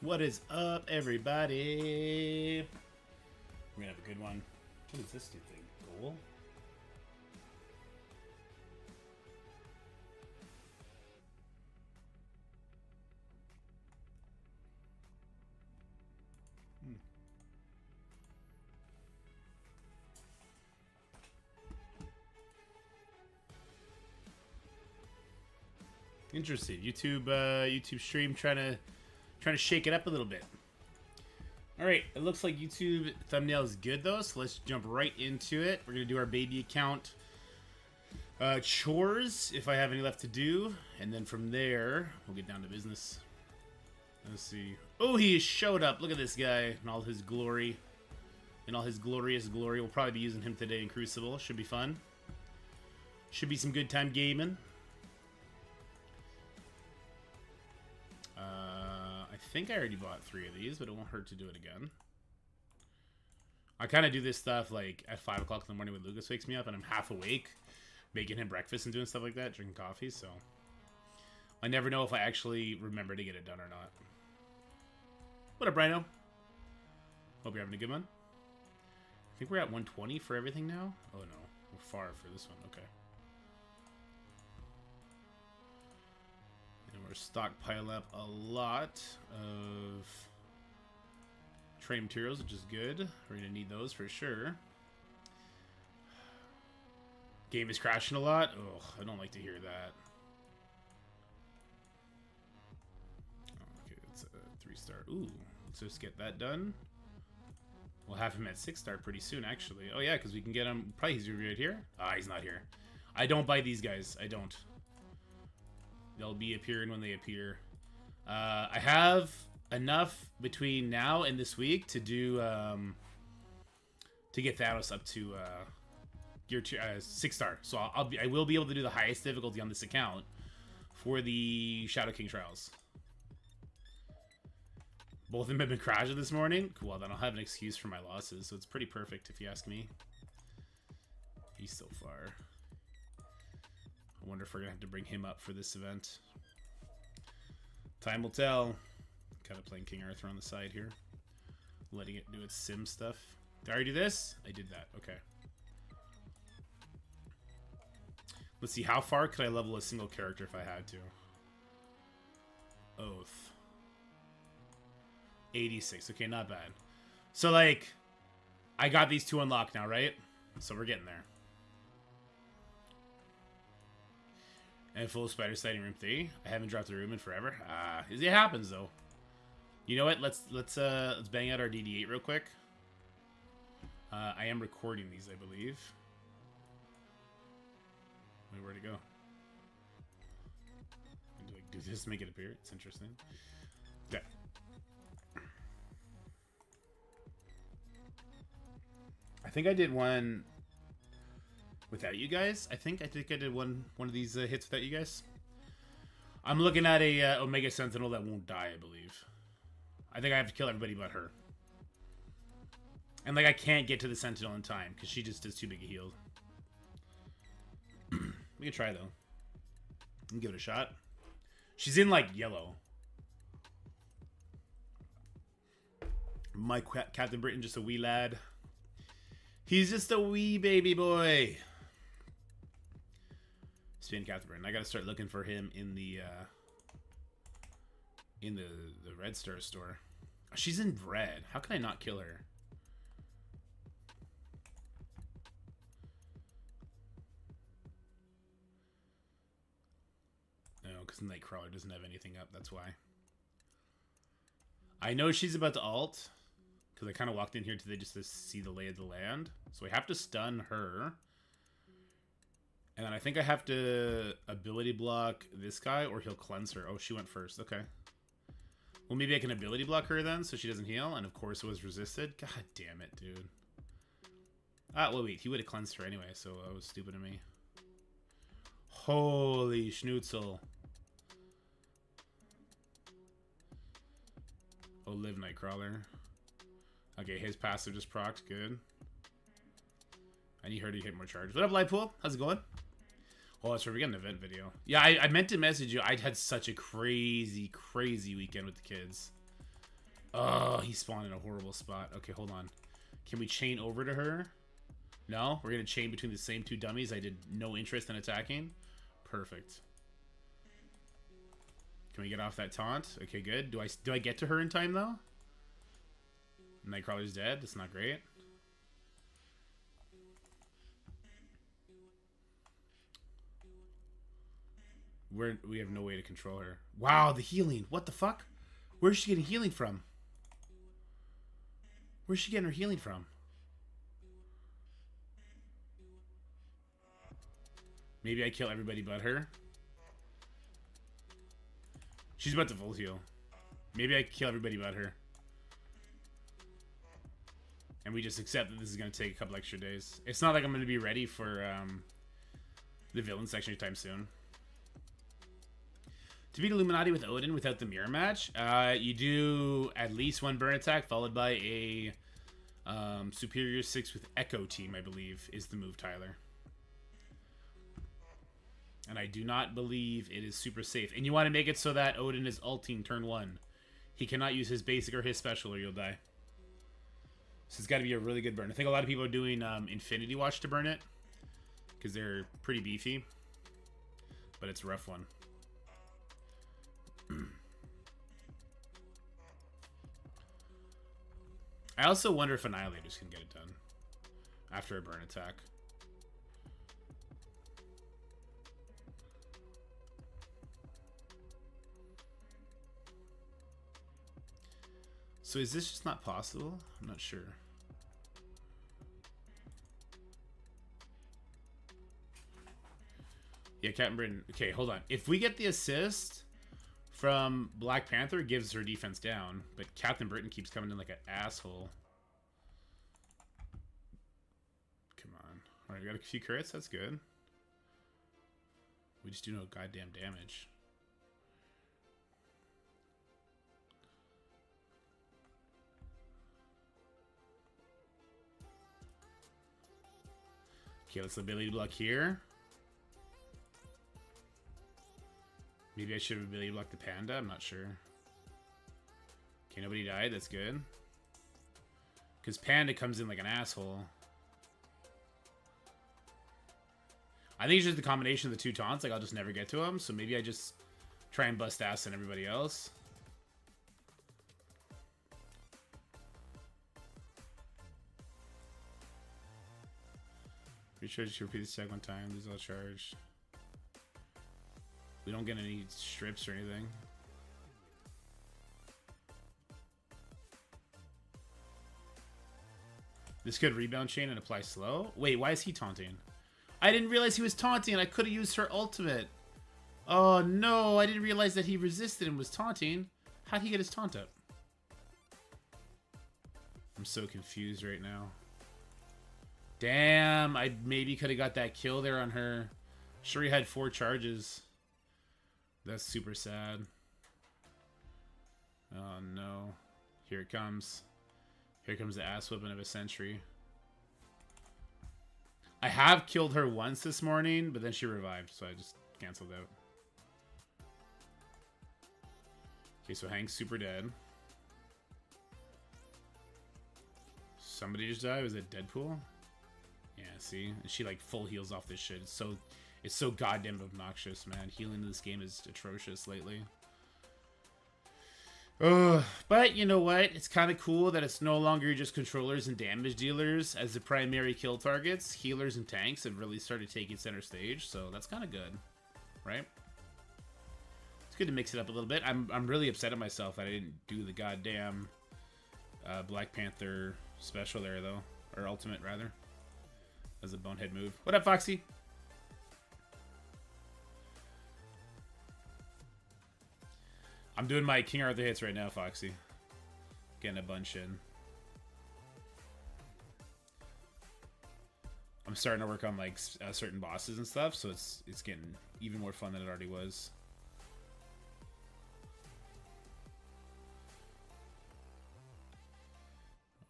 What is up, everybody? We're gonna have a good one. What is this stupid thing? Goal? Interesting. YouTube stream trying to shake it up a little bit. All right, it looks like YouTube thumbnail is good though, so let's jump right into it. We're gonna do our baby account chores if I have any left to do, and then from there we'll get down to business. Let's see. Oh, he showed up. Look at this guy in all his glory, in all his glorious glory. We'll probably be using him today in Crucible. Should be fun. Should be some good time gaming. I think I already bought 3 of these, but it won't hurt to do it again. I kind of do this stuff like at 5 o'clock in the morning when Lucas wakes me up and I'm half awake, making him breakfast and doing stuff like that, drinking coffee, so I never know if I actually remember to get it done or not. What up, Brino? Hope you're having a good one. I think we're at 120 for everything now. Oh no, we're far for this one. Okay. And we're stockpile up a lot of trade materials, which is good. We're going to need those for sure. Game is crashing a lot. Ugh, I don't like to hear that. Oh, okay, that's a 3-star. Ooh, let's just get that done. We'll have him at 6-star pretty soon, actually. Oh, yeah, because we can get him. Probably he's right here. Ah, he's not here. I don't buy these guys. I don't. They'll be appearing when they appear. I have enough between now and this week to do to get Thanos up to gear 6-star. So I will be able to do the highest difficulty on this account for the Shadow King trials. Both of them have been crashing this morning. Cool. Then I'll have an excuse for my losses, so it's pretty perfect if you ask me. He's so far. I wonder if we're gonna have to bring him up for this event. Time will tell. Kind of playing King Arthur on the side here. Letting it do its sim stuff. Did I already do this? I did that. Okay. Let's see. How far could I level a single character if I had to? Oath. 86. Okay, not bad. So, like, I got these 2 unlocked now, right? So we're getting there. And full spider sighting room 3. I haven't dropped a room in forever. It happens though. You know what? Let's bang out our DD8 real quick. I am recording these, I believe. Wait, where'd it go? Do I do this to make it appear? It's interesting. Okay. I think I did one without you guys. I think I did one of these hits without you guys. I'm looking at a Omega Sentinel that won't die, I believe. I think I have to kill everybody but her. And like I can't get to the Sentinel in time because she just does too big a heal. We can try though. We can give it a shot. She's in like yellow. My Captain Britain, just a wee lad. He's just a wee baby boy. Spin Catherine. I gotta start looking for him in the Red Star store. She's in red. How can I not kill her? No, because Nightcrawler doesn't have anything up. That's why. I know she's about to ult because I kind of walked in here today just to see the lay of the land. So I have to stun her. And then I think I have to ability block this guy or he'll cleanse her. Oh, she went first. Okay. Well, maybe I can ability block her then so she doesn't heal. And of course it was resisted. God damn it, dude. Well, wait. He would have cleansed her anyway, so that was stupid of me. Holy schnitzel. Oh, live Nightcrawler. Okay, his passive just procced. Good. I need her to hit more charges. What up, Lightpool? How's it going? Oh, that's right. We got an event video. Yeah, I meant to message you. I had such a crazy, crazy weekend with the kids. Oh, he spawned in a horrible spot. Okay, hold on. Can we chain over to her? No? We're going to chain between the same two dummies I did no interest in attacking? Perfect. Can we get off that taunt? Okay, good. Do I get to her in time, though? Nightcrawler's dead. That's not great. We have no way to control her. Wow, the healing. What the fuck? Where's she getting healing from? Where's she getting her healing from? Maybe I kill everybody but her. She's about to full heal. Maybe I kill everybody but her. And we just accept that this is going to take a couple extra days. It's not like I'm going to be ready for the villain section anytime soon. To beat Illuminati with Odin without the mirror match, you do at least one burn attack followed by a Superior 6 with Echo Team, I believe, is the move, Tyler. And I do not believe it is super safe. And you want to make it so that Odin is ulting turn 1. He cannot use his basic or his special or you'll die. So it's got to be a really good burn. I think a lot of people are doing Infinity Watch to burn it because they're pretty beefy. But it's a rough one. I also wonder if Annihilators can get it done after a burn attack. So is this just not possible? I'm not sure. Yeah, Captain Britain. Okay, hold on. If we get the assist from Black Panther, it gives her defense down, but Captain Britain keeps coming in like an asshole. Come on. Alright, we got a few crits. That's good. We just do no goddamn damage. Okay, let's ability block here. Maybe I should have ability blocked the panda. I'm not sure. Okay, nobody died. That's good. Because panda comes in like an asshole. I think it's just the combination of the two taunts. Like, I'll just never get to him. So maybe I just try and bust ass on everybody else. Pretty sure I should repeat this check one time. Lose all charge. We don't get any strips or anything. This could rebound chain and apply slow. Wait, why is he taunting? I didn't realize he was taunting. I could have used her ultimate. Oh no, I didn't realize that he resisted and was taunting. How'd he get his taunt up? I'm so confused right now. Damn, I maybe could have got that kill there on her. Sure, he had 4 charges. That's super sad. Oh no. Here it comes. Here comes the ass whipping of a sentry. I have killed her once this morning, but then she revived, so I just canceled out. Okay, so Hank's super dead. Somebody just died? Was it Deadpool? Yeah, see? And she like full heals off this shit. It's so goddamn obnoxious, man. Healing in this game is atrocious lately. But you know what? It's kind of cool that it's no longer just controllers and damage dealers as the primary kill targets. Healers and tanks have really started taking center stage, so that's kind of good, right? It's good to mix it up a little bit. I'm really upset at myself that I didn't do the goddamn Black Panther special there, though. Or ultimate, rather. As a bonehead move. What up, Foxy? I'm doing my King Arthur hits right now, Foxy. Getting a bunch in. I'm starting to work on like certain bosses and stuff, so it's getting even more fun than it already was.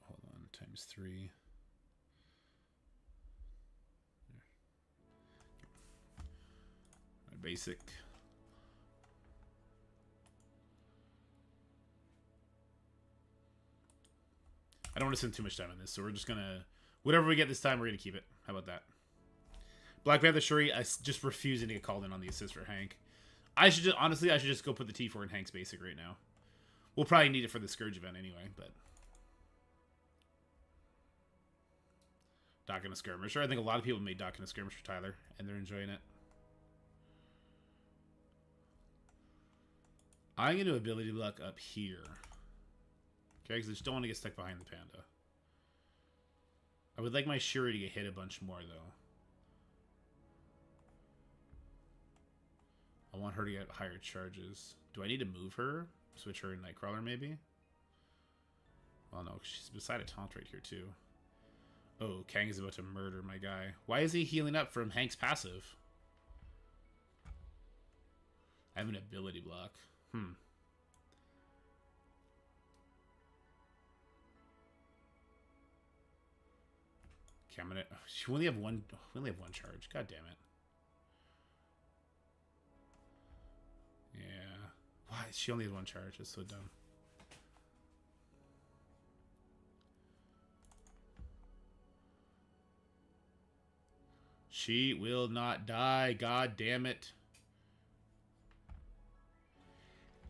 Hold on, ×3. Basic. I don't want to spend too much time on this, so we're just gonna... Whatever we get this time, we're gonna keep it. How about that? Black Panther Shuri, just refusing to get called in on the assist for Hank. Honestly, I should just go put the T4 in Hank's basic right now. We'll probably need it for the Scourge event anyway, but... Doc and a Skirmisher. I think a lot of people made Doc and a Skirmisher for Tyler, and they're enjoying it. I'm going to do ability block up here. Okay, because I just don't want to get stuck behind the Panda. I would like my Shuri to get hit a bunch more, though. I want her to get higher charges. Do I need to move her? Switch her in Nightcrawler, maybe? Well, no, she's beside a taunt right here, too. Oh, Kang is about to murder my guy. Why is he healing up from Hank's passive? I have an ability block. Okay, I'm gonna... We only have one charge. God damn it. Yeah. Why? She only has one charge. That's so dumb. She will not die. God damn it.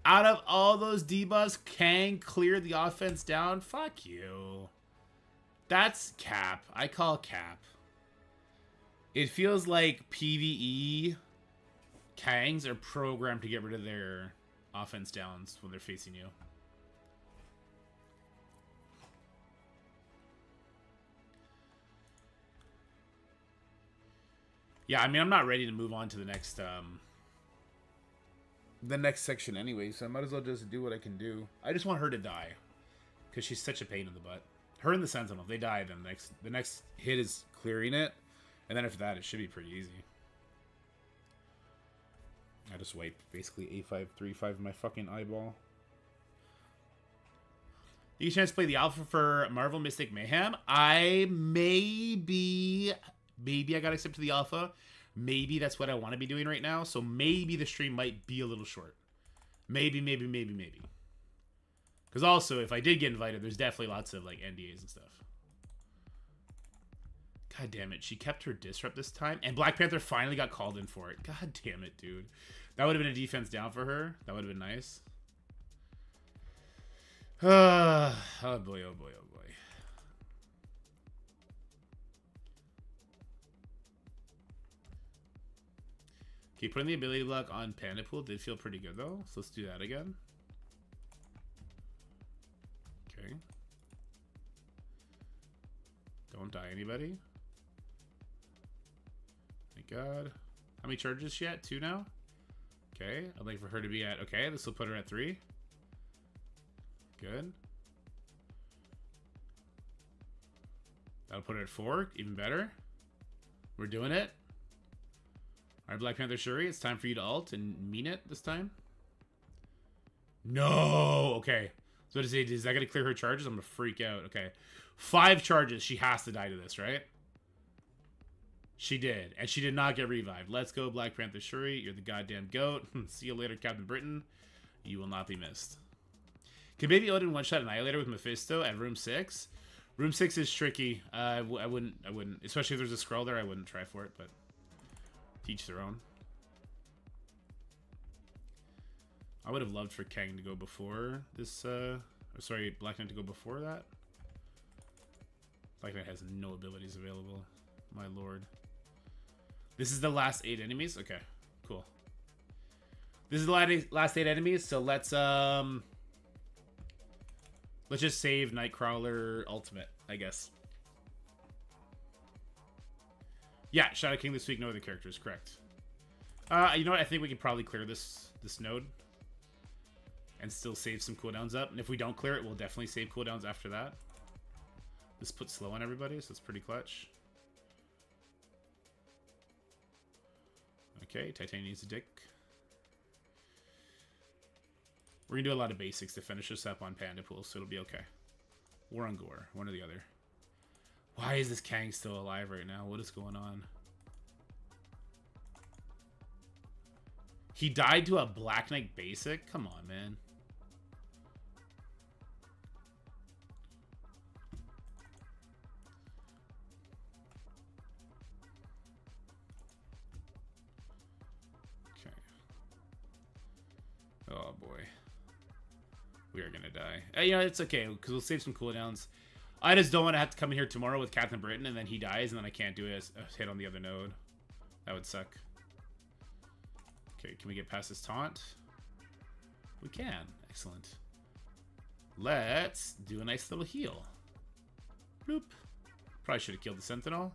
Out of all those debuffs, Kang cleared the offense down? Fuck you. That's cap. I call cap. It feels like PvE Kangs are programmed to get rid of their offense downs when they're facing you. Yeah, I mean, I'm not ready to move on to the next section anyway, so I might as well just do what I can do. I just want her to die, because she's such a pain in the butt. Her and the Sentinel, if they die, then the next hit is clearing it, and then after that, it should be pretty easy. I just wipe basically A5, 3-5 in my fucking eyeball. You get a chance to play the alpha for Marvel Mystic Mayhem. I maybe I got accepted to the alpha. Maybe that's what I want to be doing right now. So maybe the stream might be a little short. Maybe. Because also, if I did get invited, there's definitely lots of like NDAs and stuff. God damn it. She kept her disrupt this time. And Black Panther finally got called in for it. God damn it, dude. That would have been a defense down for her. That would have been nice. Oh boy, oh boy, oh boy. Okay, putting the ability block on Panda Pool did feel pretty good though. So let's do that again. Okay. Don't die anybody. Thank God. How many charges is she at? 2 now? Okay. I'd like for her to be at... Okay, this will put her at 3. Good. That'll put her at 4. Even better. We're doing it. Alright, Black Panther Shuri, it's time for you to ult and mean it this time. No! Okay. So is that going to clear her charges? I'm going to freak out. Okay. 5 charges. She has to die to this, right? She did. And she did not get revived. Let's go, Black Panther Shuri. You're the goddamn GOAT. See you later, Captain Britain. You will not be missed. Can Baby Odin one-shot Annihilator with Mephisto at room 6? Room 6 is tricky. I wouldn't. Especially if there's a scroll there, I wouldn't try for it, but teach their own. I would have loved for Kang to go before this, sorry, Black Knight to go before that. Black Knight has no abilities available. My lord. This is the last 8 enemies? Okay, cool. This is the last 8 enemies, so let's just save Nightcrawler Ultimate, I guess. Yeah, Shadow King this week, no other characters, correct. You know what, I think we can probably clear this node. And still save some cooldowns up. And if we don't clear it, we'll definitely save cooldowns after that. This puts slow on everybody, so it's pretty clutch. Okay, Titania needs a dick. We're going to do a lot of basics to finish this up on Panda Pool, so it'll be okay. Or on Gore, one or the other. Why is this Kang still alive right now? What is going on? He died to a Black Knight basic? Come on, man. Oh boy. We are gonna die. You know, it's okay, because we'll save some cooldowns. I just don't want to have to come in here tomorrow with Captain Britain, and then he dies, and then I can't do a hit on the other node. That would suck. Okay, can we get past this taunt? We can. Excellent. Let's do a nice little heal. Bloop. Probably should have killed the Sentinel.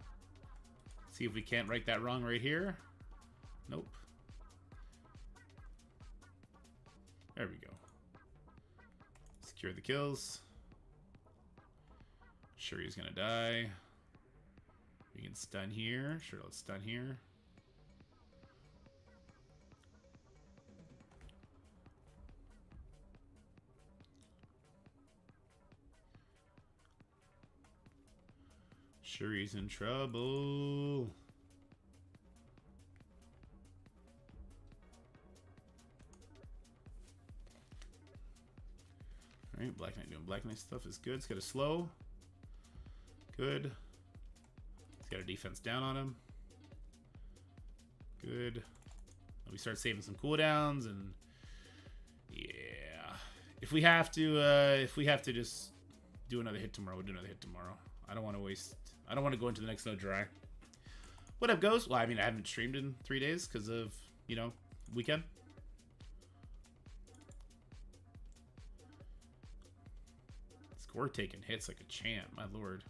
See if we can't right that wrong right here. Nope. There we go. Secure the kills. Sure, he's gonna die. We can stun here. Sure, let's stun here. Sure, he's in trouble. Alright, Black Knight doing Black Knight stuff is good. It's got a slow. Good. He's got a defense down on him. Good. We start saving some cooldowns, and yeah, if we have to just do another hit tomorrow, we'll do another hit tomorrow. I don't want to waste. I don't want to go into the next node dry. What up, Ghost? Well, I mean, I haven't streamed in 3 days because of, you know, weekend. Score taking hits like a champ, my lord.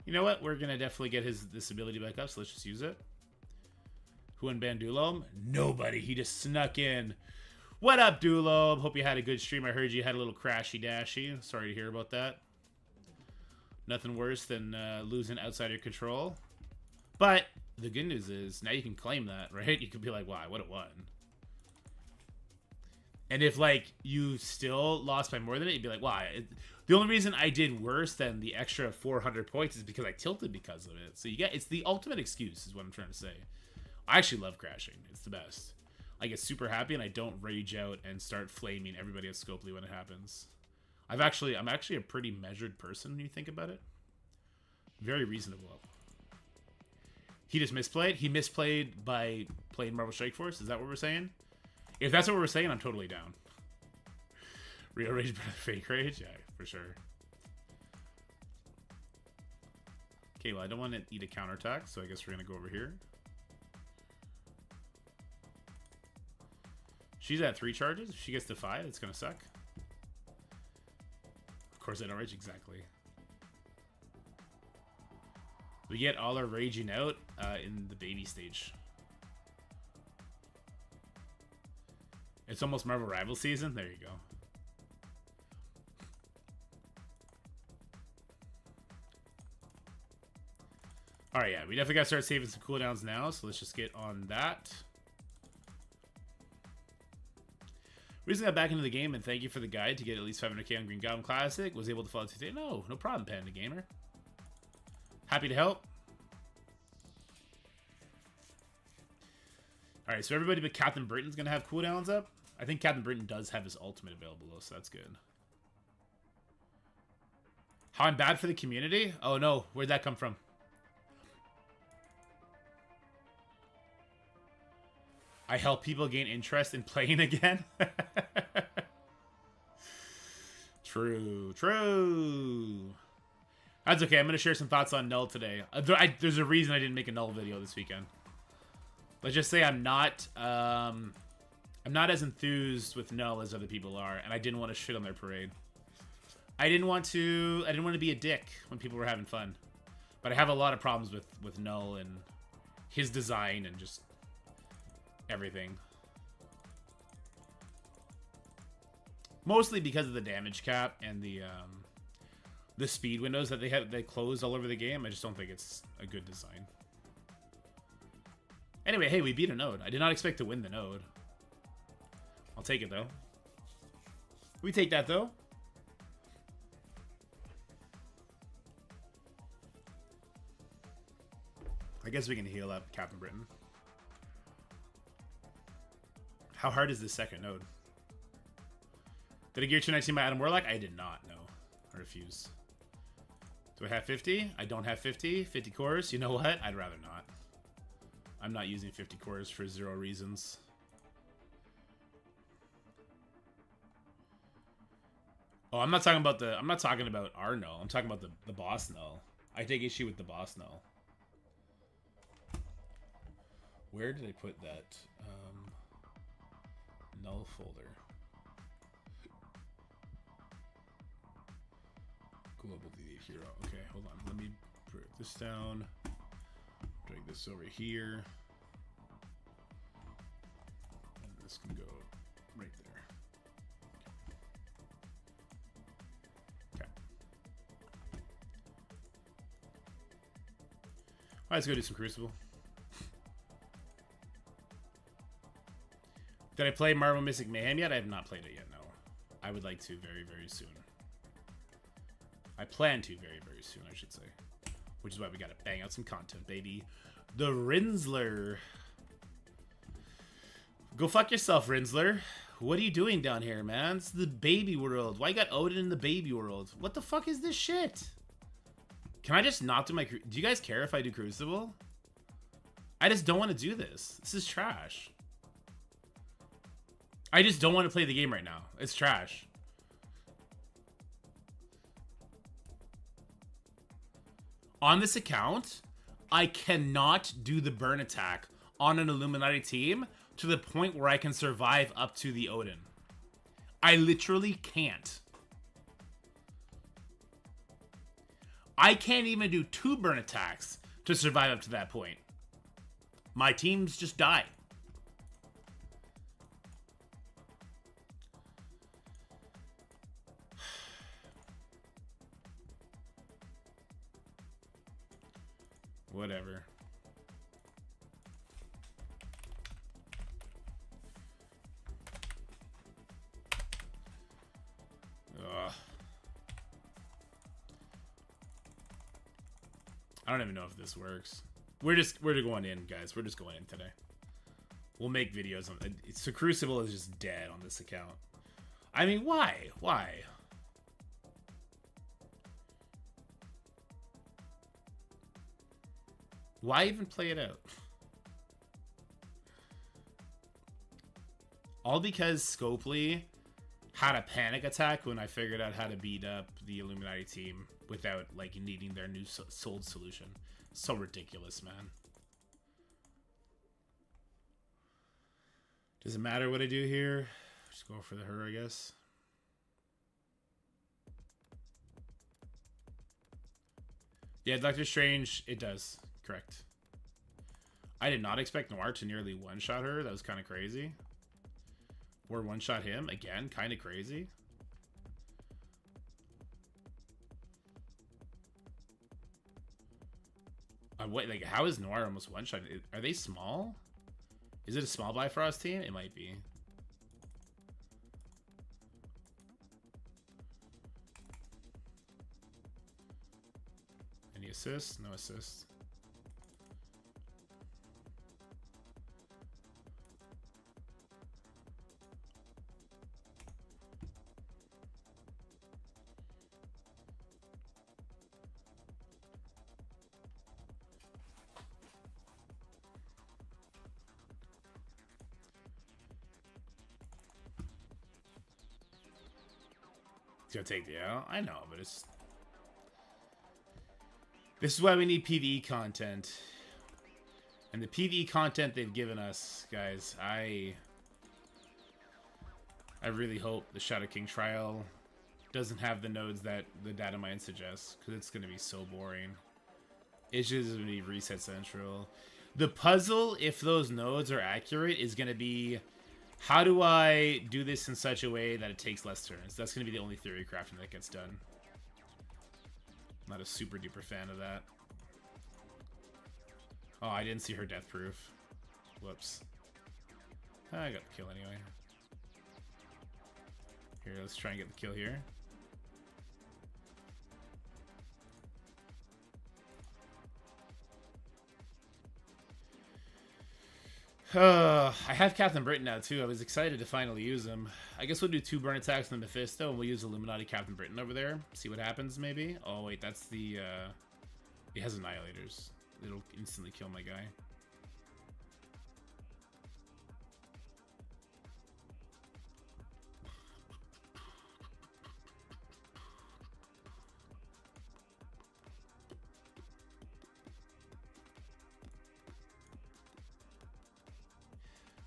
You know what? We're gonna definitely get this ability back up, so let's just use it. Who unbanned Dulob? Nobody. He just snuck in. What up, Dulob? Hope you had a good stream. I heard you had a little crashy dashy. Sorry to hear about that. Nothing worse than losing outside your control. But the good news is now you can claim that, right? You could be like, wow, I would have won. And if, like, you still lost by more than it, you'd be like, wow. The only reason I did worse than the extra 400 points is because I tilted because of it. So it's the ultimate excuse is what I'm trying to say. I actually love crashing. It's the best. I get super happy and I don't rage out and start flaming everybody at Scopely when it happens. I'm actually a pretty measured person when you think about it. Very reasonable. He just misplayed. He misplayed by playing Marvel Strike Force. Is that what we're saying? If that's what we're saying, I'm totally down. Real rage better than fake rage? Yeah, for sure. Okay, well, I don't want to eat a counterattack, so I guess we're going to go over here. She's at 3 charges. If she gets to 5, it's going to suck. Of course, I don't rage exactly. We get all our raging out in the baby stage. It's almost Marvel Rival season. There you go. Alright, yeah. We definitely got to start saving some cooldowns now, so let's just get on that. Reason I got back into the game, and thank you for the guide to get at least 500k on Green Goblin Classic. Was able to follow today. No problem, Panda Gamer. Happy to help. Alright, so everybody but Captain Britain's going to have cooldowns up. I think Captain Britain does have his ultimate available, though, so that's good. How I'm bad for the community? Oh, no. Where'd that come from? I help people gain interest in playing again? True. That's okay. I'm going to share some thoughts on Knull today. There's a reason I didn't make a Knull video this weekend. Let's just say I'm not as enthused with Knull as other people are, and I didn't want to shit on their parade. I didn't want to be a dick when people were having fun. But I have a lot of problems with Knull and his design and just everything. Mostly because of the damage cap and the speed windows that they closed all over the game. I just don't think it's a good design. Anyway, hey, we beat a node. I did not expect to win the node. I'll take it, though. We take that, though. I guess we can heal up Captain Britain. How hard is this second node? Did I gear 219 by Adam Warlock? I did not, no. I refuse. Do I have 50? I don't have 50. 50 cores? You know what? I'd rather not. I'm not using 50 cores for 0 reasons. Oh, I'm not talking about our Knull. I'm talking about the boss Knull. I take issue with the boss Knull. Where did I put that Knull folder? Global DD8 hero. Okay, hold on. Let me break this down. Drag this over here. And this can go right there. Okay. Alright, let's go do some Crucible. Did I play Marvel Mystic Mayhem yet? I have not played it yet, no. I would like to very, very soon. I plan to very, very soon, I should say. Which is why we gotta bang out some content, baby. The Rinsler. Go fuck yourself, Rinsler. What are you doing down here, man? It's the baby world. Why you got Odin in the baby world? What the fuck is this shit? Can I just not do my... Do you guys care if I do Crucible? I just don't want to do this. This is trash. I just don't want to play the game right now. It's trash. On this account, I cannot do the burn attack on an Illuminati team to the point where I can survive up to the Odin. I literally can't. I can't even do 2 burn attacks to survive up to that point. My teams just die. Whatever. Ugh. I don't even know if this works. We're going in, guys. We're just going in today. We'll make videos on it. So Crucible is just dead on this account. I mean, why? Why? Why even play it out? All because Scopely had a panic attack when I figured out how to beat up the Illuminati team without, like, needing their new sold solution. So ridiculous, man. Does it matter what I do here? Just go for the her, I guess. Yeah, Doctor Strange, it does. Correct. I did not expect Noir to nearly one-shot her. That was kind of crazy. Or one-shot him. Again, kind of crazy. Wait, like, how is Noir almost one-shot? Are they small? Is it a small Bifrost team? It might be. Any assists? No assists. It's gonna take the L. I know, but it's... This is why we need PvE content. And the PvE content they've given us, guys, I really hope the Shadow King trial doesn't have the nodes that the data mine suggests, because it's gonna be so boring. It's just gonna be reset central. The puzzle, if those nodes are accurate, is gonna be... How do I do this in such a way that it takes less turns? That's going to be the only theory crafting that gets done. Not a super duper fan of that. Oh, I didn't see her death proof. Whoops. I got the kill anyway. Here, let's try and get the kill here. I have Captain Britain now too. I was excited to finally use him. I guess we'll do 2 burn attacks on the Mephisto and we'll use Illuminati Captain Britain over there. See what happens maybe. Oh wait, that's the it has annihilators. It'll instantly kill my guy.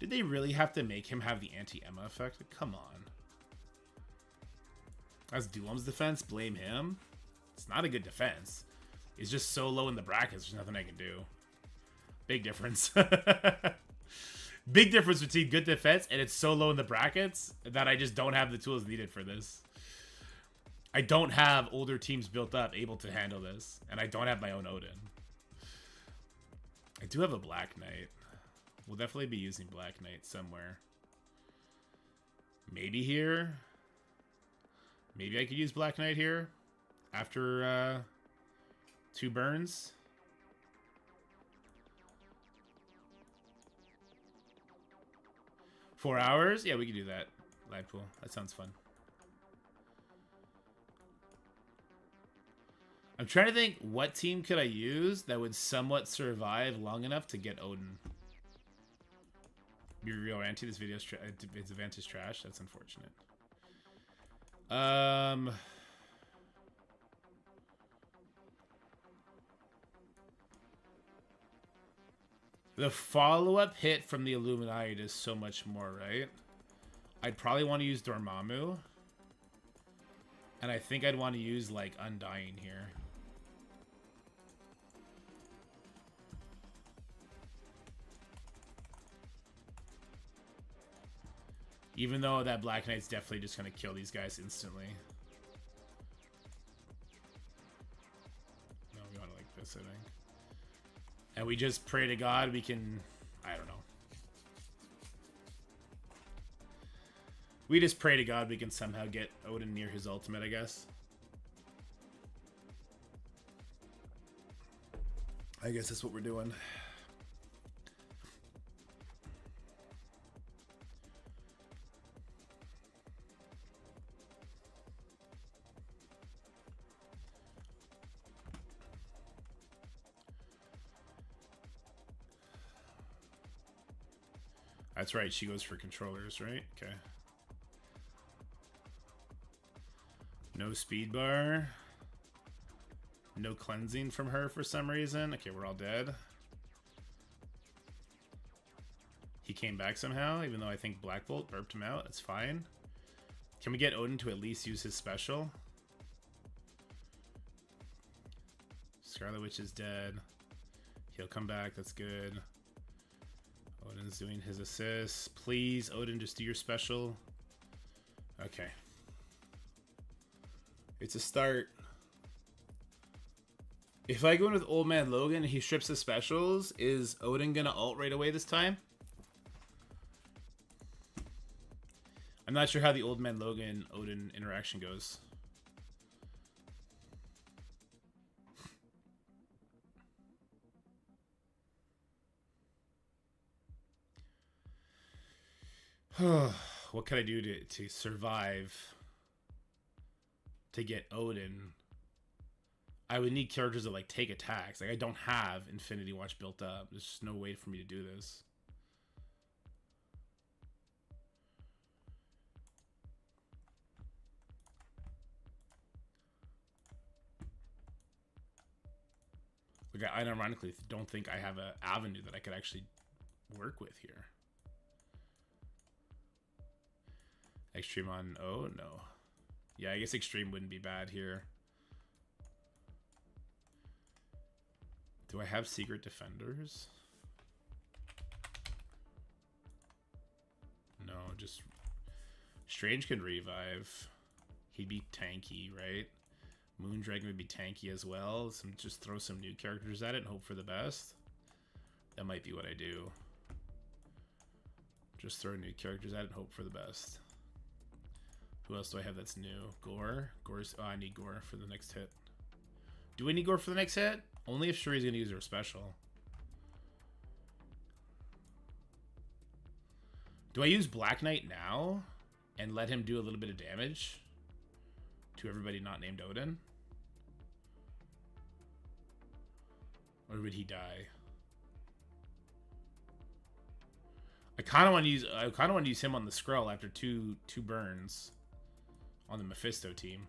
Did they really have to make him have the anti-Emma effect? Come on. That's Duom's defense. Blame him. It's not a good defense. It's just so low in the brackets. There's nothing I can do. Big difference. Big difference between good defense and it's so low in the brackets that I just don't have the tools needed for this. I don't have older teams built up able to handle this. And I don't have my own Odin. I do have a Black Knight. We'll definitely be using Black Knight somewhere. Maybe here. Maybe I could use Black Knight here. After 2 burns. Four hours? Yeah, we could do that. Live pool. That sounds fun. I'm trying to think, what team could I use that would somewhat survive long enough to get Odin? Be real, Anti. This video's its event is trash. That's unfortunate. The follow-up hit from the Illuminati does so much more, right? I'd probably want to use Dormammu. And I think I'd want to use, like, Undying here. Even though that Black Knight's definitely just going to kill these guys instantly. No, we want to like this, I think. And we just pray to God we can... I don't know. We just pray to God we can somehow get Odin near his ultimate, I guess. I guess that's what we're doing. That's right, she goes for controllers, right? Okay. No speed bar. No cleansing from her for some reason. Okay, we're all dead. He came back somehow, even though I think Black Bolt burped him out. That's fine. Can we get Odin to at least use his special? Scarlet Witch is dead. He'll come back, that's good. Odin's doing his assists. Please, Odin, just do your special. Okay. It's a start. If I go in with Old Man Logan and he strips his specials, is Odin gonna ult right away this time? I'm not sure how the Old Man Logan Odin interaction goes. What can I do to survive to get Odin? I would need characters that like take attacks. Like I don't have Infinity Watch built up. There's just no way for me to do this. Like I ironically don't think I have an avenue that I could actually work with here. Extreme on... Oh, no. Yeah, I guess Extreme wouldn't be bad here. Do I have Secret Defenders? No, just... Strange can revive. He'd be tanky, right? Moondragon would be tanky as well. Just throw some new characters at it and hope for the best. That might be what I do. Just throw new characters at it and hope for the best. Who else do I have that's new? Gore? Gore's... Oh, I need Gore for the next hit. Do we need Gore for the next hit? Only if Shuri's going to use her special. Do I use Black Knight now? And let him do a little bit of damage? To everybody not named Odin? Or would he die? I kind of want to use him on the Skrull after two burns on the Mephisto team.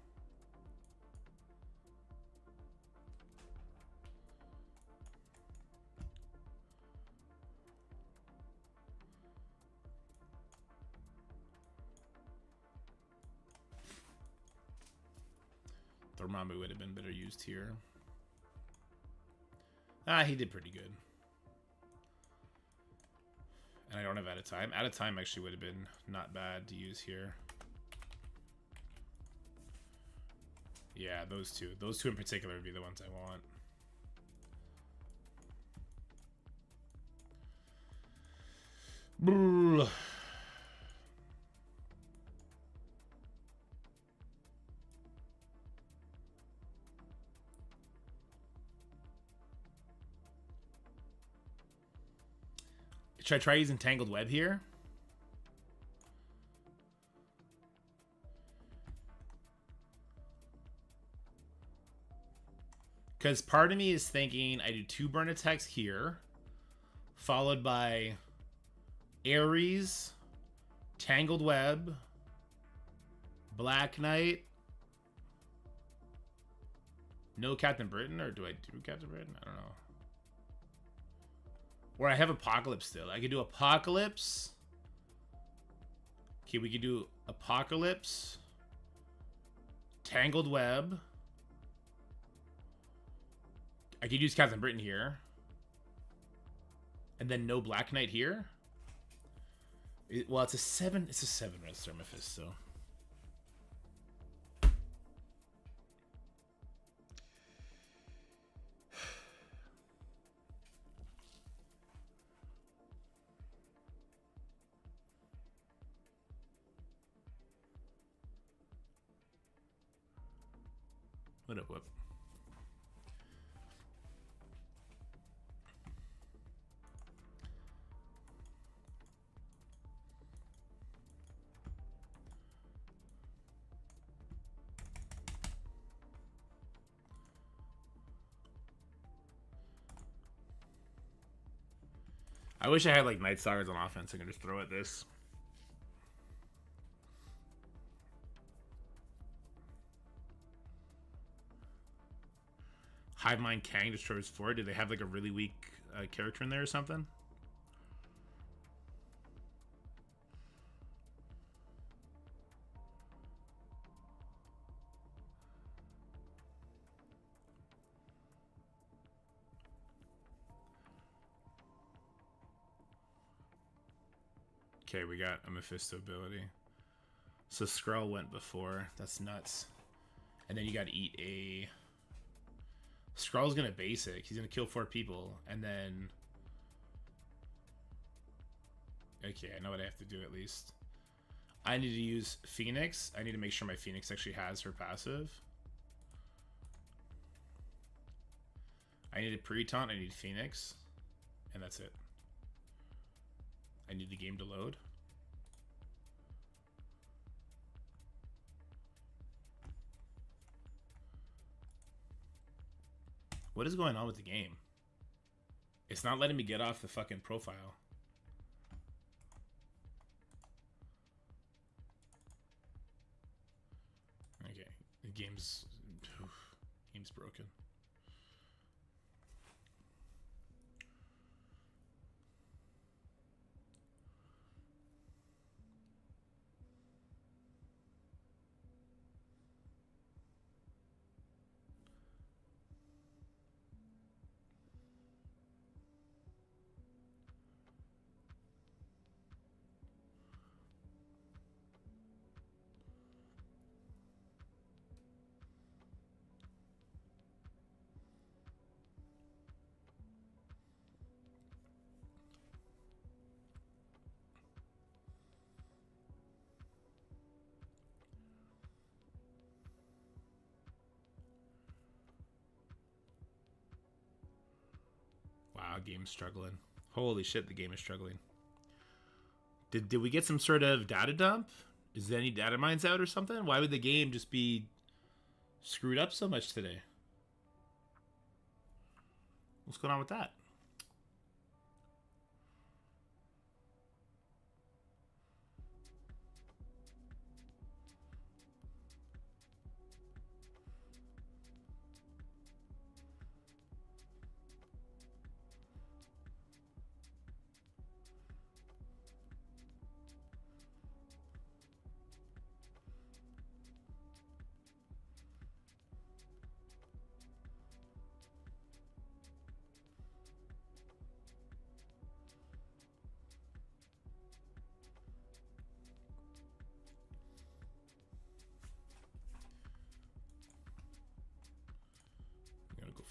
Dormammu would have been better used here. Ah, he did pretty good. And I don't have out of time. Out of time actually would have been not bad to use here. Yeah, those two. Those two in particular would be the ones I want. Brrr. Should I try using Tangled Web here? Because part of me is thinking I do 2 burn attacks here, followed by Ares, Tangled Web, Black Knight. No Captain Britain, or do I do Captain Britain? I don't know. Or I have Apocalypse still. I could do Apocalypse. Okay, we could do Apocalypse, Tangled Web. I could use Captain Britain here. And then no Black Knight here. Well, it's a 7 red Star Mephisto. What up, whoop? I wish I had like Night Stalkers on offense. I can just throw at this. Hive Mind Kang destroys 4. Do they have like a really weak character in there or something? Okay, we got a Mephisto ability. So Skrull went before. That's nuts. And then you got to eat a... Skrull's gonna basic. He's gonna kill 4 people, and then... Okay, I know what I have to do at least. I need to use Phoenix. I need to make sure my Phoenix actually has her passive. I need a pre-taunt, I need Phoenix, and that's it. I need the game to load. What is going on with the game? It's not letting me get off the fucking profile. Okay, the game's broken. Wow, game's struggling. Holy shit, the game is struggling. Did we get some sort of data dump? Is there any data mines out or something? Why would the game just be screwed up so much today? What's going on with that?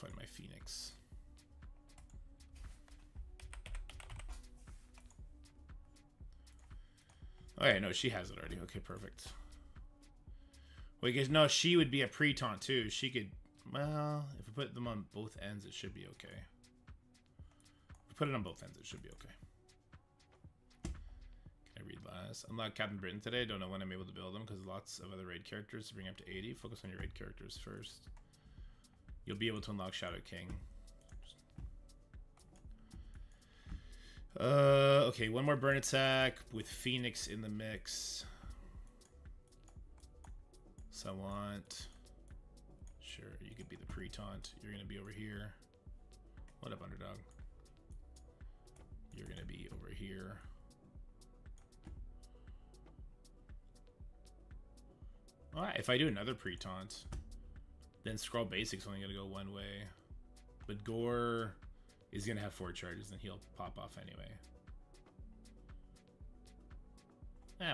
find my Phoenix. Oh yeah, no, she has it already. Okay, perfect. Wait, guys, no, she would be a pre-taunt too. She could, well, if we put them on both ends, it should be okay. If we put it on both ends, it should be okay. Can I read last? Unlock Captain Britain today. Don't know when I'm able to build them because lots of other raid characters to bring up to 80. Focus on your raid characters first. You'll be able to unlock Shadow King. Okay, one more burn attack with Phoenix in the mix. So I want... Sure, you could be the pre-taunt. You're going to be over here. What up, underdog? You're going to be over here. Alright, if I do another pre-taunt, then Scroll Basic's only going to go one way. But Gore is going to have 4 charges, and he'll pop off anyway.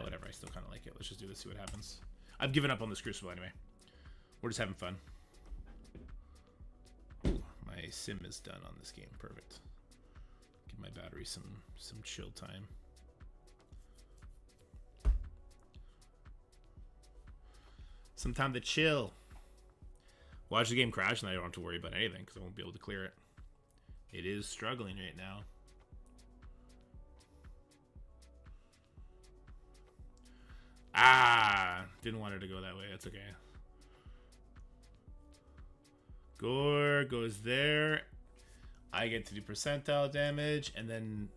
Whatever, I still kind of like it. Let's just do this, see what happens. I've given up on this Crucible anyway. We're just having fun. Ooh, my sim is done on this game. Perfect. Give my battery some chill time. Some time to chill. Watch the game crash and I don't have to worry about anything because I won't be able to clear it. It is struggling right now. Ah, didn't want her to go that way. That's okay. Gore goes there. I get to do percentile damage, and then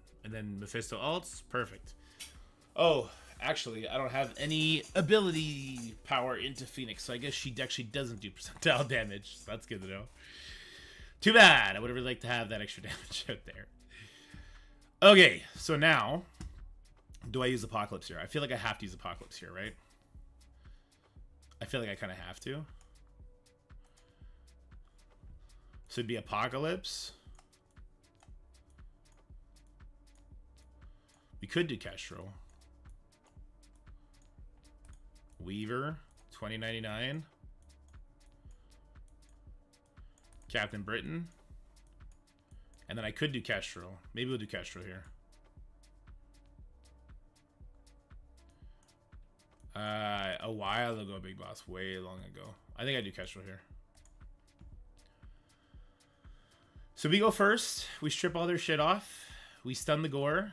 Mephisto ults. Perfect. Oh, actually, I don't have any ability power into Phoenix, so I guess she actually doesn't do percentile damage. So that's good to know. Too bad. I would have really liked to have that extra damage out there. Okay, so now, do I use Apocalypse here? I feel like I have to use Apocalypse here, right? I feel like I kind of have to. So it'd be Apocalypse. We could do Kestrel. Weaver, 2099. Captain Britain. And then I could do Kestrel. Maybe we'll do Kestrel here. A while ago, Big Boss. Way long ago. I think I do Kestrel here. So we go first. We strip all their shit off. We stun the Gore.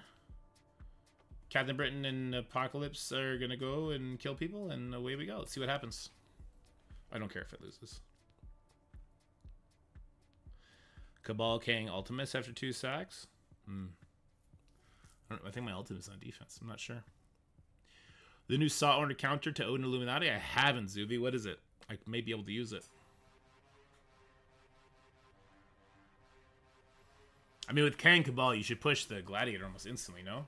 Captain Britain and Apocalypse are gonna go and kill people, and away we go. Let's see what happens. I don't care if it loses. Cabal King Ultimates after 2 sacks. I think my Ultimate's on defense. I'm not sure. The new Saw Owner counter to Odin Illuminati. I haven't, Zuby. What is it? I may be able to use it. I mean, with Kang Cabal, you should push the Gladiator almost instantly, no?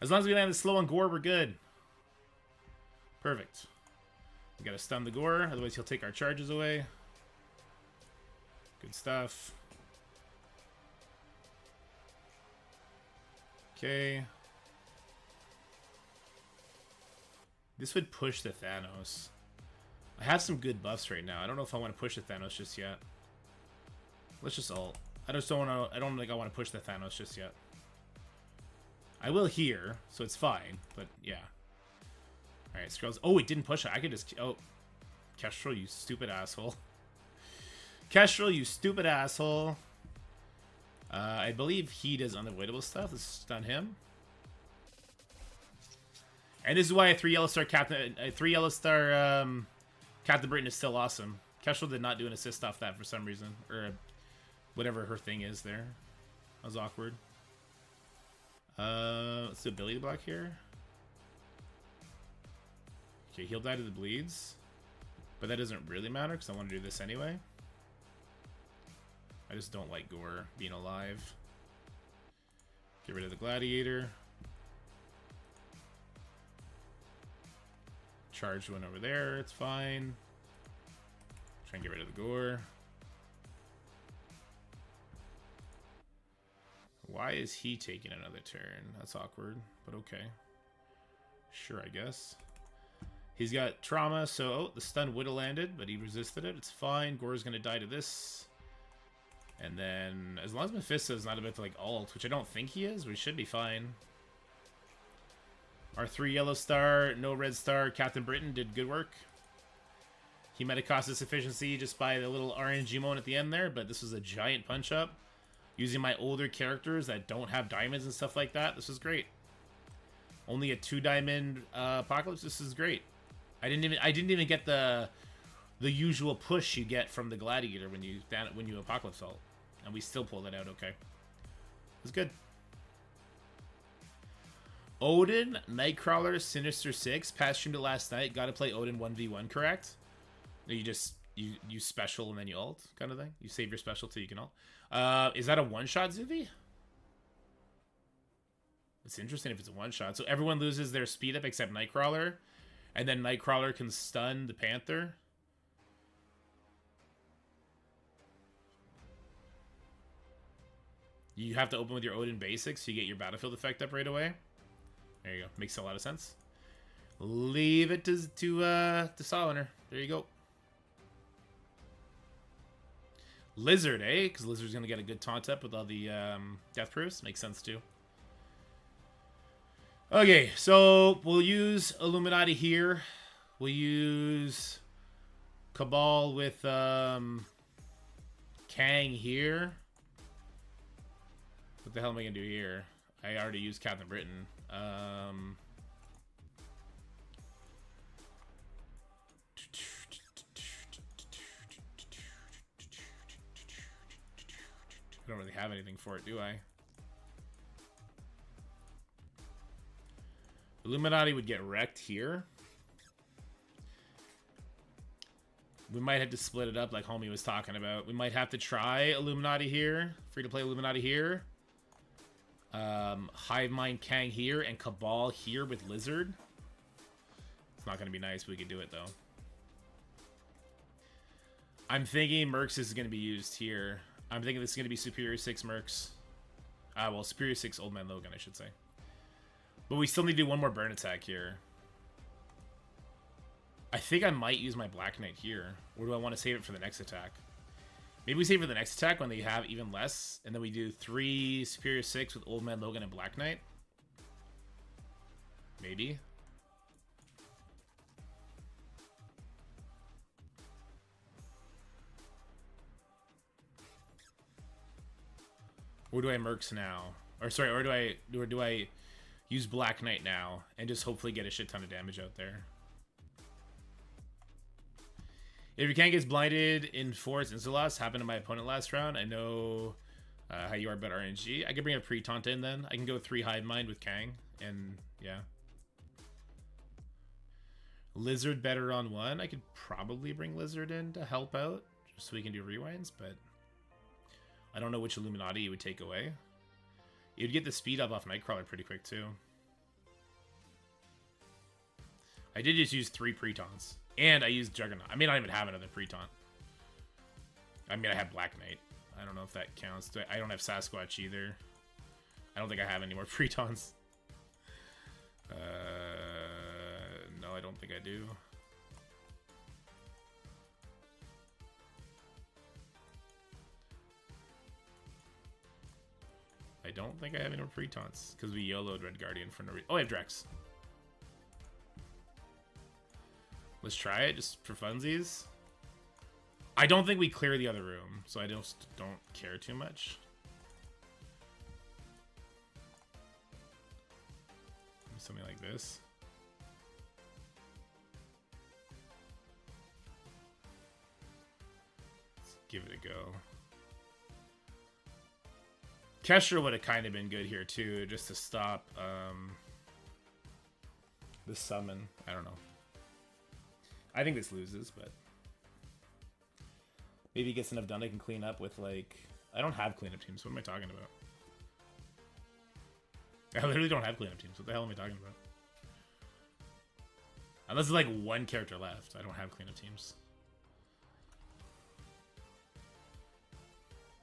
As long as we land the slow on Gore, we're good. Perfect. We gotta stun the Gore, otherwise he'll take our charges away. Good stuff. Okay. This would push the Thanos. I have some good buffs right now. I don't know if I want to push the Thanos just yet. Let's just ult. I just don't want to. I don't think I want to push the Thanos just yet. I will here, so it's fine. But yeah. All right, Skrulls. Oh, it didn't push it. I could just. Oh, Kestrel, you stupid asshole. Kestrel, you stupid asshole. I believe he does unavoidable stuff. Let's stun him. And this is why a 3 yellow star Captain Britain is still awesome. Kestrel did not do an assist off that for some reason, or whatever her thing is there. That was awkward. Let's do ability block here. Okay, he'll die to the bleeds, but that doesn't really matter because I want to do this anyway. I just don't like Gore being alive. Get rid of the Gladiator. Charge one over there, it's fine. Try and get rid of the Gore. Why is he taking another turn? That's awkward, but okay. Sure, I guess. He's got trauma, so oh, the stun would have landed, but he resisted it. It's fine. Gore's going to die to this. And then, as long as Mephisto's not about to, like, ult, which I don't think he is, we should be fine. Our 3 yellow star, no red star, Captain Britain did good work. He might have cost us efficiency just by the little RNG moment at the end there, but this was a giant punch-up. Using my older characters that don't have diamonds and stuff like that, this was great. Only a 2-diamond Apocalypse, this is great. I didn't even get the usual push you get from the Gladiator when you Apocalypse ult, and we still pulled it out okay. It was good. Odin, Nightcrawler, Sinister 6, past streamed it last night. Got to play Odin 1v1, correct? You just you special and then you ult kind of thing. You save your special till you can ult. Is that a one-shot Zuvi? It's interesting if it's a one-shot. So everyone loses their speed up except Nightcrawler. And then Nightcrawler can stun the Panther. You have to open with your Odin basics so you get your battlefield effect up right away. There you go. Makes a lot of sense. Leave it to Soloner. There you go. Lizard, eh? Because Lizard's going to get a good taunt up with all the death proofs. Makes sense too. Okay, so we'll use Illuminati here. We'll use Cabal with Kang here. What the hell am I going to do here? I already used Captain Britain. I don't really have anything for it, do I? Illuminati would get wrecked here. We might have to split it up like Homie was talking about. We might have to try Illuminati here. Free to play Illuminati here. Hive Mind Kang here and Cabal here with Lizard. It's not going to be nice, but we can do it though. I'm thinking Mercs is going to be used here. I'm thinking this is going to be Superior 6 Mercs. Well, Superior 6 Old Man Logan, I should say. But we still need to do one more burn attack here. I think I might use my Black Knight here. Or do I want to save it for the next attack? Maybe we save it for the next attack when they have even less. And then we do 3 Superior 6 with Old Man Logan and Black Knight. Maybe. Or do I Mercs now? Or sorry, or do I use Black Knight now and just hopefully get a shit ton of damage out there? If your Kang gets blinded in Force Insta-Loss, happened to my opponent last round. I know how you are about RNG. I can bring a pre-taunt in then. I can go 3 Hive Mind with Kang, and yeah. Lizard better on 1. I could probably bring Lizard in to help out, just so we can do rewinds, but I don't know which Illuminati you would take away. You'd get the speed up off Nightcrawler pretty quick too. I did just use 3 pre-taunts. And I used Juggernaut. I may not even have another pre-taunt. I mean, I have Black Knight. I don't know if that counts. I don't have Sasquatch either. I don't think I have any more pre-taunts. No, I don't think I do. I don't think I have any more pre-taunts because we YOLO'd Red Guardian for no reason. Oh, I have Drex. Let's try it just for funsies. I don't think we clear the other room, so I just don't care too much. Something like this. Let's give it a go. Kesher would have kind of been good here too, just to stop the summon. I don't know. I think this loses, but maybe he gets enough done I can clean up with, like... I don't have cleanup teams. What am I talking about? I literally don't have cleanup teams. What the hell am I talking about? Unless there's like 1 character left. I don't have cleanup teams.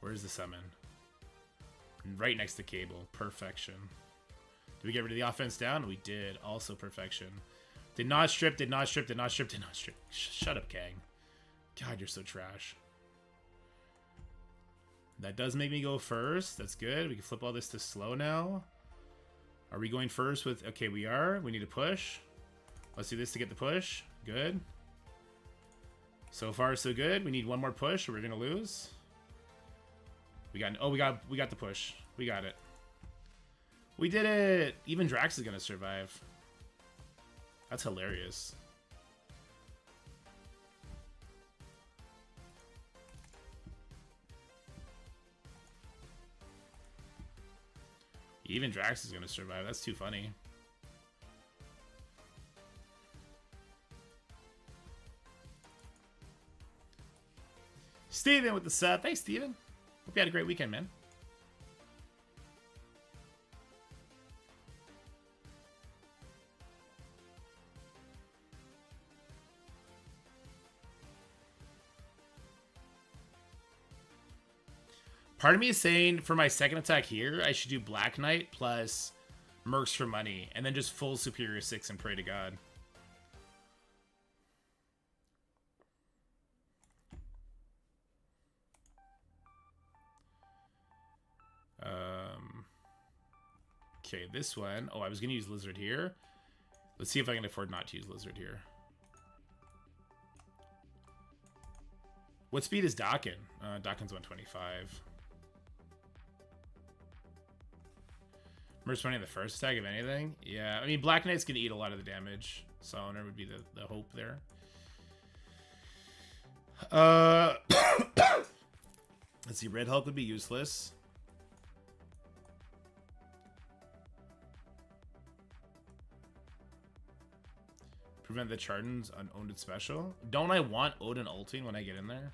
Where's the summon? Right next to Cable. Perfection. Did we get rid of the offense down? We did. Also perfection. Did not strip, did not strip, did not strip, did not strip. Shut up, Kang. God, you're so trash. That does make me go first. That's good. We can flip all this to slow now. Are we going first with... Okay, we are. We need to push. Let's do this to get the push. Good. So far, so good. We need one more push or we're going to lose. We got... Oh, we got the push. We got it. We did it! Even Drax is going to survive. That's hilarious. Even Drax is going to survive. That's too funny. Steven with the sub. Thanks, Steven. Hope you had a great weekend, man. Part of me is saying for my second attack here, I should do Black Knight plus Mercs for money, and then just full Superior 6 and pray to God. Okay, this one. Oh, I was going to use Lizard here. Let's see if I can afford not to use Lizard here. What speed is Dakin? Dakin's 125. Mercs money on the first attack, if anything. Yeah, I mean, Black Knight's going to eat a lot of the damage. Summoner would be the hope there. Let's see, Red Hulk would be useless. Prevent the Chardon's unowned special. Don't I want Odin ulting when I get in there?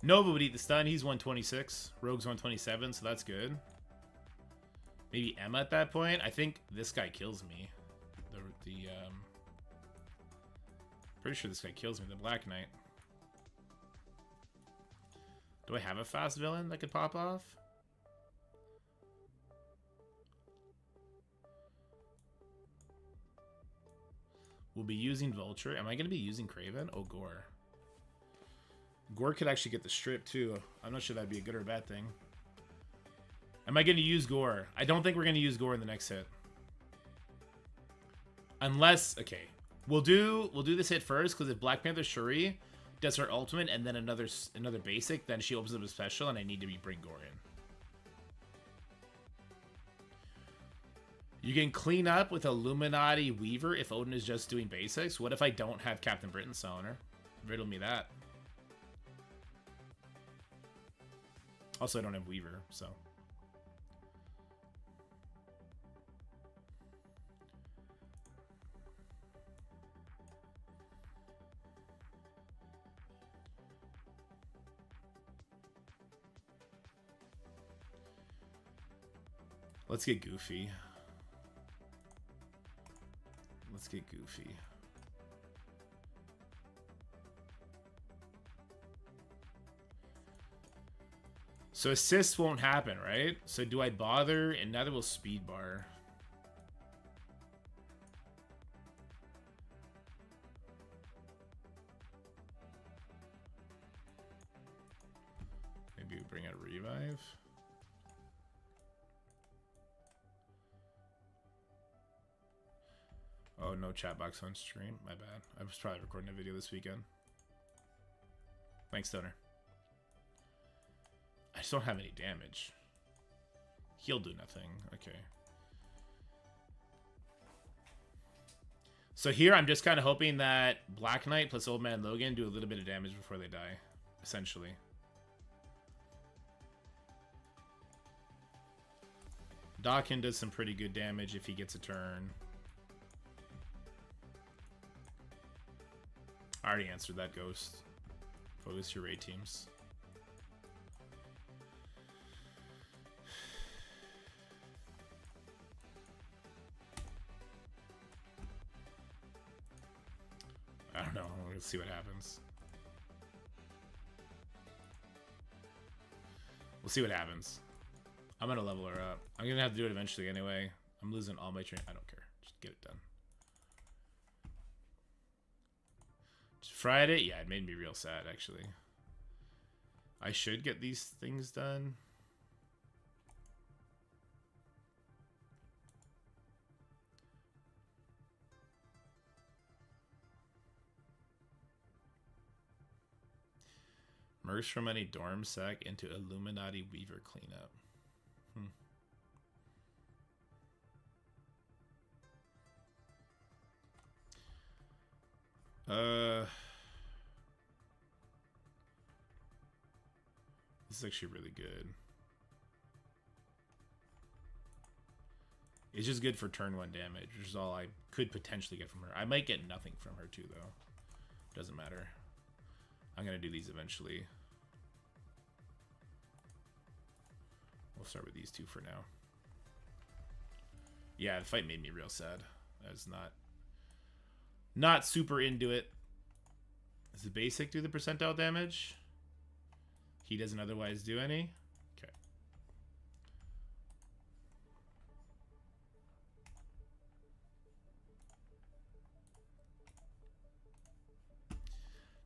Nova would eat the stun. He's 126. Rogue's 127, so that's good. Maybe Emma at that point. I think this guy kills me. Pretty sure this guy kills me. The Black Knight. Do I have a fast villain that could pop off? We'll be using Vulture. Am I going to be using Kraven? Oh, Gore. Gore could actually get the strip, too. I'm not sure that'd be a good or a bad thing. Am I going to use Gore? I don't think we're going to use Gore in the next hit. Unless... Okay. We'll do this hit first, because if Black Panther Shuri does her ultimate and then another basic, then she opens up a special, and I need to bring Gore in. You can clean up with Illuminati Weaver if Odin is just doing basics. What if I don't have Captain Britain Summoner? Riddle me that. Also, I don't have Weaver, so. Let's get goofy. Let's get goofy. So assists won't happen, right? So do I bother? And neither will speed bar. Maybe we bring out revive. Oh, no chat box on stream. My bad. I was probably recording a video this weekend. Thanks, Stoner. I just don't have any damage. He'll do nothing. Okay. So here, I'm just kind of hoping that Black Knight plus Old Man Logan do a little bit of damage before they die. Essentially. Dakin does some pretty good damage if he gets a turn. I already answered that, Ghost. Focus your raid teams. I don't know. Let's see what happens. We'll see what happens. I'm gonna level her up. I'm gonna have to do it eventually anyway. I'm losing all my train. I don't care. get it done. Friday? Yeah, it made me real sad, actually. I should get these things done. Merge from any dorm sec into Illuminati Weaver cleanup. This is actually really good. It's just good for turn 1 damage, which is all I could potentially get from her. I might get nothing from her too, though. Doesn't matter. I'm gonna do these eventually. We'll start with these two for now. Yeah, the fight made me real sad. I was not super into it. Does the basic do the percentile damage? He doesn't otherwise do any? Okay.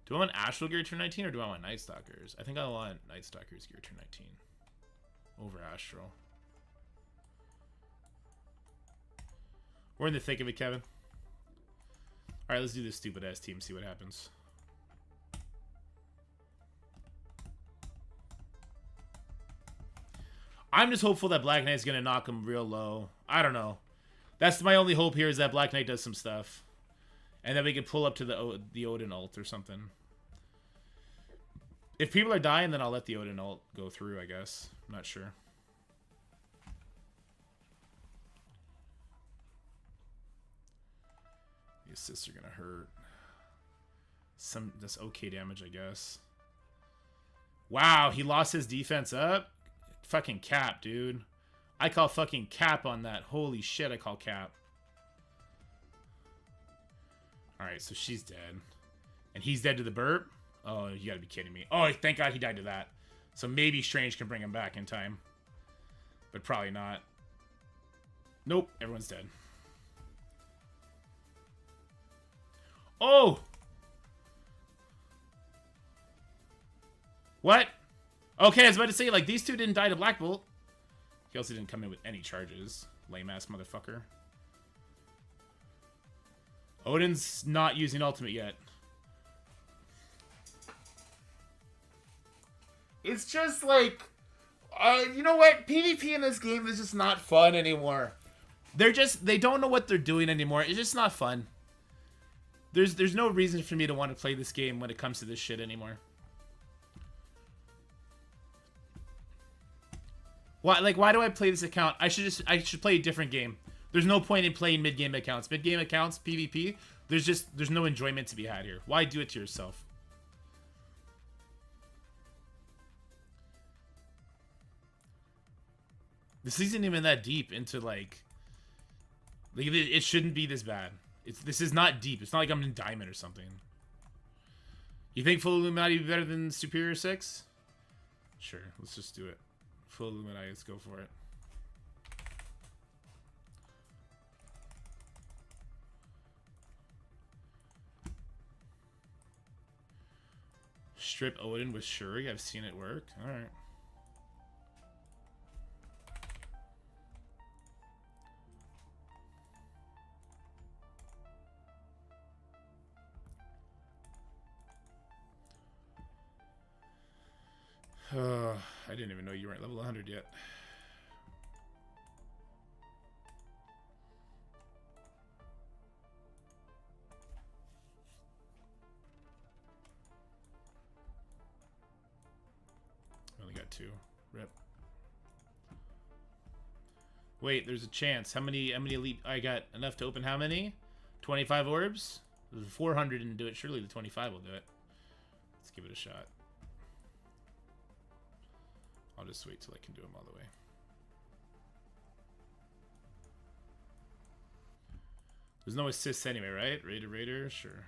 Do I want Astral Gear turn 19 or do I want Night Stalkers? I think I want Night Stalkers Gear turn 19 over Astral. We're in the thick of it, Kevin. Alright, let's do this stupid ass team, see what happens. I'm just hopeful that Black Knight's gonna knock him real low. I don't know. That's my only hope here, is that Black Knight does some stuff. And then we could pull up to the Odin ult or something. If people are dying, then I'll let the Odin ult go through, I guess. I'm not sure. The assists are gonna hurt. That's okay damage, I guess. Wow, he lost his defense up? Fucking cap, dude. I call fucking cap on that. Holy shit, I call cap. Alright, so she's dead. And he's dead to the burp? Oh, you gotta be kidding me. Oh, thank God he died to that. So maybe Strange can bring him back in time. But probably not. Nope, everyone's dead. Oh! What? Okay, I was about to say, like, these two didn't die to Black Bolt. He also didn't come in with any charges. Lame-ass motherfucker. Odin's not using ultimate yet. It's just like, you know what? PvP in this game is just not fun anymore. They don't know what they're doing anymore. It's just not fun. There's no reason for me to want to play this game when it comes to this shit anymore. Why do I play this account? I should play a different game. There's no point in playing mid-game accounts. Mid-game accounts, PvP, there's no enjoyment to be had here. Why do it to yourself? This isn't even that deep into like it shouldn't be this bad. This is not deep. It's not like I'm in Diamond or something. You think full Illuminati be better than Superior 6? Sure, let's just do it. Full Illuminati, let's go for it. Strip Odin with Shuri. I've seen it work. Alright. I didn't even know you weren't level 100 yet. Only got 2. Rip. Wait, there's a chance. How many elite? I got enough to open how many? 25 orbs? The 400 didn't do it. Surely the 25 will do it. Let's give it a shot. I'll just wait till I can do them all the way. There's no assists anyway, right? Raider, sure.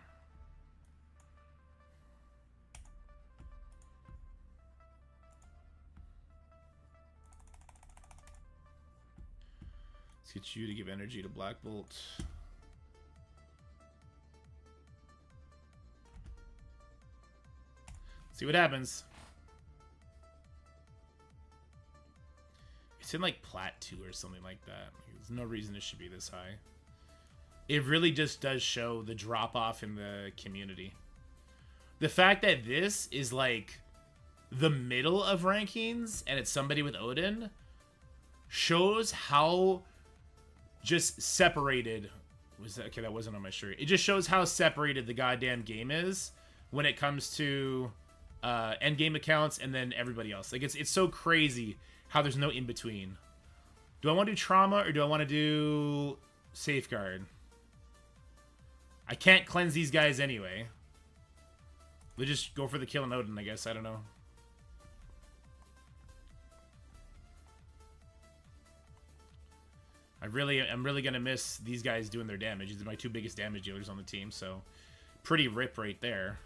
Let's get you to give energy to Black Bolt. See what happens. It's in like Plat 2 or something like that. There's no reason it should be this high. It really just does show the drop-off in the community. The fact that this is like the middle of rankings and it's somebody with Odin shows how just separated was that. Okay, that wasn't on my shirt. It just shows how separated the goddamn game is when it comes to end game accounts and then everybody else. Like it's so crazy how there's no in between. Do I want to do trauma or do I want to do safeguard? I can't cleanse these guys anyway. We'll just go for the kill and Odin, I guess. I don't know. I'm really gonna miss these guys doing their damage. These are my two biggest damage dealers on the team, so pretty rip right there.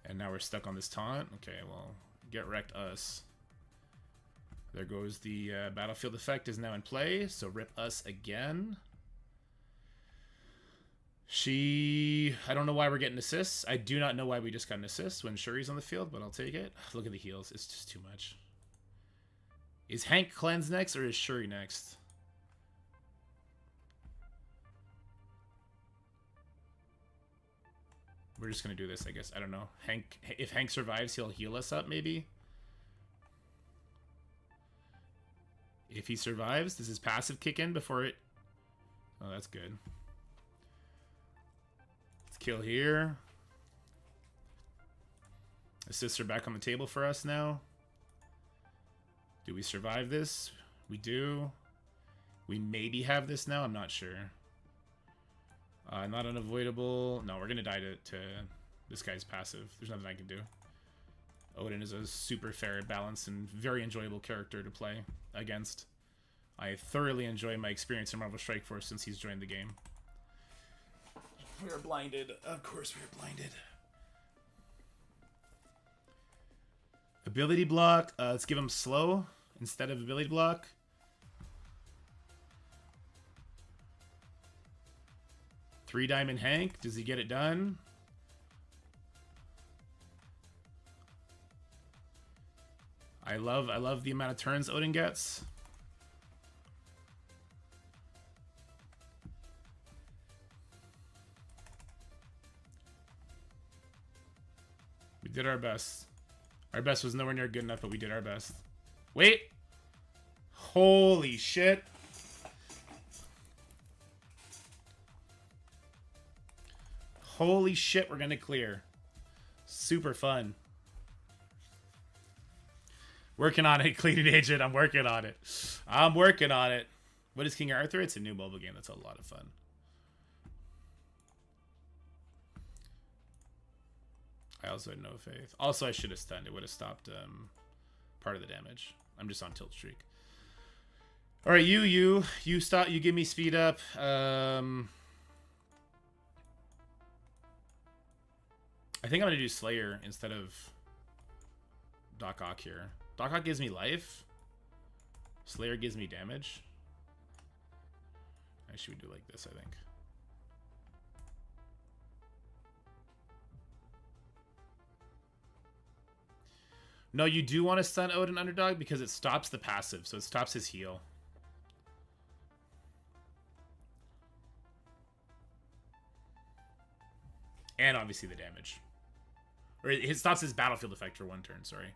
And now we're stuck on this taunt. Okay, well, get wrecked us. There goes the battlefield effect is now in play, so rip us again. I don't know why we're getting assists. I do not know why we just got an assist when Shuri's on the field, but I'll take it. Look at the heals. It's just too much. Is Hank cleanse next or is Shuri next? We're just going to do this, I guess. I don't know. If Hank survives, he'll heal us up, maybe. If he survives, does his passive kick in before it... Oh, that's good. Let's kill here. Assists are back on the table for us now. Do we survive this? We do. We maybe have this now. I'm not sure. Not unavoidable. No, we're going to die to this guy's passive. There's nothing I can do. Odin is a super fair, balanced, and very enjoyable character to play against. I thoroughly enjoy my experience in Marvel Strike Force since he's joined the game. We are blinded. Of course we are blinded. Ability block. Let's give him slow instead of ability block. Three Diamond Hank. Does he get it done? I love the amount of turns Odin gets. We did our best. Our best was nowhere near good enough, but we did our best. Wait! Holy shit! Holy shit, we're gonna clear. Super fun. Working on it, Cleaning Agent. I'm working on it. I'm working on it. What is King Arthur? It's a new mobile game. That's a lot of fun. I also had no faith. Also, I should have stunned. It would have stopped part of the damage. I'm just on tilt streak. All right, you stop. You give me speed up. I think I'm gonna do Slayer instead of Doc Ock here. Doc Ock gives me life. Slayer gives me damage. Actually, we do like this, I think. No, you do want to stun Odin Underdog because it stops the passive, so it stops his heal. And obviously the damage. Or it stops his battlefield effect for one turn, sorry.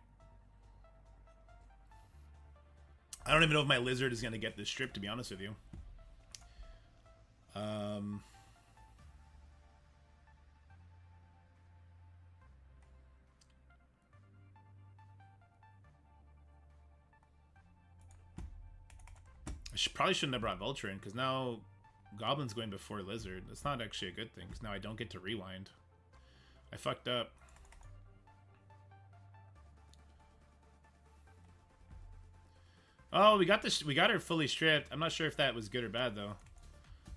I don't even know if my lizard is going to get this strip, to be honest with you. Probably shouldn't have brought Vulture in, because now Goblin's going before Lizard. That's not actually a good thing, because now I don't get to rewind. I fucked up. Oh, we got this. We got her fully stripped. I'm not sure if that was good or bad, though.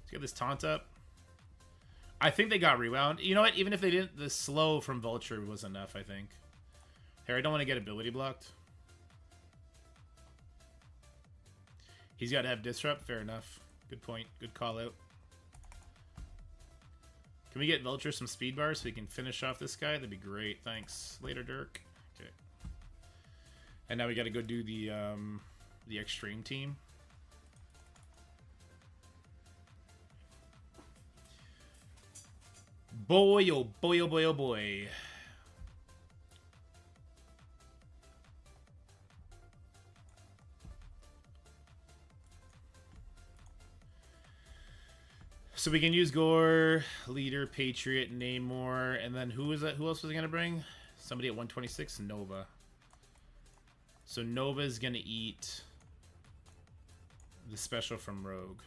Let's get this taunt up. I think they got rewound. You know what? Even if they didn't, the slow from Vulture was enough, I think. Here, I don't want to get ability blocked. He's got to have disrupt. Fair enough. Good point. Good call out. Can we get Vulture some speed bars so we can finish off this guy? That'd be great. Thanks. Later, Dirk. Okay. And now we got to go do the extreme team. Boy, oh boy, oh boy, oh boy. So we can use Gore, Leader, Patriot, Namor, and then who was that? Who else was I gonna bring? Somebody at 126, Nova. So Nova's gonna eat the special from Rogue.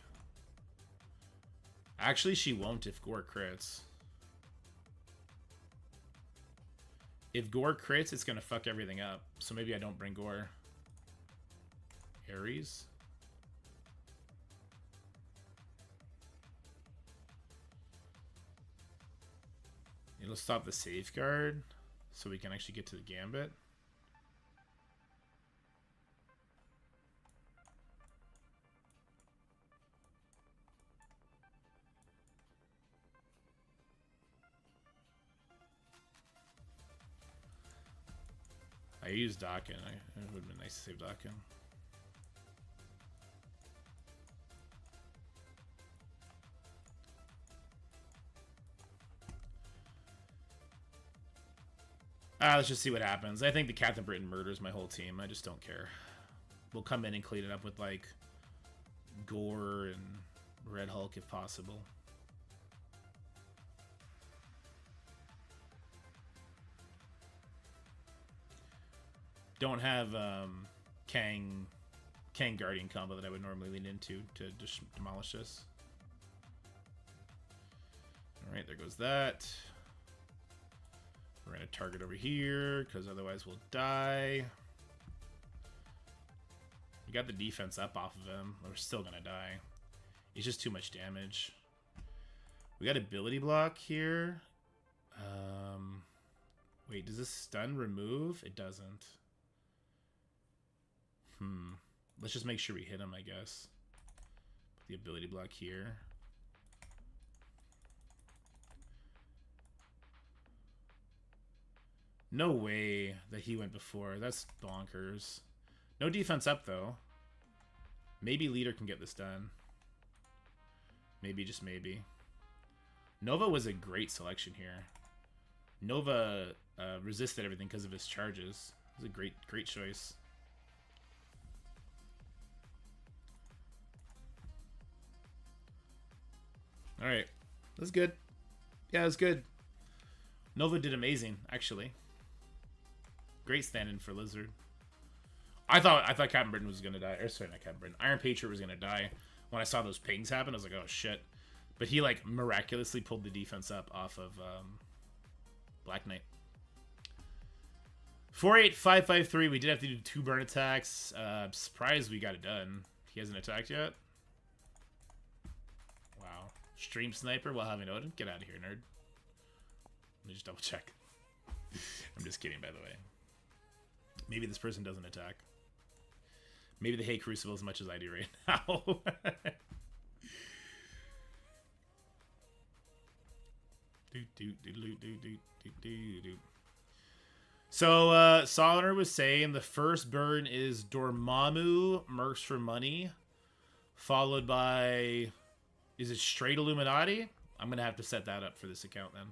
Actually, she won't if Gore crits. If Gore crits, it's gonna fuck everything up. So maybe I don't bring Gore. Ares. It'll stop the safeguard, so we can actually get to the Gambit. I used Dakin. It would have been nice to save Dakin. Let's just see what happens. I think the Captain Britain murders my whole team. I just don't care. We'll come in and clean it up with, like, Gore and Red Hulk if possible. Don't have Kang Guardian combo that I would normally lean into to just demolish this. Alright, there goes that. We're going to target over here, because otherwise we'll die. We got the defense up off of him. We're still going to die. It's just too much damage. We got ability block here. Wait, does this stun remove? It doesn't. Let's just make sure we hit him, I guess. Put the ability block here. No way that he went before. That's bonkers. No defense up, though. Maybe Leader can get this done. Maybe, just maybe. Nova was a great selection here. Nova resisted everything because of his charges. It was a great choice. Alright. That's good. Yeah, that's good. Nova did amazing, actually. Great stand-in for Lizard. I thought Captain Britain was gonna die. Or sorry, not Captain Britain. Iron Patriot was gonna die. When I saw those pings happen, I was like, oh shit. But he like miraculously pulled the defense up off of Black Knight. 48553. We did have to do 2 burn attacks. Surprised we got it done. He hasn't attacked yet. Wow. Stream sniper while having Odin. Get out of here, nerd. Let me just double check. I'm just kidding, by the way. Maybe this person doesn't attack. Maybe they hate Crucible as much as I do right now. So, Soliner was saying the first burn is Dormammu, Mercs for Money, followed by... Is it straight Illuminati? I'm going to have to set that up for this account then.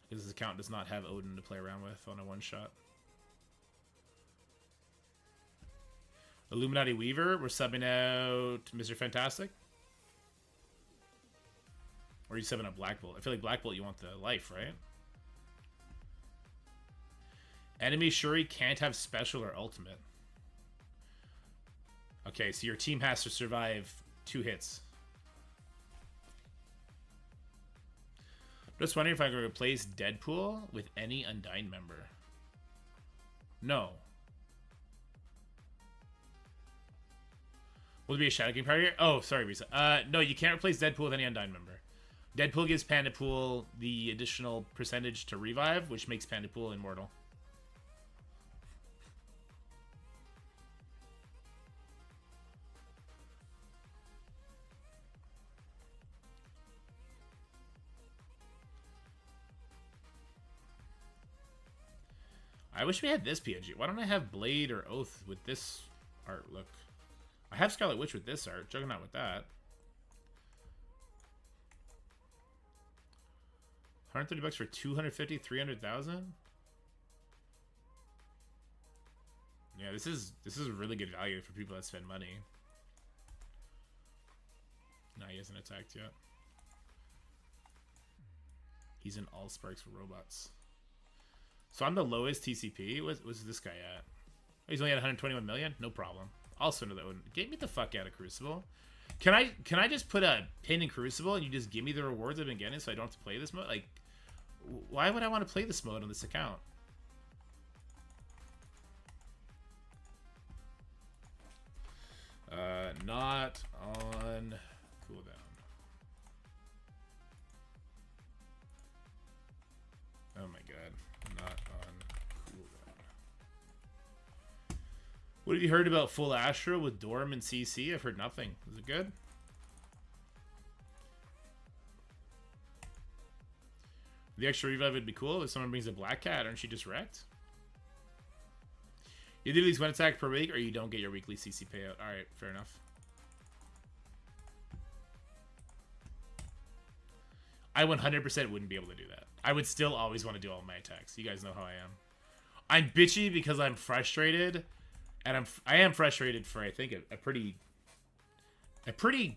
Because this account does not have Odin to play around with on a one-shot. Illuminati Weaver, we're subbing out Mr. Fantastic. Or are you subbing out Black Bolt? I feel like Black Bolt you want the life, right? Enemy Shuri can't have special or ultimate. Okay, so your team has to survive 2 hits. Just wondering if I can replace Deadpool with any Undyne member. No. Will there be a Shadow King party here? Oh, sorry, Risa. No, you can't replace Deadpool with any Undyne member. Deadpool gives Pandapool the additional percentage to revive, which makes Pandapool immortal. I wish we had this PNG. Why don't I have Blade or Oath with this art look? I have Scarlet Witch with this art. Juggernaut with that. 130 bucks for 250, 300,000? Yeah, this is really good value for people that spend money. Nah, he hasn't attacked yet. He's in all sparks for robots. So I'm the lowest TCP. What's this guy at? Oh, he's only at 121 million? No problem. Also another one. Get me the fuck out of Crucible. Can I just put a pin in Crucible and you just give me the rewards I've been getting so I don't have to play this mode? Like, why would I want to play this mode on this account? Not on cooldown. Oh my god. Not on cooldown. What have you heard about Full Astro with Dorm and CC? I've heard nothing. Is it good? The extra revive would be cool if someone brings a black cat. Aren't you just wrecked? You do at least one attack per week or you don't get your weekly CC payout. Alright, fair enough. I 100% wouldn't be able to do that. I would still always want to do all my attacks. You guys know how I am. I'm bitchy because I'm frustrated. And I am frustrated for, I think, a pretty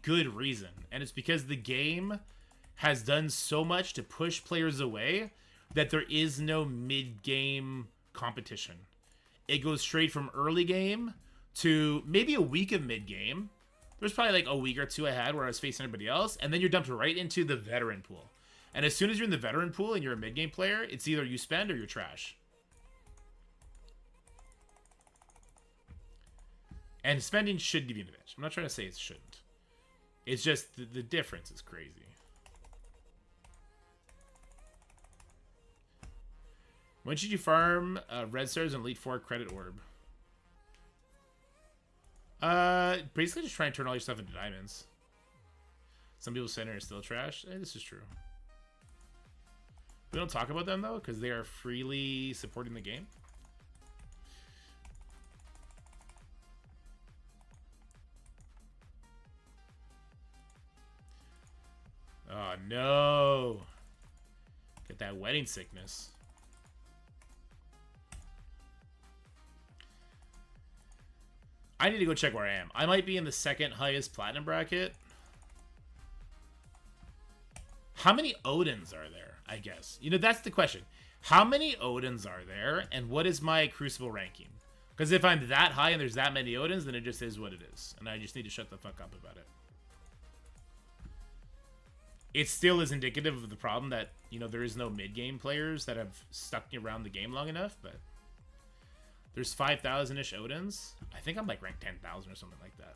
good reason. And it's because the game has done so much to push players away that there is no mid-game competition. It goes straight from early game to maybe a week of mid-game. There's probably like a week or two I had where I was facing everybody else, and then you're dumped right into the veteran pool. And as soon as you're in the veteran pool and you're a mid-game player, it's either you spend or you're trash. And spending should give you an advantage. I'm not trying to say it shouldn't. It's just the difference is crazy. When should you farm Red Stars and Elite 4 Credit Orb? Basically just try and turn all your stuff into diamonds. Some people's center is still trash. This is true. We don't talk about them though, because they are freely supporting the game. Oh no! Get that wedding sickness. I need to go check where I am. I might be in the second highest platinum bracket. How many Odins are there, I guess? You know, that's the question. How many Odins are there, and what is my Crucible ranking? Because if I'm that high and there's that many Odins, then it just is what it is. And I just need to shut the fuck up about it. It still is indicative of the problem that, you know, there is no mid-game players that have stuck around the game long enough, but... There's 5,000-ish Odins. I think I'm like ranked 10,000 or something like that.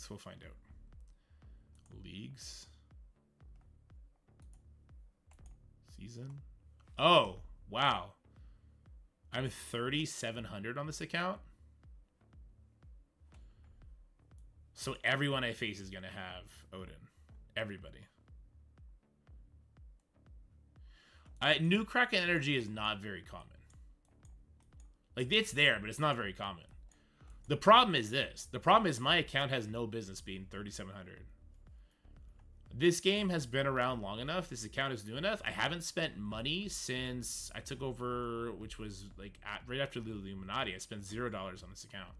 We'll find out. Leagues. Season. Oh, wow. I'm 3,700 on this account. So everyone I face is going to have Odin. Everybody. New Kraken energy is not very common. Like, it's there, but it's not very common. The problem is this. The problem is my account has no business being 3,700. This game has been around long enough. This account is new enough. I haven't spent money since I took over, which was like right after the Illuminati. I spent $0 on this account.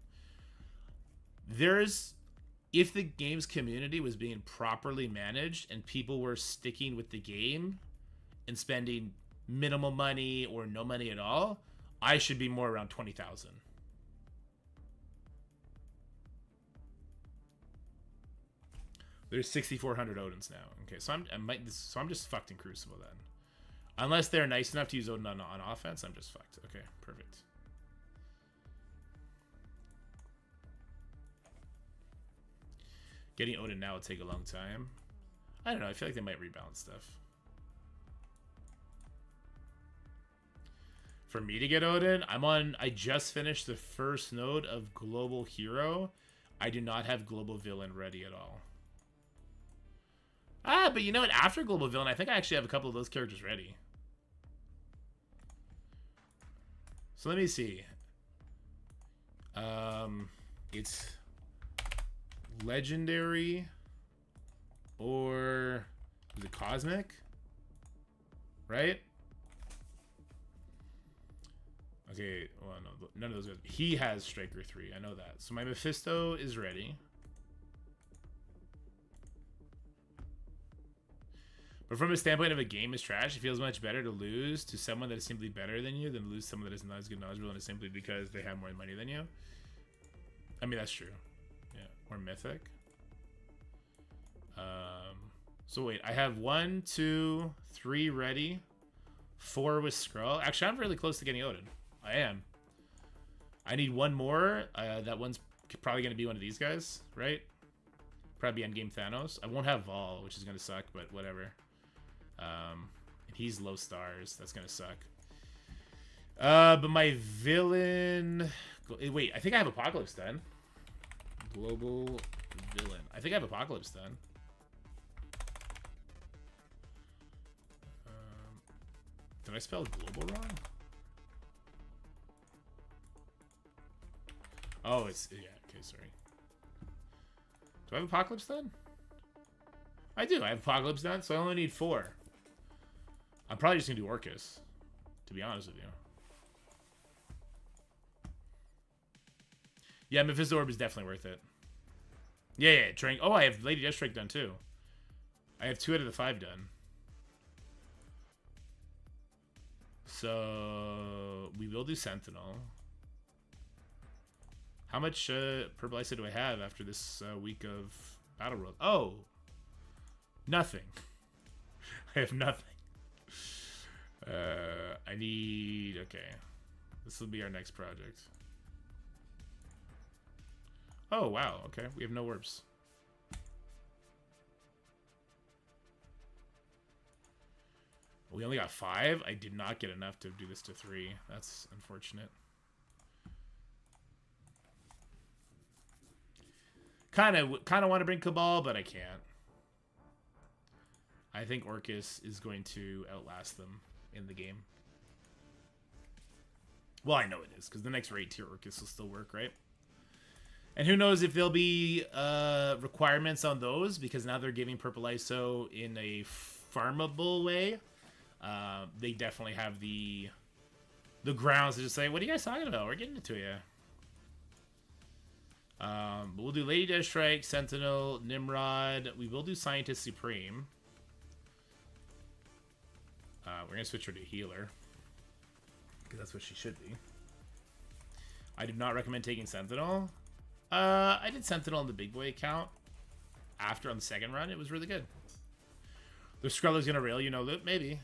If the game's community was being properly managed and people were sticking with the game and spending minimal money or no money at all, I should be more around 20,000. There's 6,400 Odins now. Okay, so I'm just fucked in Crucible then. Unless they're nice enough to use Odin on offense, I'm just fucked. Okay, perfect. Getting Odin now would take a long time. I don't know. I feel like they might rebalance stuff. For me to get Odin, I just finished the first node of Global Hero. I do not have Global Villain ready at all. Ah, but you know what? After Global Villain, I think I actually have a couple of those characters ready. So let me see. It's legendary or is it cosmic? Right? Okay, well, no, none of those guys. He has Striker 3, I know that. So my Mephisto is ready. But from a standpoint of a game is trash, it feels much better to lose to someone that is simply better than you than to lose someone that is not as good knowledgeable and is simply because they have more money than you. I mean, that's true. Yeah, or Mythic. So wait, I have 1, 2, 3 ready. 4 with Skrull. Actually, I'm really close to getting Odin. I am. I need one more. That one's probably going to be one of these guys, right? Probably endgame Thanos. I won't have Vol, which is going to suck, but whatever. And he's low stars. That's going to suck. But my villain... Wait, I think I have Apocalypse then. Global villain. I think I have Apocalypse then. Did I spell global wrong? Oh, it's... Yeah, okay, sorry. Do I have Apocalypse then? I do. I have Apocalypse done, so I only need 4. I'm probably just going to do Orcus, to be honest with you. Yeah, Mephisto Orb is definitely worth it. Yeah. Oh, I have Lady Deathstrike done, too. I have 2 out of the 5 done. So, we will do Sentinel. How much Purple Ice do I have after this week of Battle World? Oh! Nothing. I have nothing. I need... Okay. This will be our next project. Oh, wow. Okay. We have no orbs. We only got 5? I did not get enough to do this to 3. That's unfortunate. Kind of want to bring Cabal, but I can't. I think Orcus is going to outlast them in the game. Well, I know it is, because the next raid tier Orcus will still work, right? And who knows if there'll be requirements on those, because now they're giving Purple ISO in a farmable way. They definitely have the grounds to just say, what are you guys talking about? We're getting it to you. But we'll do Lady Deathstrike, Sentinel, Nimrod. We will do Scientist Supreme. We're going to switch her to Healer, because that's what she should be. I do not recommend taking Sentinel. I did Sentinel on the Big Boy account after on the second run. It was really good. The Skruller's going to rail, you know, Loot? Maybe.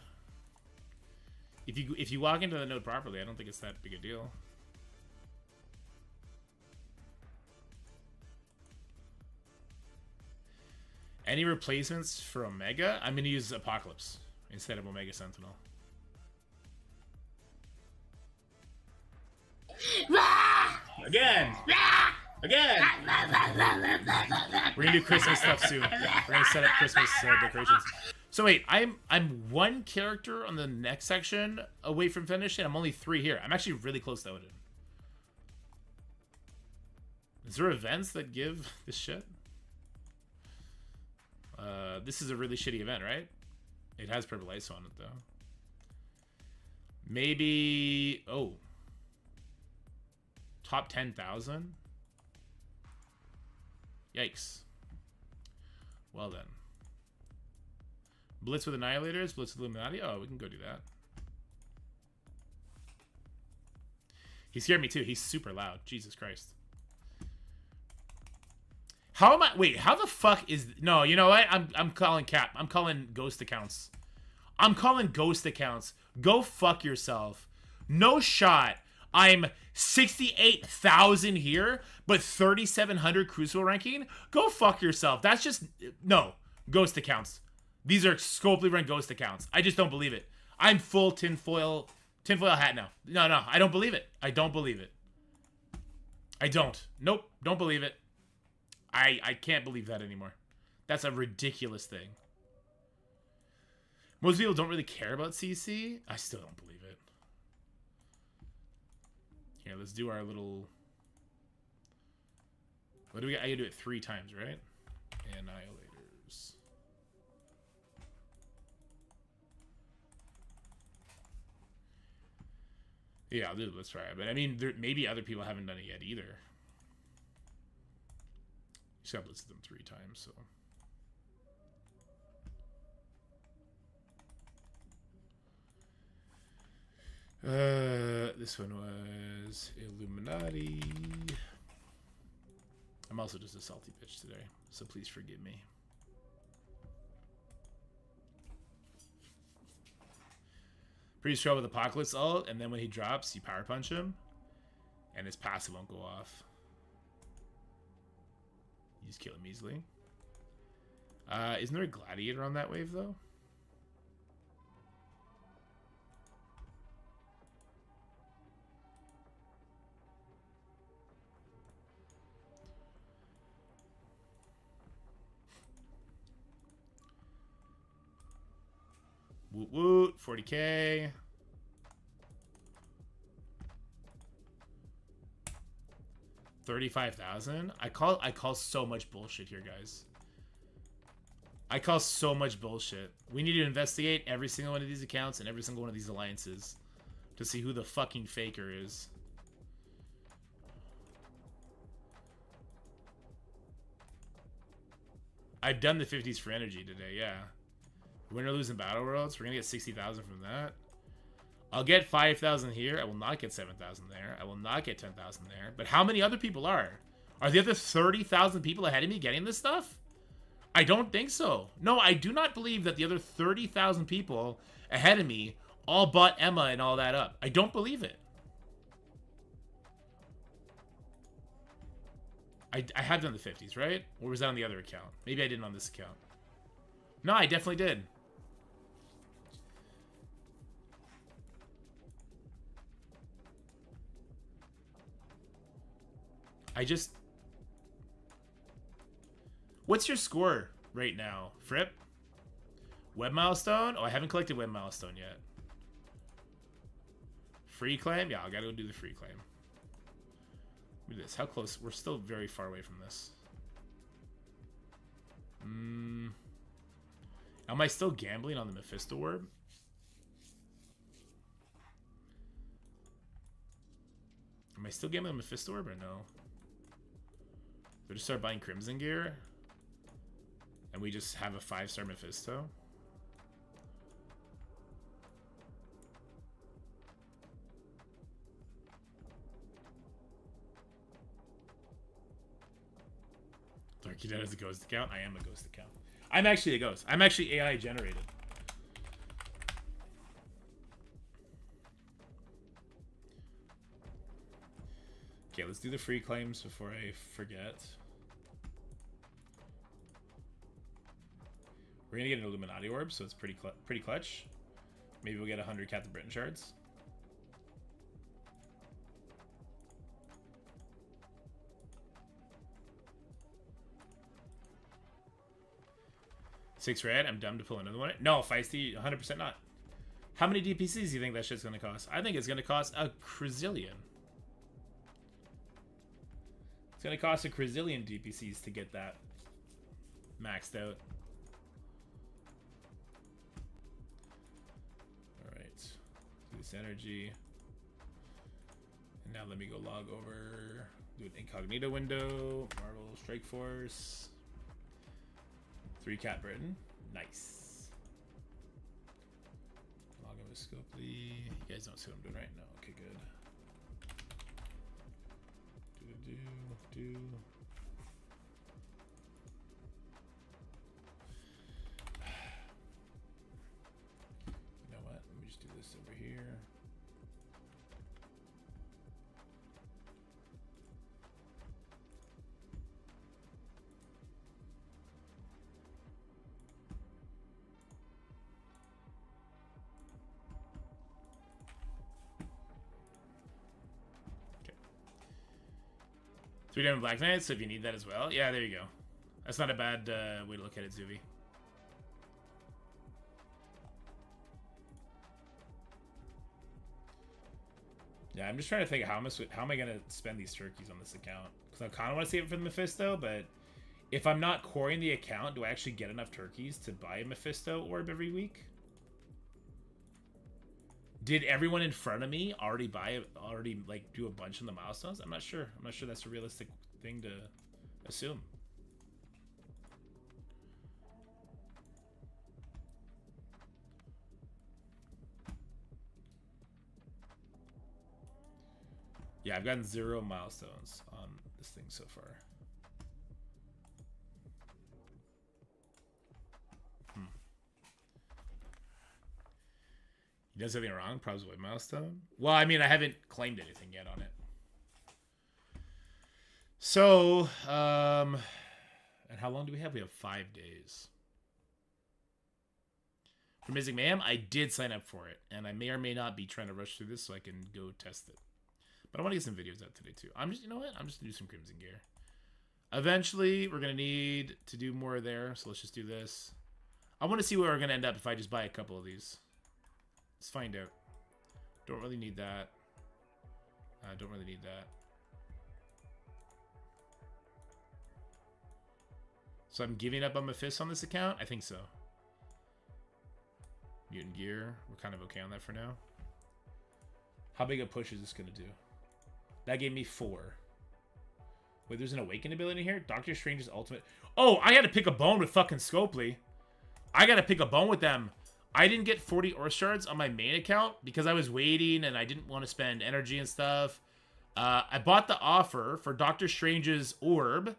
If you walk into the node properly, I don't think it's that big a deal. Any replacements for Omega? I'm going to use Apocalypse instead of Omega Sentinel. Again! Again! We're going to do Christmas stuff soon. We're going to set up Christmas decorations. So wait, I'm 1 character on the next section away from finishing. I'm only 3 here. I'm actually really close to Odin. Is there events that give this shit? This is a really shitty event, right? It has Purple Ice on it, though. Maybe... Oh. Top 10,000? Yikes. Well, then. Blitz with Annihilators? Blitz with Illuminati? Oh, we can go do that. He scared me, too. He's super loud. Jesus Christ. How am I... Wait, how the fuck is... No, you know what? I'm calling cap. I'm calling ghost accounts. I'm calling ghost accounts. Go fuck yourself. No shot. I'm 68,000 here, but 3,700 Crucible ranking? Go fuck yourself. That's just... No. Ghost accounts. These are scopely run ghost accounts. I just don't believe it. I'm full tinfoil hat now. No, I don't believe it. I don't believe it. I don't. Nope. Don't believe it. I can't believe that anymore. That's a ridiculous thing. Most people don't really care about CC. I still don't believe it. Here, let's do our little... What do we got? I gotta do it 3 times, right? Annihilators. Yeah, I'll do it. Let's try it. But I mean, maybe other people haven't done it yet either. Just gotta blitz them 3 times, so... This one was Illuminati. I'm also just a salty bitch today, so please forgive me. Pretty strong with Apocalypse ult, and then when he drops, you power punch him, and his passive won't go off. You just kill him easily. Isn't there a Gladiator on that wave, though? Woot woot, 40k. $35,000. I call so much bullshit here, guys. I call so much bullshit. We need to investigate every single one of these accounts and every single one of these alliances to see who the fucking faker is. I've done the 50s for energy today, yeah. Win or lose in Battle Worlds, we're gonna get 60,000 from that. I'll get 5,000 here. I will not get 7,000 there. I will not get 10,000 there. But how many other people are? Are the other 30,000 people ahead of me getting this stuff? I don't think so. No, I do not believe that the other 30,000 people ahead of me all bought Emma and all that up. I don't believe it. I have done the 50s, right? Or was that on the other account? Maybe I didn't on this account. No, I definitely did. What's your score right now, Fripp? Web milestone? Oh, I haven't collected web milestone yet. Free claim? Yeah, I gotta go do the free claim. Look at this. How close? We're still very far away from this. Am I still gambling on the Mephisto orb? Am I still gambling on Mephisto orb or no? Do I just start buying Crimson gear? And we just have a 5-star Mephisto? Darky Dead is a ghost account? I am a ghost account. I'm actually a ghost. I'm actually AI generated. Okay, let's do the free claims before I forget. We're gonna get an Illuminati orb, so it's pretty clutch. Maybe we'll get 100 Captain Britain shards. Six red. I'm dumb to pull another one. No, Feisty, 100% not. How many DPCs do you think that shit's gonna cost? I think it's gonna cost a Crucible. It's gonna cost a Crucible DPCs to get that maxed out. Alright. Do this energy. And now let me go log over. Do an incognito window. Marvel Strike Force. 3 Cat Britain. Nice. Log in with Scopely. You guys don't see what I'm doing right now. Okay, good. Do. You know what? Let me just do this over here. Okay. 3 Diamond Black Knights, so if you need that as well. Yeah, there you go. That's not a bad way to look at it, Zuvi. Yeah, I'm just trying to think how am I gonna spend these turkeys on this account? Because I kind of want to save it for the Mephisto, but if I'm not coring the account, do I actually get enough turkeys to buy a Mephisto orb every week? Did everyone in front of me already like do a bunch in the milestones? I'm not sure. I'm not sure that's a realistic thing to assume. Yeah, I've gotten 0 milestones on this thing so far. He does something wrong? Probably milestone. Well, I mean, I haven't claimed anything yet on it. So, and how long do we have? We have 5 days. For Mystic Mayhem, I did sign up for it, and I may or may not be trying to rush through this so I can go test it. But I want to get some videos out today, too. You know what? I'm just going to do some Crimson Gear. Eventually, we're going to need to do more there, so let's just do this. I want to see where we're going to end up if I just buy a couple of these. Let's find out. Don't really need that. Don't really need that. So I'm giving up on Mephisto on this account? I think so. Mutant Gear. We're kind of okay on that for now. How big a push is this going to do? That gave me 4. Wait, there's an Awaken ability here? Doctor Strange's ultimate... Oh, I got to pick a bone with fucking Scopely. I got to pick a bone with them. I didn't get 40 ore shards on my main account because I was waiting and I didn't want to spend energy and stuff. I bought the offer for Doctor Strange's orb,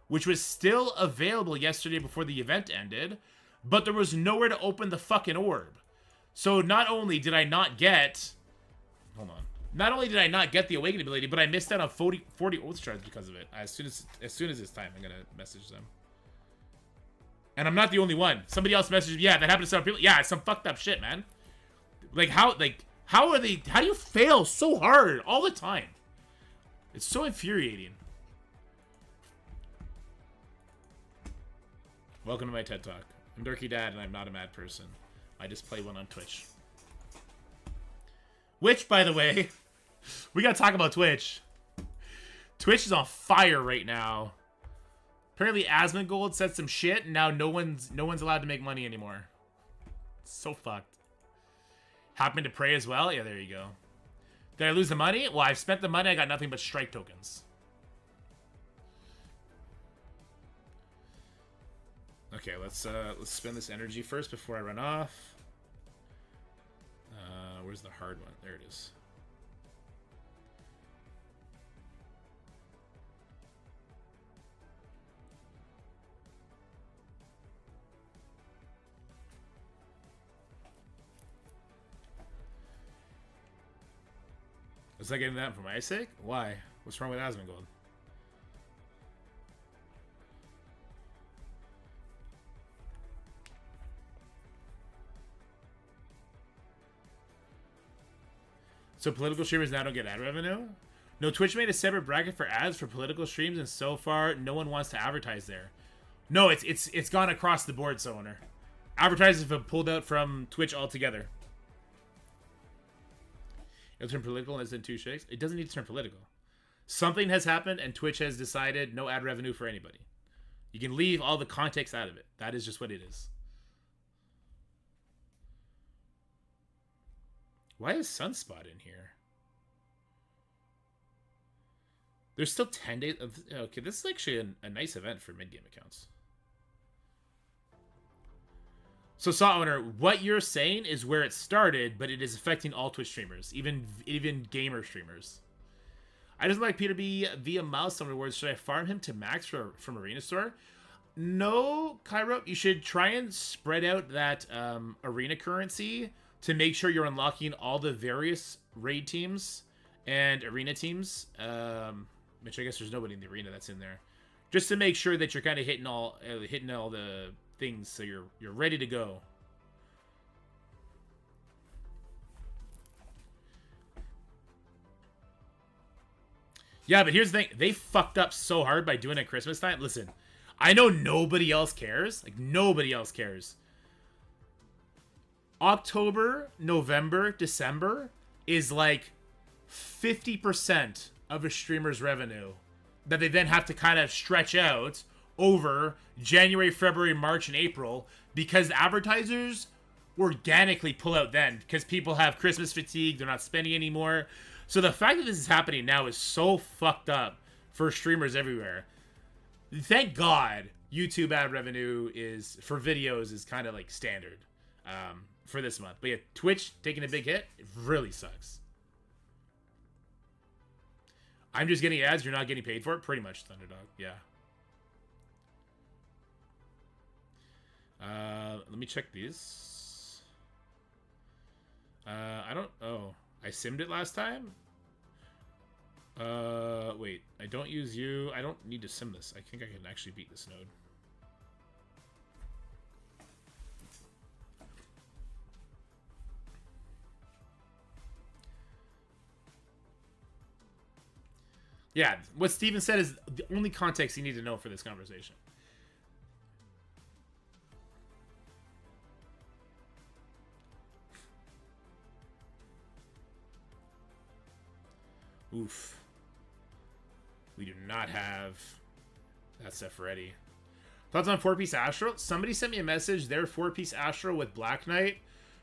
which was still available yesterday before the event ended, but there was nowhere to open the fucking orb. So not only did I not get... Hold on. Not only did I not get the Awakened ability, but I missed out on 40 ore shards because of it. As soon as it's time, I'm going to message them. And I'm not the only one. Somebody else messaged me. Yeah, that happened to some people. Yeah, it's some fucked up shit, man. How do you fail so hard all the time? It's so infuriating. Welcome to my TED Talk. I'm Durkee Dad, and I'm not a mad person. I just play one on Twitch. Which, by the way, we gotta talk about Twitch. Twitch is on fire right now. Apparently, Asmongold said some shit, and now no one's allowed to make money anymore. It's so fucked. Happened to pray as well? Yeah, there you go. Did I lose the money? Well, I've spent the money. I got nothing but strike tokens. Okay, let's spend this energy first before I run off. Where's the hard one? There it is. Was I getting that for my sake? Why? What's wrong with Asmongold? So political streamers now don't get ad revenue? No, Twitch made a separate bracket for ads for political streams, and so far no one wants to advertise there. No, it's gone across the board, so owner. Advertisers have pulled out from Twitch altogether. It'll turn political in less than 2 shakes. It doesn't need to turn political. Something has happened, and Twitch has decided no ad revenue for anybody. You can leave all the context out of it. That is just what it is. Why is Sunspot in here? There's still 10 days. Okay, this is actually a nice event for mid-game accounts. So, Saw Owner, what you're saying is where it started, but it is affecting all Twitch streamers, even gamer streamers. I just like Peter B via milestone rewards. Should I farm him to max from Arena Store? No, Cairo. You should try and spread out that arena currency to make sure you're unlocking all the various raid teams and arena teams. Which I guess there's nobody in the arena that's in there. Just to make sure that you're kind of hitting all the things, so you're ready to go. Yeah, but here's the thing. They fucked up so hard by doing it at Christmas time. Listen, I know nobody else cares. Like, nobody else cares. October, November, December is like 50% of a streamer's revenue that they then have to kind of stretch out over January, February, March, and April because advertisers organically pull out then because people have Christmas fatigue, they're not spending anymore. So the fact that this is happening now is so fucked up for streamers everywhere. Thank God YouTube ad revenue is for videos is kind of like standard for this month. But yeah, Twitch taking a big hit, it really sucks. I'm just getting ads, you're not getting paid for it? Pretty much, Thunderdog, yeah. Let me check these. I don't... Oh, I simmed it last time? Wait. I don't use you. I don't need to sim this. I think I can actually beat this node. Yeah, what Steven said is the only context you need to know for this conversation. Oof. We do not have that stuff ready. Thoughts on 4-piece Astro? Somebody sent me a message. Their 4-piece Astro with Black Knight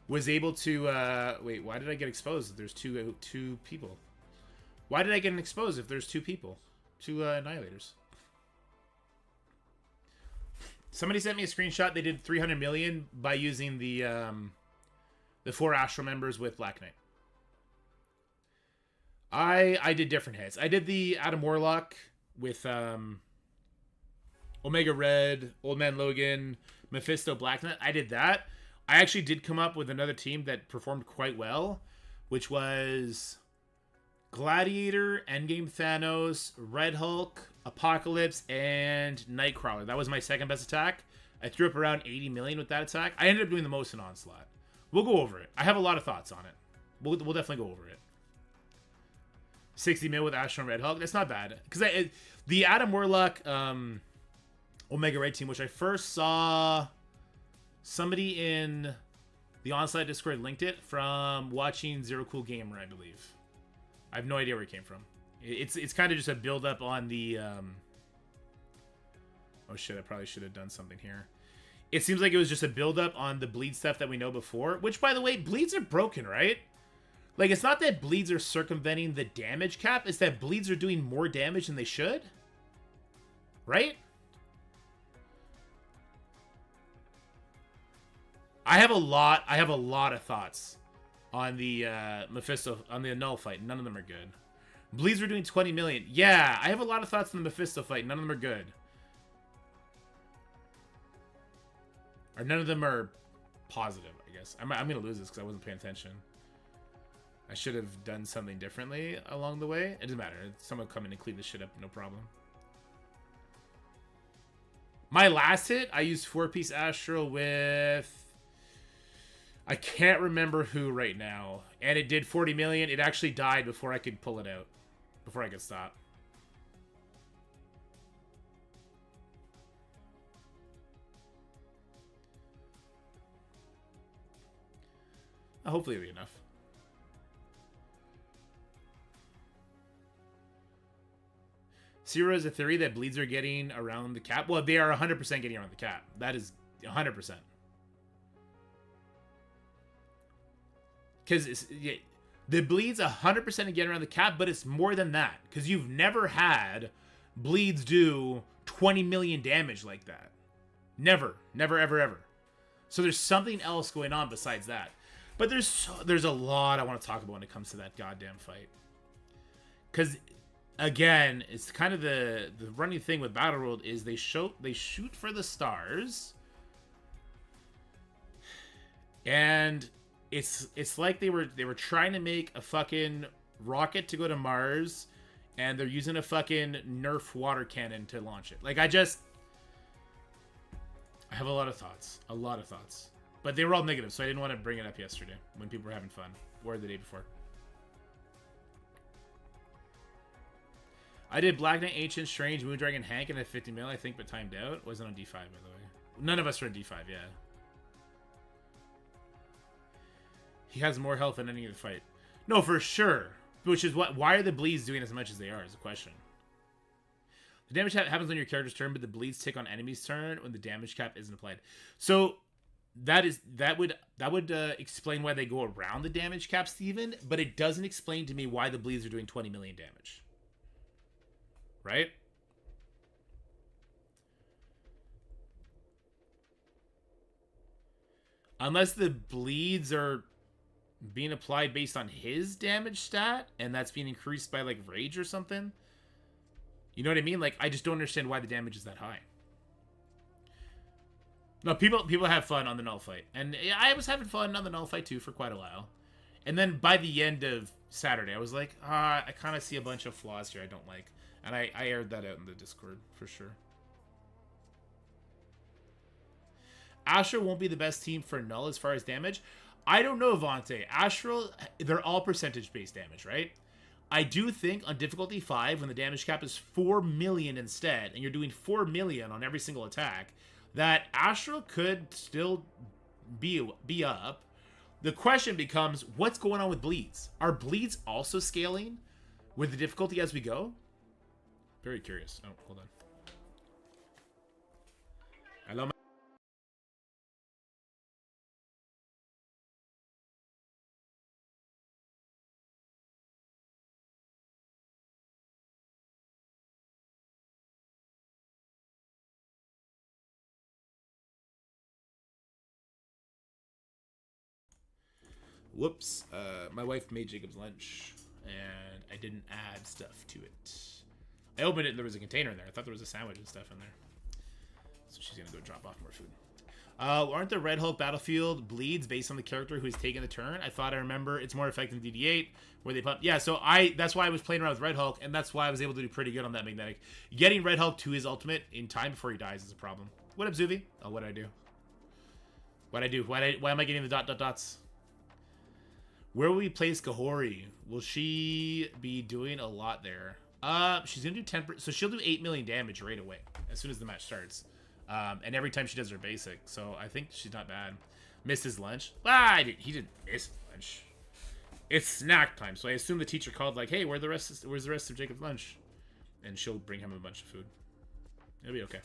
was able to... wait, why did I get exposed if there's two people? Why did I get exposed if there's two people? Two Annihilators. Somebody sent me a screenshot. They did 300 million by using the 4 Astro members with Black Knight. I did different hits. I did the Adam Warlock with Omega Red, Old Man Logan, Mephisto, Black Knight. I did that. I actually did come up with another team that performed quite well, which was Gladiator, Endgame Thanos, Red Hulk, Apocalypse, and Nightcrawler. That was my second best attack. I threw up around 80 million with that attack. I ended up doing the most in Onslaught. We'll go over it. I have a lot of thoughts on it. We'll definitely go over it. 60 mil with Astro and Red Hulk. That's not bad. Because the Adam Warlock Omega Red team, which I first saw somebody in the Onslaught Discord linked it from watching Zero Cool Gamer, I believe. I have no idea where it came from. It's kind of just a build up on the oh shit, I probably should have done something here. It seems like it was just a build up on the bleed stuff that we know before, which by the way, bleeds are broken, right? Like, it's not that bleeds are circumventing the damage cap, it's that bleeds are doing more damage than they should. Right? I have a lot of thoughts on the Mephisto, on the Knull fight. None of them are good. Bleeds were doing 20 million. Yeah, I have a lot of thoughts on the Mephisto fight. None of them are good. Or none of them are positive, I guess. I'm going to lose this because I wasn't paying attention. I should have done something differently along the way. It doesn't matter. Someone come in and clean this shit up, no problem. My last hit, I used 4-piece Astro with... I can't remember who right now. And it did 40 million. It actually died before I could pull it out. Before I could stop. Hopefully it'll be enough. Zero is a theory that bleeds are getting around the cap. Well, they are 100% getting around the cap. That is 100%. Because the bleeds 100% getting around the cap, but it's more than that. Because you've never had bleeds do 20 million damage like that. Never. Never, ever, ever. So there's something else going on besides that. But there's a lot I want to talk about when it comes to that goddamn fight. Because... again, it's kind of the running thing with Battleworld is they shoot for the stars, and it's like they were trying to make a fucking rocket to go to Mars, and they're using a fucking Nerf water cannon to launch it. Like I have a lot of thoughts, but they were all negative, so I didn't want to bring it up yesterday when people were having fun or the day before. I did Black Knight, Ancient, Strange, Moondragon, Hank, and at 50 mil, I think, but timed out. Wasn't on D5, by the way. None of us were on D5, yeah. He has more health than any other fight. No, for sure. which is what. Why are the bleeds doing as much as they are? Is the question. The damage happens on your character's turn, but the bleeds tick on enemy's turn when the damage cap isn't applied. So that would explain why they go around the damage cap, Steven, but it doesn't explain to me why the bleeds are doing 20 million damage. Right? Unless the bleeds are being applied based on his damage stat, and that's being increased by, like, rage or something. You know what I mean? Like, I just don't understand why the damage is that high. No, people have fun on the Knull fight. And I was having fun on the Knull fight, too, for quite a while. And then by the end of Saturday, I was like, I kind of see a bunch of flaws here I don't like. And I aired that out in the Discord, for sure. Astral won't be the best team for Knull as far as damage. I don't know, Vontae. Astral, they're all percentage-based damage, right? I do think on difficulty 5, when the damage cap is 4 million instead, and you're doing 4 million on every single attack, that Astral could still be up. The question becomes, what's going on with bleeds? Are bleeds also scaling with the difficulty as we go? Very curious. Oh, hold on. Hello. Whoops. My wife made Jacob's lunch, and I didn't add stuff to it. I opened it, and there was a container in there. I thought there was a sandwich and stuff in there. So she's going to go drop off more food. Aren't the Red Hulk Battlefield bleeds based on the character who's taking the turn? I thought I remember it's more effective in DD8, where they pump. Yeah, so that's why I was playing around with Red Hulk, and that's why I was able to do pretty good on that magnetic. Getting Red Hulk to his ultimate in time before he dies is a problem. What up, Zuvi? Oh, what'd I do? What'd I do? Why am I getting the dots? Where will we place Kahori? Will she be doing a lot there? She's gonna do 10%, so she'll do 8 million damage right away as soon as the match starts. And every time she does her basic, so I think she's not bad. Missed his lunch? He didn't miss his lunch. It's snack time, so I assume the teacher called like, "Hey, where's the rest of Jacob's lunch?" And she'll bring him a bunch of food. It'll be okay.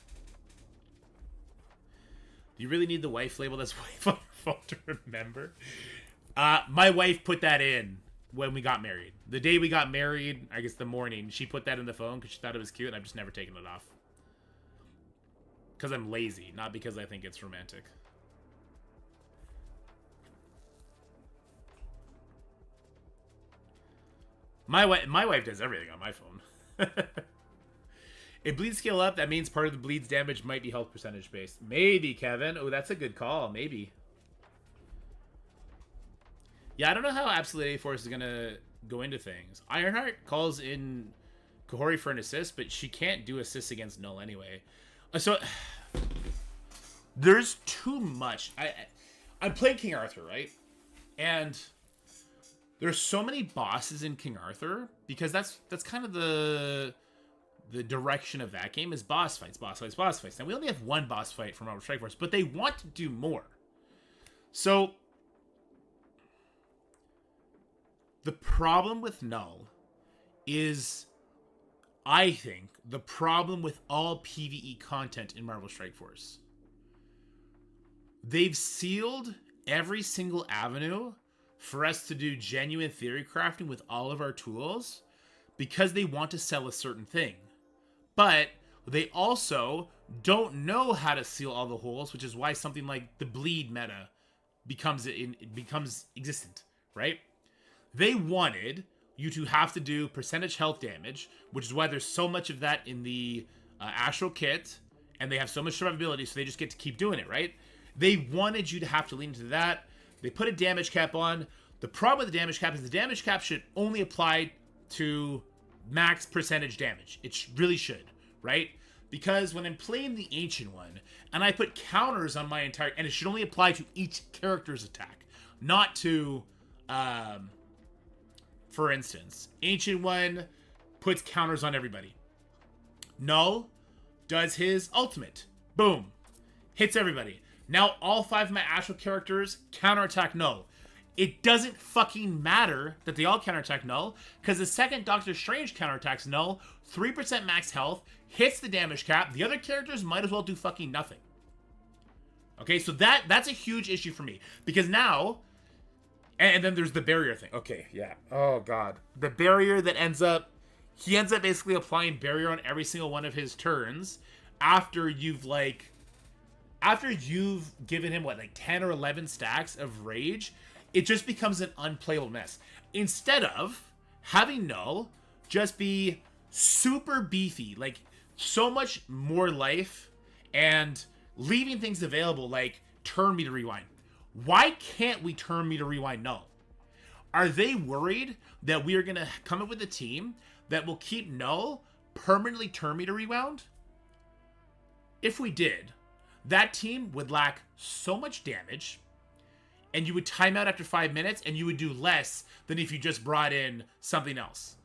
Do you really need the wife labeled as wife on your phone to remember? My wife put that in when we got married. The day we got married, I guess the morning, she put that in the phone because she thought it was cute, and I've just never taken it off. Because I'm lazy, not because I think it's romantic. My wife does everything on my phone. If bleeds scale up, that means part of the bleed's damage might be health percentage based. Maybe, Kevin. Oh, that's a good call. Maybe. Yeah, I don't know how Absolute A-Force is going to go into things. Ironheart calls in Kahori for an assist, but she can't do assists against Knull anyway. So, there's too much. I'm playing King Arthur, right? And there's so many bosses in King Arthur, because that's kind of the direction of that game is boss fights. Now, we only have one boss fight from Marvel Strike Force, but they want to do more. So, the problem with Knull is, I think, the problem with all PvE content in Marvel Strike Force. They've sealed every single avenue for us to do genuine theory crafting with all of our tools because they want to sell a certain thing. But they also don't know how to seal all the holes, which is why something like the bleed meta becomes existent, right? They wanted you to have to do percentage health damage, which is why there's so much of that in the Astral kit, and they have so much survivability, so they just get to keep doing it, right? They wanted you to have to lean into that. They put a damage cap on. The problem with the damage cap is the damage cap should only apply to max percentage damage. It really should, right? Because when I'm playing the Ancient One, and I put counters on my entire... And it should only apply to each character's attack, not to... For instance, Ancient One puts counters on everybody. Knull does his ultimate. Boom. Hits everybody. Now all 5 of my Astral characters counterattack Knull. it doesn't fucking matter that they all counterattack Knull, because the second Doctor Strange counterattacks Knull, 3% max health, hits the damage cap, the other characters might as well do fucking nothing. Okay, so that's a huge issue for me. Because now, and then there's the barrier thing. Okay, yeah. Oh, God. The barrier that he ends up basically applying barrier on every single one of his turns after you've given him, what, like 10 or 11 stacks of rage. It just becomes an unplayable mess. Instead of having Knull just be super beefy, like so much more life, and leaving things available like turn meter rewind. Why can't we turn meter rewind Knull? Are they worried that we are going to come up with a team that will keep Knull permanently turn meter rewound? If we did, that team would lack so much damage, and you would time out after 5 minutes, and you would do less than if you just brought in something else.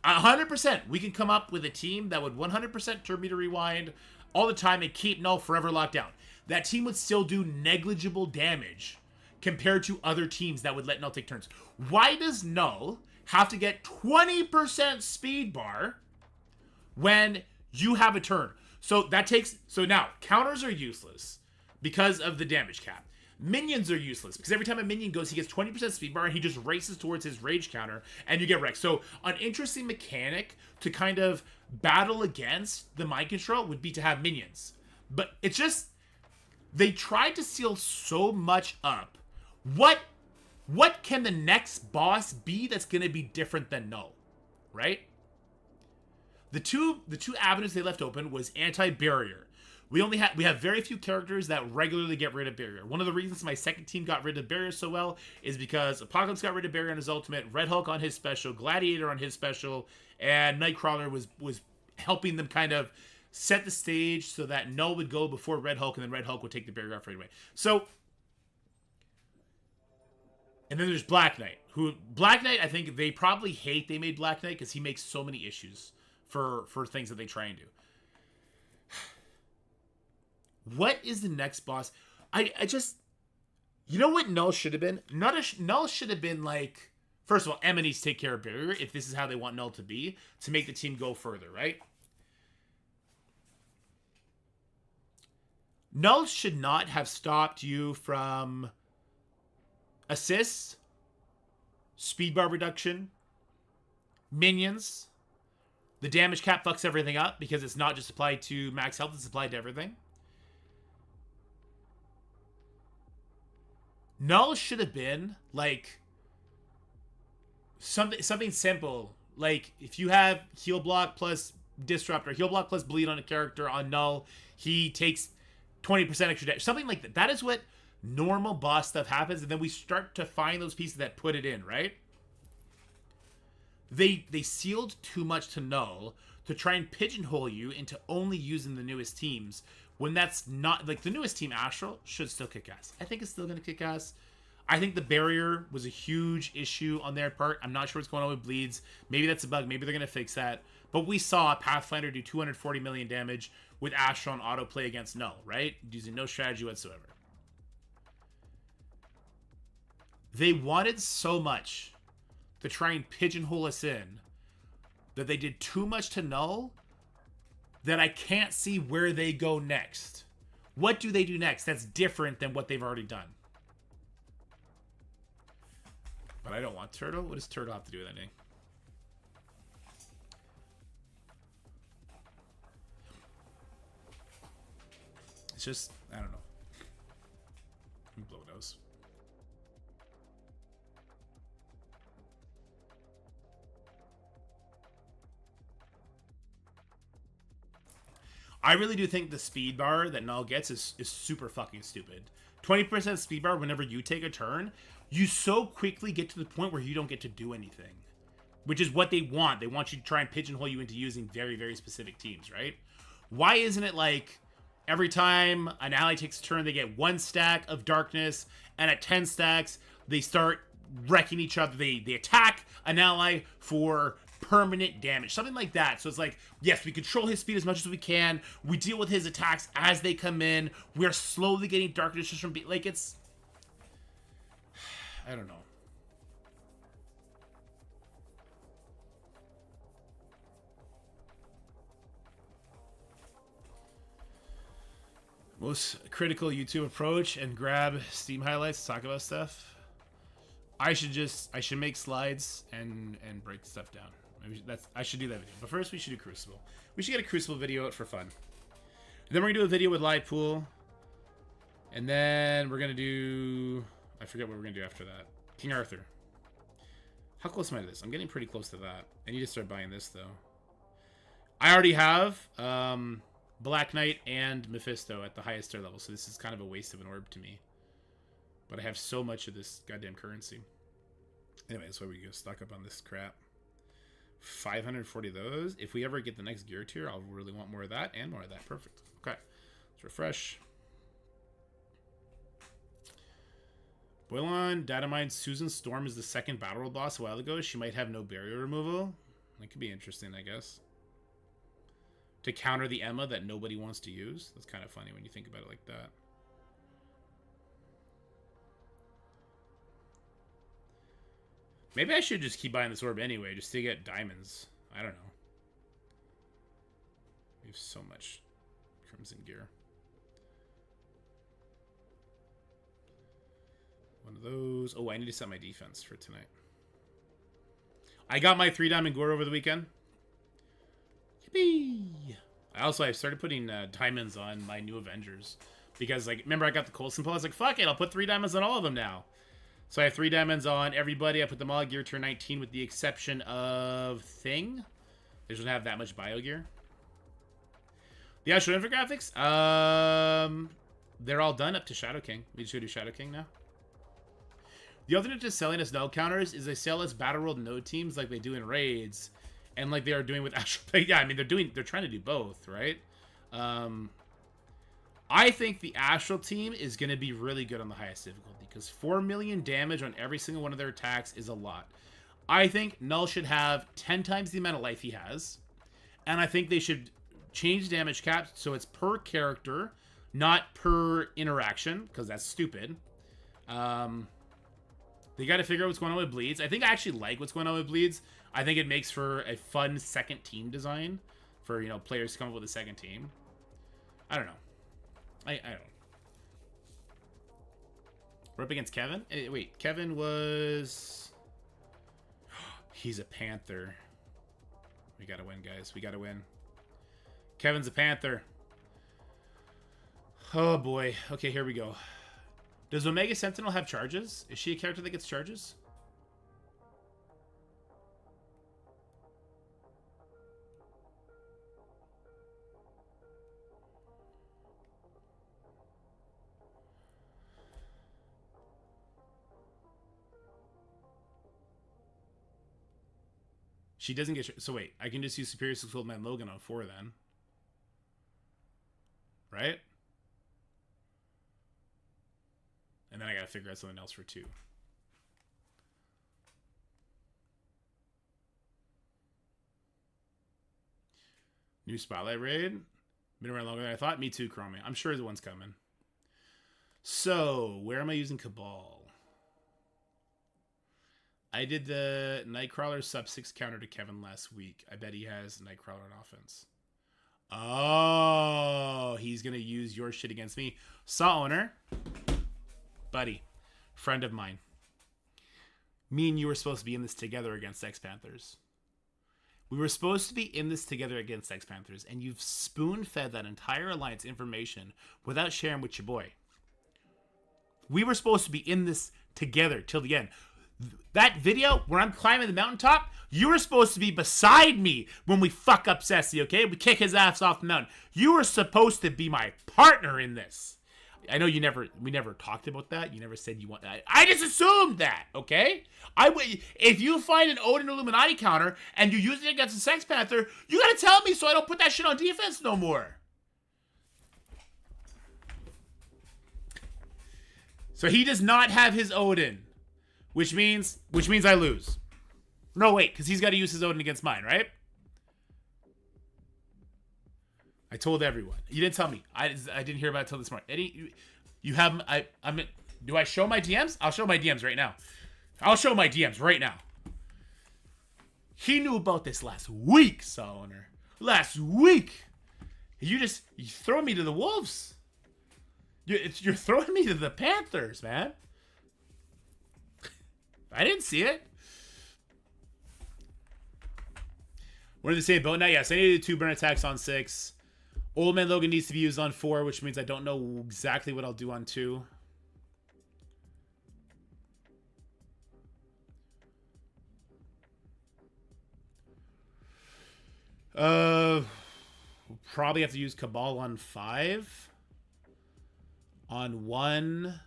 100%, we can come up with a team that would 100% turn meter rewind all the time and keep Knull forever locked down. That team would still do negligible damage compared to other teams that would let Knull take turns. Why does Knull have to get 20% speed bar when you have a turn? So now counters are useless because of the damage cap. Minions are useless because every time a minion goes, he gets 20% speed bar and he just races towards his rage counter and you get wrecked. So an interesting mechanic to kind of battle against the mind control would be to have minions. But it's just, they tried to seal so much up. What can the next boss be that's going to be different than Knull, right? The two avenues they left open was anti-barrier. We have very few characters that regularly get rid of barrier. One of the reasons my second team got rid of barrier so well is because Apocalypse got rid of barrier on his ultimate, Red Hulk on his special, Gladiator on his special, and Nightcrawler was helping them kind of set the stage so that Knull would go before Red Hulk, and then Red Hulk would take the barrier off right away. So, and then there's Black Knight. I think they probably hate they made Black Knight because he makes so many issues for things that they try and do. What is the next boss? I just... You know what Knull should have been? Knull should have been like... First of all, Emma needs to take care of barrier if this is how they want Knull to be, to make the team go further, right? Knull should not have stopped you from assists, speed bar reduction, minions. The damage cap fucks everything up because it's not just applied to max health, it's applied to everything. Knull should have been like something simple. Like if you have heal block plus disrupt or heal block plus bleed on a character on Knull, he takes 20% extra damage. Something like that. That is what normal boss stuff happens, and then we start to find those pieces that put it in, right? They sealed too much to Knull to try and pigeonhole you into only using the newest teams, when that's not... Like, the newest team, Astral, should still kick ass. I think it's still going to kick ass. I think the barrier was a huge issue on their part. I'm not sure what's going on with bleeds. Maybe that's a bug. Maybe they're going to fix that. But we saw Pathfinder do 240 million damage with Astral on autoplay against Knull, right? Using no strategy whatsoever. They wanted so much to try and pigeonhole us in that they did too much to Knull that I can't see where they go next. What do they do next that's different than what they've already done? But I don't want Turtle. What does Turtle have to do with anything? It's just, I don't know. Blow nose. I really do think the speed bar that Knull gets is super fucking stupid. 20% speed bar whenever you take a turn, you so quickly get to the point where you don't get to do anything. Which is what they want. They want you to try and pigeonhole you into using very, very specific teams, right? Why isn't it like every time an ally takes a turn, they get 1 stack of darkness, and at 10 stacks, they start wrecking each other. They attack an ally for permanent damage, something like that. So it's like, yes, we control his speed as much as we can. We deal with his attacks as they come in. We're slowly getting darkness just from like, it's... I don't know. Most critical YouTube approach and grab Steam highlights to talk about stuff. I should make slides and break stuff down. Maybe I should do that video. But first we should do Crucible. We should get a Crucible video out for fun. And then we're gonna do a video with live pool. And then we're gonna do, I forget what we're gonna do after that. King Arthur. How close am I to this? I'm getting pretty close to that. I need to start buying this though. I already have Black Knight and Mephisto at the highest tier level, so this is kind of a waste of an orb to me. But I have so much of this goddamn currency. Anyway, that's why we go stock up on this crap. 540 of those. If we ever get the next gear tier, I'll really want more of that and more of that. Perfect. Okay. Let's refresh. Boilon, data mine, Susan Storm is the second battle world boss a while ago. She might have no barrier removal. That could be interesting, I guess. To counter the Emma that nobody wants to use. That's kind of funny when you think about it like that. Maybe I should just keep buying this orb anyway, just to get diamonds. I don't know. We have so much crimson gear. One of those. Oh, I need to set my defense for tonight. I got my 3 diamond gore over the weekend. Yippee! I started putting diamonds on my new Avengers. Because, like, remember I got the Coulson pull? I was like, fuck it, I'll put 3 diamonds on all of them now. So I have 3 diamonds on everybody. I put them all gear tier 19 with the exception of Thing. They don't have that much bio gear. The actual infographics, they're all done up to Shadow King. We just do Shadow King now. The alternate to selling us node counters is they sell us Battle World node teams like they do in raids. And like they are doing with Astral. Yeah, I mean, they're trying to do both, right? I think the Astral team is going to be really good on the highest difficulty because 4 million damage on every single one of their attacks is a lot. I think Knull should have 10 times the amount of life he has. And I think they should change damage caps so it's per character, not per interaction, because that's stupid. They got to figure out what's going on with Bleeds. I think I actually like what's going on with Bleeds. I think it makes for a fun second team design for, you know, players to come up with a second team. I don't know. I don't know. We're up against Kevin? Wait, Kevin was... He's a Panther. We gotta win, guys. We gotta win. Kevin's a Panther. Oh, boy. Okay, here we go. Does Omega Sentinel have charges? Is she a character that gets charges? She doesn't get... So wait, I can just use Superior Skilled Man Logan on 4 then. Right? And then I gotta figure out something else for 2. New Spotlight Raid. Been around longer than I thought. Me too, Chromie. I'm sure the one's coming. So, where am I using Cabal? I did the Nightcrawler sub 6 counter to Kevin last week. I bet he has Nightcrawler on offense. Oh, he's going to use your shit against me. Saw owner. Buddy. Friend of mine. Me and you were supposed to be in this together against X Panthers. We were supposed to be in this together against X Panthers, and you've spoon-fed that entire alliance information without sharing with your boy. We were supposed to be in this together till the end. That video where I'm climbing the mountaintop, you were supposed to be beside me when we fuck up Ceci, okay? We kick his ass off the mountain. You were supposed to be my partner in this. I know we never talked about that. You never said you want that. I just assumed that, okay? If you find an Odin Illuminati counter and you use it against a Sex Panther, you gotta tell me so I don't put that shit on defense no more. So he does not have his Odin. Which means I lose. No, wait, because he's got to use his Odin against mine, right? I told everyone. You didn't tell me. I didn't hear about it till this morning. Eddie, you have... I'm Do I show my DMs? I'll show my DMs right now. I'll show my DMs right now. He knew about this last week, Saw Owner. Last week. You throw me to the Wolves. You're throwing me to the Panthers, man. I didn't see it. What did they say about now? Yes, I needed 2 burn attacks on 6. Old Man Logan needs to be used on 4, which means I don't know exactly what I'll do on 2. Probably have to use Cabal on 5. On 1.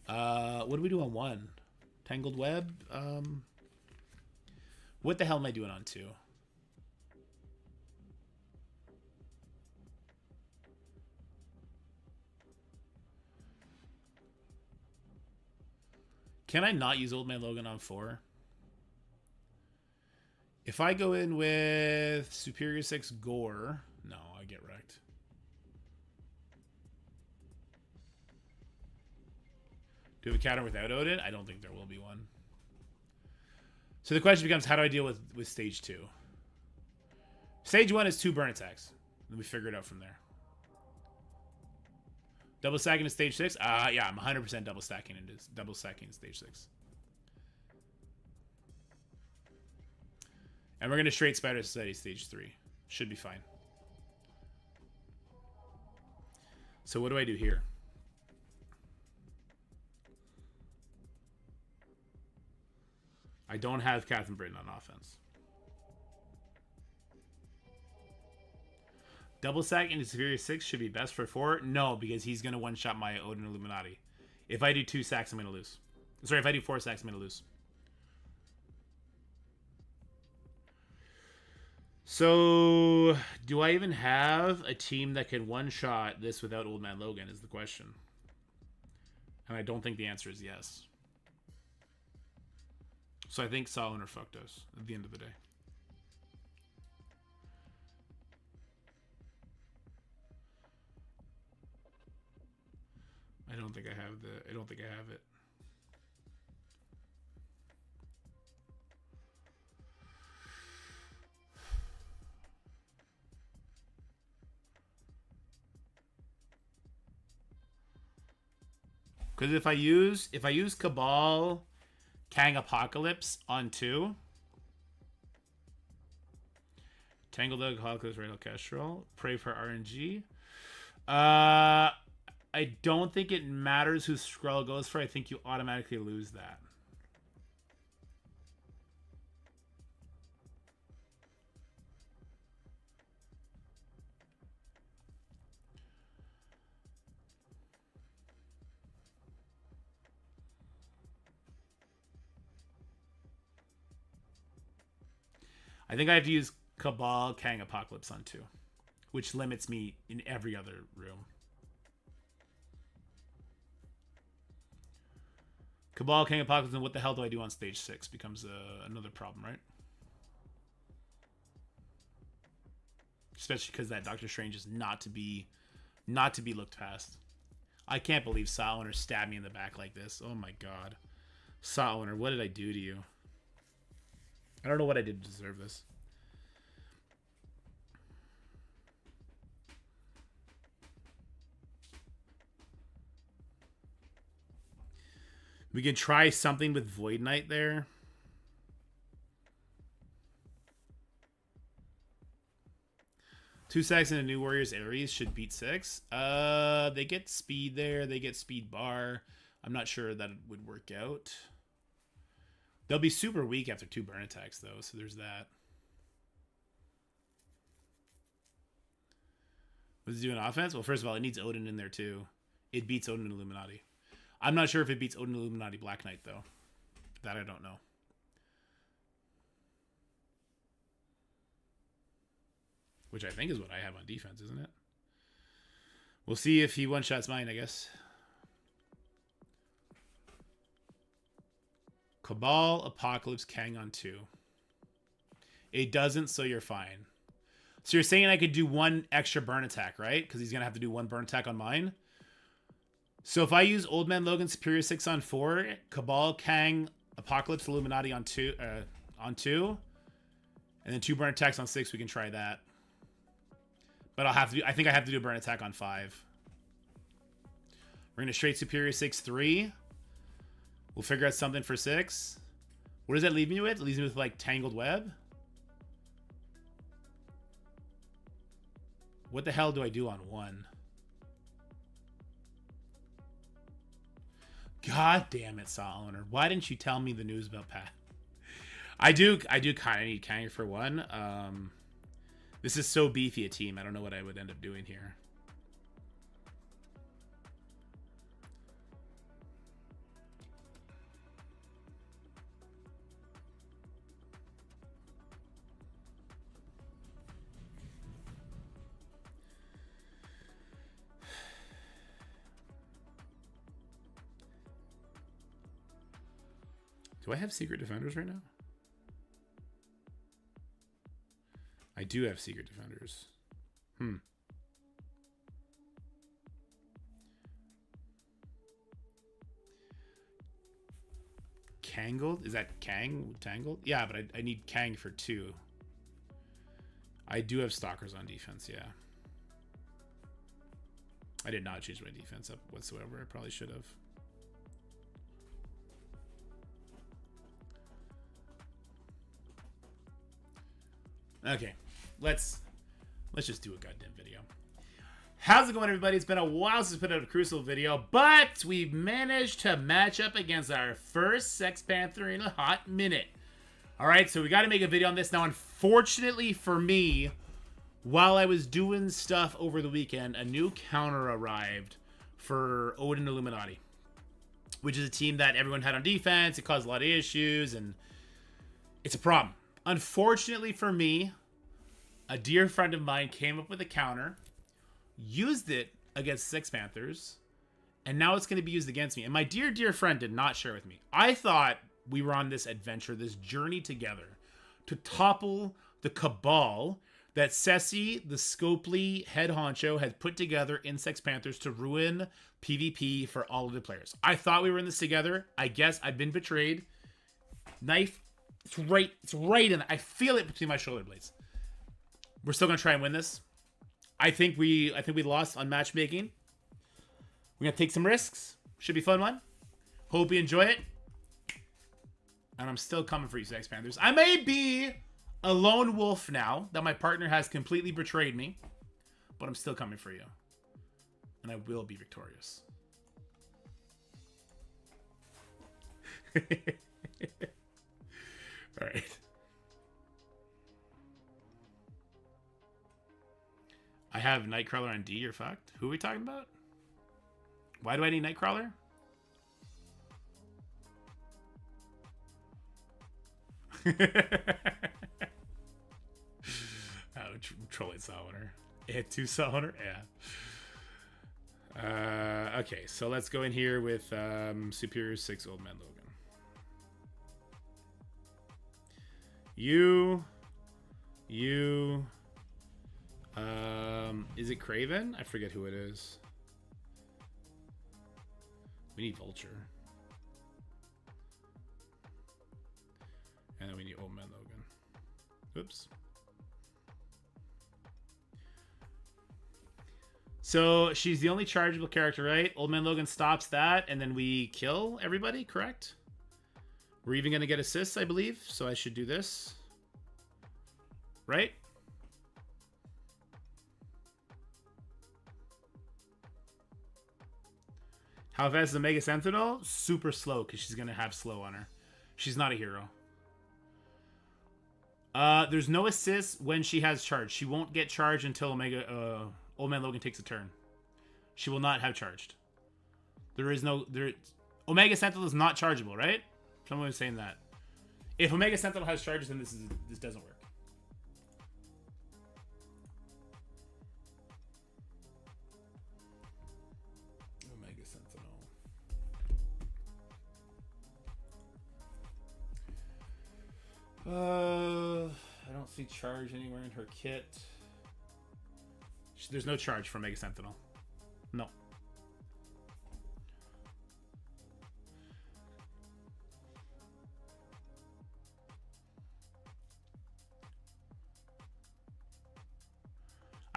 What do we do on 1? Tangled Web? What the hell am I doing on 2? Can I not use Old Man Logan on 4? If I go in with Superior 6 Gore... No, I get wrecked. Do we have a counter without Odin? I don't think there will be one. So the question becomes, how do I deal with stage 2? Stage 1 is 2 burn attacks. Then we figure it out from there. Double stacking to stage 6? Yeah, I'm 100% double stacking stage 6. And we're going to straight Spider Society stage 3. Should be fine. So what do I do here? I don't have Catherine Britton on offense. Double stack into Superior 6 should be best for 4. No, because he's going to one-shot my Odin Illuminati. If I do 2 sacks, I'm going to lose. Sorry, if I do 4 sacks, I'm going to lose. So, do I even have a team that can one-shot this without Old Man Logan is the question. And I don't think the answer is yes. So I think Saw Owner fucked us at the end of the day. I don't think I have it. Because if I use Cabal Kang Apocalypse on 2. Tangled Dog, Apocalypse, Radical Kestrel. Pray for RNG. I don't think it matters who Skrull goes for. I think you automatically lose that. I think I have to use Cabal Kang Apocalypse on 2, which limits me in every other room. Cabal Kang Apocalypse, and what the hell do I do on stage 6 becomes another problem, right? Especially because that Doctor Strange is not to be looked past. I can't believe Saw Owner stabbed me in the back like this. Oh my god. Saw Owner, what did I do to you? I don't know what I did to deserve this. We can try something with Void Knight there. Two sacks and a New Warriors Ares should beat 6. They get speed there. They get speed bar. I'm not sure that it would work out. They'll be super weak after 2 burn attacks, though, so there's that. What does it do in offense? Well, first of all, it needs Odin in there, too. It beats Odin and Illuminati. I'm not sure if it beats Odin and Illuminati Black Knight, though. That I don't know. Which I think is what I have on defense, isn't it? We'll see if he one-shots mine, I guess. Cabal, Apocalypse, Kang on 2. It doesn't, so you're fine. So you're saying I could do 1 extra burn attack, right? Because he's going to have to do 1 burn attack on mine. So if I use Old Man Logan Superior 6 on 4, Cabal, Kang, Apocalypse, Illuminati on 2, and then 2 burn attacks on 6, we can try that. But I'll have to do, I think I have to do a burn attack on 5. We're gonna straight Superior 6 3. We'll figure out something for 6. What does that leave me with? It leaves me with like Tangled Web. What the hell do I do on 1? God damn it, Saw Owner. Why didn't you tell me the news about Pat? I do kind of need Kang for 1. This is so beefy a team. I don't know what I would end up doing here. Do I have Secret Defenders right now? I do have Secret Defenders. Kangled? Is that Kang? Tangled? Yeah, but I need Kang for 2. I do have Stalkers on defense, yeah. I did not change my defense up whatsoever. I probably should have. Okay, let's just do a goddamn video. How's it going, everybody? It's been a while since I put out a Crucible video, but we've managed to match up against our first Sex Panther in a hot minute. All right, so we got to make a video on this now. Unfortunately for me, while I was doing stuff over the weekend, a new counter arrived for Odin Illuminati, which is a team that everyone had on defense. It caused a lot of issues, and it's a problem. Unfortunately for me, a dear friend of mine came up with a counter, used it against Sex Panthers, and now it's going to be used against me. And my dear, dear friend did not share with me. I thought we were on this adventure, this journey together to topple the cabal that Ceci, the Scopely head honcho, had put together in Sex Panthers to ruin PvP for all of the players. I thought we were in this together. I guess I've been betrayed. Knife. It's right in. I feel it between my shoulder blades. We're still gonna try and win this. I think we lost on matchmaking. We're gonna take some risks. Should be a fun one. Hope you enjoy it. And I'm still coming for you, Sex Panthers. I may be a lone wolf now that my partner has completely betrayed me, but I'm still coming for you, and I will be victorious. All right. I have Nightcrawler on D. You're fucked. Who are we talking about? Why do I need Nightcrawler? Trolling Summoner. Hit 2 Summoner? Yeah. Okay, so let's go in here with Superior 6 Old Man Logan. Is it Craven? I forget who it is. We need Vulture. And then we need Old Man Logan. Oops. So she's the only chargeable character, right? Old Man Logan stops that, and then we kill everybody, correct? We're even going to get assists, I believe. So I should do this. Right? How fast is the Mega Sentinel? Super slow, because she's going to have slow on her. She's not a hero. There's no assist when she has charge. She won't get charged until Old Man Logan takes a turn. She will not have charged. There is no... Omega Sentinel is not chargeable, right? Someone was saying that. If Omega Sentinel has charges, then this doesn't work. Omega Sentinel. I don't see charge anywhere in her kit. There's no charge for Omega Sentinel. No.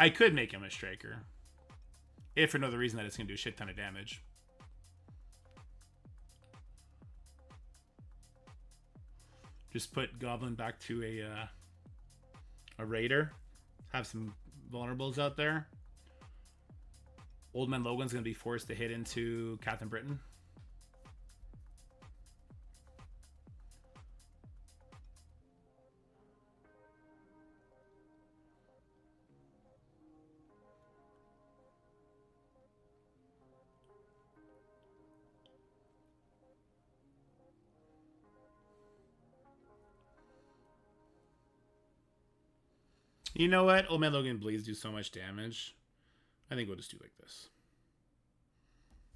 I could make him a striker. If for no other reason that it's going to do a shit ton of damage. Just put Goblin back to a Raider. Have some vulnerables out there. Old Man Logan's going to be forced to hit into Captain Britain. You know what? Old Man Logan Bleeds do so much damage. I think we'll just do like this.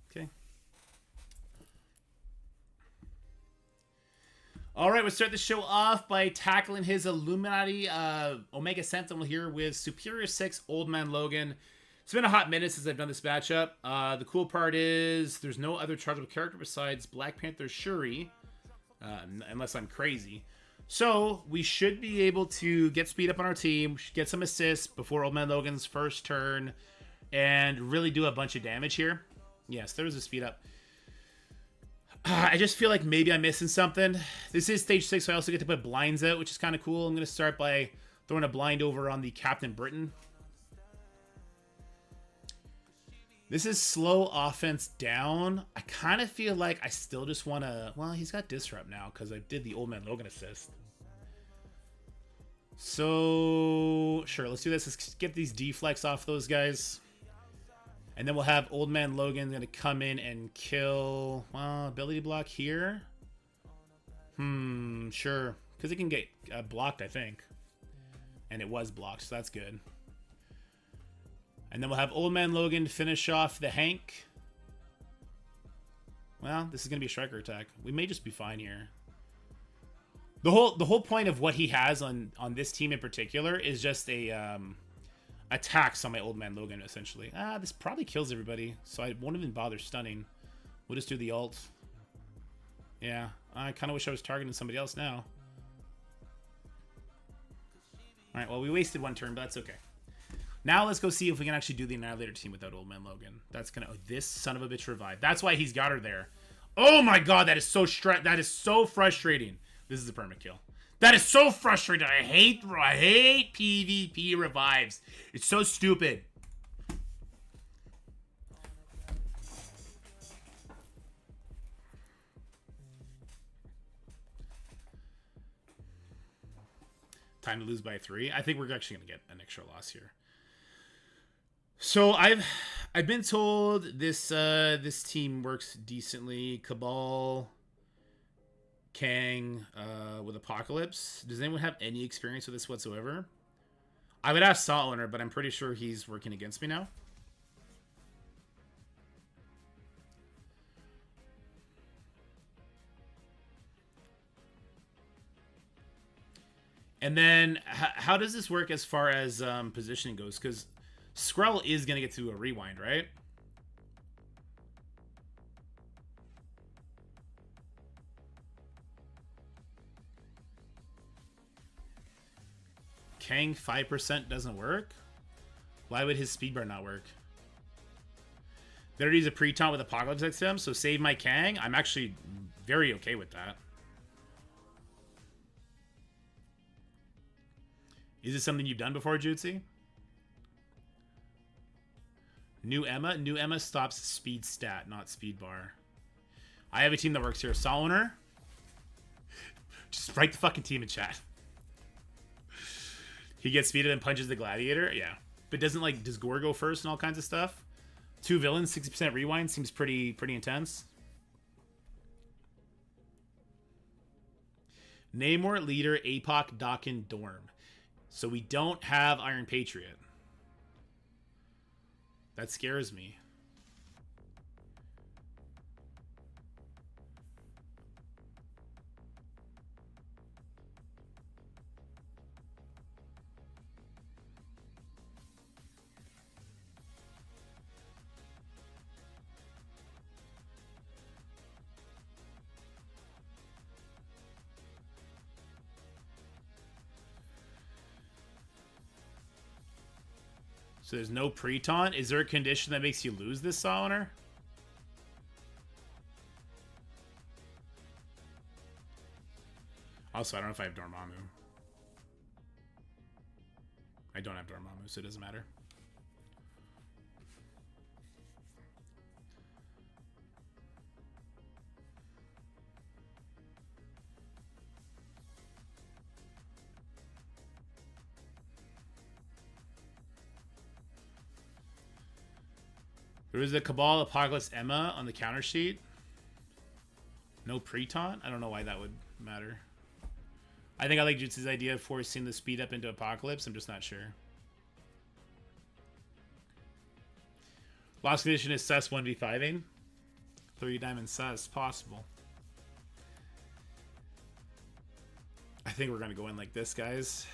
Okay. All right, we'll start the show off by tackling his Illuminati Omega Sentinel here with Superior 6 Old Man Logan. It's been a hot minute since I've done this matchup. The cool part is there's no other chargeable character besides Black Panther Shuri, unless I'm crazy. So we should be able to get speed up on our team, get some assists before Old Man Logan's first turn, and really do a bunch of damage here. Yes, there was a speed up. I just feel like maybe I'm missing something. This is stage 6, so I also get to put blinds out, which is kind of cool. I'm going to start by throwing a blind over on the Captain Britain. This is slow offense down. I kind of feel like I still just want to... Well, he's got Disrupt now because I did the Old Man Logan assist. So, sure, let's do this. Let's get these deflects off those guys. And then we'll have Old Man Logan going to come in and kill... Well, ability block here. Sure. Because it can get blocked, I think. And it was blocked, so that's good. And then we'll have Old Man Logan finish off the Hank. Well, this is going to be a striker attack. We may just be fine here. The whole point of what he has on this team in particular is just a attacks on my Old Man Logan, essentially. This probably kills everybody, so I won't even bother stunning. We'll just do the ult. Yeah, I kind of wish I was targeting somebody else now. Alright, well, we wasted one turn, but that's okay. Now let's go see if we can actually do the Annihilator team without Old Man Logan. That's gonna... Oh, this son of a bitch revived. That's why he's got her there. Oh my god, that is so frustrating. This is a perma kill. That is so frustrating. I hate PvP revives. It's so stupid. Time to lose by 3. I think we're actually gonna get an extra loss here. So I've been told this this team works decently. Cabal, Kang, with Apocalypse. Does anyone have any experience with this whatsoever? I would ask Saw Owner, but I'm pretty sure he's working against me now. And then, how does this work as far as positioning goes? Because Skrull is going to get to a rewind, right? Kang 5% doesn't work? Why would his speed bar not work? They already use a pre-taunt with Apocalypse next to him, so save my Kang? I'm actually very okay with that. Is this something you've done before, Jutsi? New Emma? New Emma stops speed stat, not speed bar. I have a team that works here. Saw Owner? Just write the fucking team in chat. He gets speeded and punches the gladiator? Yeah. But does Gore go first and all kinds of stuff? 2 villains, 60% rewind seems pretty intense. Namor, Leader, Apoc, Dakin, Dorm. So we don't have Iron Patriot. That scares me. So there's no pre-taunt. Is there a condition that makes you lose this Summoner? Also, I don't know if I have Dormammu. I don't have Dormammu, so it doesn't matter. There was a Cabal Apocalypse Emma on the counter sheet. No pre-taunt? I don't know why that would matter. I think I like Jutsu's idea of forcing the speed up into Apocalypse. I'm just not sure. Lost condition is sus 1v5ing. 3 diamond sus possible. I think we're going to go in like this, guys.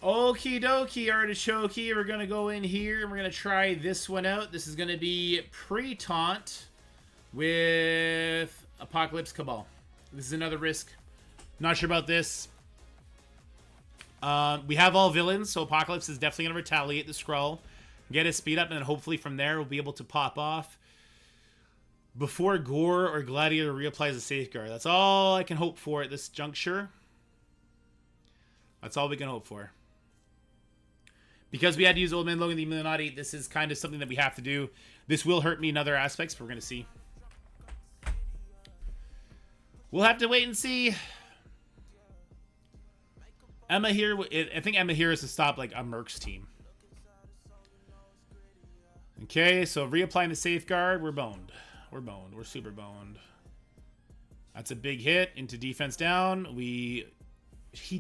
Okie dokie, artichoke. We're going to go in here and we're going to try this one out. This is going to be pre-taunt with Apocalypse Cabal. This is another risk. Not sure about this. We have all villains, so Apocalypse is definitely going to retaliate the scroll. Get his speed up, and then hopefully from there we'll be able to pop off before Gore or Gladiator reapplies a safeguard. That's all I can hope for at this juncture. That's all we can hope for. Because we had to use Old Man Logan the Illuminati, this is kind of something that we have to do. This will hurt me in other aspects, but we're going to see. We'll have to wait and see. Emma here, I think Emma here is to stop like a Mercs team. Okay, so reapplying the safeguard, we're boned. We're boned. We're super boned. That's a big hit into defense down. He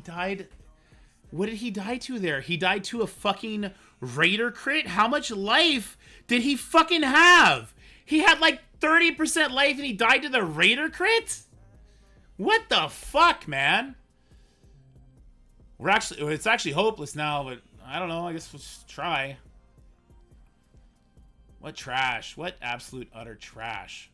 died. What did he die to there? He died to a fucking Raider crit? How much life did he fucking have? He had like 30% life and he died to the Raider crit? What the fuck, man? It's actually hopeless now, but I don't know. I guess we'll just try. What trash. What absolute utter trash.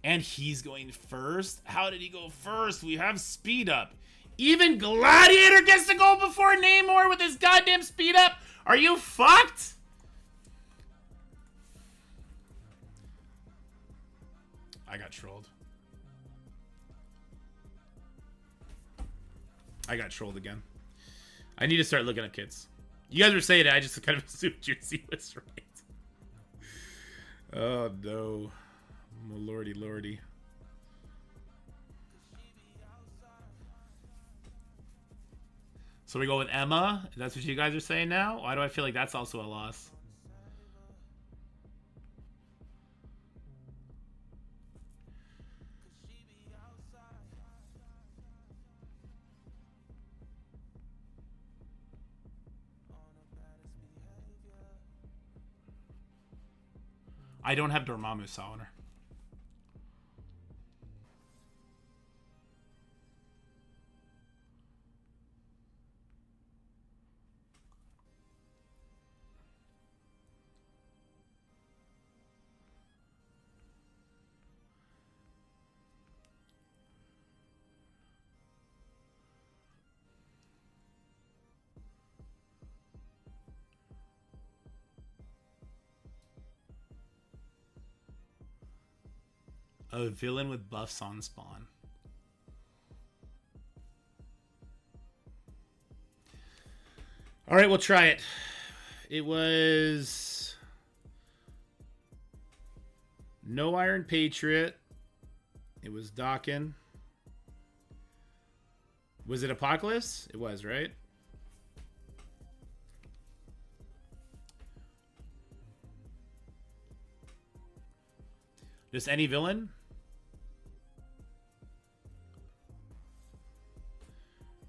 And he's going first? How did he go first? We have speed up. Even Gladiator gets to go before Namor with his goddamn speed up? Are you fucked? I got trolled. I got trolled again. I need to start looking at kits. You guys were saying it, I just kind of assumed Juicy was right. Oh no. Oh, lordy, lordy. So we go with Emma. That's what you guys are saying now? Why do I feel like that's also a loss? I don't have Dormammu Summoner. A villain with buffs on spawn. All right, we'll try it. It was no Iron Patriot. It was Dawkin. Was it Apocalypse? It was, right? Just any villain?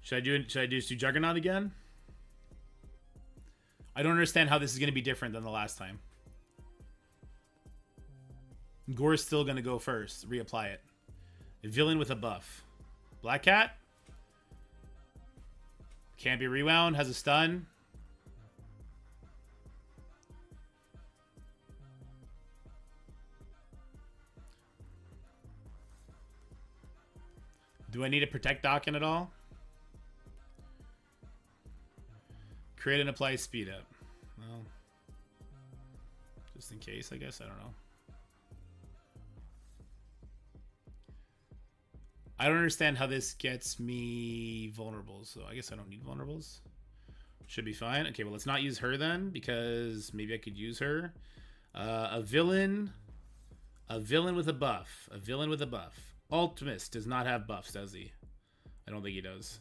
Should I do Juggernaut again? I don't understand how this is going to be different than the last time. Gore's still going to go first. Reapply it. A villain with a buff. Black Cat? Can't be rewound. Has a stun. Do I need to protect Dokken at all? Create and apply speed up. Well, just in case, I guess. I don't know. I don't understand how this gets me vulnerables, so I guess I don't need vulnerables. Should be fine. Okay, well, let's not use her then, because maybe I could use her. A villain with a buff. A villain with a buff. Ultimus does not have buffs, does he? I don't think he does.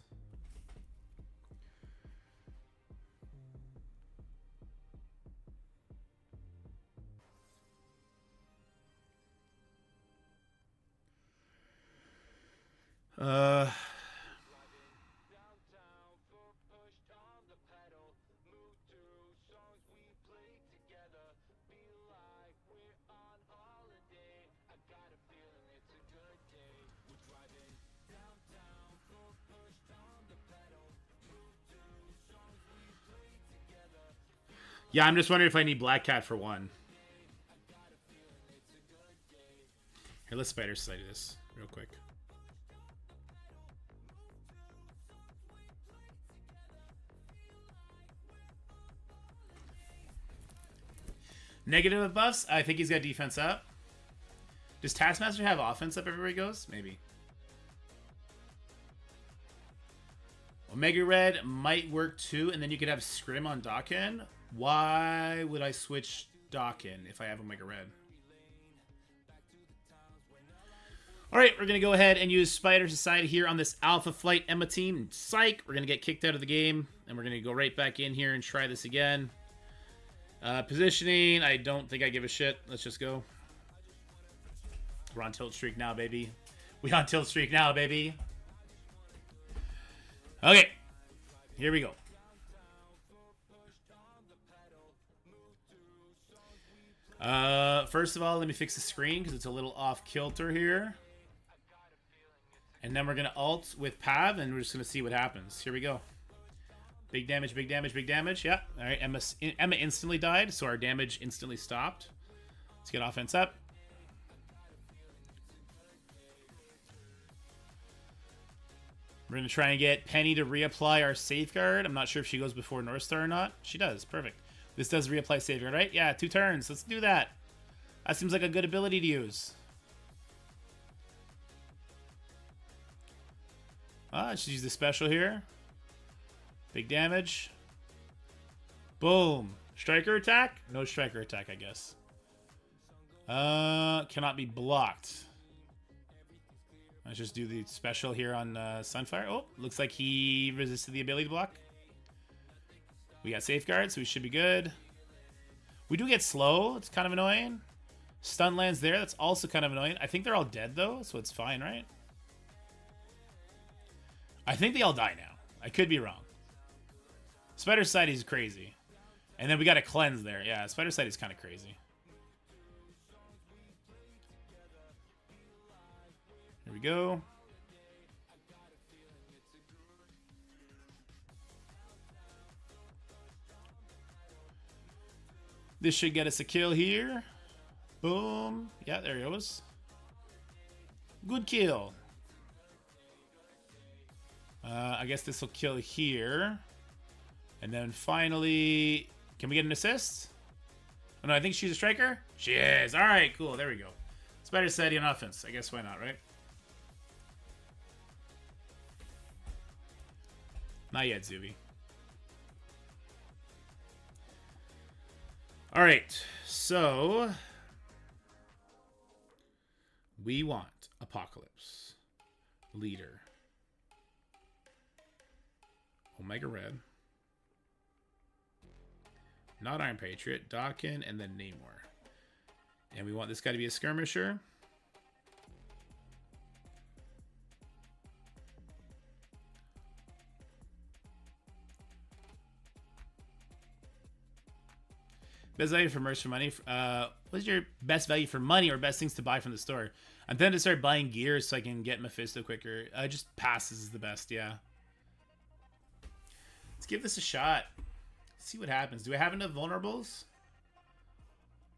Yeah, I'm just wondering if I need Black Cat for one. Here, let's Spider Society this real quick. Negative buffs? I think he's got defense up. Does Taskmaster have offense up everywhere he goes? Maybe. Omega Red might work too, and then you could have Scrim on Dokken. Why would I switch Dokken if I have Omega Red? Alright, we're going to go ahead and use Spider Society here on this Alpha Flight Emma team. Psych! We're going to get kicked out of the game, and we're going to go right back in here and try this again. Positioning, I don't think I give a shit. Let's just go. We're on tilt streak now, baby. We on tilt streak now, baby. Okay. Here we go. First of all, let me fix the screen because it's a little off kilter here. And then we're going to ult with Pav, and we're just going to see what happens. Here we go. Big damage, big damage, big damage. Yeah. All right. Emma instantly died, so our damage instantly stopped. Let's get offense up. We're going to try and get Penny to reapply our safeguard. I'm not sure if she goes before North Star or not. She does. Perfect. This does reapply safeguard, right? Yeah, 2 turns. Let's do that. That seems like a good ability to use. Let's use the special here. Big damage. Boom. Striker attack? No striker attack, I guess. Cannot be blocked. Let's just do the special here on Sunfire. Oh, looks like he resisted the ability to block. We got safeguard, so we should be good. We do get slow. It's kind of annoying. Stun lands there. That's also kind of annoying. I think they're all dead, though, so it's fine, right? I think they all die now. I could be wrong. Spider Society is crazy. And then we got a cleanse there. Yeah, Spider Society is kind of crazy. Here we go. This should get us a kill here. Boom. Yeah, there he goes. Good kill. I guess this will kill here. And then finally, can we get an assist? Oh, no, I think she's a striker. She is. All right, cool. There we go. Spider Society on offense. I guess why not, right? Not yet, Zuby. All right, so we want Apocalypse, Leader, Omega Red, not Iron Patriot, Dokken, and then Namor. And we want this guy to be a skirmisher. Best value for merch for money. What's your best value for money or best things to buy from the store? I'm tempted to start buying gear so I can get Mephisto quicker. Just passes is the best, yeah. Let's give this a shot. See what happens. Do I have enough vulnerables?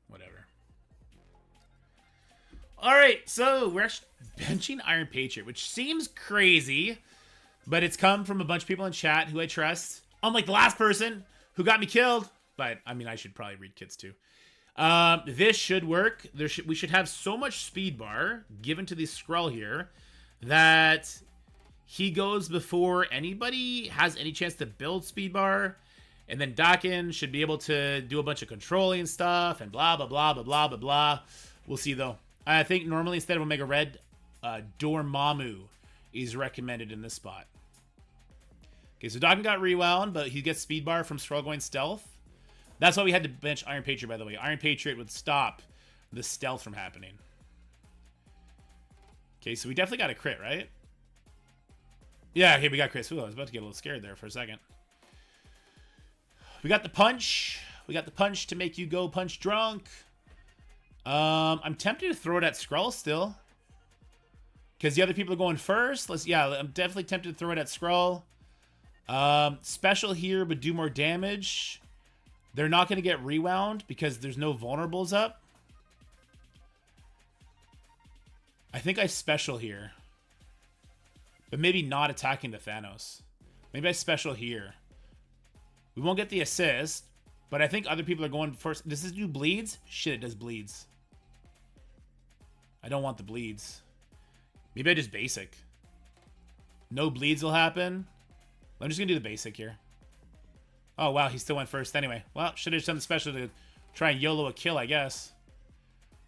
Whatever. All right, so we're actually benching Iron Patriot, which seems crazy, but it's come from a bunch of people in chat who I trust. Unlike the last person who got me killed, but I mean, I should probably read kits too. This should work. We should have so much speed bar given to the Skrull here that he goes before anybody has any chance to build speed bar. And then Dakin should be able to do a bunch of controlling stuff and blah, blah, blah, blah, blah, blah, blah. We'll see, though. I think normally instead of Omega Red, Dormammu is recommended in this spot. Okay, so Dakin got rewound, but he gets speed bar from Skrull going stealth. That's why we had to bench Iron Patriot, by the way. Iron Patriot would stop the stealth from happening. Okay, so we definitely got a crit, right? Yeah, okay, we got crit. Ooh, I was about to get a little scared there for a second. We got the punch. We got the punch to make you go punch drunk. I'm tempted to throw it at Skrull still. Because the other people are going first. I'm definitely tempted to throw it at Skrull. Special here, but do more damage. They're not going to get rewound because there's no vulnerables up. I think I special here. But maybe not attacking the Thanos. Maybe I special here. We won't get the assist, but I think other people are going first. Does this do bleeds? Shit, it does bleeds. I don't want the bleeds. Maybe I just basic. No bleeds will happen. I'm just going to do the basic here. Oh, wow, he still went first anyway. Well, should have done the special to try and YOLO a kill, I guess.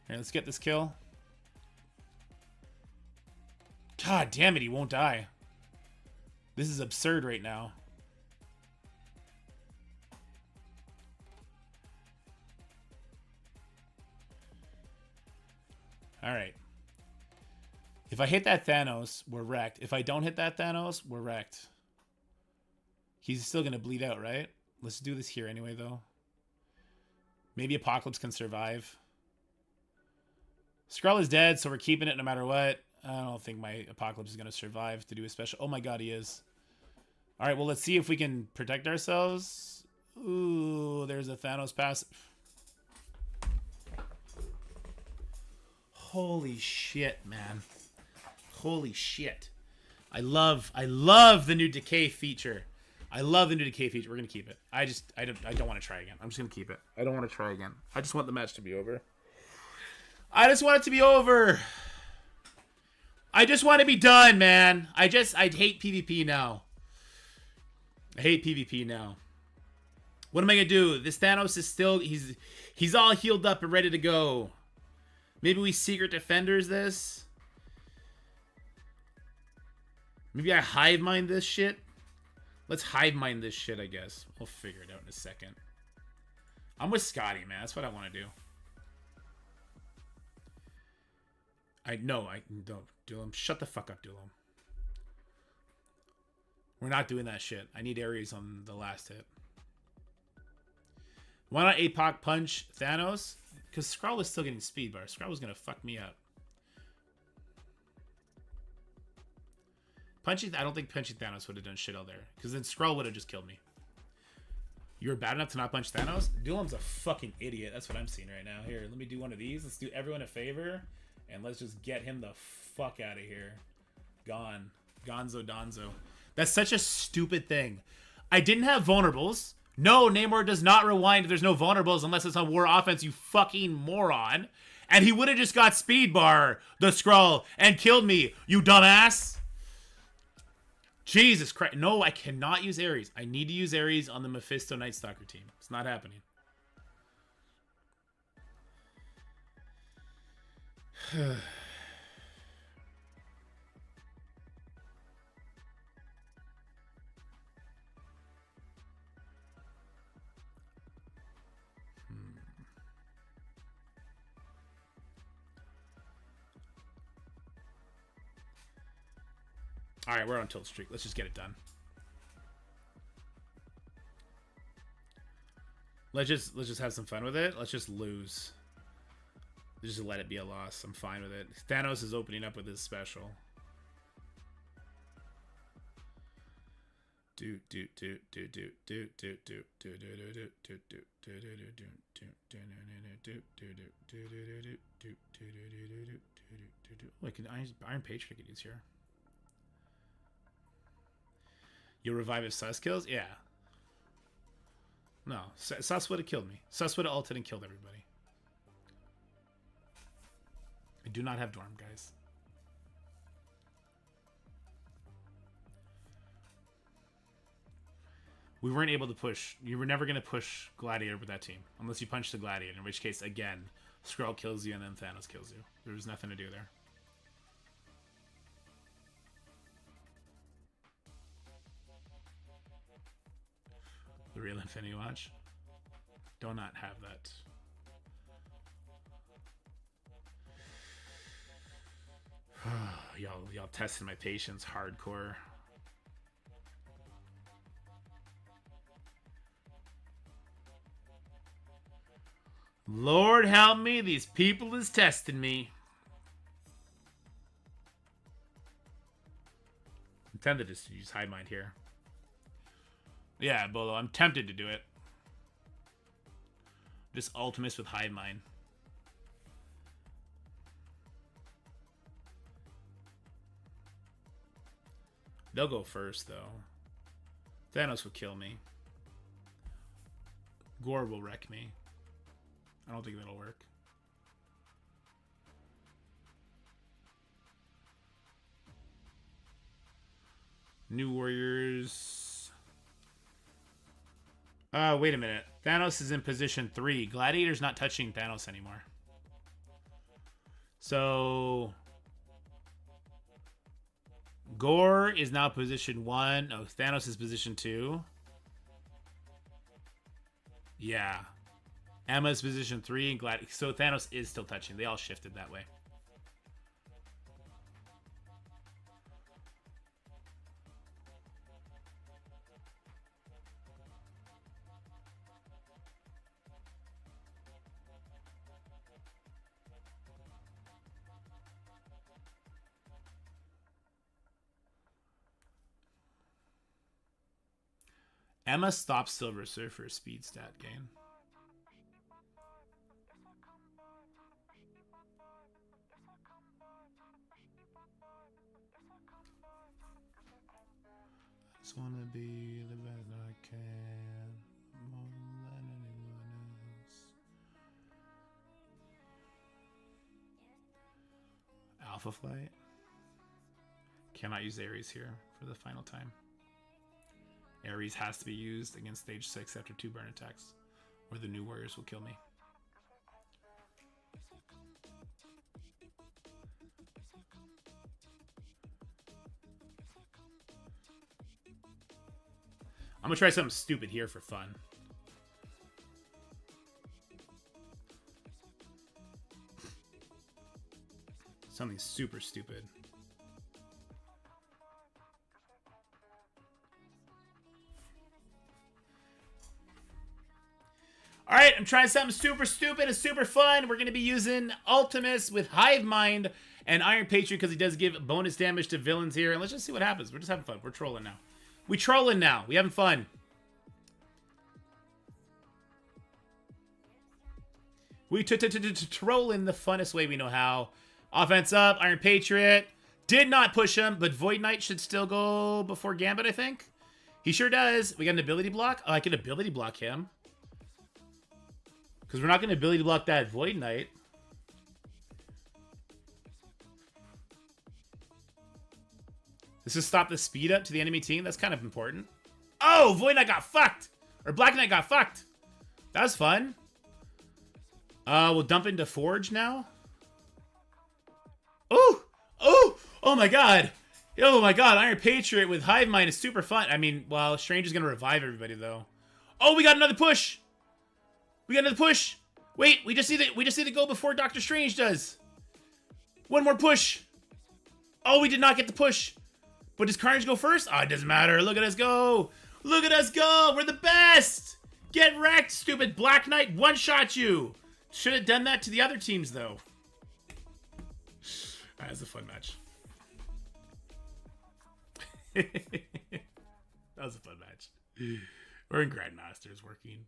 Here, let's get this kill. God damn it, he won't die. This is absurd right now. Alright. If I hit that Thanos, we're wrecked. If I don't hit that Thanos, we're wrecked. He's still going to bleed out, right? Let's do this here anyway, though. Maybe Apocalypse can survive. Skrull is dead, so we're keeping it no matter what. I don't think my Apocalypse is going to survive to do a special. Oh my god, he is. Alright, well, let's see if we can protect ourselves. Ooh, there's a Thanos passive. Holy shit, man. Holy shit. I love the new decay feature. I love the new decay feature. We're going to keep it. I don't want to try again. I'm just going to keep it. I don't want to try again. I just want the match to be over. I just want it to be over. I just want to be done, man. I hate PvP now. I hate PvP now. What am I going to do? This Thanos is still, he's all healed up and ready to go. Maybe we Secret Defenders this. Maybe I hive mind this shit. Let's hive mind this shit, I guess. We'll figure it out in a second. I'm with Scotty, man. That's what I want to do. I don't. Dulum, shut the fuck up, Dulum. We're not doing that shit. I need Ares on the last hit. Why not APOC punch Thanos? Because Skrull is still getting speed bar. Skrull was going to fuck me up. I don't think punching Thanos would have done shit out there. Because then Skrull would have just killed me. You were bad enough to not punch Thanos? Dulum's a fucking idiot. That's what I'm seeing right now. Here, let me do one of these. Let's do everyone a favor. And let's just get him the fuck out of here. Gone. Gonzo Donzo. That's such a stupid thing. I didn't have vulnerables. No, Namor does not rewind if there's no vulnerables unless it's on war offense, you fucking moron. And he would have just got speed bar, the Skrull, and killed me, you dumbass. Jesus Christ. No, I cannot use Ares. I need to use Ares on the Mephisto Night Stalker team. It's not happening. All right, we're on tilt streak. Let's just get it done. Let's just have some fun with it. Let's just lose. Just let it be a loss. I'm fine with it. Thanos is opening up with his special. Like an Iron Patriot I could use here. You'll revive if Sus kills? Yeah. No, Sus would have killed me. Sus would have ulted and killed everybody. I do not have Dorm, guys. We weren't able to push. You were never going to push Gladiator with that team. Unless you punch the Gladiator. In which case, again, Skrull kills you and then Thanos kills you. There was nothing to do there. The real Infinity Watch. Do not have that. Y'all tested my patience hardcore. Lord help me, these people is testing me. I'm tempted to use Hive Mind here. Yeah, Bolo, I'm tempted to do it. Just Ultimus with Hive Mind. They'll go first, though. Thanos will kill me. Gore will wreck me. I don't think that'll work. New Warriors. Wait a minute. Thanos is in position 3. Gladiator's not touching Thanos anymore. So Gore is now position 1. Oh, Thanos is position 2. Yeah. Emma's position 3 and Glad. So Thanos is still touching. They all shifted that way. Emma stops Silver Surfer speed stat gain. Just wanna be the best I can, more than anyone else. Alpha Flight. Cannot use Ares here for the final time. Ares has to be used against stage 6 after 2 burn attacks, or the New Warriors will kill me. I'm gonna try something stupid here for fun. Something super stupid. Alright, I'm trying something super stupid and super fun. We're going to be using Ultimus with Hive Mind and Iron Patriot because he does give bonus damage to villains here. And let's just see what happens. We're just having fun. We're trolling now. We trolling now. We having fun. We trolling the funnest way we know how. Offense up. Iron Patriot. Did not push him, but Void Knight should still go before Gambit, I think. He sure does. We got an ability block. Oh, I can ability block him. Because we're not going to ability block that Void Knight. This is stop the speed up to the enemy team. That's kind of important. Oh, Void Knight got fucked. Or Black Knight got fucked. That was fun. We'll dump into Forge now. Oh! Oh! Oh my god. Oh my god. Iron Patriot with Hive Mind is super fun. I mean, well, Strange is going to revive everybody, though. Oh, we got another push. We got another push. Wait, we just need to go before Doctor Strange does. One more push. Oh, we did not get the push. But does Carnage go first? Oh, it doesn't matter. Look at us go. Look at us go. We're the best. Get wrecked, stupid Black Knight. One-shot you. Should have done that to the other teams, though. That was a fun match. That was a fun match. We're in Grandmasters working.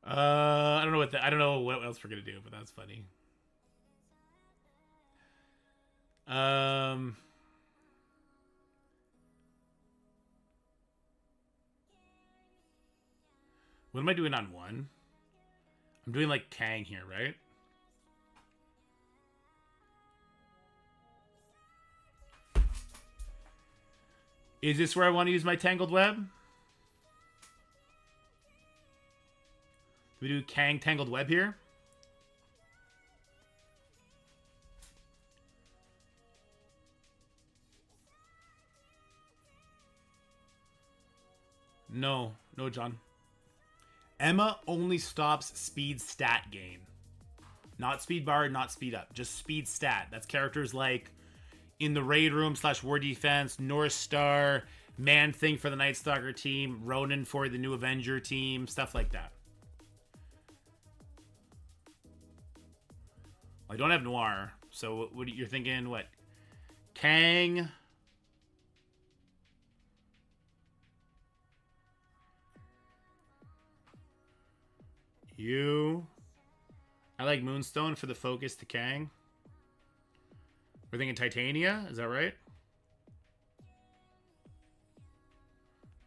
I don't know what else we're gonna do, but that's funny. What am I doing on one? I'm doing like Kang here, right? Is this where I want to use my Tangled Web? Do we do Kang Tangled Web here? No, John. Emma only stops speed stat gain. Not speed bar, not speed up. Just speed stat. That's characters like in the Raid Room / War Defense, North Star, Man Thing for the Night Stalker team, Ronin for the New Avenger team, stuff like that. I don't have Noir, so what you're thinking? What? Kang. I like Moonstone for the focus to Kang. We're thinking Titania, is that right?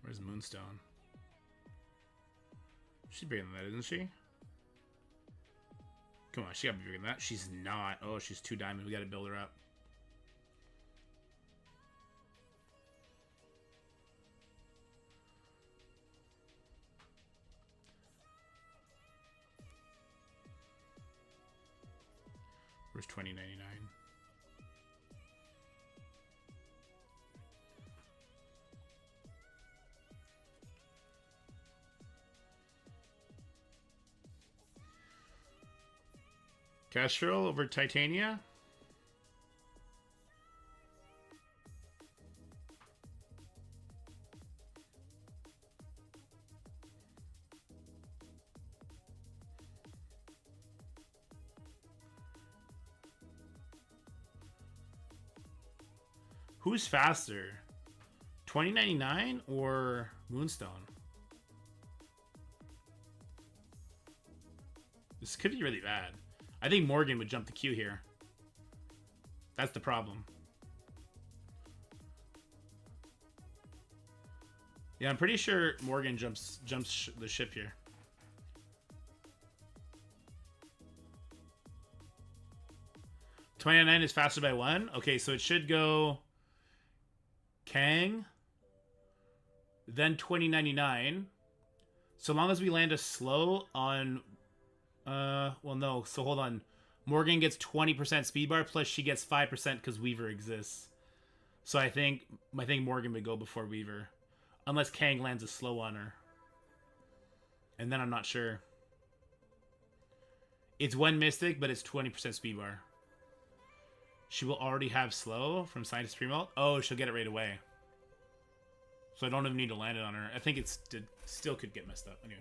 Where's Moonstone? She's bigger than that, isn't she? Come on, she gotta be bigger than that. She's not. Oh, she's 2 diamond. We gotta build her up. Where's 2099? Castrol over Titania? Who's faster? 2099 or Moonstone? This could be really bad. I think Morgan would jump the queue here. That's the problem. Yeah, I'm pretty sure Morgan jumps the ship here. $29 is faster by 1. Okay, so it should go Kang, then 2099. So long as we land a slow on well, no. So hold on. Morgan gets 20% speed bar, plus she gets 5% because Weaver exists. So I think Morgan would go before Weaver, unless Kang lands a slow on her. And then I'm not sure. It's 1 Mystic, but it's 20% speed bar. She will already have slow from Scientist Premult. Oh, she'll get it right away. So I don't even need to land it on her. I think it still could get messed up. Anyway.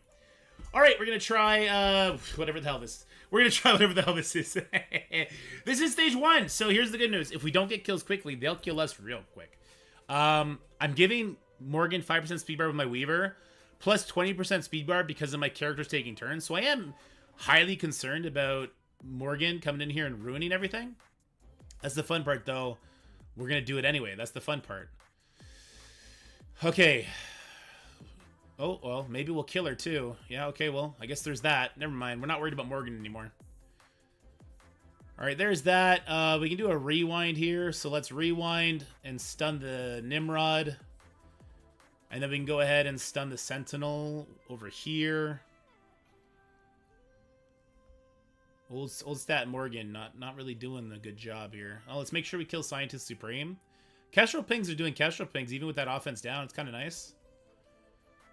All right, we're going to try whatever the hell this is. We're going to try whatever the hell this is. This is stage 1. So here's the good news. If we don't get kills quickly, they'll kill us real quick. I'm giving Morgan 5% speed bar with my Weaver, plus 20% speed bar because of my characters taking turns. So I am highly concerned about Morgan coming in here and ruining everything. That's the fun part, though. We're going to do it anyway. That's the fun part. Okay. Oh, well, maybe we'll kill her, too. Yeah, okay, well, I guess there's that. Never mind. We're not worried about Morgan anymore. All right, there's that. We can do a rewind here. So let's rewind and stun the Nimrod. And then we can go ahead and stun the Sentinel over here. Old stat Morgan, not really doing a good job here. Oh, let's make sure we kill Scientist Supreme. Kestrel Pings are doing Kestrel Pings, even with that offense down. It's kind of nice.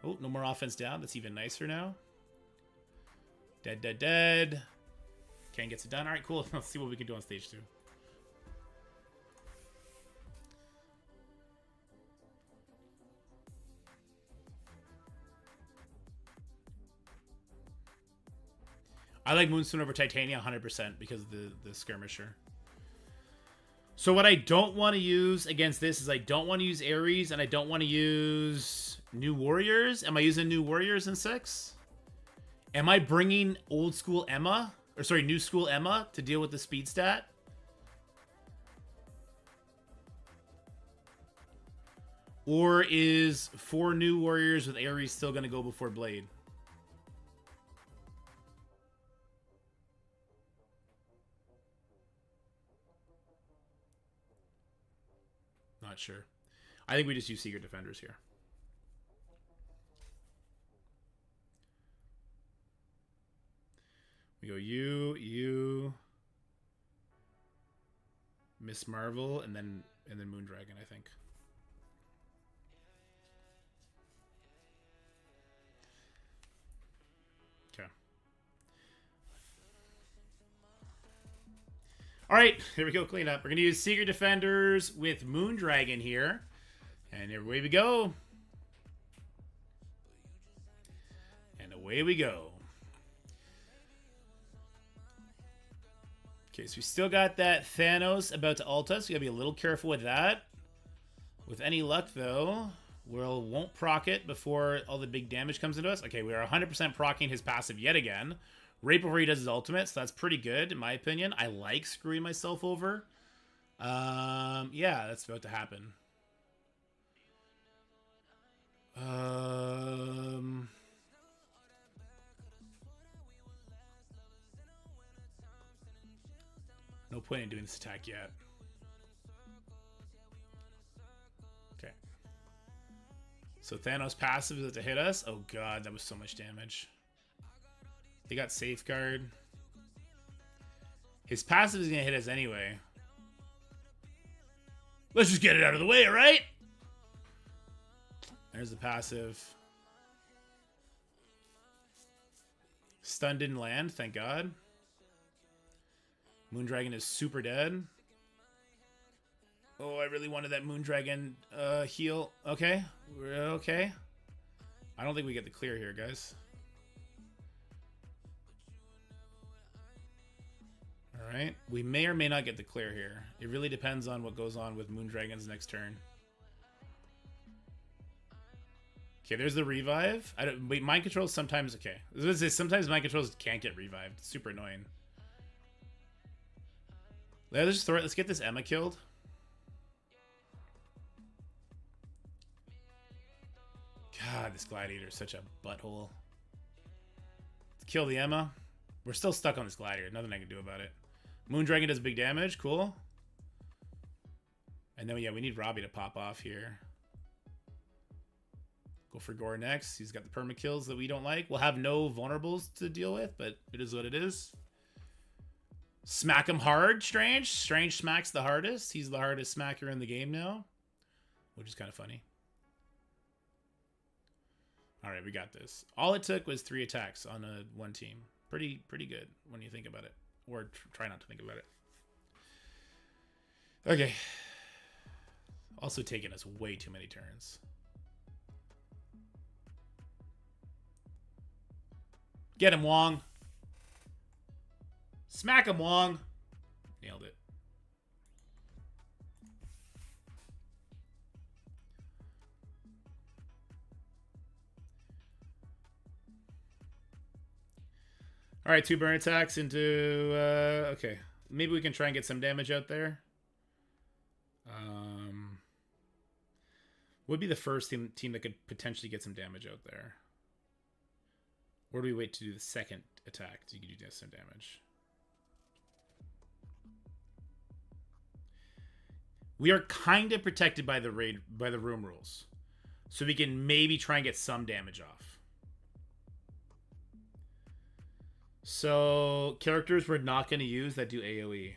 Oh, no more offense down. That's even nicer now. Dead. Kang gets it done. All right, cool. Let's see what we can do on stage 2. I like Moonstone over Titania 100% because of the skirmisher. So what I don't want to use against this is I don't want to use Ares and I don't want to use New Warriors. Am I using New Warriors in 6? Am I bringing old school Emma? Or sorry, new school Emma to deal with the speed stat? Or is 4 New Warriors with Ares still going to go before Blade? Not sure. I think we just use Secret Defenders here. We go you, Miss Marvel, and then Moondragon, I think. Okay. All right, here we go. Clean up. We're gonna use Secret Defenders with Moondragon here, and away we go. And away we go. Okay, so we still got that Thanos about to ult us. We gotta be a little careful with that. With any luck, though, won't proc it before all the big damage comes into us. Okay, we are 100% procking his passive yet again, right before he does his ultimate, so that's pretty good, in my opinion. I like screwing myself over. Yeah, that's about to happen. No point in doing this attack yet. Okay. So Thanos' passive is to hit us. Oh god, that was so much damage. They got Safeguard. His passive is going to hit us anyway. Let's just get it out of the way, right? There's the passive. Stun didn't land, thank god. Moondragon is super dead. Oh, I really wanted that Moondragon heal. Okay, we're okay. I don't think we get the clear here, guys. Alright, we may or may not get the clear here. It really depends on what goes on with Moondragon's next turn. Okay, there's the revive. Wait, mind controls sometimes... Okay, sometimes mind controls can't get revived. It's super annoying. Let's just throw it. Let's get this Emma killed. God, this Gladiator is such a butthole. Let's kill the Emma. We're still stuck on this Gladiator. Nothing I can do about it. Moondragon does big damage. Cool. And then, yeah, we need Robbie to pop off here. Go for Gore next. He's got the perma kills that we don't like. We'll have no vulnerables to deal with, but it is what it is. Smack him hard, Strange. Strange smacks the hardest. He's the hardest smacker in the game now, which is kind of funny. All right, we got this. All it took was 3 attacks on one team. Pretty good when you think about it, or try not to think about it. Okay. Also taking us way too many turns. Get him, Wong. Smack him, Wong. Nailed it. All right, 2 burn attacks into... okay. Maybe we can try and get some damage out there. Would be the first team that could potentially get some damage out there. Or do we wait to do the second attack so you can do some damage? We are kind of protected by the room rules, so we can maybe try and get some damage off. So characters we're not going to use that do AoE.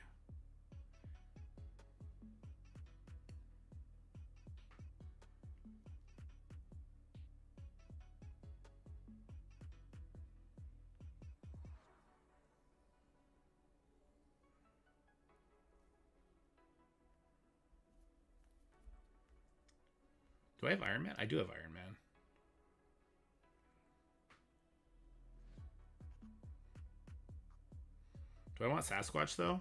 Do I have Iron Man? I do have Iron Man. Do I want Sasquatch, though?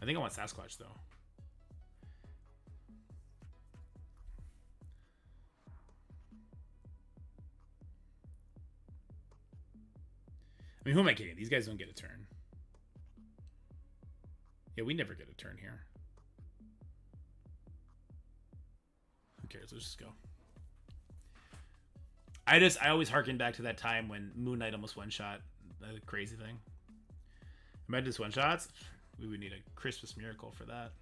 I think I want Sasquatch, though. I mean, who am I kidding? These guys don't get a turn. Yeah, we never get a turn here. Who cares? Let's just go. I always harken back to that time when Moon Knight almost one-shot. The crazy thing. Imagine this one-shots. We would need a Christmas miracle for that.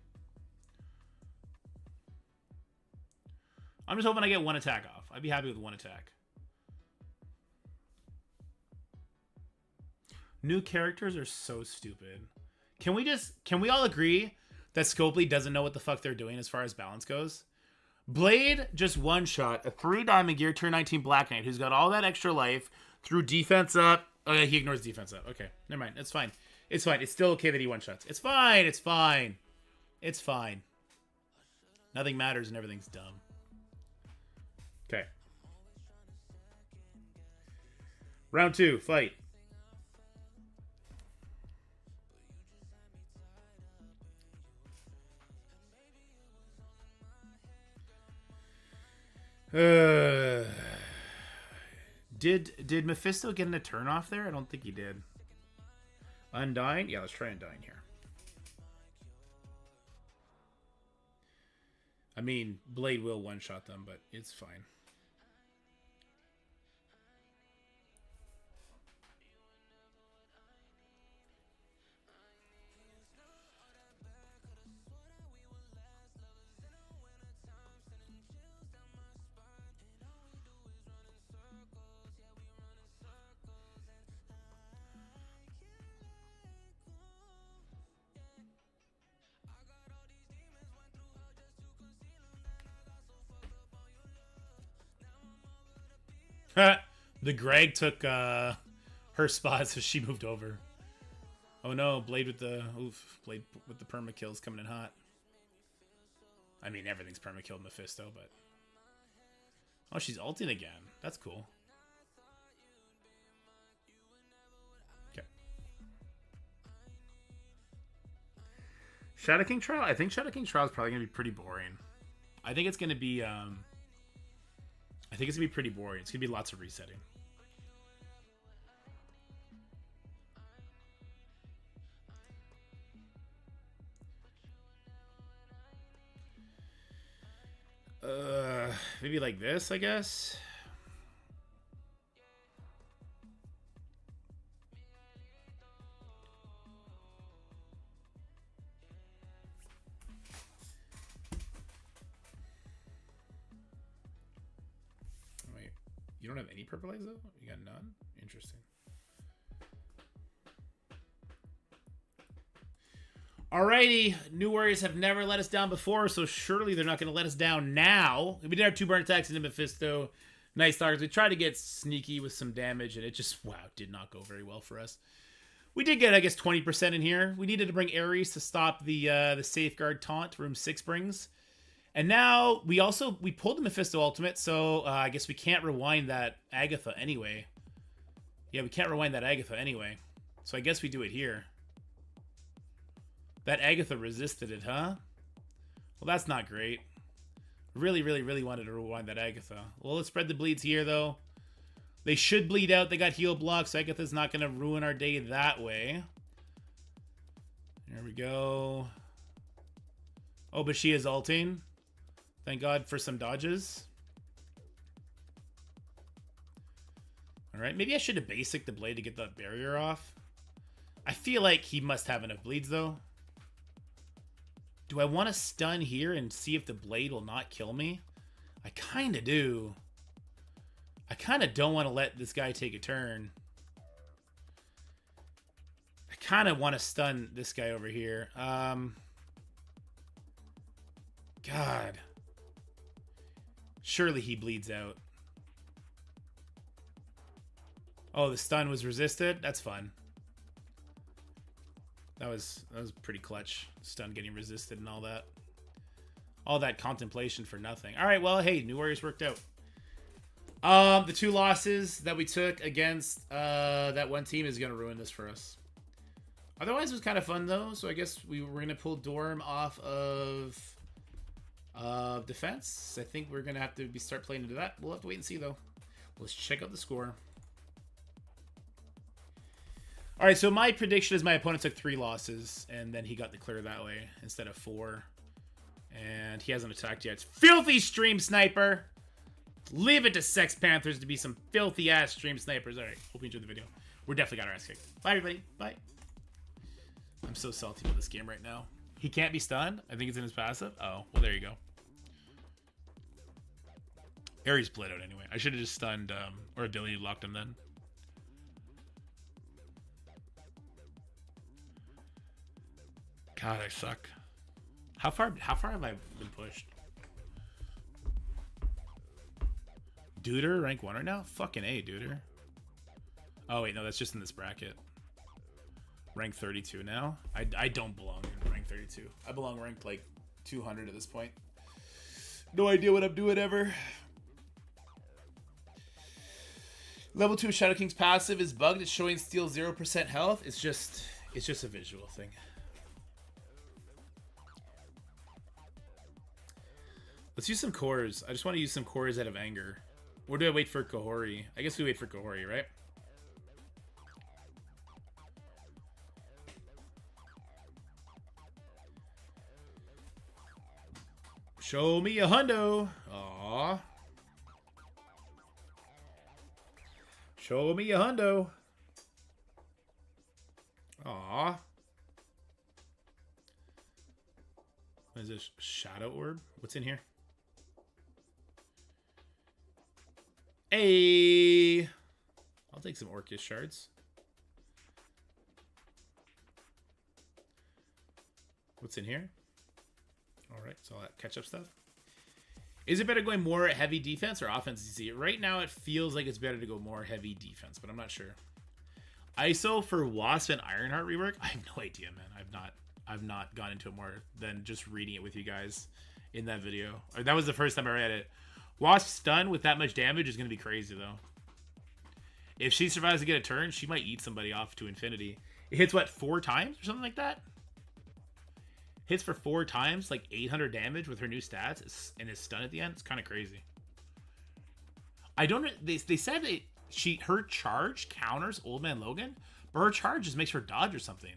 I'm just hoping I get one attack off. I'd be happy with one attack. New characters are so stupid. Can we all agree that Scopely doesn't know what the fuck they're doing as far as balance goes? Blade just one-shot a 3 Diamond Gear turn 19 Black Knight who's got all that extra life, threw defense up. Oh yeah, he ignores defense up. Okay, never mind. It's fine. It's fine. It's still okay that he one-shots. It's fine. It's fine. It's fine. Nothing matters and everything's dumb. Okay. Round 2, fight. Did Mephisto get a turn off there? I don't think he did. Undying? Yeah, let's try Undying here. I mean, Blade will one-shot them, but it's fine. The Greg took her spot, so she moved over. Oh no, Blade with the perma kills coming in hot. I mean, everything's perma killed Mephisto, but oh, she's ulting again. That's cool. Okay. Shadow King Trial. I think Shadow King Trial is probably gonna be pretty boring. I think it's gonna be pretty boring. It's gonna be lots of resetting. Maybe like this, I guess. Wait, you don't have any purple eyes though? You got none? Interesting. Alrighty, New Warriors have never let us down before, so surely they're not going to let us down now. We did our 2 burn attacks into Mephisto. Nice targets. We tried to get sneaky with some damage, and it just, wow, did not go very well for us. We did get, I guess, 20% in here. We needed to bring Ares to stop the Safeguard taunt room 6 brings. And now, we pulled the Mephisto ultimate, so I guess we can't rewind that Agatha anyway. Yeah, we can't rewind that Agatha anyway. So I guess we do it here. That Agatha resisted it, huh? Well, that's not great. Really, really, really wanted to rewind that Agatha. Well, let's spread the bleeds here, though. They should bleed out. They got heal blocks. So Agatha's not going to ruin our day that way. There we go. Oh, but she is ulting. Thank God for some dodges. All right, maybe I should have basic the blade to get that barrier off. I feel like he must have enough bleeds, though. Do I want to stun here and see if the blade will not kill me? I kind of do. I kind of don't want to let this guy take a turn. I kind of want to stun this guy over here. God. Surely he bleeds out. Oh, the stun was resisted? That's fun. That was pretty clutch. Stun getting resisted and all that. All that contemplation for nothing. All right, well, hey, New Warriors worked out. The 2 losses that we took against that one team is going to ruin this for us. Otherwise, it was kind of fun, though. So I guess we're going to pull Dorm off of defense. I think we're going to have to start playing into that. We'll have to wait and see, though. Let's check out the score. All right, so my prediction is my opponent took 3 losses, and then he got the clear that way instead of 4. And he hasn't attacked yet. It's filthy stream sniper. Leave it to Sex Panthers to be some filthy-ass stream snipers. All right, hope you enjoyed the video. We're definitely got our ass kicked. Bye, everybody. Bye. I'm so salty about this game right now. He can't be stunned? I think it's in his passive. Oh, well, there you go. Ares bled out anyway. I should have just stunned, or ability locked him then. God, I suck. How far have I been pushed? Duder, rank 1 right now? Fucking A, Duder. Oh, wait, no, that's just in this bracket. Rank 32 now? I don't belong in rank 32. I belong ranked, like, 200 at this point. No idea what I'm doing ever. Level 2 Shadow King's passive is bugged. It's showing steal 0% health. It's just a visual thing. Let's use some cores. I just want to use some cores out of anger. Or do I wait for Kahori? I guess we wait for Kahori, right? Show me a hundo. Aww. Show me a hundo. Aww. What is this? Shadow orb? What's in here? Hey! I'll take some Orcus shards. What's in here? Alright, so all that catch-up stuff. Is it better going more heavy defense or offense? You see, right now it feels like it's better to go more heavy defense, but I'm not sure. ISO for Wasp and Ironheart rework? I have no idea, man. I've not gone into it more than just reading it with you guys in that video. Or that was the first time I read it. Wasp stun with that much damage is going to be crazy, though. If she survives to get a turn, she might eat somebody off to infinity. It hits, what, 4 times or something like that? Hits for 4 times, like 800 damage with her new stats, and is stun at the end. It's kind of crazy. I don't know. They said that her charge counters Old Man Logan, but her charge just makes her dodge or something.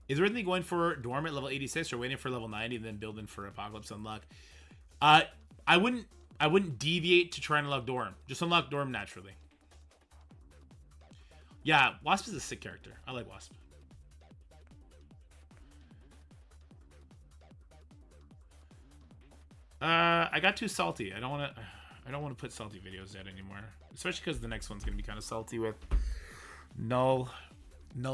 Is there anything going for Dorm at level 86 or waiting for level 90 and then building for Apocalypse Unlock? I wouldn't deviate to try and unlock Dorm. Just unlock Dorm naturally. Yeah, Wasp is a sick character. I like Wasp. I got too salty. I don't want to put salty videos out anymore, especially because the next one's gonna be kind of salty with Knull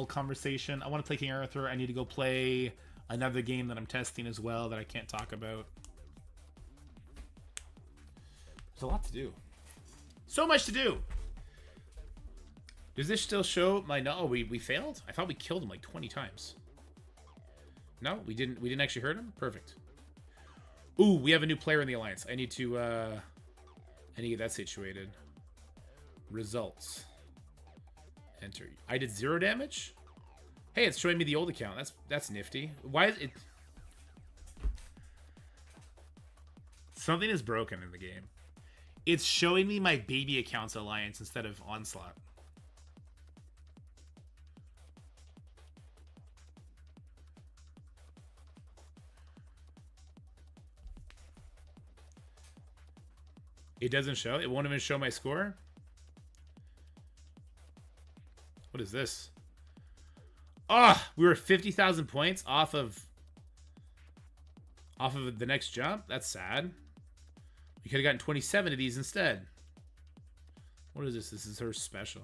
conversation. I want to play King Arthur. I need to go play another game that I'm testing as well that I can't talk about. There's a lot to do. So much to do. Does this still show my no? We failed. I thought we killed him like 20 times. No, we didn't actually hurt him. Perfect. Ooh, we have a new player in the alliance. I need to get that situated. Results. Enter. I did 0 damage. Hey, it's showing me the old account. That's nifty. Why is it? Something is broken in the game. It's showing me my baby account's alliance instead of Onslaught. It doesn't show? It won't even show my score? What is this? Ah, we were 50,000 points off of the next jump? That's sad. We could have gotten 27 of these instead. What is this? This is her special.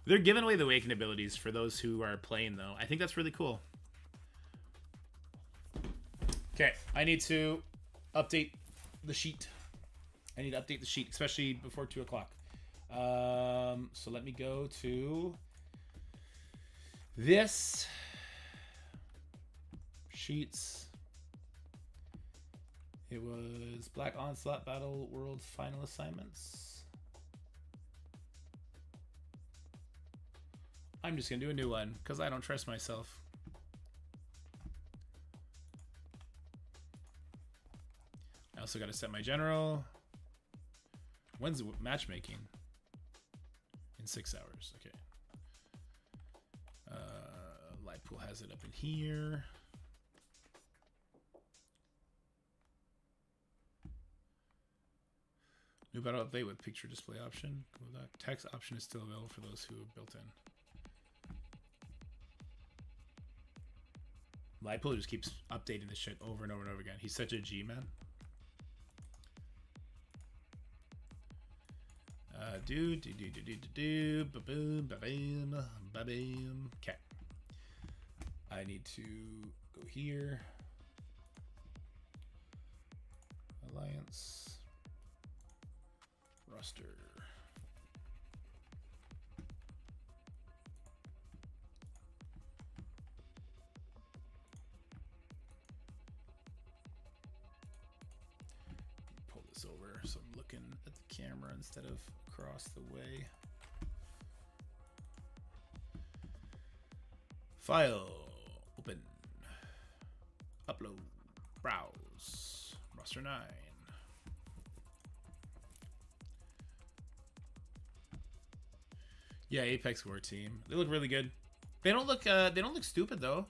They're giving away the Awaken abilities for those who are playing, though. I think that's really cool. Okay, I need to update the sheet. I need to update the sheet, especially before 2 o'clock. So let me go to this. Sheets. It was Black Onslaught Battle World Final Assignments. I'm just gonna do a new one because I don't trust myself. I also got to set my general. When's the matchmaking? In 6 hours. Okay. Lightpool has it up in here. New battle update with picture display option. That text option is still available for those who have built in. Lightpool just keeps updating this shit over and over and over again. He's such a G, man. Ba-boom, ba-boom, ba-boom. Okay. I need to go here. Alliance. Roster. Pull this over so I'm looking at the camera instead of across the way. File. Open. Upload. Browse. Roster 9. Yeah, Apex War team. They look really good. They don't look stupid though.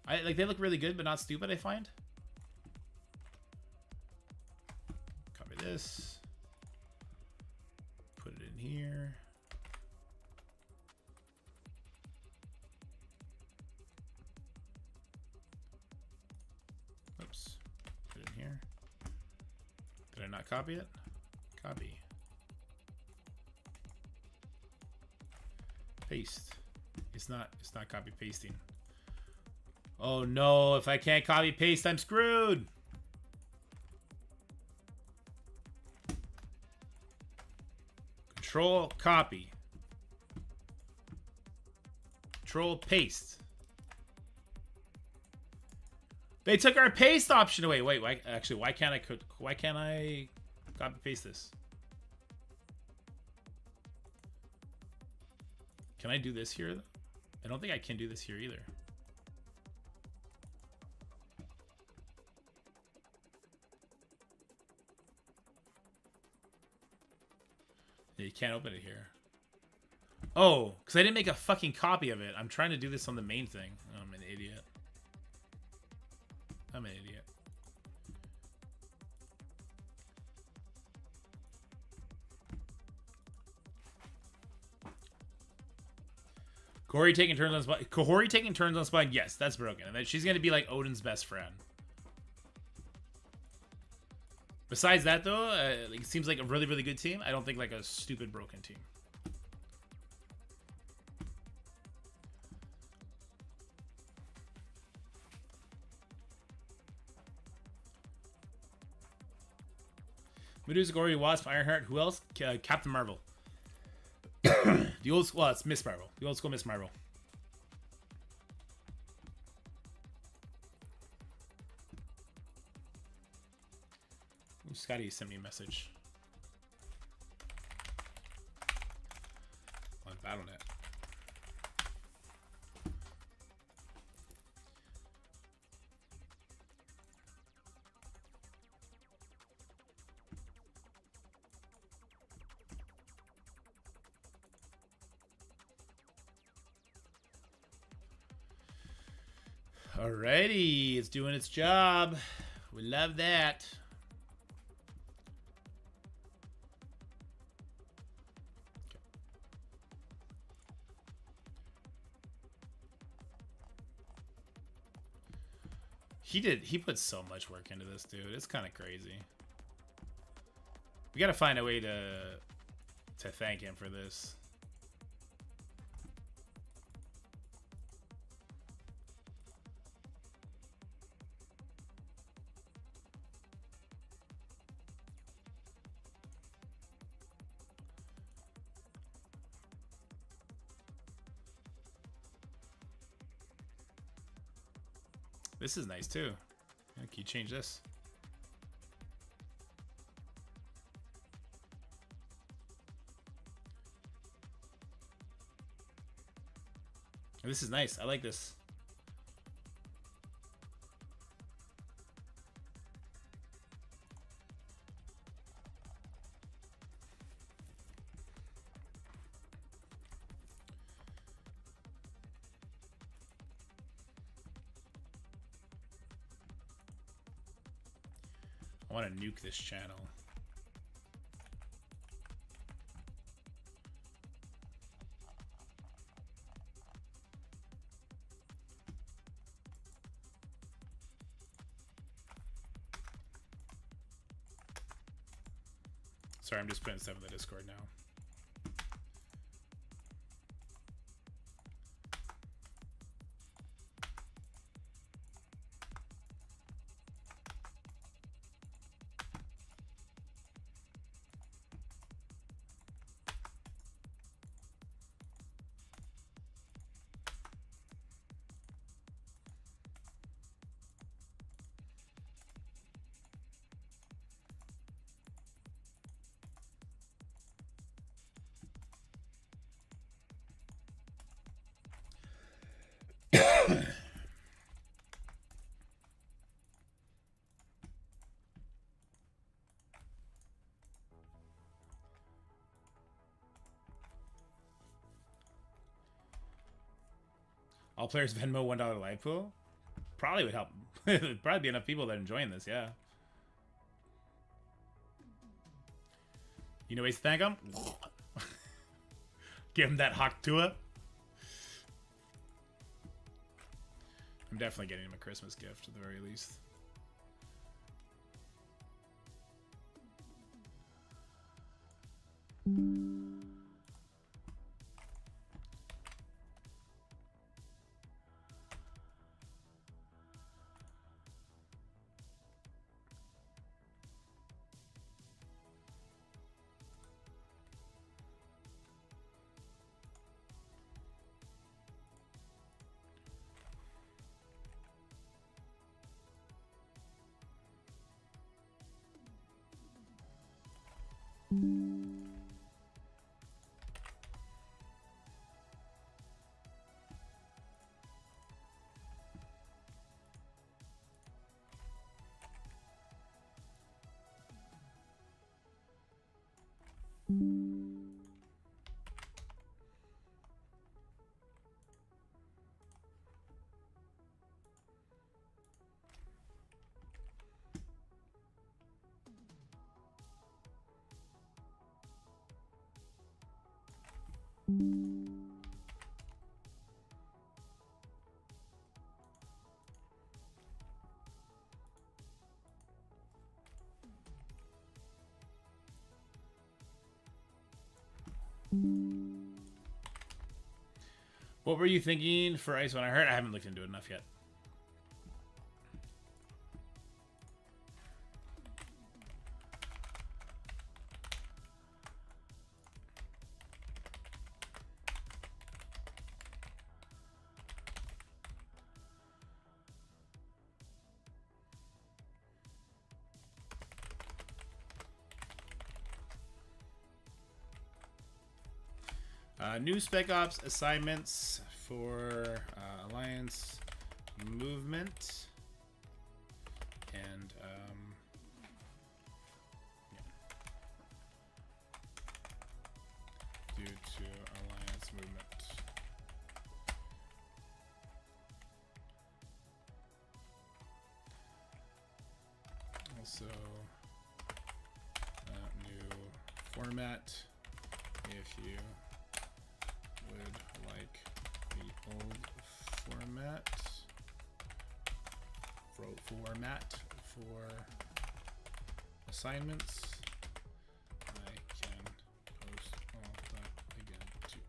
They look really good but not stupid, I find. Copy this. Put it in here. Oops. Put it in here. Did I not copy it? Copy. Paste. It's not copy pasting. Oh no, if I can't copy paste, I'm screwed. Control copy. Control paste. They took our paste option away. Wait, why can't I copy paste this? Can I do this here? I don't think I can do this here either. Yeah, you can't open it here. Oh, because I didn't make a fucking copy of it. I'm trying to do this on the main thing. Oh, I'm an idiot. I'm an idiot. Kahori taking turns on spine. Kahori taking turns on spine. Yes, that's broken. And then she's gonna be like Odin's best friend. Besides that, though, it seems like a really, really good team. I don't think like a stupid broken team. Medusa, Gory, Wasp, Ironheart. Who else? Captain Marvel. The old school. Well, it's Miss Marvel. The old school Miss Marvel. Ooh, Scotty sent me a message on BattleNet. Alrighty, it's doing its job. We love that. Okay. He put so much work into this, dude. It's kind of crazy. We gotta find a way to thank him for this. This is nice too. Can you change this? This is nice. I like this. I want to nuke this channel. Sorry, I'm just putting stuff in the Discord now. All players Venmo $1 live pool? Probably would help. There'd probably be enough people that are enjoying this, yeah. You know ways to thank them? Give him that Haktua. I'm definitely getting him a Christmas gift at the very least. What were you thinking for ice when I heard? I haven't looked into it enough yet. New Spec Ops assignments for Alliance movement and yeah. Due to Alliance movement. Also, new format if you would like the old format for assignments. I can post all that again too.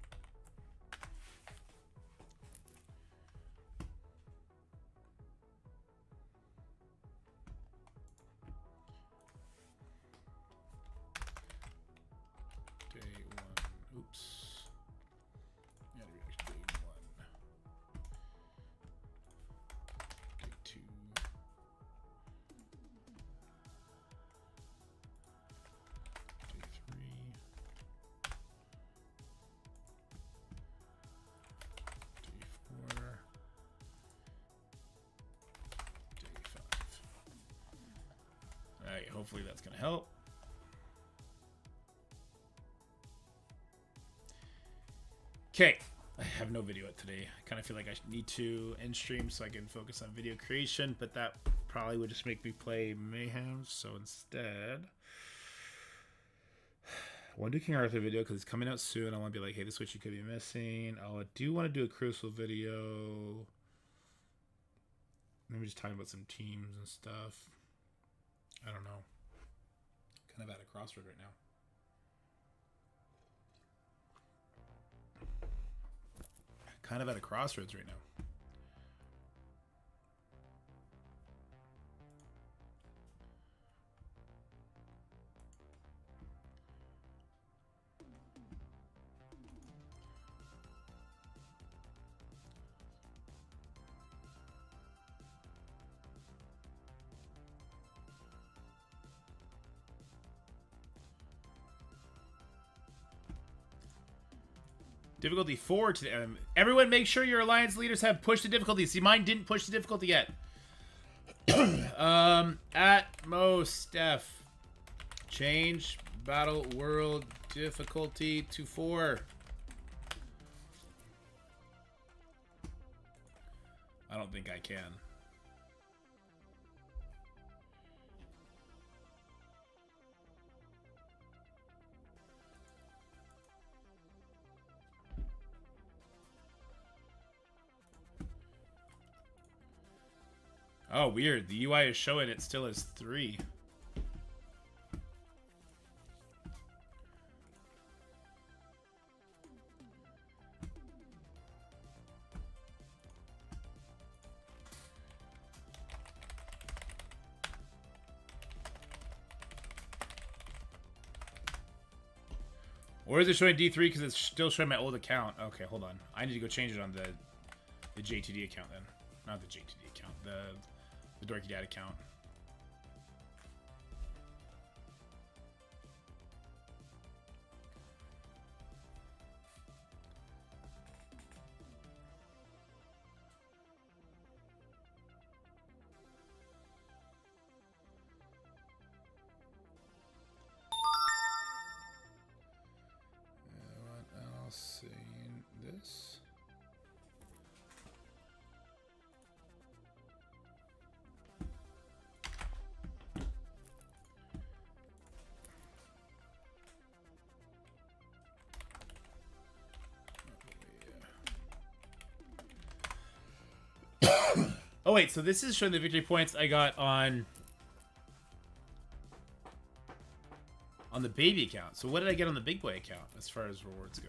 Day one. Oops. Hopefully that's going to help. Okay. I have no video today. I kind of feel like I need to end stream so I can focus on video creation, but that probably would just make me play Mayhem. So instead, I want to do King Arthur video because it's coming out soon. I want to be like, hey, this is what you could be missing. I do want to do a Crucible video. Maybe just talking about some teams and stuff. I don't know. Kind of at a crossroad right now. Kind of at a crossroads right now. Difficulty 4 to the everyone make sure your alliance leaders have pushed the difficulty. See, mine didn't push the difficulty yet. At most, Steph. Change battle world difficulty to 4. I don't think I can. Oh, weird. The UI is showing it still as 3. Or is it showing D3 because it's still showing my old account? Okay, hold on. I need to go change it on the JTD account then. Not the JTD account. The Dorky Dad account. What else? Seeing this. Oh wait, so this is showing the victory points I got on the baby account. So what did I get on the big boy account as far as rewards go?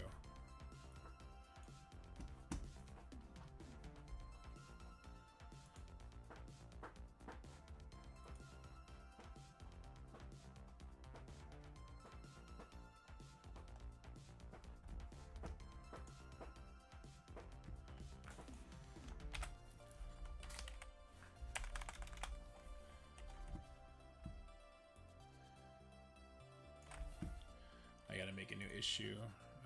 Make a new issue.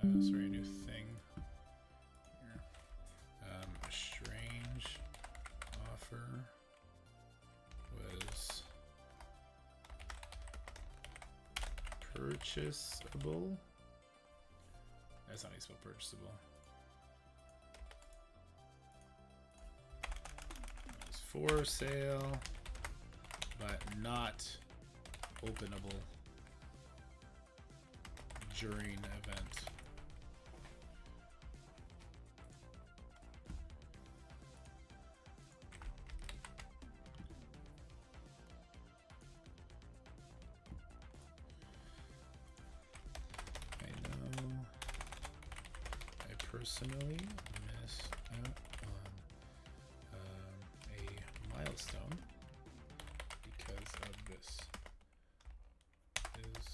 Sorry, a new thing. Here. A strange offer was purchasable. That's not how you spell purchasable. It was for sale, but not openable during event. I know I personally missed out on a milestone because of this. Is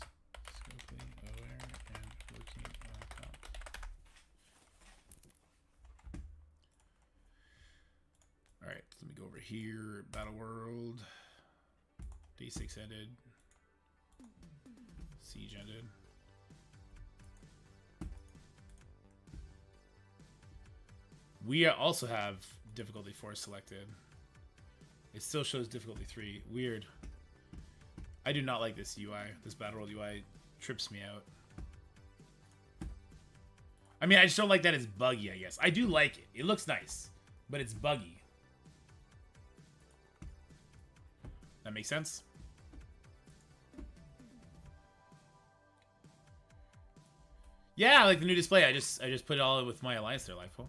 scopely aware and working on comp. Alright, let me go over here. Battle World. D6 ended. Siege ended. We also have difficulty 4 selected. It still shows difficulty 3. Weird. I do not like this UI. This Battle World UI trips me out. I mean, I just don't like that it's buggy, I guess. I do like it. It looks nice, but it's buggy. That makes sense? Yeah, I like the new display. I just put it all with my alliance there, Lifepool.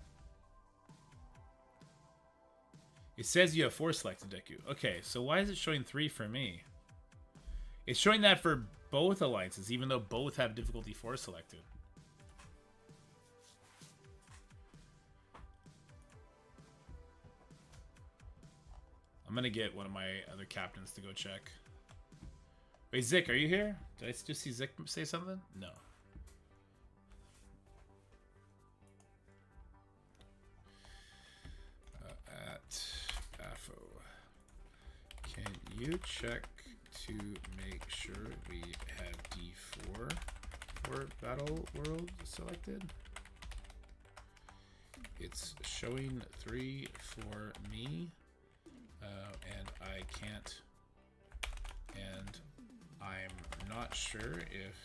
It says you have 4 selected, Deku. Okay, so why is it showing 3 for me? It's showing that for both alliances, even though both have difficulty 4 selected. I'm gonna get one of my other captains to go check. Wait, Zik, are you here? Did I just see Zik say something? No. At AFO. Can you check to make sure we have D4 for Battle World selected? It's showing 3 for me. And I can't, and I'm not sure if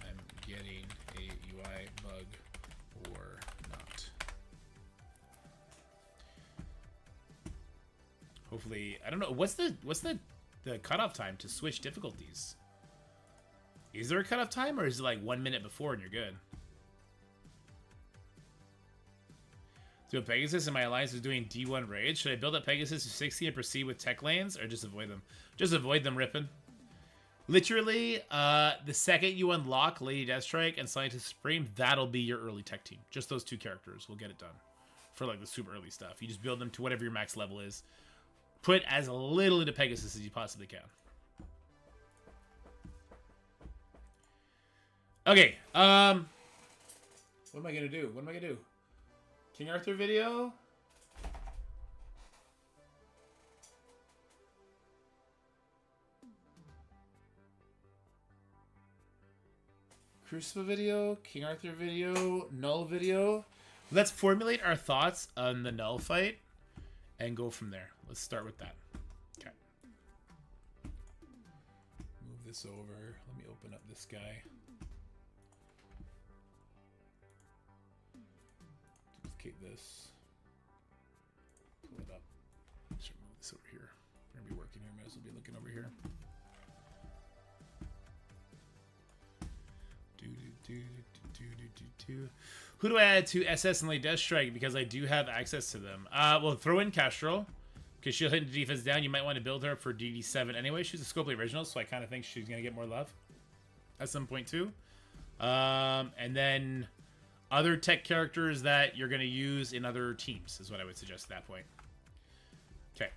I'm getting a UI bug or not. Hopefully, I don't know. What's the cutoff time to switch difficulties? Is there a cutoff time, or is it like 1 minute before and you're good? So Pegasus and my alliance is doing D1 raids. Should I build up Pegasus to 60 and proceed with tech lanes, or just avoid them? Just avoid them ripping. Literally, the second you unlock Lady Deathstrike and Scientist Supreme, that'll be your early tech team. Just those 2 characters will get it done. For like the super early stuff. You just build them to whatever your max level is. Put as little into Pegasus as you possibly can. Okay, what am I gonna do? What am I gonna do? King Arthur video? Crucible video? King Arthur video? Knull video? Let's formulate our thoughts on the Knull fight and go from there. Let's start with that. Okay. Move this over. Let me open up this guy. Duplicate this. Pull it up. Let's move this over here. We're gonna be working here. Might as well be looking over here. Who do I add to SS and Lady Deathstrike? Because I do have access to them. Well, throw in Castrol. Because she'll hit the defense down. You might want to build her for DD7 anyway. She's a Scopely original, so I kind of think she's going to get more love at some point too. And then other tech characters that you're going to use in other teams is what I would suggest at that point. Okay.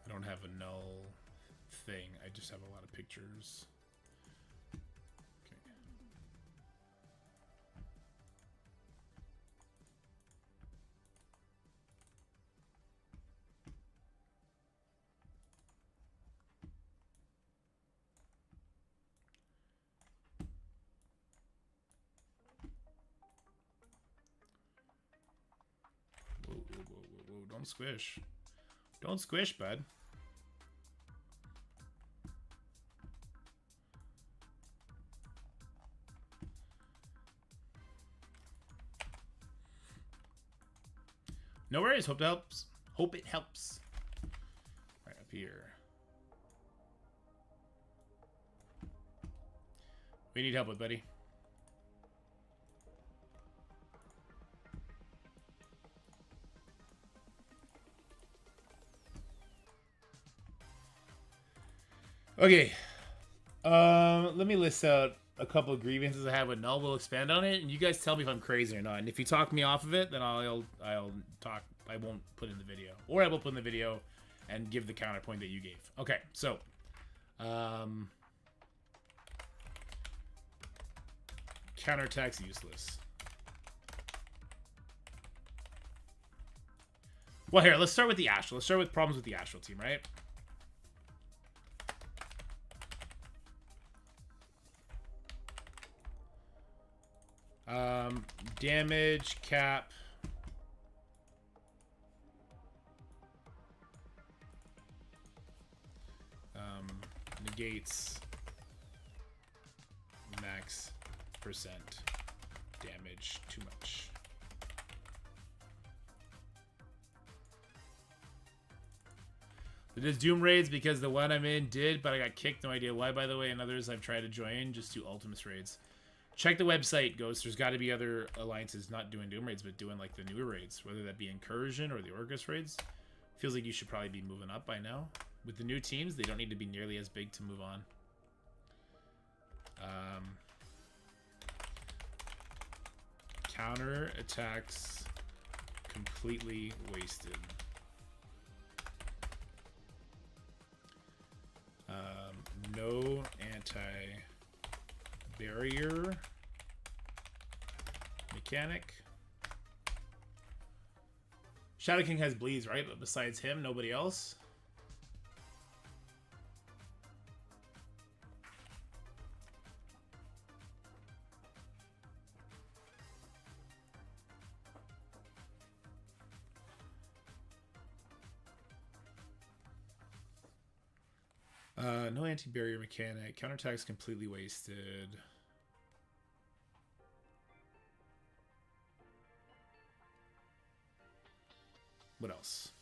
I don't have a null thing. I just have a lot of pictures. Okay. Whoa, whoa, whoa, whoa, whoa. Don't squish. Don't squish, bud. No worries. Hope it helps. Hope it helps. Right up here. We need help with, buddy. Okay. Let me list out a couple of grievances I have with Knull. We'll expand on it, and you guys tell me if I'm crazy or not. And if you talk me off of it, then I'll talk. I won't put in the video, or I will put in the video and give the counterpoint that you gave. Okay, so counterattack's useless. Well, here, let's start with the Astral. Let's start with problems with the Astral team, right? Damage cap. Negates max percent damage too much. It is Doom raids because the one I'm in did, but I got kicked. No idea why, by the way. And others I've tried to join just do Ultimates raids. Check the website, Ghost. There's got to be other alliances not doing Doom raids, but doing like the newer raids, whether that be Incursion or the Orcus raids. Feels like you should probably be moving up by now. With the new teams, they don't need to be nearly as big to move on. Counter attacks completely wasted. No anti-barrier mechanic. Shadow King has bleeds, right? But besides him, nobody else. No anti-barrier mechanic. Counterattack's completely wasted. What else?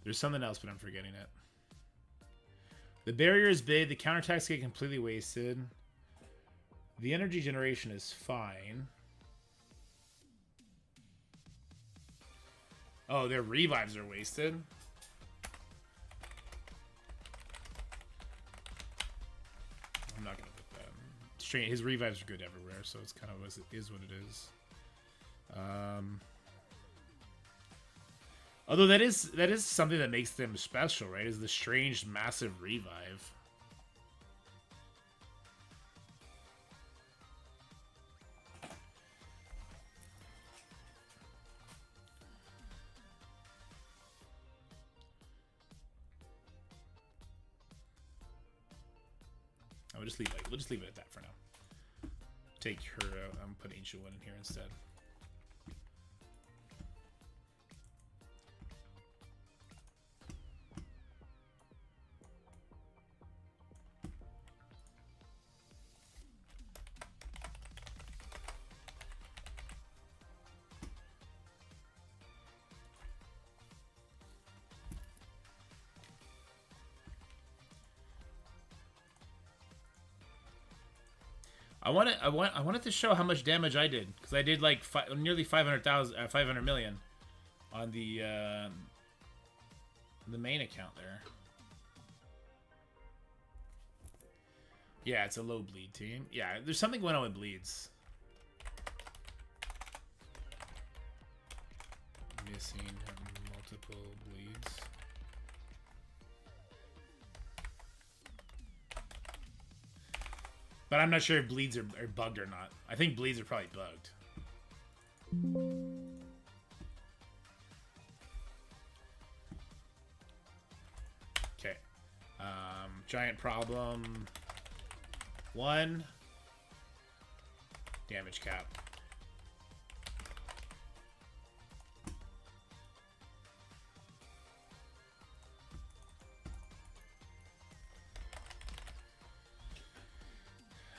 There's something else, but I'm forgetting it. The barrier is big. The counterattacks get completely wasted. The energy generation is fine. Oh, their revives are wasted. I'm not going to put that. Strange. His revives are good everywhere, so it's kind of what it is. Although that is something that makes them special, right? Is the strange massive revive. We'll just leave it at that for now. Take her out. I'm putting Ancient One in here instead. I wanted to show how much damage I did, because I did like nearly 500 million on the main account there. Yeah, it's a low bleed team. Yeah, there's something going on with bleeds. Missing multiple bleeds. But I'm not sure if bleeds are bugged or not. I think bleeds are probably bugged. Okay. Giant problem. 1. Damage cap.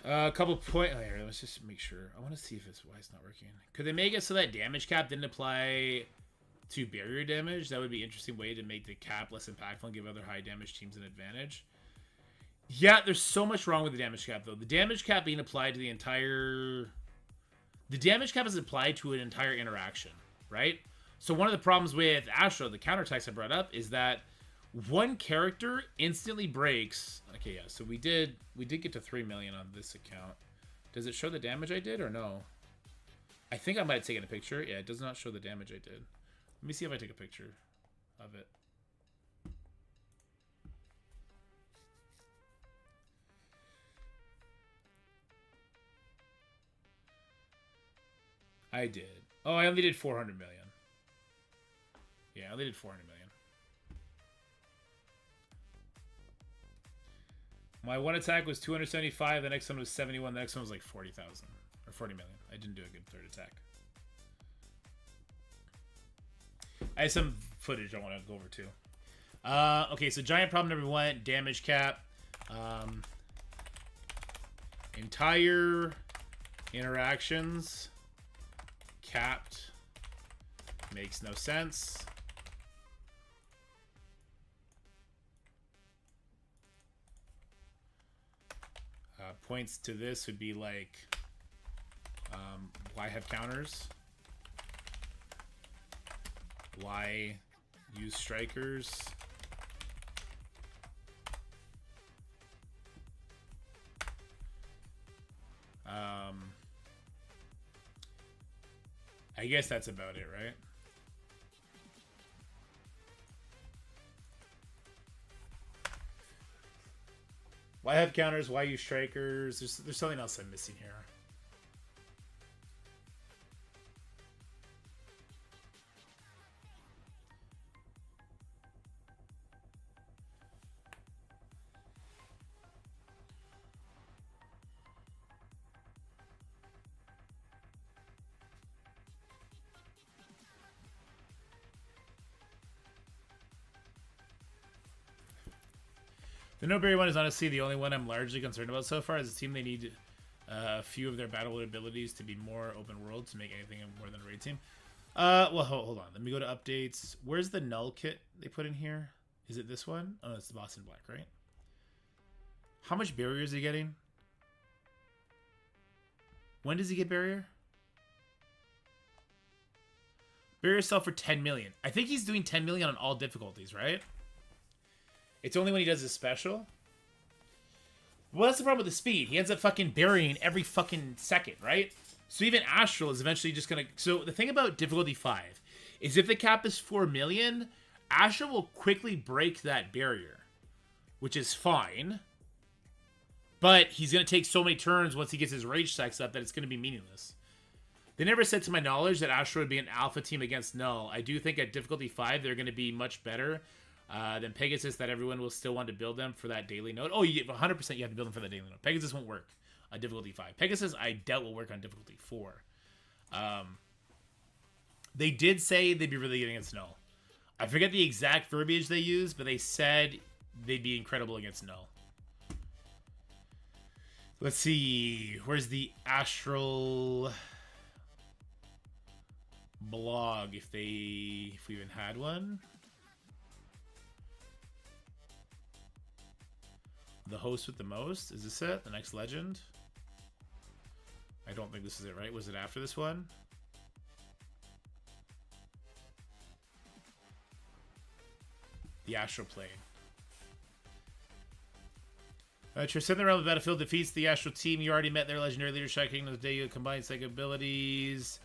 A couple point. Oh, here, let's just make sure. I want to see if it's why it's not working. Could they make it so that damage cap didn't apply to barrier damage? That would be an interesting way to make the cap less impactful and give other high damage teams an advantage. Yeah, there's so much wrong with the damage cap though. The damage cap being applied to the entire. The damage cap is applied to an entire interaction, right? So one of the problems with Astro, the counterattacks I brought up, is that one character instantly breaks. Okay, yeah. So we did get to 3 million on this account. Does it show the damage I did or no? I think I might have taken a picture. Yeah, it does not show the damage I did. Let me see if I take a picture of it. I did. Oh, I only did 400 million. Yeah, I only did 400 million. My one attack was 275. The next one was 71. The next one was like 40,000 or 40 million. I didn't do a good third attack. I have some footage I want to go over too. Okay, so giant problem number 1, damage cap. Entire interactions capped. Makes no sense. Points to this would be like, why have counters? Why use strikers? I guess that's about it, right? Why have counters? Why use strikers? There's something else I'm missing here. The No-Berry one is honestly the only one I'm largely concerned about so far. As a team, they need a few of their battle abilities to be more open world to make anything more than a raid team. Well, hold on. Let me go to updates. Where's the Knull kit they put in here? Is it this one? Oh, it's the Boston Black, right? How much barrier is he getting? When does he get barrier? Barrier sell for 10 million. I think he's doing 10 million on all difficulties, right? It's only when he does his special. Well, that's the problem with the speed. He ends up fucking burying every fucking second, right? So even Astral is eventually just gonna... So the thing about difficulty 5 is if the cap is 4 million, Astral will quickly break that barrier, which is fine. But he's gonna take so many turns once he gets his rage stacks up that it's gonna be meaningless. They never said to my knowledge that Astral would be an alpha team against Knull. I do think at difficulty 5 they're gonna be much better than Pegasus, that everyone will still want to build them for that daily node. Oh, 100% you have to build them for that daily node. Pegasus won't work on difficulty 5. Pegasus, I doubt, will work on difficulty 4. They did say they'd be really good against Knull. I forget the exact verbiage they used, but they said they'd be incredible against Knull. Let's see. Where's the Astral blog? If we even had one. The host with the most? Is this it? The next legend? I don't think this is it, right? Was it after this one? The Astral Plane. Transcend the realm of the battlefield defeats the Astral team. You already met their legendary leader, Shy Kingdom's day you combine psychic abilities.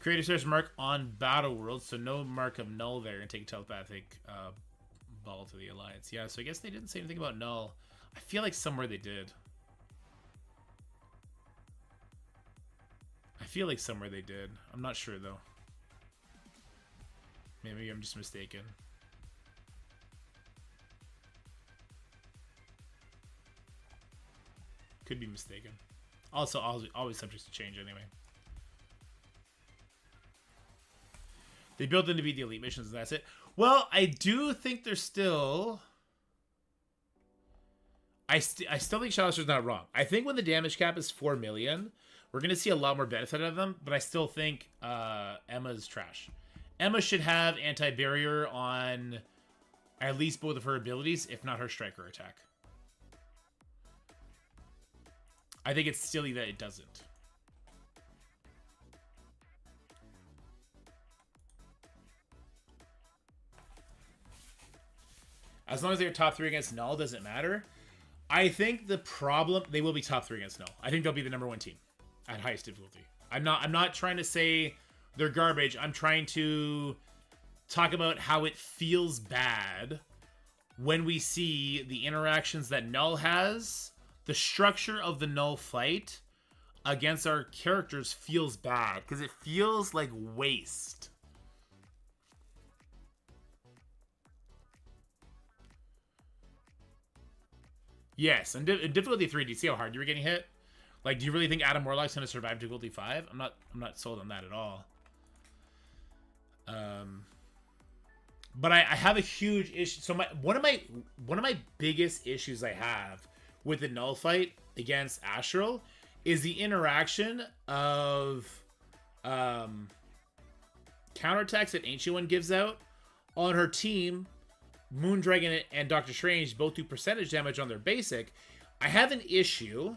Create a source mark on Battle World, so no mark of Knull there, and take telepathic ball to the Alliance. Yeah, so I guess they didn't say anything about Knull. I feel like somewhere they did. I feel like somewhere they did. I'm not sure though. Maybe I'm just mistaken. Could be mistaken. Also, always subject to change anyway. They built them to be the elite missions and that's it. Well, I do think they're still... I still think Shadowster's not wrong. I think when the damage cap is 4 million, we're going to see a lot more benefit out of them, but I still think Emma's trash. Emma should have anti-barrier on at least both of her abilities, if not her striker attack. I think it's silly that it doesn't. As long as they're top 3 against Knull, doesn't matter. I think the problem... They will be top 3 against Knull. I think they'll be the #1 team at highest difficulty. I'm not trying to say they're garbage. I'm trying to talk about how it feels bad when we see the interactions that Knull has. The structure of the Knull fight against our characters feels bad because it feels like waste. Yes, and difficulty 3. Do you see how hard you were getting hit? Like, do you really think Adam Warlock's gonna survive difficulty 5? I'm not sold on that at all. But I have a huge issue. So one of my biggest issues I have with the Knull fight against Astral is the interaction of counterattacks that Ancient One gives out on her team. Moondragon and Doctor Strange both do percentage damage on their basic. I have an issue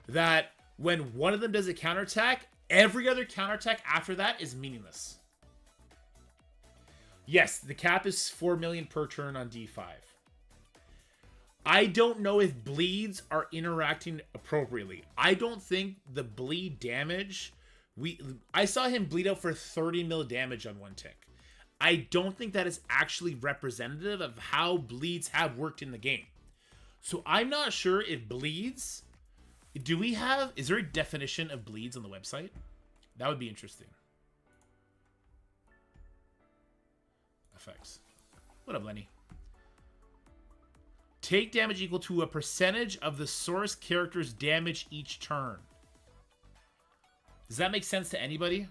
that when one of them does a counterattack, every other counterattack after that is meaningless. Yes, the cap is 4 million per turn on D5. I don't know if bleeds are interacting appropriately. I don't think the bleed damage... I saw him bleed out for 30 mil damage on one tick. I don't think that is actually representative of how bleeds have worked in the game. So I'm not sure if bleeds... Is there a definition of bleeds on the website? That would be interesting. Effects. What up, Lenny? Take damage equal to a percentage of the source character's damage each turn. Does that make sense to anybody?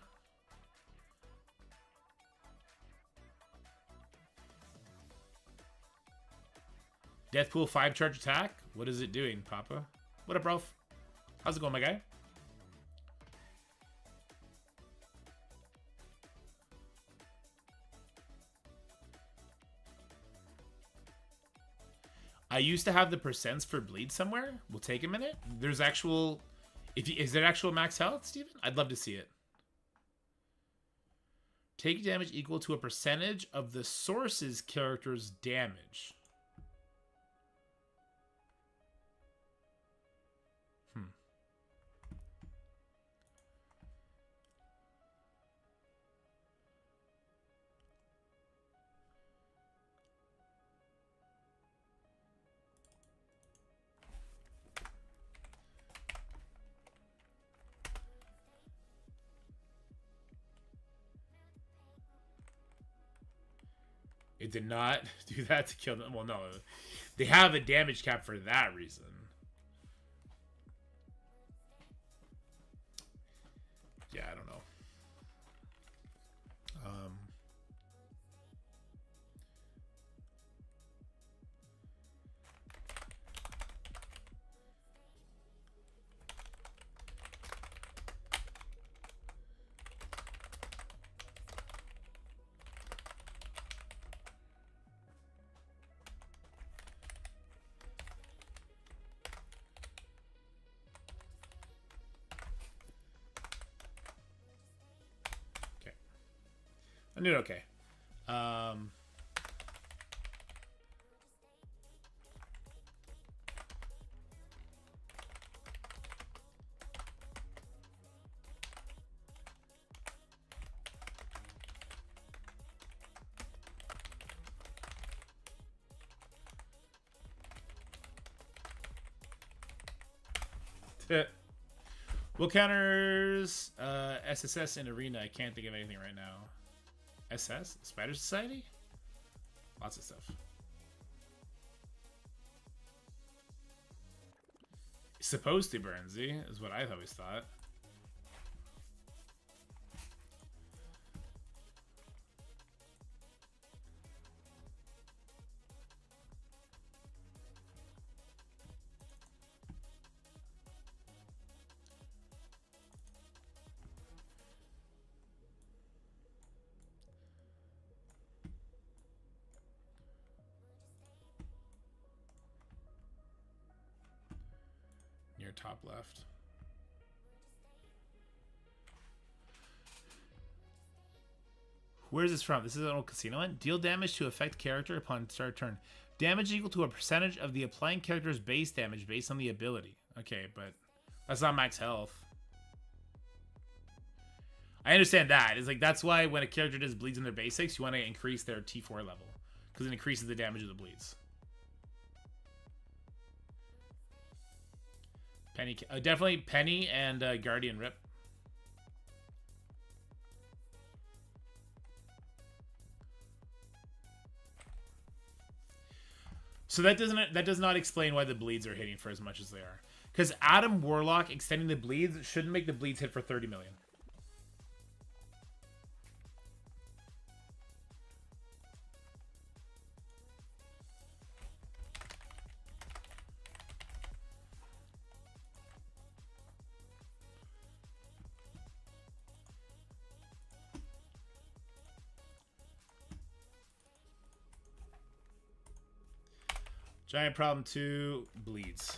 Deathpool 5 charge attack? What is it doing, Papa? What up, Ralph? How's it going, my guy? I used to have the percents for bleed somewhere. We'll take a minute. There's actual... Is there actual max health, Steven? I'd love to see it. Take damage equal to a percentage of the source's character's damage. It did not do that to kill them. Well, no. They have a damage cap for that reason. Yeah, I don't know. I did okay. What counters SSS in Arena? I can't think of anything right now. SS? Spider Society? Lots of stuff. It's supposed to, Burnsy, is what I always thought. Top left. Where is this from? This is an old casino one. Deal damage to affect character upon start turn. Damage equal to a percentage of the applying character's base damage based on the ability. Okay, but that's not max health. I understand that. It's like, that's why when a character does bleeds in their basics, you want to increase their T4 level. Because it increases the damage of the bleeds. Penny, definitely Penny and Guardian Rip. So that does not explain why the bleeds are hitting for as much as they are. Because Adam Warlock extending the bleeds shouldn't make the bleeds hit for 30 million. Giant problem 2, bleeds,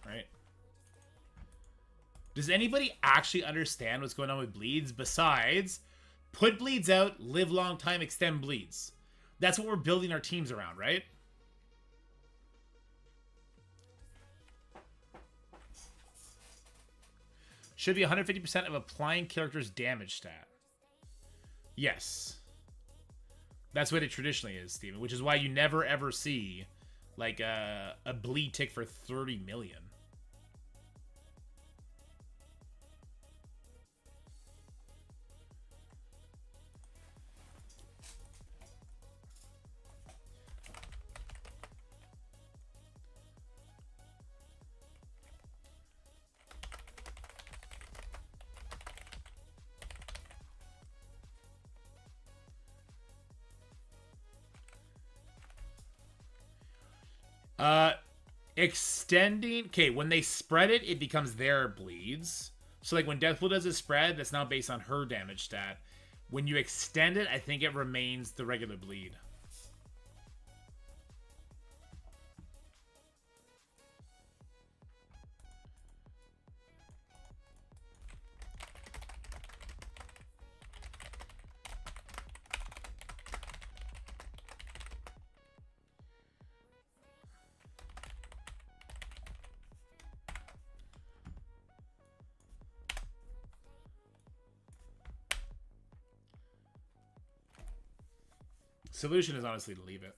right? Does anybody actually understand what's going on with bleeds besides put bleeds out, live long time, extend bleeds? That's what we're building our teams around, right? Should be 150% of applying character's damage stat. Yes. That's what it traditionally is, Steven, which is why you never ever see like a bleed tick for 30 million. Extending... Okay, when they spread it, it becomes their bleeds. So, like, when Deathpool does a spread, that's now based on her damage stat. When you extend it, I think it remains the regular bleed. Solution is honestly to leave it.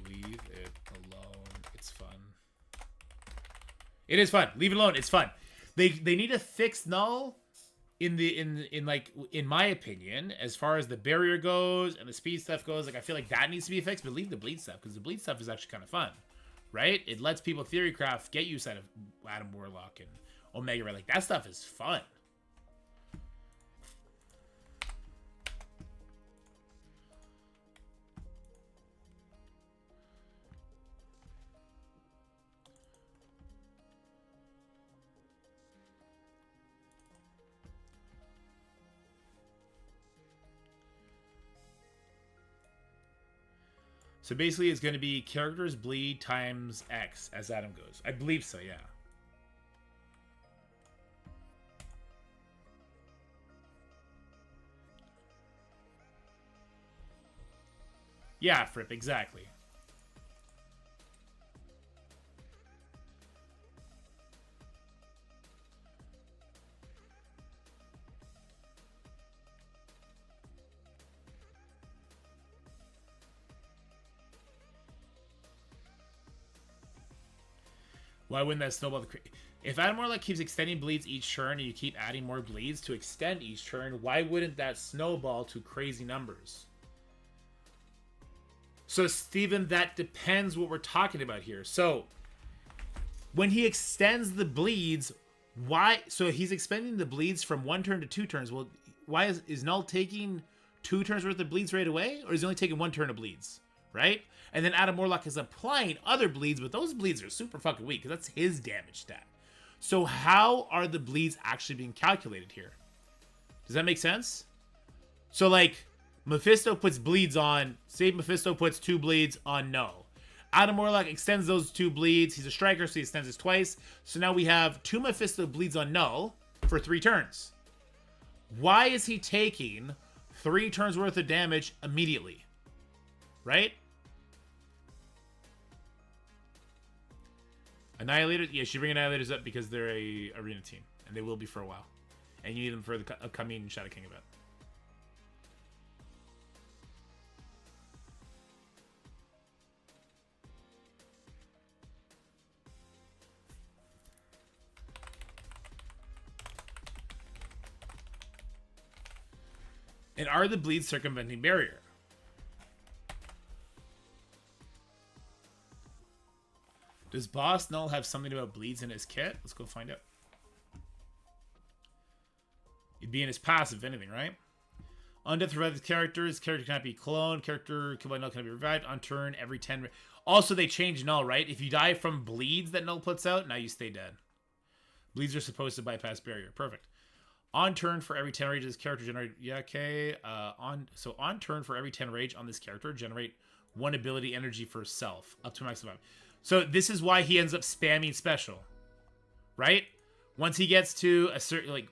Leave it alone. It's fun. It is fun. Leave it alone. It's fun. They need to fix Knull in my opinion, as far as the barrier goes and the speed stuff goes. Like, I feel like that needs to be fixed, but leave the bleed stuff, because the bleed stuff is actually kind of fun, right? It lets people theorycraft, get use out of Adam Warlock and Omega Red. Like, that stuff is fun. So basically, it's going to be characters bleed times X as Adam goes. I believe so, yeah. Yeah, Fripp, exactly. Why wouldn't that snowball the... If Adam Warlock keeps extending bleeds each turn and you keep adding more bleeds to extend each turn, why wouldn't that snowball to crazy numbers? So, Steven, that depends what we're talking about here. So, when he extends the bleeds, why... So, he's expending the bleeds from 1 turn to 2 turns. Well, why is Knull taking 2 turns worth of bleeds right away? Or is he only taking 1 turn of bleeds? Right? And then Adam Warlock is applying other bleeds, but those bleeds are super fucking weak, because that's his damage stat. So how are the bleeds actually being calculated here? Does that make sense? So, like, Mephisto puts bleeds on... Say Mephisto puts 2 bleeds on Knull. Adam Warlock extends those 2 bleeds. He's a striker, so he extends it twice. So now we have 2 Mephisto bleeds on Knull for 3 turns. Why is he taking 3 turns worth of damage immediately? Right? Annihilator, yeah, she bring Annihilators up because they're a arena team, and they will be for a while. and you need them for the upcoming Shadow King event. And are the bleeds circumventing barrier? Does Boss Knull have something about bleeds in his kit? Let's go find out. It'd be in his passive, if anything, right? On death, revive his character. His character cannot be cloned. Character killed by Knull cannot be revived. On turn, every 10... Also, they changed Knull, right? If you die from bleeds that Knull puts out, now you stay dead. Bleeds are supposed to bypass barrier. Perfect. On turn for every 10 rage, this character generate... Yeah, okay. So on turn for every 10 rage on this character, generate 1 ability energy for self. Up to maximum. So this is why he ends up spamming special. Right? Once he gets to a certain... like,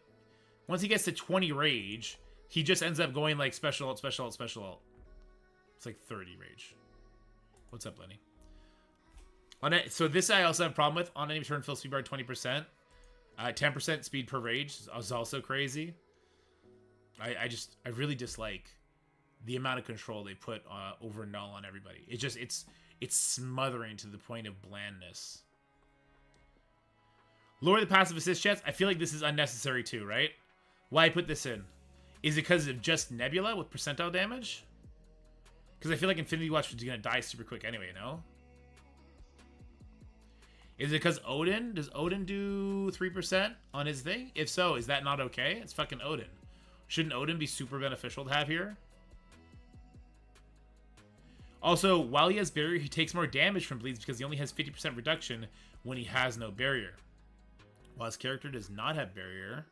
once he gets to 20 rage, he just ends up going like special alt, special alt, special alt. It's like 30 rage. What's up, Lenny? On it, so this I also have a problem with. On any turn, fill speed bar 20%. 10% speed per rage is also crazy. I really dislike the amount of control they put over Knull on everybody. It's smothering to the point of blandness. Lower the passive assist chance. I feel like this is unnecessary too, right? Why I put this in? Is it because of just Nebula with percentile damage? Because I feel like Infinity Watch is going to die super quick anyway, no? Is it because Odin? Does Odin do 3% on his thing? If so, is that not okay? It's fucking Odin. Shouldn't Odin be super beneficial to have here? Also, while he has barrier, he takes more damage from bleeds because he only has 50% reduction when he has no barrier. While his character does not have barrier,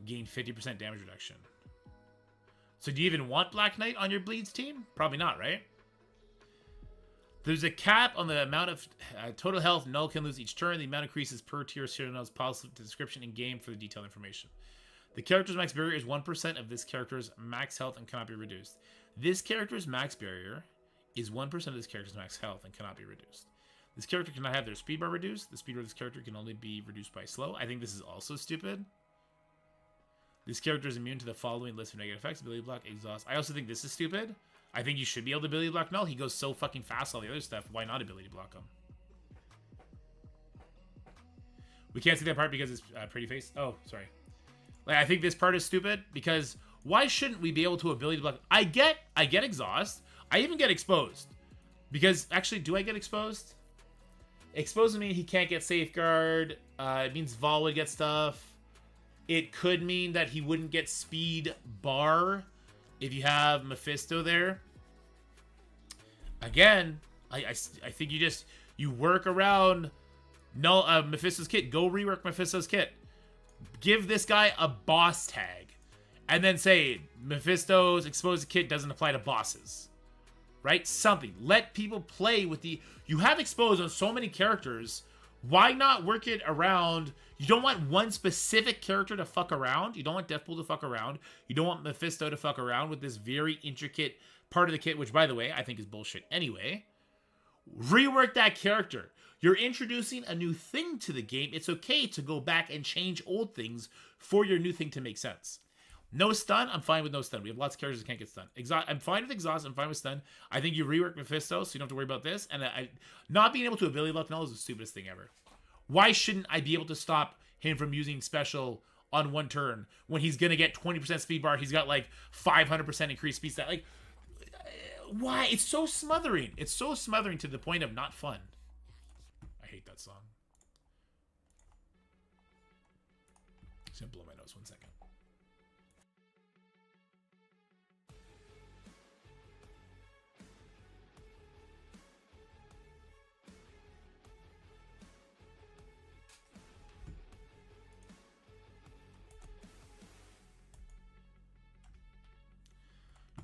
gain 50% damage reduction. So do you even want Black Knight on your bleeds team? Probably not, right? There's a cap on the amount of total health Knull can lose each turn. The amount increases per tier. Null's positive description in game for the detailed information. The character's max barrier is 1% of this character's max health and cannot be reduced. This character's max barrier is 1% of this character's max health and cannot be reduced. This character cannot have their speed bar reduced. The speed bar of this character can only be reduced by slow. I think this is also stupid. This character is immune to the following list of negative effects. Ability block, exhaust. I also think this is stupid. I think you should be able to ability block Knull. He goes so fucking fast, all the other stuff. Why not ability block him? We can't see that part because it's pretty face. Oh, sorry. Like, I think this part is stupid because why shouldn't we be able to ability block? I get exhaust. I even get exposed. Because, actually, do I get exposed? Exposed would mean he can't get safeguard. It means Vol would get stuff. It could mean that he wouldn't get speed bar if you have Mephisto there. Again, I think you work around Mephisto's kit. Go rework Mephisto's kit. Give this guy a boss tag. And then say, Mephisto's exposed kit doesn't apply to bosses. Right? Something. Let people play with the... You have exposed on so many characters. Why not work it around... You don't want one specific character to fuck around. You don't want Deathpool to fuck around. You don't want Mephisto to fuck around with this very intricate part of the kit, which, by the way, I think is bullshit anyway. Rework that character. You're introducing a new thing to the game. It's okay to go back and change old things for your new thing to make sense. No stun, I'm fine with no stun. We have lots of characters that can't get stunned. I'm fine with exhaust, I'm fine with stun. I think you rework Mephisto, so you don't have to worry about this. And not being able to ability lock Knull is the stupidest thing ever. Why shouldn't I be able to stop him from using special on one turn when he's going to get 20% speed bar? He's got like 500% increased speed stat. Like, why? It's so smothering. It's so smothering to the point of not fun. I hate that song. Just going to blow my nose 1 second.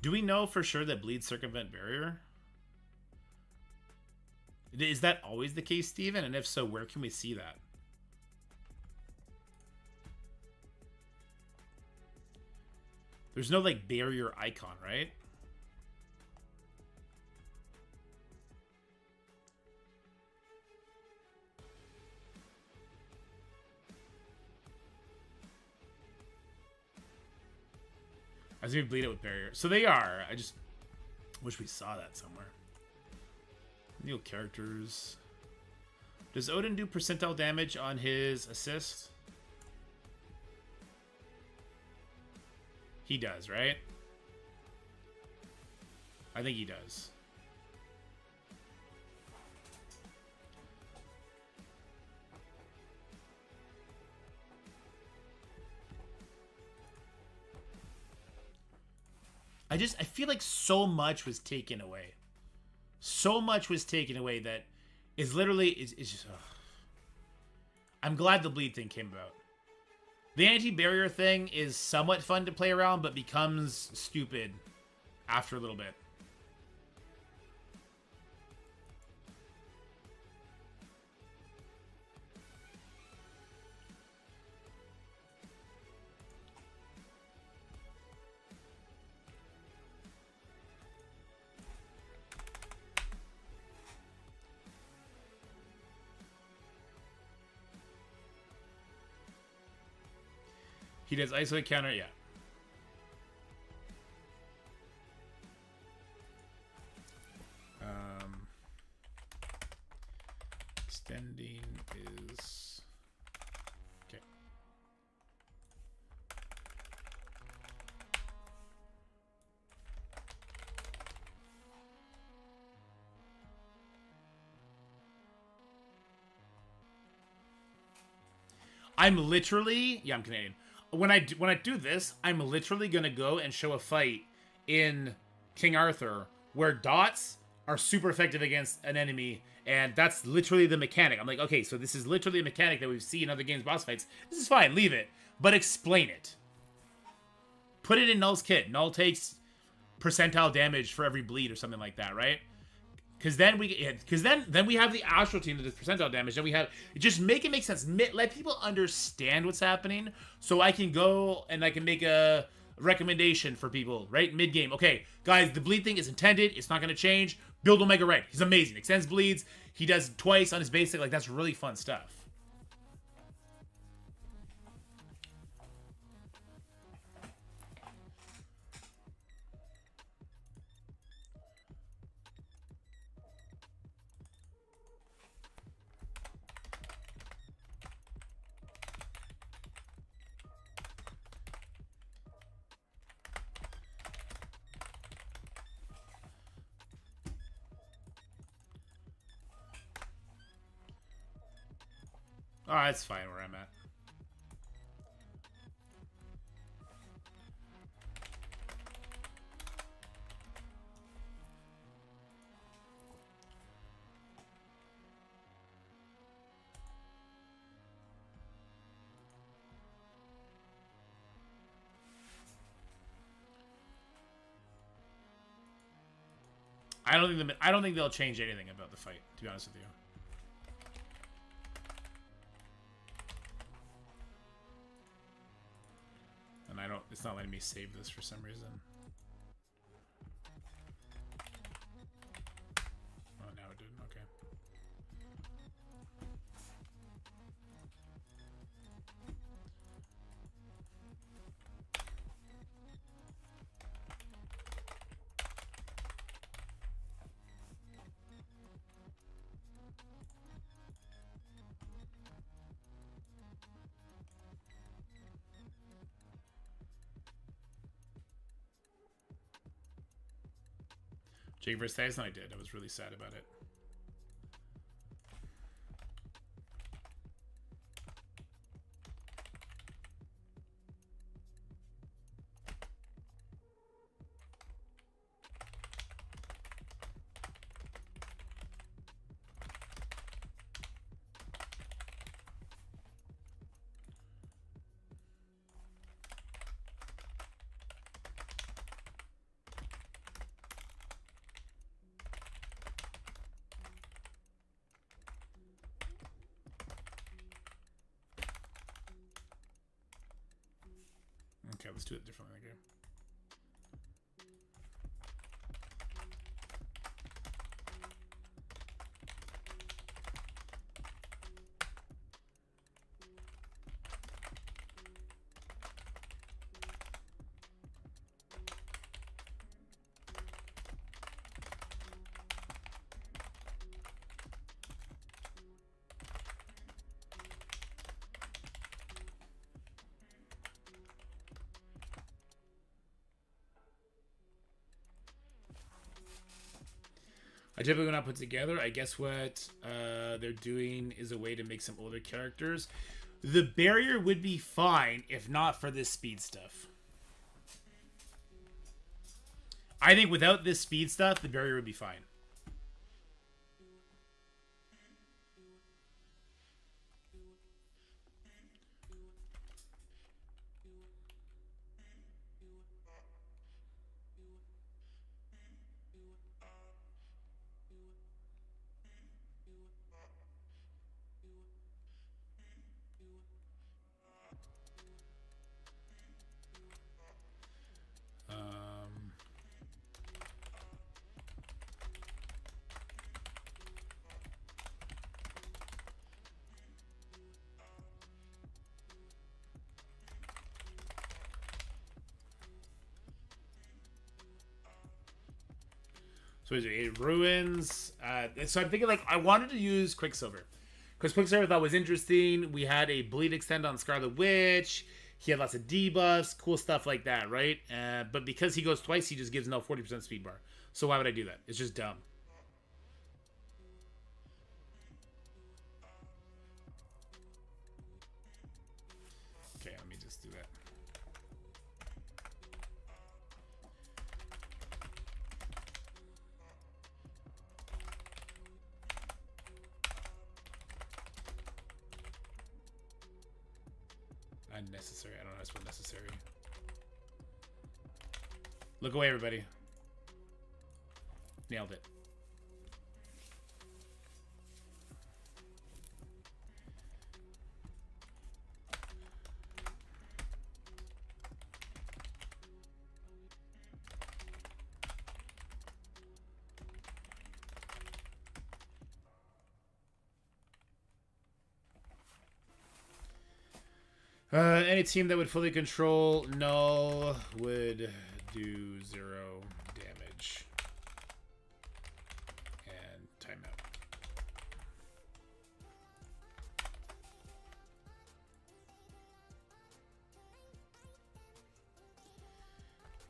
Do we know for sure that bleeds circumvent barrier? Is that always the case, Steven? And if so, where can we see that? There's no, like, barrier icon, right? As we bleed it with barrier. So they are. I just wish we saw that somewhere. New characters. Does Odin do percentile damage on his assist? He does, right? I think he does. I feel like so much was taken away. So much was taken away that is literally is just. Ugh. I'm glad the bleed thing came about. The anti-barrier thing is somewhat fun to play around, but becomes stupid after a little bit. He does isolate counter, yeah. Extending is okay. I'm literally, yeah, I'm Canadian. When I do this, I'm literally gonna go and show a fight in King Arthur where dots are super effective against an enemy, and that's literally the mechanic. I'm like, okay, so this is literally a mechanic that we've seen in other games, boss fights. This is fine, leave it, but explain it. Put it in Knull's kit. Knull takes percentile damage for every bleed or something like that, right? Because then we have the astral team that does percentile damage. Then we have just make it make sense. Let people understand what's happening, so I can go and I can make a recommendation for people right mid game. Okay, guys, the bleed thing is intended. It's not going to change. Build Omega Red. He's amazing. Extends bleeds. He does twice on his basic. Like that's really fun stuff. Oh, that's fine where I'm at. I don't think they'll change anything about the fight, to be honest with you. And it's not letting me save this for some reason. Oh, now it didn't, okay. Jake vs. Tyson, I did. I was really sad about it. Okay, let's do it differently again. I typically not put together. I guess what they're doing is a way to make some older characters. The barrier would be fine if not for this speed stuff. I think without this speed stuff, the barrier would be fine. So it ruins. So I'm thinking like I wanted to use Quicksilver because Quicksilver I thought was interesting. We had a bleed extend on Scarlet Witch. He had lots of debuffs, cool stuff like that, right? But because he goes twice, he just gives Knull 40% speed bar. So why would I do that? It's just dumb. Okay, let me just do that. Unnecessary. I don't know. That's what necessary. Look away, everybody. Nailed it. Any team that would fully control Knull would do 0 damage. And timeout.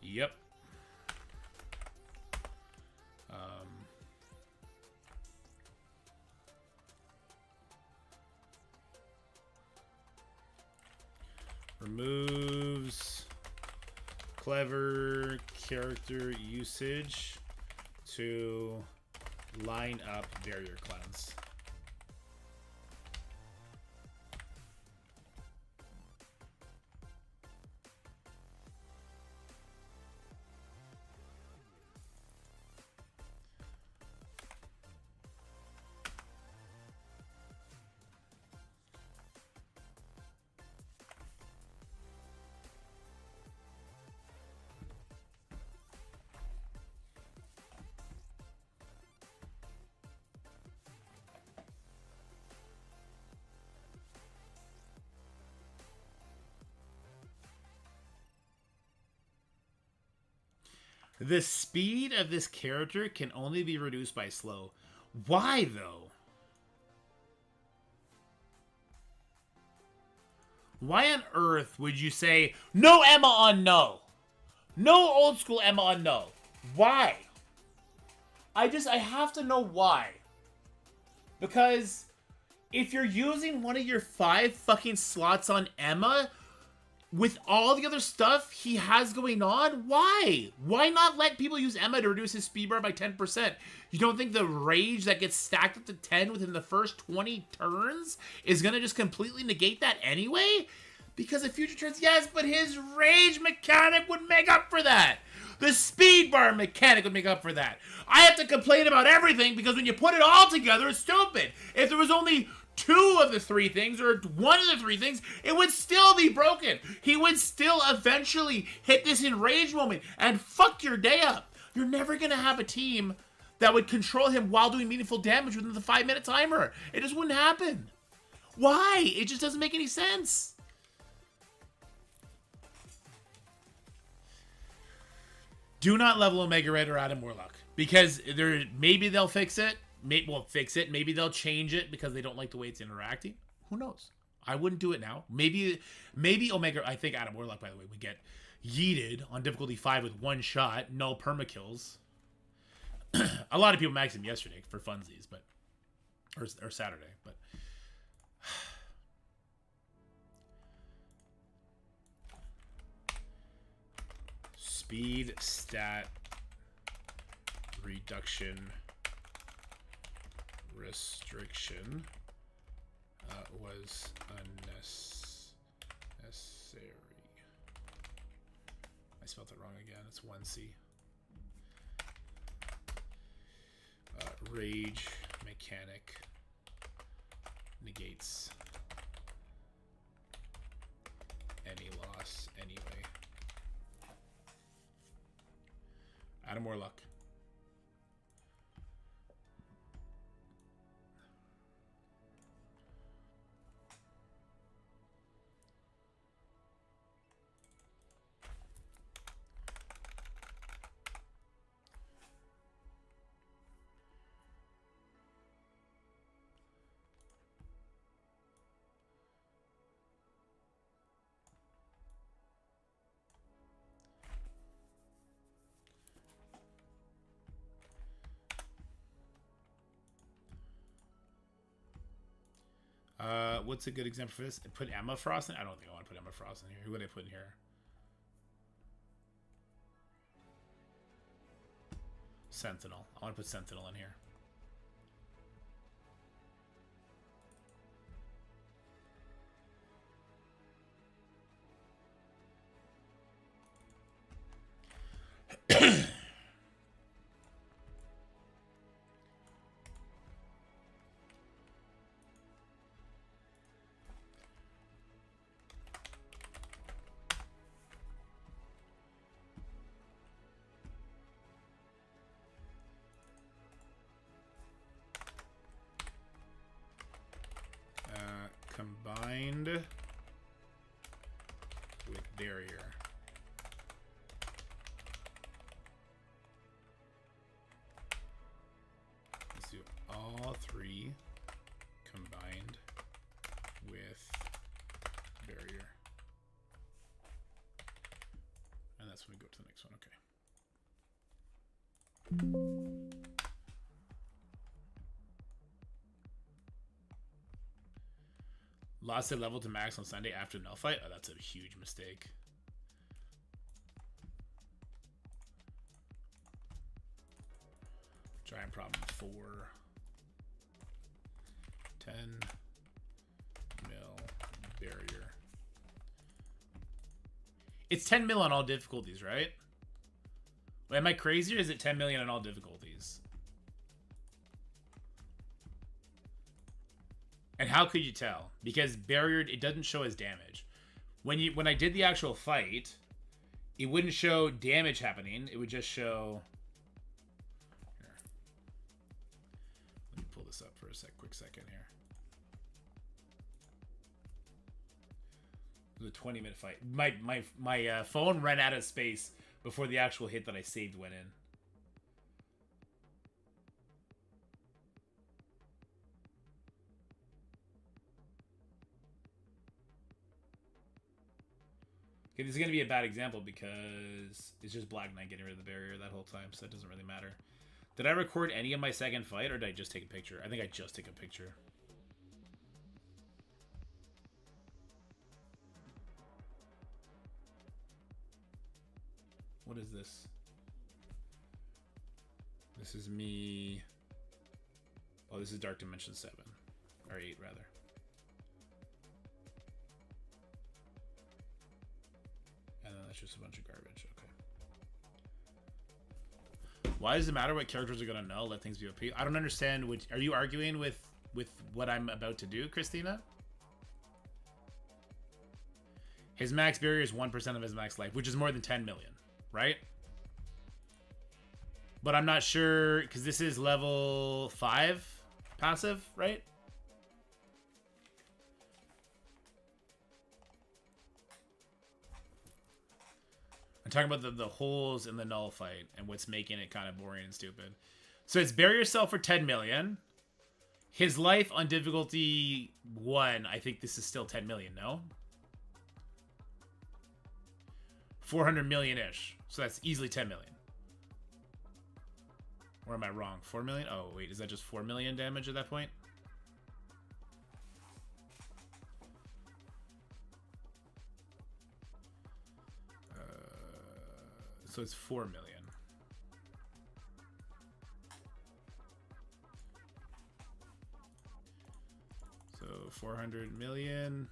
Yep. Removes clever character usage to line up barrier clowns. The speed of this character can only be reduced by slow. Why, though? Why on earth would you say, no Emma on no? No old school Emma on no. Why? I have to know why. Because if you're using one of your 5 fucking slots on Emma, with all the other stuff he has going on, why? Why not let people use Emma to reduce his speed bar by 10%? You don't think the rage that gets stacked up to 10 within the first 20 turns is going to just completely negate that anyway? Because of future turns, yes, but his rage mechanic would make up for that. The speed bar mechanic would make up for that. I have to complain about everything because when you put it all together, it's stupid. If there was only 2 of the 3 things, or 1 of the 3 things, it would still be broken. He would still eventually hit this enrage moment and fuck your day up. You're never going to have a team that would control him while doing meaningful damage within the 5-minute timer. It just wouldn't happen. Why? It just doesn't make any sense. Do not level Omega Red or Adam Warlock. Because maybe they'll fix it. Maybe they'll change it because they don't like the way it's interacting. Who knows? I wouldn't do it now. Maybe Omega. I think Adam Warlock, by the way, would get yeeted on difficulty 5 with 1 shot, null permakills. A lot of people maxed him yesterday for funsies, but or Saturday, but speed stat reduction restriction was unnecessary. I spelled it wrong again. It's 1C. Rage mechanic negates any loss anyway. Add more luck. What's a good example for this? Put Emma Frost in? I don't think I want to put Emma Frost in here. Who would I put in here? Sentinel. I want to put Sentinel in here. Combined with barrier. Let's do all three combined with barrier. And that's when we go to the next one. Okay. Lost their level to max on Sunday after the Knull fight? Oh, that's a huge mistake. Giant problem 4. 10 mil barrier. It's 10 mil on all difficulties, right? Am I crazy or is it 10 million on all difficulties? And how could you tell? Because barriered, it doesn't show as damage. When I did the actual fight, it wouldn't show damage happening. It would just show. Here. Let me pull this up for a quick second here. It was a 20-minute fight. My phone ran out of space before the actual hit that I saved went in. Okay, this is going to be a bad example because it's just Black Knight getting rid of the barrier that whole time, so it doesn't really matter. Did I record any of my second fight, or did I just take a picture? I think I just took a picture. What is this? This is me. Oh, this is Dark Dimension 7. Or 8, rather. That's just a bunch of garbage. Okay. Why does it matter what characters are gonna know? Let things be OP. I don't understand. Are you arguing with what I'm about to do, Christina? His max barrier is 1% of his max life, which is more than 10 million, right? But I'm not sure because this is level 5 passive, right? I'm talking about the holes in the Knull fight and what's making it kind of boring and stupid. So it's bury yourself for 10 million. His life on difficulty 1, I think this is still 10 million, no? 400 million-ish. So that's easily 10 million. Or am I wrong? 4 million? Oh, wait. Is that just 4 million damage at that point? So it's 4 million. So 400 million.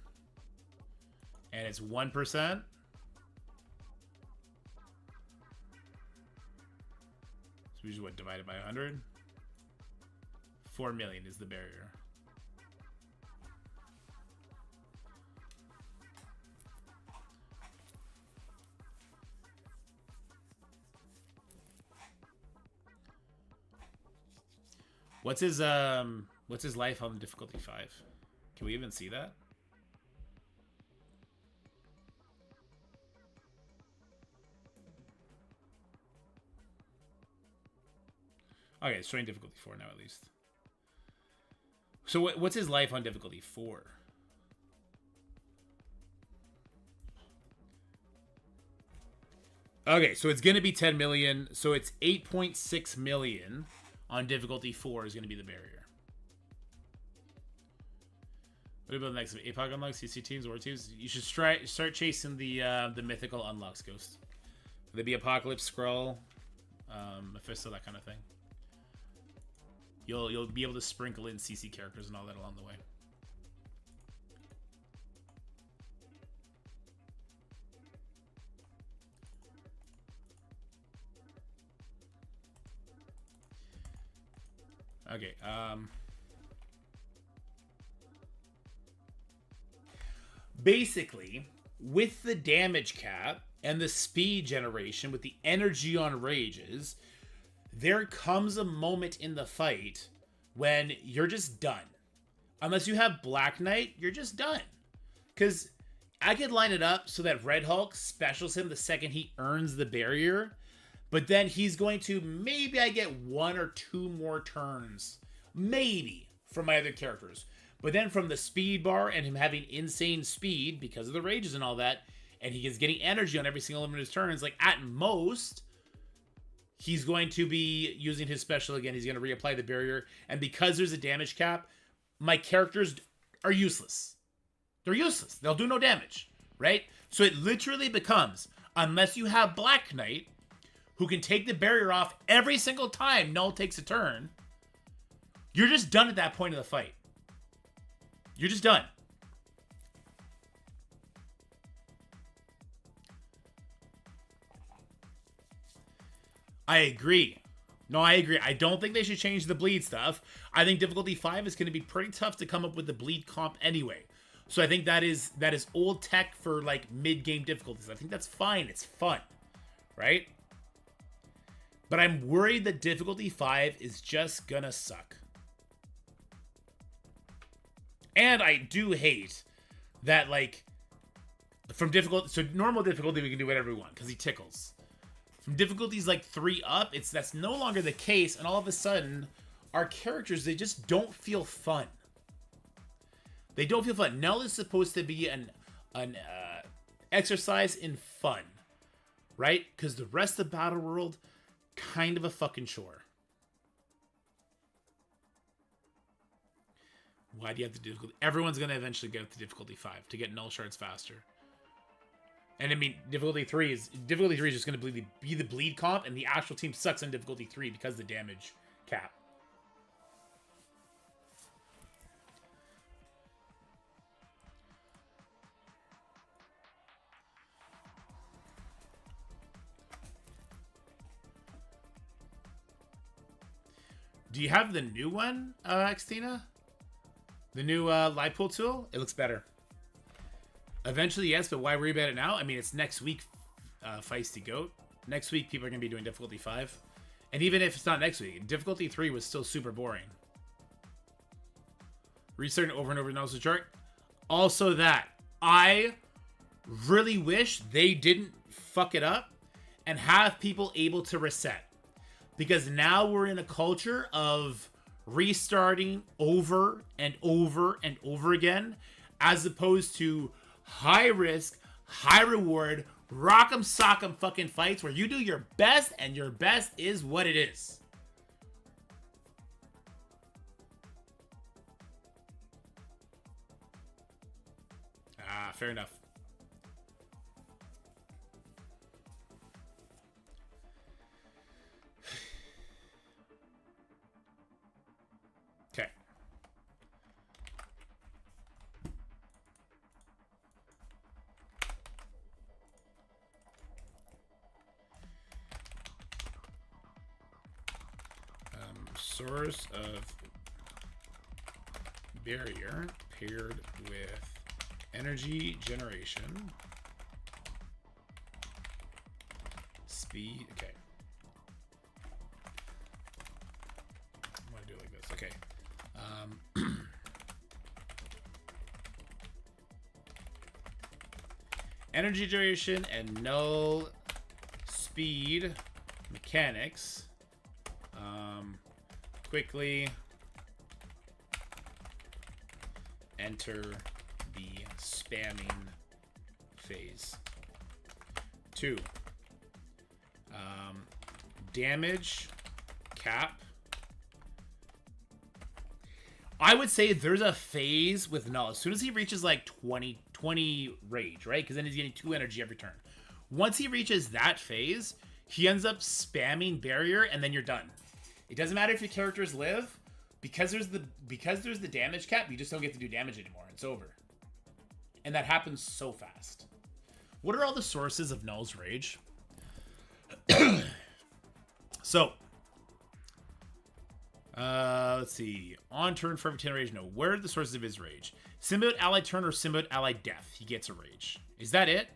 And it's 1%. So we just what, divided by 100? 4 million is the barrier. What's his life on difficulty 5? Can we even see that? Okay, it's showing difficulty 4 now at least. So what's his life on difficulty 4? Okay, so it's going to be 10 million. So it's 8.6 million on difficulty 4 is going to be the barrier. What about the next APOC unlocks, CC teams, war teams? You should start chasing the mythical unlocks, Ghost. There'll be Apocalypse, Skrull, Mephisto, that kind of thing. You'll be able to sprinkle in CC characters and all that along the way. Okay, basically, with the damage cap and the speed generation, with the energy on rages, there comes a moment in the fight when you're just done. Unless you have Black Knight, you're just done. Because I could line it up so that Red Hulk specials him the second he earns the barrier, but then he's going to, maybe I get 1 or 2 more turns, maybe, from my other characters. But then from the speed bar and him having insane speed because of the rages and all that, and he is getting energy on every single one of his turns, like at most, he's going to be using his special again. He's going to reapply the barrier. And because there's a damage cap, my characters are useless. They're useless. They'll do no damage, right? So it literally becomes, unless you have Black Knight, who can take the barrier off every single time Knull takes a turn, you're just done at that point of the fight. You're just done. I agree. No, I agree. I don't think they should change the bleed stuff. I think difficulty 5 is going to be pretty tough to come up with the bleed comp anyway. So I think that is old tech for like mid-game difficulties. I think that's fine. It's fun, right? But I'm worried that difficulty 5 is just gonna suck. And I do hate that, like, from difficult, so normal difficulty we can do whatever we want because he tickles. From difficulties like 3 up, that's no longer the case, and all of a sudden, our characters, they just don't feel fun. They don't feel fun. Knull is supposed to be an exercise in fun, right? Because the rest of the battle world, kind of a fucking chore. Why do you have to do difficulty? Everyone's going to eventually get to difficulty 5 to get Knull shards faster. And I mean, difficulty 3 is just going to be the bleed comp, and the actual team sucks on difficulty 3 because of the damage cap. Do you have the new one, Xtina? The new live pool tool? It looks better. Eventually, yes, but why worry about it now? I mean, it's next week, Feisty Goat. Next week, people are going to be doing difficulty 5. And even if it's not next week, difficulty 3 was still super boring. Restarting over and over knows the chart. Also that, I really wish they didn't fuck it up and have people able to reset. Because now we're in a culture of restarting over and over and over again, as opposed to high risk, high reward, rock'em sock'em fucking fights where you do your best and your best is what it is. fair enough. Okay. Source of barrier paired with energy generation. Speed. Okay. I'm going to do it like this. Okay. Energy generation and null speed mechanics. Quickly enter the spamming phase. 2. Damage cap. I would say there's a phase with Knull. As soon as he reaches like 20 rage, right? Because then he's getting 2 energy every turn. Once he reaches that phase, he ends up spamming barrier, and then you're done. It doesn't matter if your characters live, because there's the damage cap. You just don't get to do damage anymore. It's over, and that happens so fast. What are all the sources of Knull's rage? So, let's see. On turn for every 10 rage. No. Where are the sources of his rage? Symbiote ally turn or symbiote ally death. He gets a rage. Is that it?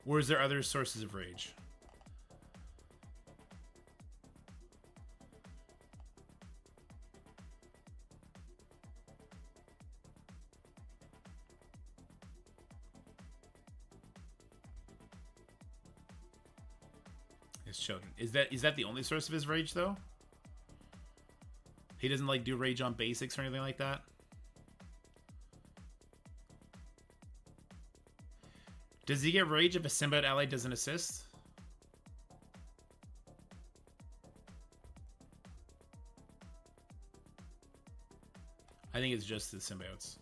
Or is there other sources of rage? His children. Is that the only source of his rage though? He doesn't like do rage on basics or anything like that? Does he get rage if a symbiote ally doesn't assist? I think it's just the symbiotes.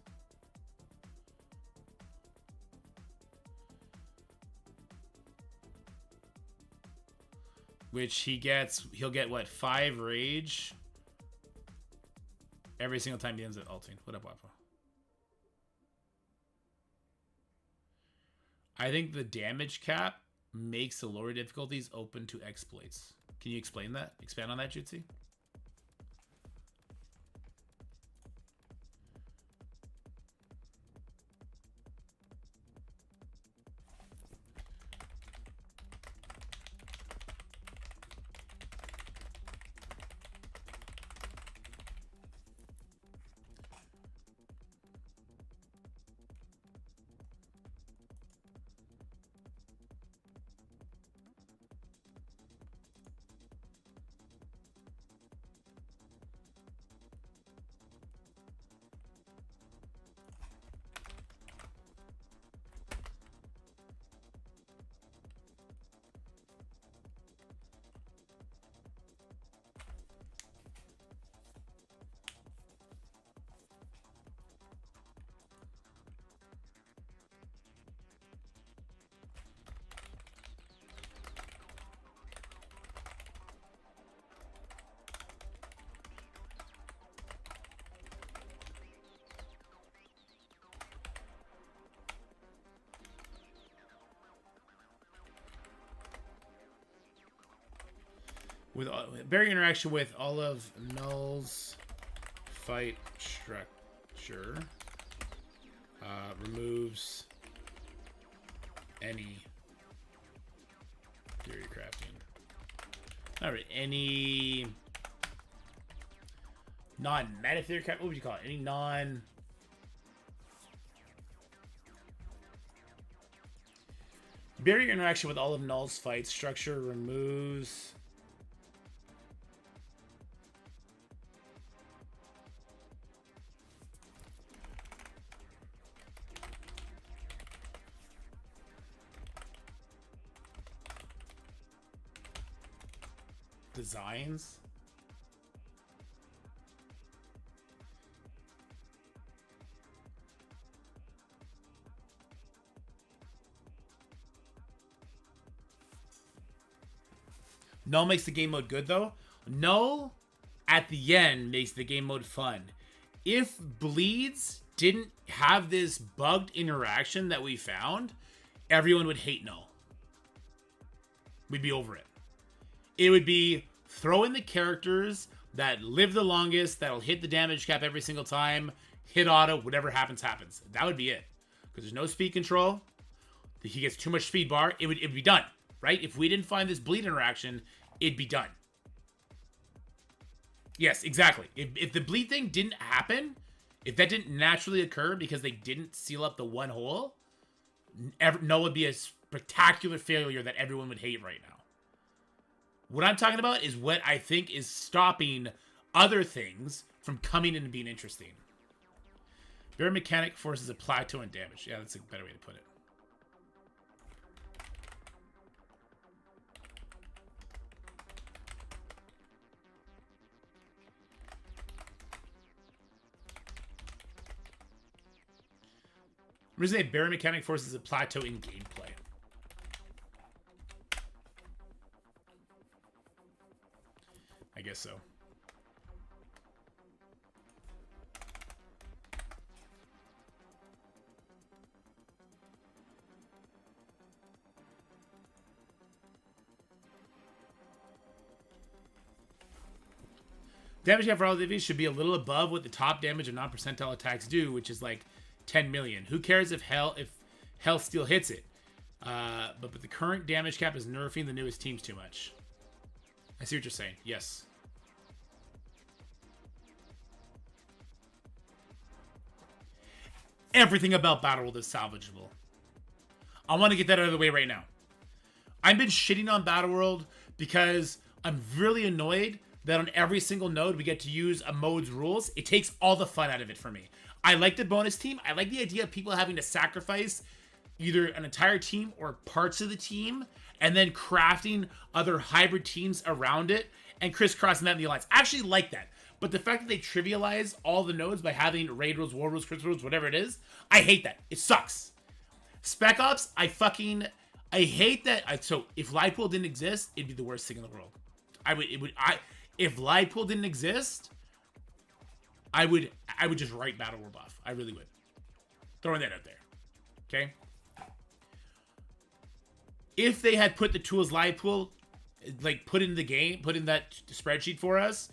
Which he'll get what, 5 rage every single time he ends up ulting. What up, Waffle? I think the damage cap makes the lower difficulties open to exploits. Can you explain that? Expand on that, Jutsi? With barrier interaction with all of Knull's fight structure removes any theory crafting. All right, any non-meta theory crafting. What would you call it? Any non barrier interaction with all of Knull's fight structure removes. Designs. Null makes the game mode good, though. Null, at the end, makes the game mode fun. If Bleeds didn't have this bugged interaction that we found, everyone would hate Null. We'd be over it. It would be throw in the characters that live the longest, that'll hit the damage cap every single time, hit auto, whatever happens, happens. That would be it. Because there's no speed control. He gets too much speed bar. It'd be done, right? If we didn't find this bleed interaction, it'd be done. Yes, exactly. If the bleed thing didn't happen, if that didn't naturally occur because they didn't seal up the one hole, Null would be a spectacular failure that everyone would hate right now. What I'm talking about is what I think is stopping other things from coming in and being interesting. Very mechanic forces a plateau in damage. Yeah, that's a better way to put it. I'm going to say Barrier Mechanic forces a plateau in gameplay. I guess so. Damage cap for all of these should be a little above what the top damage of non-percentile attacks do, which is like 10 million. Who cares if Hell still hits it? But the current damage cap is nerfing the newest teams too much. I see what you're saying. Yes. Everything about Battleworld is salvageable. I want to get that out of the way right now. I've been shitting on Battleworld because I'm really annoyed that on every single node we get to use a mode's rules. It takes all the fun out of it for me. I like the bonus team. I like the idea of people having to sacrifice either an entire team or parts of the team and then crafting other hybrid teams around it and crisscrossing that in the alliance. I actually like that. But the fact that they trivialize all the nodes by having raid rules, war rules, crit rules, whatever it is, I hate that. It sucks. Spec Ops, I hate that. So if live pool didn't exist, it'd be the worst thing in the world. If live pool didn't exist, I would just write Battleworld off. I really would. Throwing that out there. Okay? If they had put the tools live pool, like put in the game, put in that spreadsheet for us,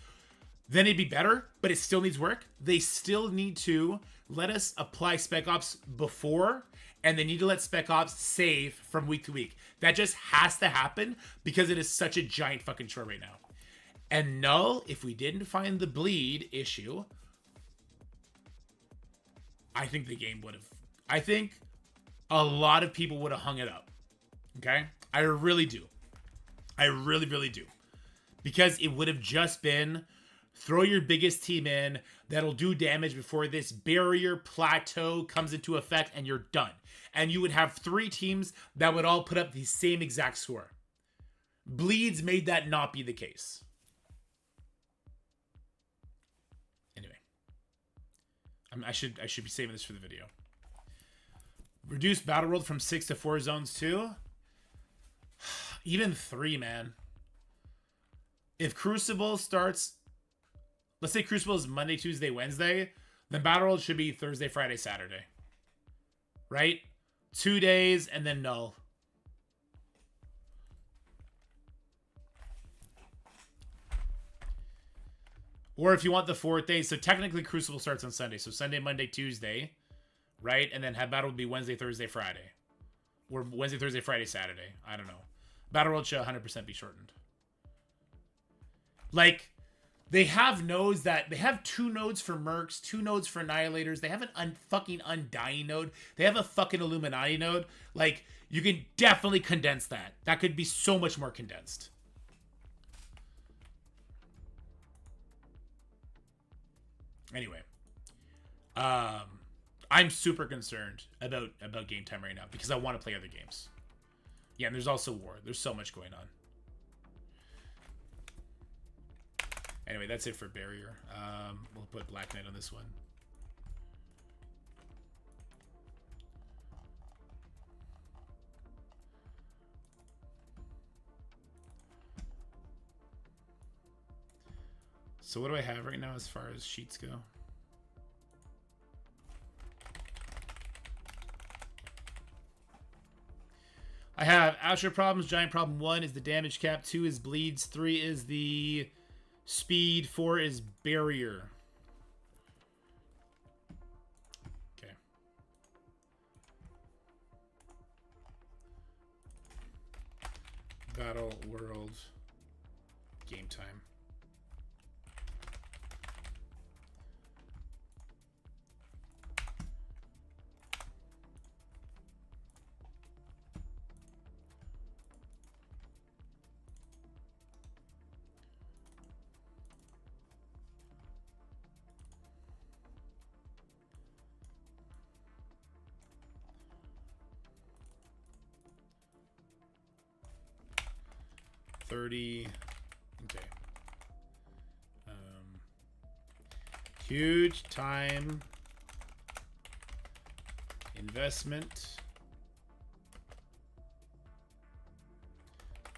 then it'd be better, but it still needs work. They still need to let us apply Spec Ops before, and they need to let Spec Ops save from week to week. That just has to happen because it is such a giant fucking chore right now. And Null, if we didn't find the bleed issue, I think the game would have. I think a lot of people would have hung it up. Okay? I really do. I really, really do. Because it would have just been throw your biggest team in that'll do damage before this barrier plateau comes into effect and you're done. And you would have 3 teams that would all put up the same exact score. Bleeds made that not be the case. Anyway. I should be saving this for the video. Reduce Battleworld from 6 to 4 zones too? Even 3, man. If Crucible starts... Let's say Crucible is Monday, Tuesday, Wednesday. Then Battleworld should be Thursday, Friday, Saturday. Right? 2 days and then Null. Or if you want the 4th day. So technically Crucible starts on Sunday. So Sunday, Monday, Tuesday. Right? And then have Battleworld be Wednesday, Thursday, Friday. Or Wednesday, Thursday, Friday, Saturday. I don't know. Battleworld should 100% be shortened. Like... They have nodes that... They have 2 nodes for Mercs, 2 nodes for Annihilators. They have an fucking Undying node. They have a fucking Illuminati node. Like, you can definitely condense that. That could be so much more condensed. Anyway. I'm super concerned about game time right now because I want to play other games. Yeah, and there's also war. There's so much going on. Anyway, that's it for Barrier. We'll put Black Knight on this one. So what do I have right now as far as sheets go? I have Astro Problems. Giant Problem 1 is the damage cap. 2 is bleeds. 3 is the speed. 4 is barrier. Okay. Battle World. Game time. Okay. Huge time investment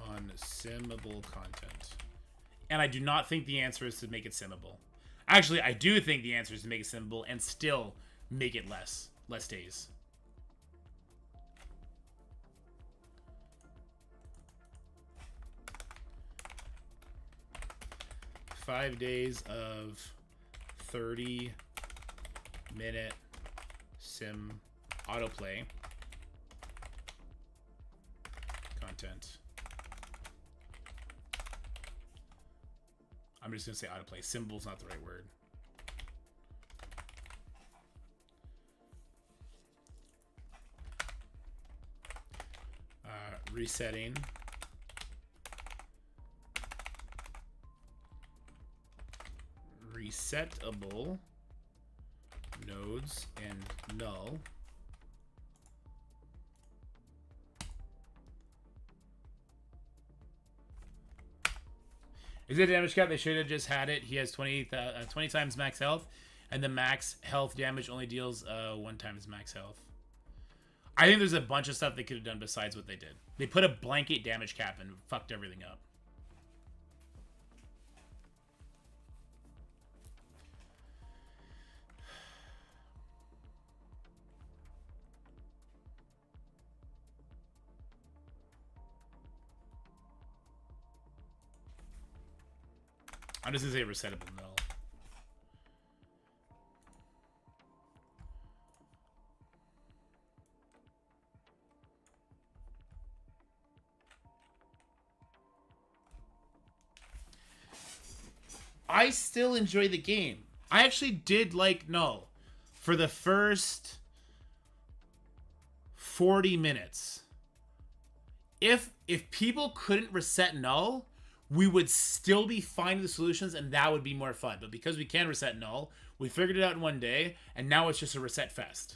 on simmable content. And I do not think the answer is to make it simmable. Actually, I do think the answer is to make it simmable and still make it less days. Five days of 30-minute sim autoplay content. I'm just gonna say autoplay. Symbol's not the right word. Resetting. Resetable nodes and null. Is it damage cap? They should have just had it. He has 20 times max health, and the max health damage only deals 1 times max health. I think there's a bunch of stuff they could have done besides what they did. They put a blanket damage cap and fucked everything up. I'm just gonna say resettable null. I still enjoy the game. I actually did like Knull for the first 40 minutes. If people couldn't reset Knull, we would still be finding the solutions, and that would be more fun. But because we can reset Knull, we figured it out in one day, and now it's just a reset fest.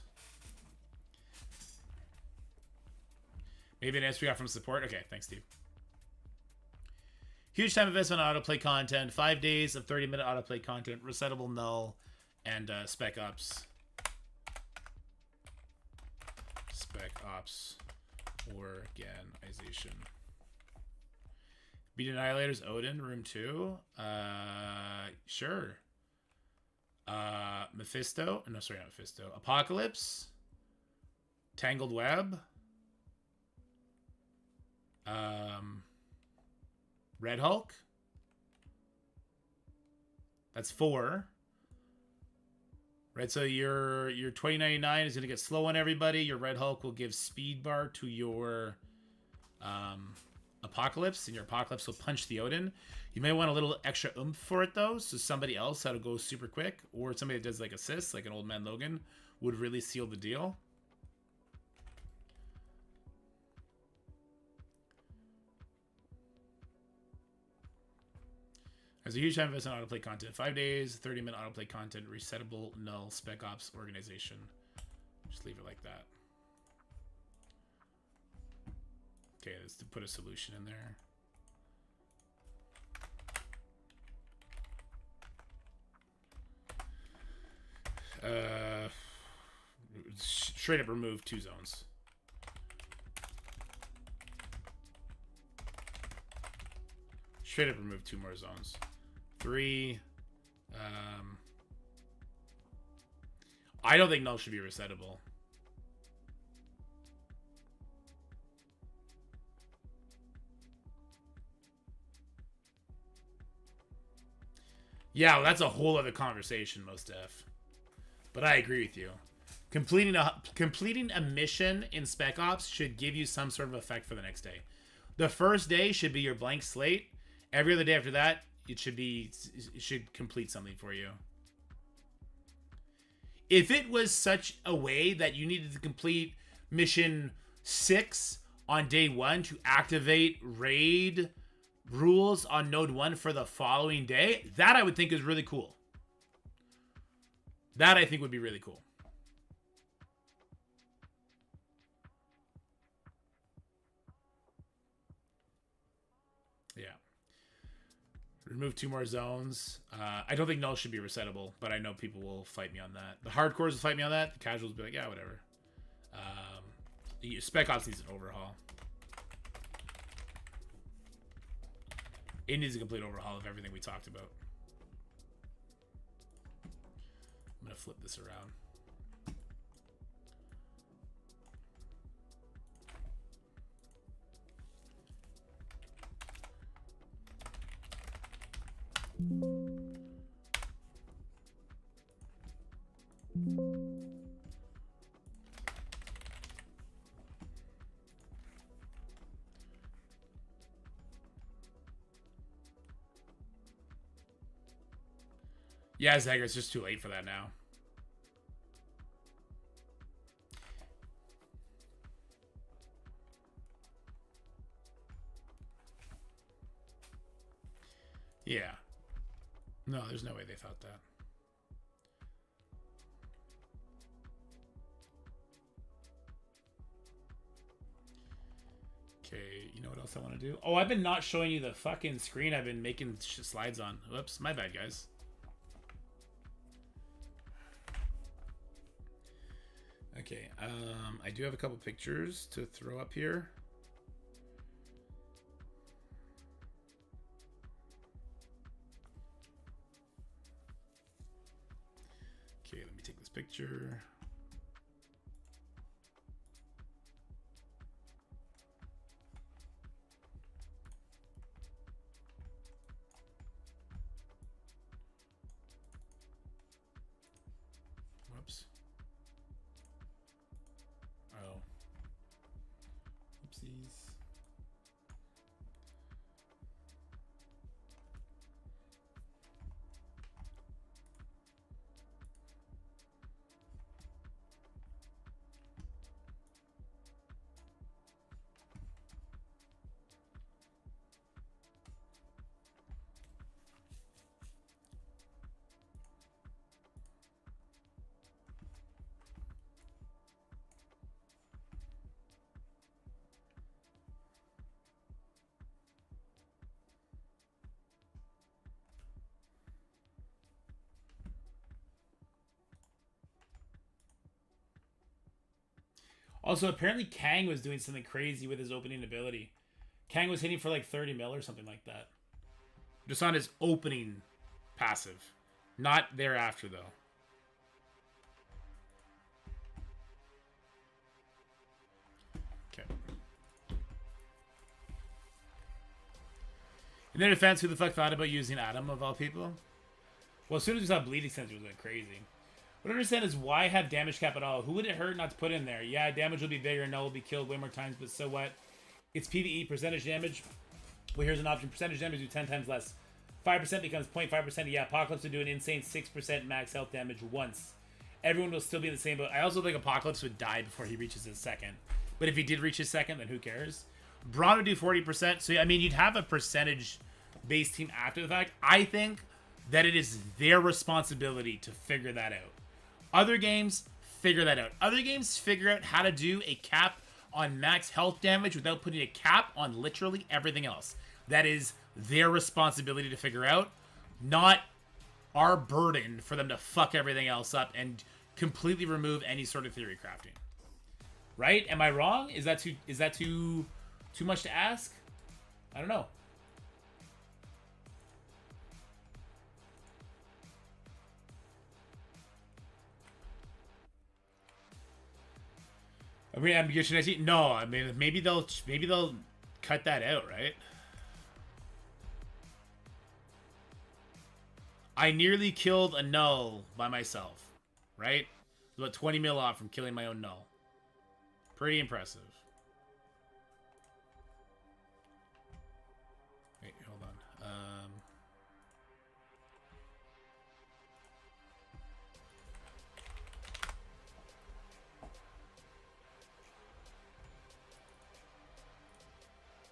Maybe an answer we got from support? Okay, thanks, Steve. Huge time investment on autoplay content. 5 days of 30-minute autoplay content. Resettable Knull. And Spec Ops. Spec Ops organization. Beat Annihilators, Odin, Room 2. Sure. Mephisto. No, sorry, not Mephisto. Apocalypse. Tangled Web. Red Hulk. That's 4. Right, so your 2099 is going to get slow on everybody. Your Red Hulk will give speed bar to your Apocalypse, and your Apocalypse will punch the Odin. You may want a little extra oomph for it, though, so somebody else that'll go super quick, or somebody that does like assists, like an Old Man Logan, would really seal the deal. There's a huge time investment on autoplay content. 5 days, 30-minute autoplay content, resettable, Knull, Spec Ops organization. Just leave it like that. Okay, let's put a solution in there. Straight up remove 2 zones. Straight up remove 2 more zones. 3, I don't think Knull should be resettable. Yeah, well, that's a whole other conversation, most def. But I agree with you. Completing a mission in Spec Ops should give you some sort of effect for the next day. The first day should be your blank slate. Every other day after that, it should complete something for you. If it was such a way that you needed to complete mission 6 on day 1 to activate raid rules on node 1 for the following day, that I would think is really cool. That I think would be really cool. Yeah. Remove 2 more zones. I don't think Knull should be resettable, but I know people will fight me on that. The hardcores will fight me on that. The casuals will be like, yeah, whatever. Spec Ops needs an overhaul. It needs a complete overhaul of everything we talked about. I'm going to flip this around. Yeah, Zagger, it's just too late for that now. Yeah. No, there's no way they thought that. Okay, you know what else I want to do? Oh, I've been not showing you the fucking screen I've been making slides on. Whoops, my bad, guys. Okay, I do have a couple pictures to throw up here. Okay, let me take this picture. Whoops. Oh. Oopsies. Also, apparently Kang was doing something crazy with his opening ability. Kang was hitting for like 30 mil or something like that. Just on his opening passive. Not thereafter, though. Okay. In their defense, who the fuck thought about using Adam of all people? Well, as soon as we saw Bleeding Sense, it was like crazy. What I understand is why have damage cap at all? Who would it hurt not to put in there? Yeah, damage will be bigger and Knull will be killed way more times, but so what? It's PvE, percentage damage. Well, here's an option. Percentage damage do 10 times less. 5% becomes 0.5%. Yeah, Apocalypse will do an insane 6% max health damage once. Everyone will still be in the same boat. I also think Apocalypse would die before he reaches his second. But if he did reach his second, then who cares? Braun would do 40%. So, I mean, you'd have a percentage-based team after the fact. I think that it is their responsibility to figure that out. Other games figure that out. Other games figure out how to do a cap on max health damage without putting a cap on literally everything else. That is their responsibility to figure out, not our burden for them to fuck everything else up and completely remove any sort of theory crafting. Right? Am I wrong? Is that too much to ask? I don't know. I mean, should I see? No, I mean maybe they'll cut that out, right? I nearly killed a Knull by myself, right? About 20 mil off from killing my own Knull. Pretty impressive. Wait, hold on.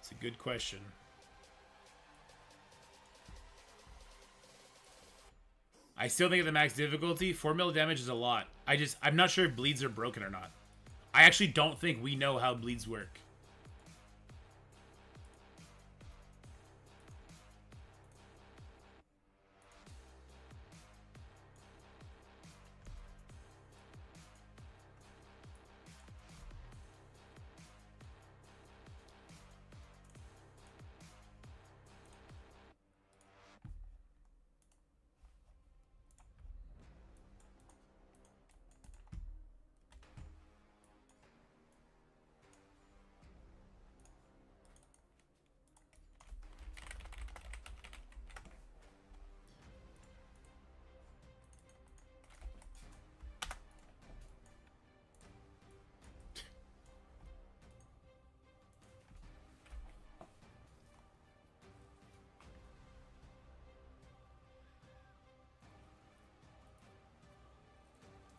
It's a good question. I still think at the max difficulty, 4 mil damage is a lot. I'm not sure if bleeds are broken or not. I actually don't think we know how bleeds work.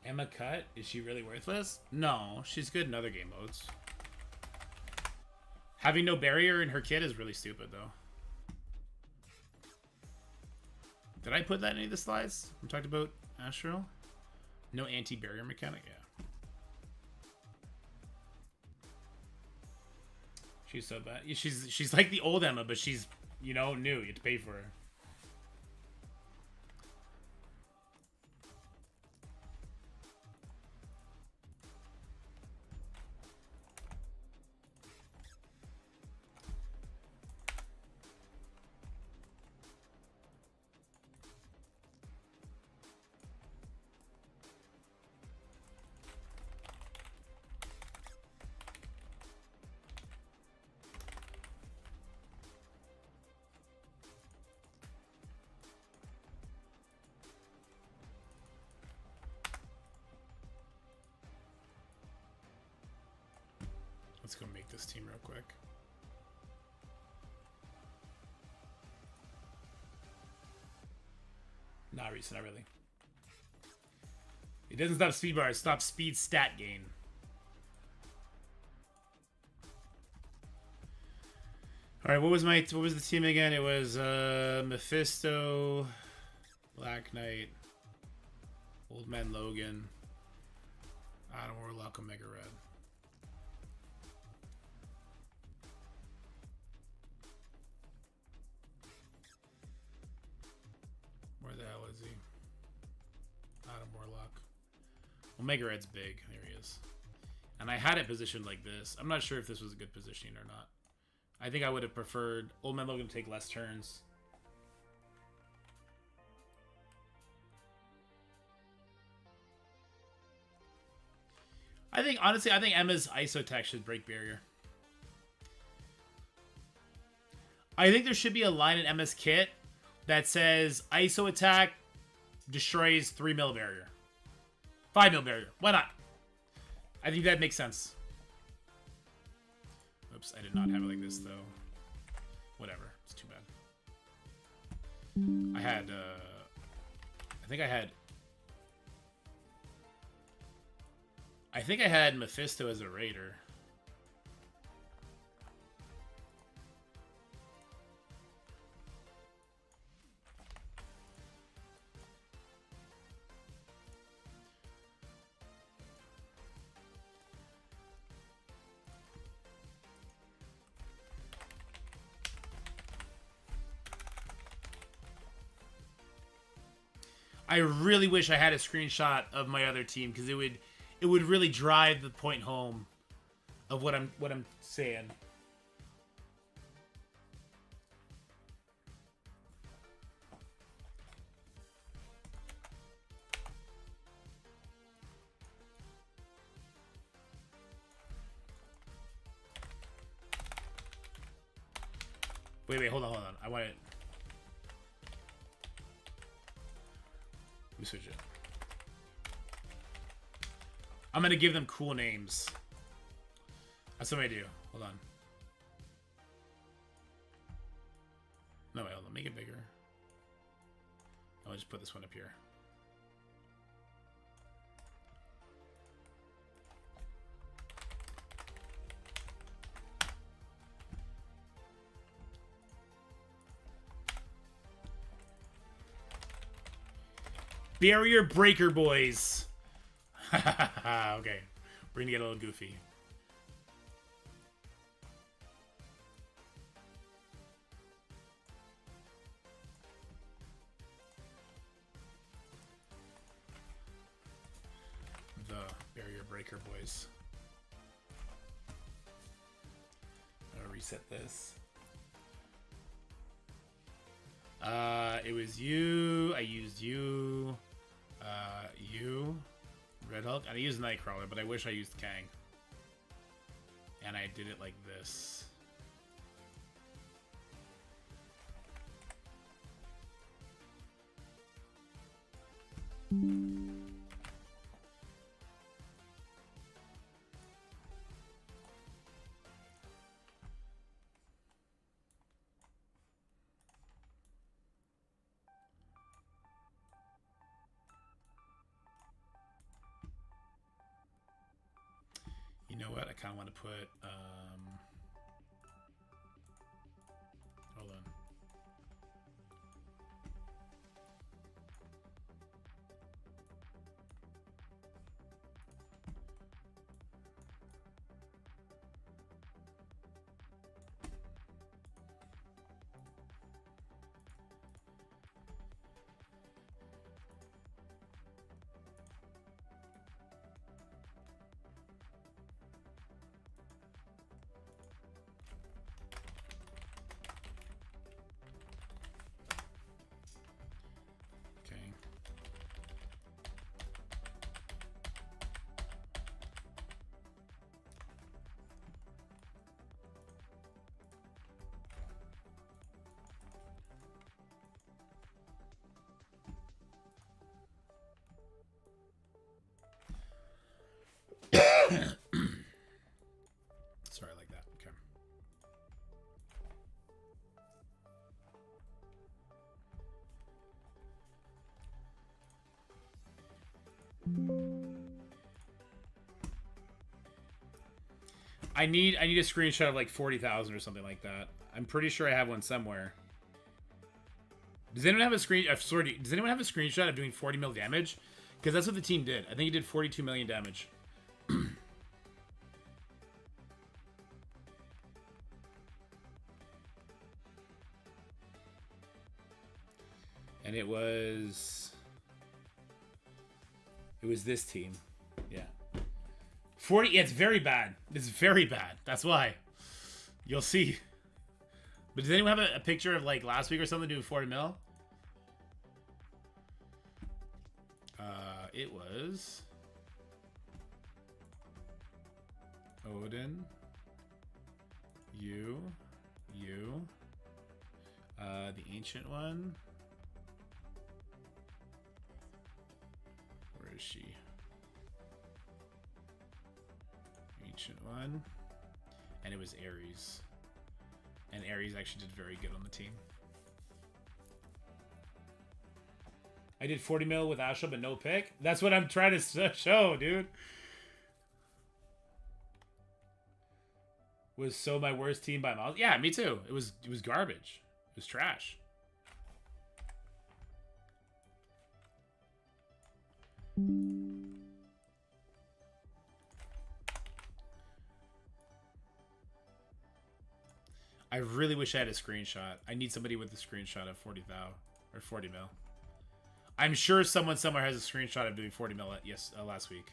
Emma cut? Is she really worthless? No, she's good in other game modes. Having no barrier in her kit is really stupid, though. Did I put that in any of the slides? We talked about Astral? No anti-barrier mechanic? Yeah. She's so bad. She's like the old Emma, but she's, you know, new. You have to pay for her. Let's go make this team real quick. Not recent, not really. It doesn't stop speed bar, it stops speed stat gain. Alright, what was the team again? It was Mephisto, Black Knight, Old Man Logan, Adam Warlock, Omega Red. Where the hell is he? Adam Warlock. Omega Red's big. There he is. And I had it positioned like this. I'm not sure if this was a good positioning or not. I think I would have preferred Old Man Logan to take less turns. Honestly, I think Emma's ISO tech should break barrier. I think there should be a line in Emma's kit that says ISO attack destroys 3 mil barrier. 5 mil barrier. Why not? I think that makes sense. Oops, I did not have it like this, though. Whatever. It's too bad. I had, I think I had Mephisto as a raider. I really wish I had a screenshot of my other team because it would really drive the point home of what I'm saying. Wait, hold on. I want it. Let me switch it. I'm gonna give them cool names. That's what I do. Hold on. No, wait, hold on. Make it bigger. I'll just put this one up here. Barrier Breaker Boys. Okay. We're gonna get a little goofy. The Barrier Breaker Boys. I'm gonna reset this. It was you. I used you. You. Red Hulk. I used Nightcrawler, but I wish I used Kang. And I did it like this. You know what? I kind of want to put, hold on. Sorry, like that. Okay. I need a screenshot of like 40,000 or something like that. I'm pretty sure I have one somewhere. Does anyone have a does anyone have a screenshot of doing 40 mil damage? Because that's what the team did. I think it did 42 million damage. And it was this team. Yeah. 40, yeah, it's very bad. It's very bad. That's why. You'll see. But does anyone have a picture of like last week or something doing 40 mil? It was Odin, you, the ancient one. Where is she? Ancient one. And it was Ares. And Ares actually did very good on the team. I did 40 mil with Asha, but no pick. That's what I'm trying to show, dude. Was so my worst team by miles. Yeah, me too. It was garbage. It was trash. I really wish I had a screenshot. I need somebody with a screenshot of 40,000 or 40 mil. I'm sure someone somewhere has a screenshot of doing 40 mil last week.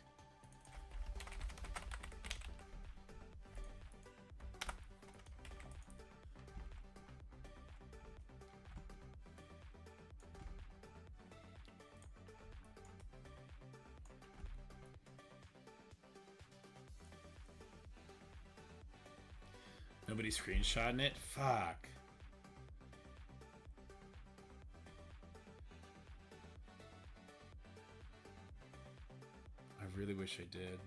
Nobody's screenshotting it? Fuck. wish I did.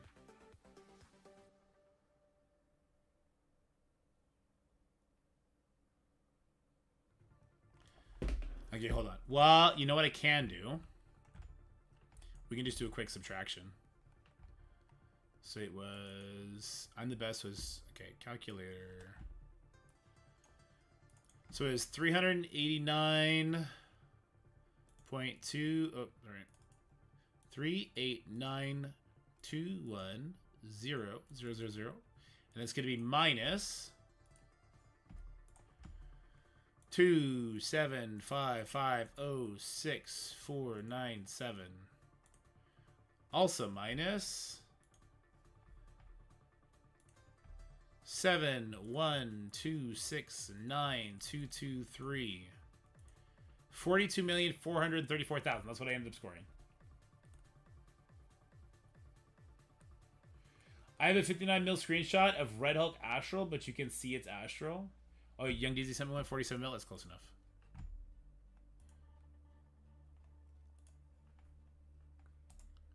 Okay, hold on. Well, you know what I can do? We can just do a quick subtraction. So it was... I'm the best was... Okay, calculator. So it was 389.2... Oh, all right. 389210000. And it's going to be minus 275506497. Also minus 712692223. 42,434,000. That's what I ended up scoring. I have a 59 mil screenshot of Red Hulk Astral, but you can see it's Astral. Oh, Young DZ 747 mil. That's close enough.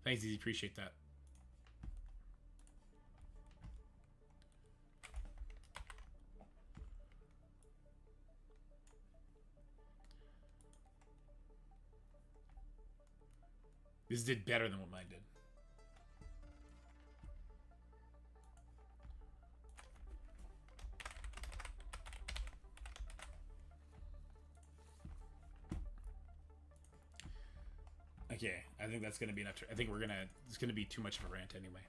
Thanks, DZ. Appreciate that. This did better than what mine did. Okay, I think that's gonna be enough. I think it's gonna be too much of a rant anyway.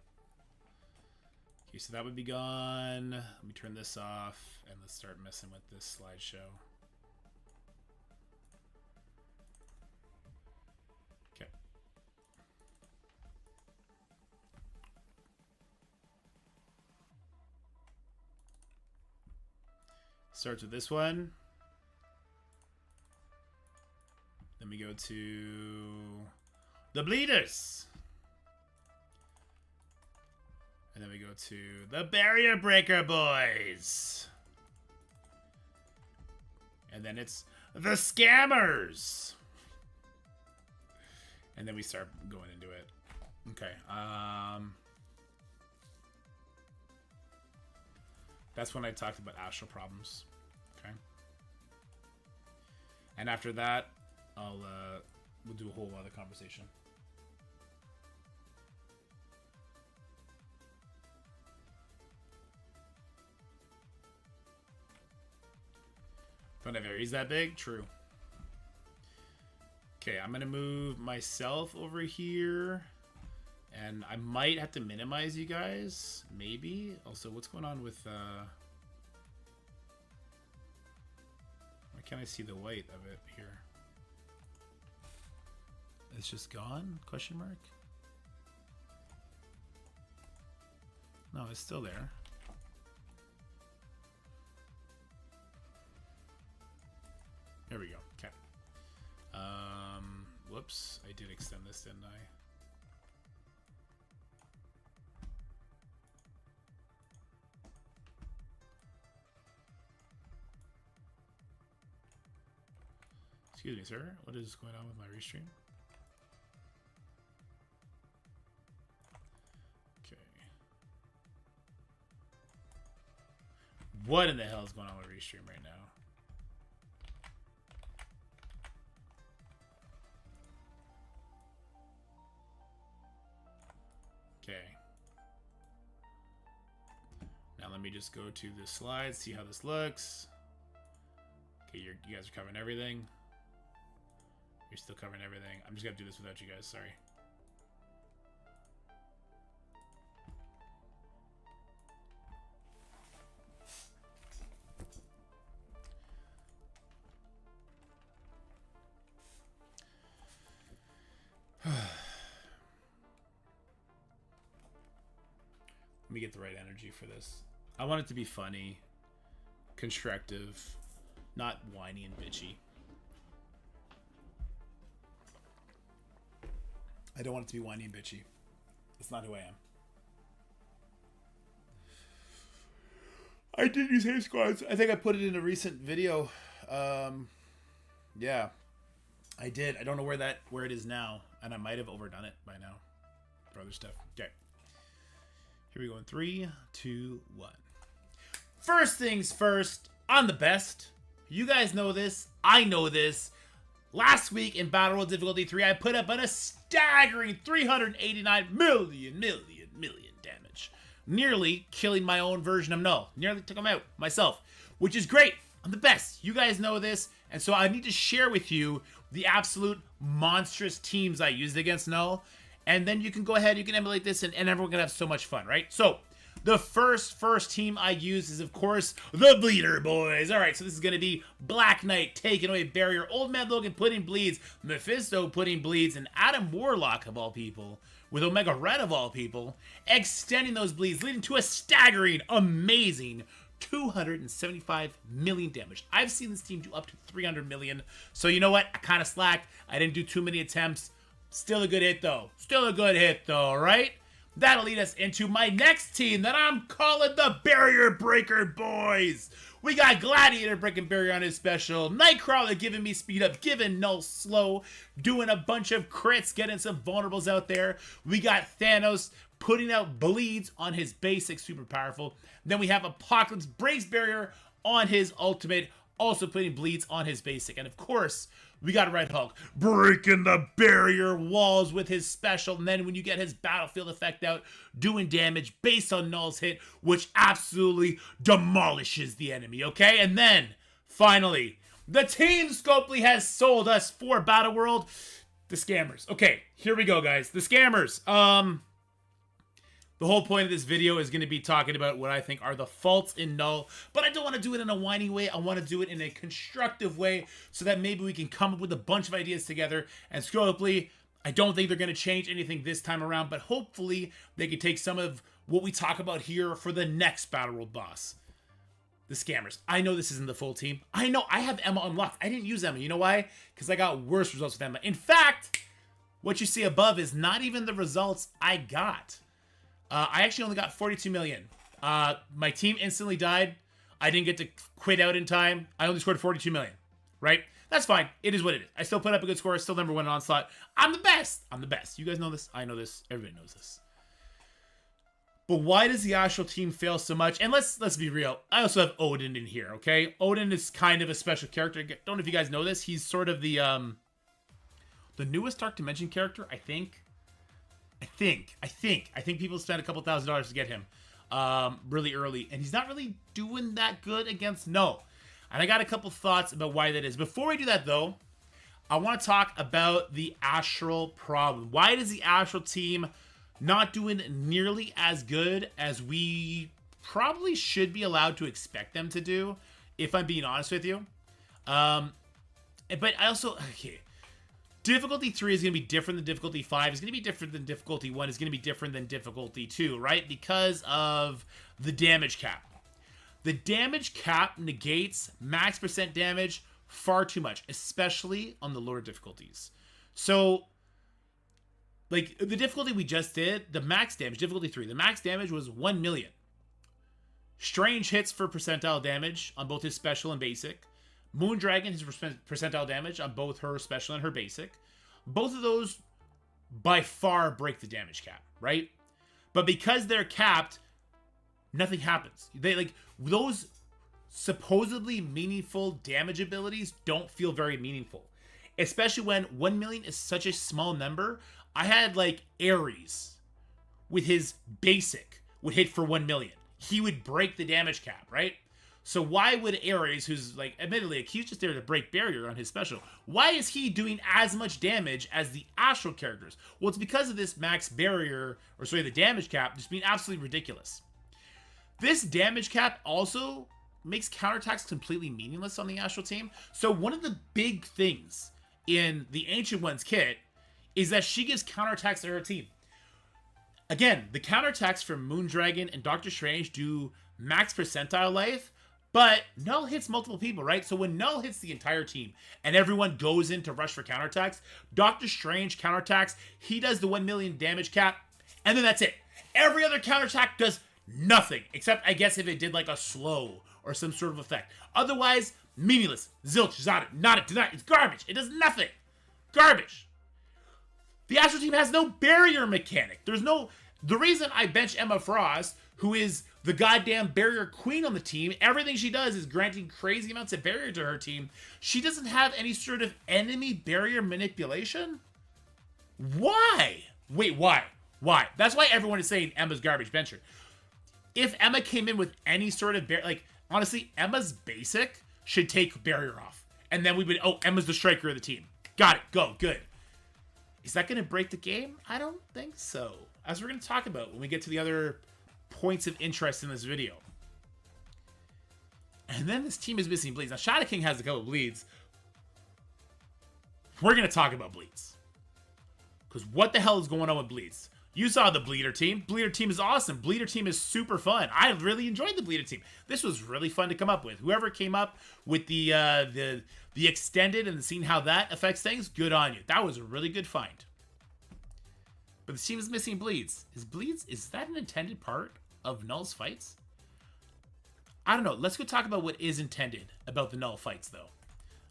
Okay, so that would be gone. Let me turn this off and let's start messing with this slideshow. Okay. Starts with this one. Then we go to the Bleeders. And then we go to the Barrier Breaker Boys. And then it's the Scammers. And then we start going into it. Okay. That's when I talked about astral problems. Okay. And after that, we'll do a whole other conversation. Don't have Aries that big? True. Okay, I'm gonna move myself over here. And I might have to minimize you guys. Maybe. Also, what's going on with why can't I see the white of it here? It's just gone? Question mark? No, it's still there. There we go. Okay. Whoops. I did extend this, didn't I? Excuse me, sir. What is going on with my restream? Okay. What in the hell is going on with restream right now? Okay. Now let me just go to the slides, see how this looks. Okay, you guys are covering everything. You're still covering everything. I'm just gonna do this without you guys, sorry. Let me get the right energy for this. I want it to be funny, constructive, not whiny and bitchy. I don't want it to be whiny and bitchy. It's not who I am. I did use hair squads. I think I put it in a recent video. Yeah, I did. I don't know where it is now, and I might have overdone it by now for other stuff. Okay. Here we go in 3, 2, 1. First things first, I'm the best. You guys know this. I know this. Last week in Battle World Difficulty 3, I put up a staggering 389 million damage. Nearly killing my own version of Knull. Nearly took him out myself, which is great. I'm the best. You guys know this. And so I need to share with you the absolute monstrous teams I used against Knull. And then you can go ahead, you can emulate this, and everyone can have so much fun, right? So, the first team I use is, of course, the Bleeder Boys. All right, so this is going to be Black Knight taking away Barrier, Old Man Logan putting bleeds, Mephisto putting bleeds, and Adam Warlock, of all people, with Omega Red, of all people, extending those bleeds, leading to a staggering, amazing 275 million damage. I've seen this team do up to 300 million, so you know what? I kind of slacked. I didn't do too many attempts. Still a good hit, though. Still a good hit, though, right? That'll lead us into my next team that I'm calling the Barrier Breaker Boys. We got Gladiator breaking Barrier on his special, Nightcrawler giving me speed up, giving Knull slow, doing a bunch of crits, getting some vulnerables out there. We got Thanos putting out bleeds on his basic, super powerful. Then we have Apocalypse breaks Barrier on his ultimate, also putting bleeds on his basic. And of course, we got Red Hulk breaking the barrier walls with his special. And then when you get his battlefield effect out, doing damage based on Knull's hit, which absolutely demolishes the enemy, okay? And then, finally, the team Scopely has sold us for Battle World, the Scammers. Okay, here we go, guys. The Scammers. The whole point of this video is going to be talking about what I think are the faults in Knull, but I don't want to do it in a whiny way. I want to do it in a constructive way so that maybe we can come up with a bunch of ideas together. And Scopely, I don't think they're going to change anything this time around, but hopefully they can take some of what we talk about here for the next Battle World boss. The Scammers. I know this isn't the full team. I know I have Emma unlocked. I didn't use Emma. You know why? Because I got worse results with Emma. In fact, what you see above is not even the results I got. I actually only got 42 million. My team instantly died. I didn't get to quit out in time. I only scored 42 million, right? That's fine. It is what it is. I still put up a good score. Still #1 in Onslaught. I'm the best. I'm the best. You guys know this. I know this. Everybody knows this. But why does the actual team fail so much? And let's be real. I also have Odin in here, okay? Odin is kind of a special character. Don't know if you guys know this. He's sort of the newest Dark Dimension character, I think. I think people spent a couple $1,000s to get him really early, and he's not really doing that good against Knull. And I got a couple thoughts about why that is. Before we do that, though, I want to talk about the Astral problem. Why does the Astral team not doing nearly as good as we probably should be allowed to expect them to do, if I'm being honest with you? But I also... Okay. Difficulty 3 is going to be different than Difficulty 5. It's going to be different than Difficulty 1. It's going to be different than Difficulty 2, right? Because of the damage cap. The damage cap negates max % damage far too much, especially on the lower difficulties. So, like, the difficulty we just did, the max damage, Difficulty 3, the max damage was 1 million. Strange hits for percentile damage on both his special and basic. Moondragon has percentile damage on both her special and her basic. Both of those, by far, break the damage cap, right? But because they're capped, nothing happens. Those supposedly meaningful damage abilities don't feel very meaningful. Especially when 1 million is such a small number. I had, Ares, with his basic, would hit for 1 million. He would break the damage cap, right? So why would Ares, who's, admittedly, he's just there to break barrier on his special, why is he doing as much damage as the Astral characters? Well, it's because of this max barrier, the damage cap, just being absolutely ridiculous. This damage cap also makes counterattacks completely meaningless on the Astral team. So one of the big things in the Ancient One's kit is that she gives counterattacks to her team. Again, the counterattacks from Moondragon and Doctor Strange do max percentile life, but Knull hits multiple people, right? So when Knull hits the entire team and everyone goes in to rush for counterattacks, Doctor Strange counterattacks, he does the 1 million damage cap, and then that's it. Every other counterattack does nothing, except I guess if it did a slow or some sort of effect. Otherwise, meaningless. Zilch is on it. Not it. Tonight. It's garbage. It does nothing. Garbage. The Astral team has no barrier mechanic. There's no... The reason I bench Emma Frost, who is the goddamn barrier queen on the team, everything she does is granting crazy amounts of barrier to her team. She doesn't have any sort of enemy barrier manipulation? Why? Wait, why? Why? That's why everyone is saying Emma's garbage bencher. If Emma came in with any sort of barrier, like, honestly, Emma's basic should take barrier off. And then we would, oh, Emma's the striker of the team. Got it. Go. Good. Is that going to break the game? I don't think so. As we're going to talk about when we get to the other points of interest in this video. And then this team is missing bleeds. Now, Shadow King has a couple of bleeds. We're going to talk about bleeds. Because what the hell is going on with bleeds? You saw the Bleeder team. Bleeder team is awesome. Bleeder team is super fun. I really enjoyed the Bleeder team. This was really fun to come up with. Whoever came up with the extended and seeing how that affects things, good on you. That was a really good find. But the team is missing bleeds. Is that an intended part of Knull's fights? I don't know. Let's go talk about what is intended about the Knull fights, though.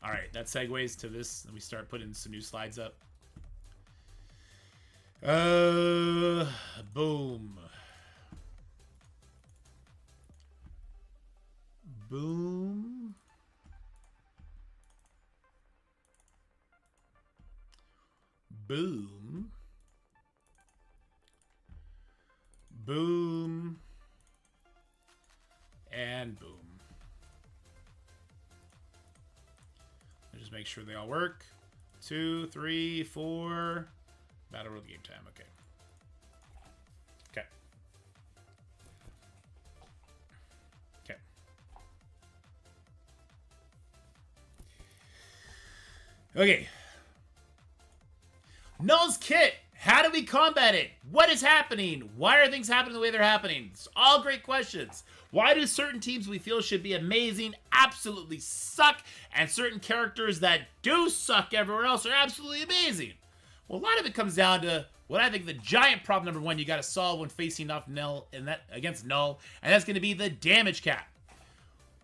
All right, that segues to this. Let me start putting some new slides up. Boom. Boom. Boom. Boom. And boom. Just make sure they all work. 2, 3, 4. Battle World game time. Okay. Okay. Okay. Okay. Knull's kit. How do we combat it? What is happening? Why are things happening the way they're happening? It's all great questions. Why do certain teams we feel should be amazing absolutely suck, and certain characters that do suck everywhere else are absolutely amazing? Well, a lot of it comes down to what I think the giant problem number one you got to solve when facing off Knull and that against Knull, and that's going to be the damage cap.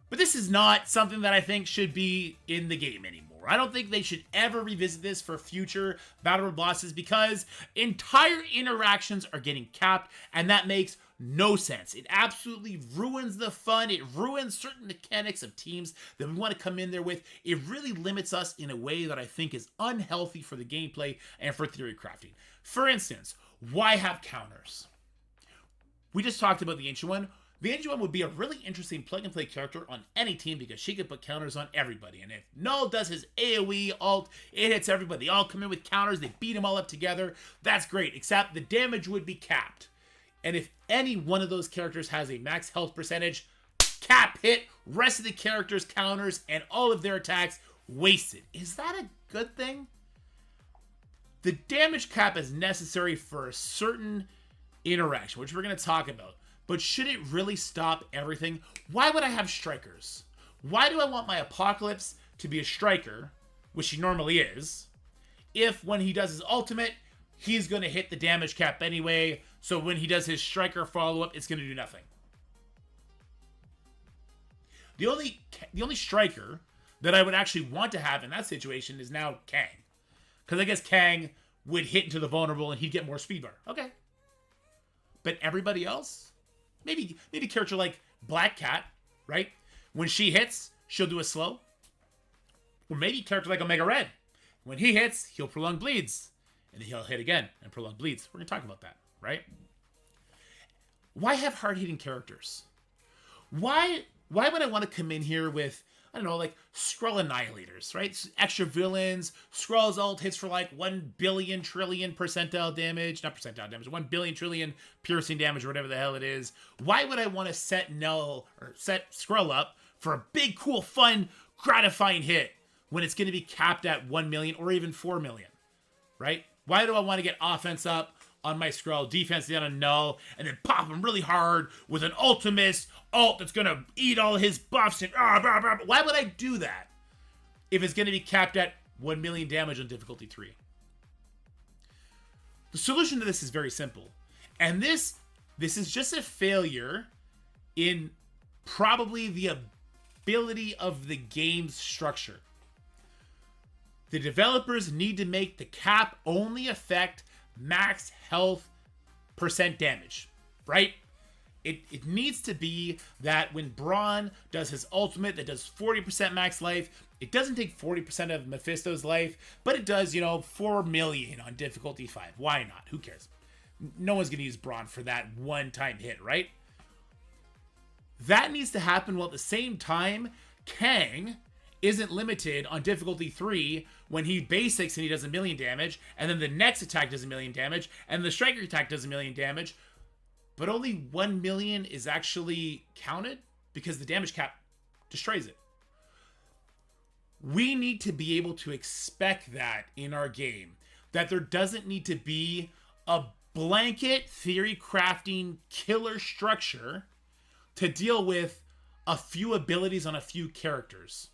But this is not something that I think should be in the game anymore. I don't think they should ever revisit this for future Battle Royale bosses because entire interactions are getting capped, and that makes no sense. It absolutely ruins the fun. It ruins certain mechanics of teams that we want to come in there with. It really limits us in a way that I think is unhealthy for the gameplay and for theory crafting. For instance, why have counters? We just talked about the Ancient One. The Ancient One would be a really interesting plug-and-play character on any team because she could put counters on everybody. And if Knull does his AoE ult, it hits everybody. They all come in with counters. They beat them all up together. That's great, except the damage would be capped. And if any one of those characters has a max health percentage, cap hit, rest of the characters' counters, and all of their attacks wasted. Is that a good thing? The damage cap is necessary for a certain interaction, which we're going to talk about. But should it really stop everything? Why would I have strikers? Why do I want my Apocalypse to be a striker, which he normally is, if when he does his ultimate, he's going to hit the damage cap anyway, so when he does his striker follow-up, it's going to do nothing. The only striker that I would actually want to have in that situation is now Kang. Because I guess Kang would hit into the vulnerable and he'd get more speed bar. Okay. But everybody else? Maybe a character like Black Cat, right? When she hits, she'll do a slow. Or maybe a character like Omega Red. When he hits, he'll prolong bleeds. And then he'll hit again and prolong bleeds. We're going to talk about that, right? Why have hard-hitting characters? Why would I want to come in here with, I don't know, like Skrull Annihilators, right? Extra villains. Skrull's ult hits for like 1 billion trillion percentile damage. Not percentile damage. 1 billion trillion piercing damage or whatever the hell it is. Why would I want to set Knull or set Skrull up for a big, cool, fun, gratifying hit when it's going to be capped at 1 million or even 4 million, right? Why do I want to get offense up on my Skrull, defense down on Knull, and then pop him really hard with an ultimate ult that's going to eat all his buffs and blah, blah, blah. Why would I do that if it's going to be capped at 1 million damage on difficulty 3? The solution to this is very simple. And this is just a failure in probably the ability of the game's structure. The developers need to make the cap only affect max health percent damage, right? It needs to be that when Braun does his ultimate that does 40% max life, it doesn't take 40% of Mephisto's life, but it does, 4 million on difficulty 5. Why not? Who cares? No one's going to use Braun for that one-time hit, right? That needs to happen while at the same time, Kang isn't limited on difficulty 3 when he basics and he does 1 million damage, and then the next attack does 1 million damage, and the striker attack does 1 million damage, but only 1 million is actually counted because the damage cap destroys it. We need to be able to expect that in our game, that there doesn't need to be a blanket theory crafting killer structure to deal with a few abilities on a few characters,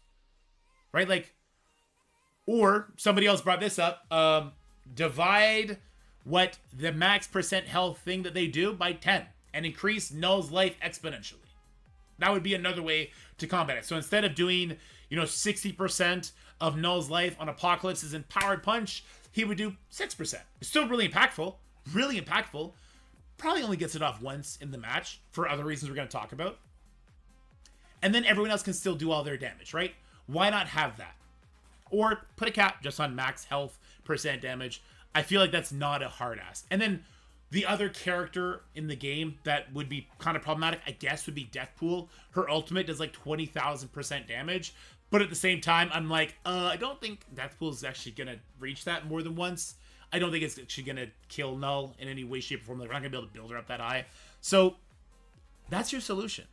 right? Like, or somebody else brought this up, divide what the max percent health thing that they do by 10 and increase Knull's life exponentially. That would be another way to combat it. So instead of doing, 60% of Knull's life on Apocalypse's Empowered Punch, he would do 6%. It's still really impactful. Really impactful. Probably only gets it off once in the match for other reasons we're going to talk about. And then everyone else can still do all their damage, right? Why not have that? Or put a cap just on max health percent damage. I feel like that's not a hard ask. And then the other character in the game that would be kind of problematic, I guess, would be Deathpool. Her ultimate does like 20,000% damage. But at the same time, I'm like, I don't think Deathpool is actually going to reach that more than once. I don't think it's actually going to kill Knull in any way, shape, or form. Like, we're not going to be able to build her up that high. So that's your solution.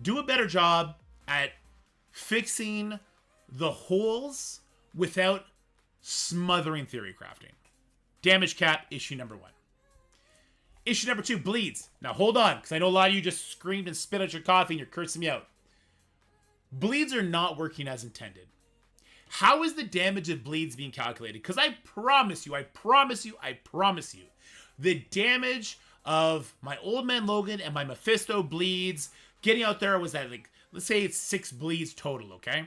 Do a better job at fixing the holes without smothering theory crafting. Damage cap, issue number 1. Issue number 2, bleeds. Now hold on, because I know a lot of you just screamed and spit out your coffee and you're cursing me out. Bleeds are not working as intended. How is the damage of bleeds being calculated? Because I promise you, the damage of my Old Man Logan and my Mephisto bleeds getting out there was at, like, let's say it's 6 bleeds total, okay?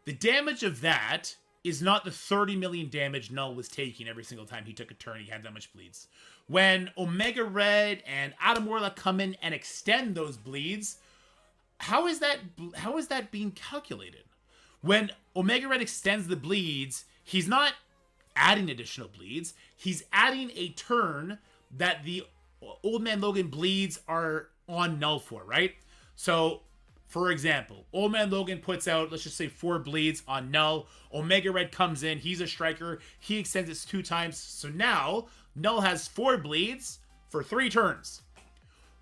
The damage of that is not the 30 million damage Knull was taking every single time he took a turn. He had that much bleeds. When Omega Red and Adam Warlock come in and extend those bleeds, how is that being calculated? When Omega Red extends the bleeds, he's not adding additional bleeds. He's adding a turn that the Old Man Logan bleeds are on Knull for, right? So, for example, Old Man Logan puts out, let's just say 4 bleeds on Knull. Omega Red comes in. He's a striker. He extends it 2 times. So now, Knull has 4 bleeds for 3 turns.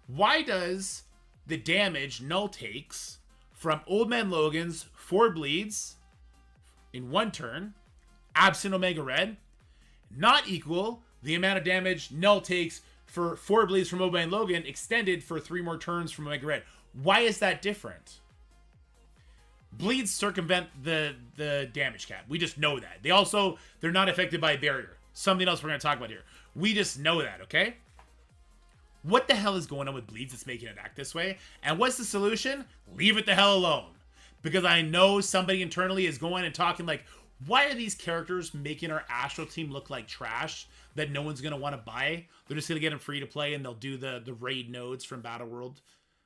Why does the damage Knull takes from Old Man Logan's 4 bleeds in 1 turn, absent Omega Red, not equal the amount of damage Knull takes for 4 bleeds from Old Man Logan extended for 3 more turns from Omega Red? Why is that different? Bleeds circumvent the damage cap. We just know that. They're not affected by a barrier. Something else we're going to talk about here. We just know that, okay? What the hell is going on with bleeds that's making it act this way? And what's the solution? Leave it the hell alone. Because I know somebody internally is going and talking like, why are these characters making our Astral team look like trash that no one's going to want to buy? They're just going to get them free to play and they'll do the raid nodes from Battle World.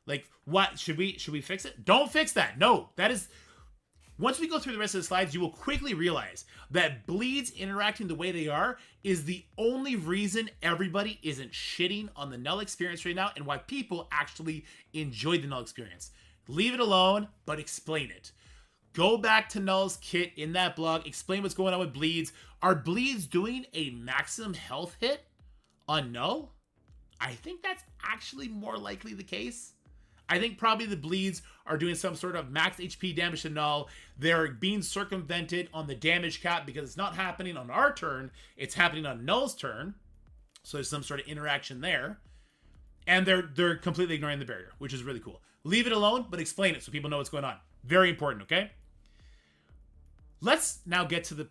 Like, what? Should we fix it? Don't fix that. No, that is... Once we go through the rest of the slides, you will quickly realize that bleeds interacting the way they are is the only reason everybody isn't shitting on the Knull experience right now and why people actually enjoy the Knull experience. Leave it alone, but explain it. Go back to Knull's kit in that blog. Explain what's going on with bleeds. Are bleeds doing a maximum health hit on Knull? I think that's actually more likely the case. I think probably the bleeds are doing some sort of max HP damage to Knull. They're being circumvented on the damage cap because it's not happening on our turn. It's happening on Knull's turn. So there's some sort of interaction there. And they're completely ignoring the barrier, which is really cool. Leave it alone, but explain it so people know what's going on. Very important, okay? Let's now get to the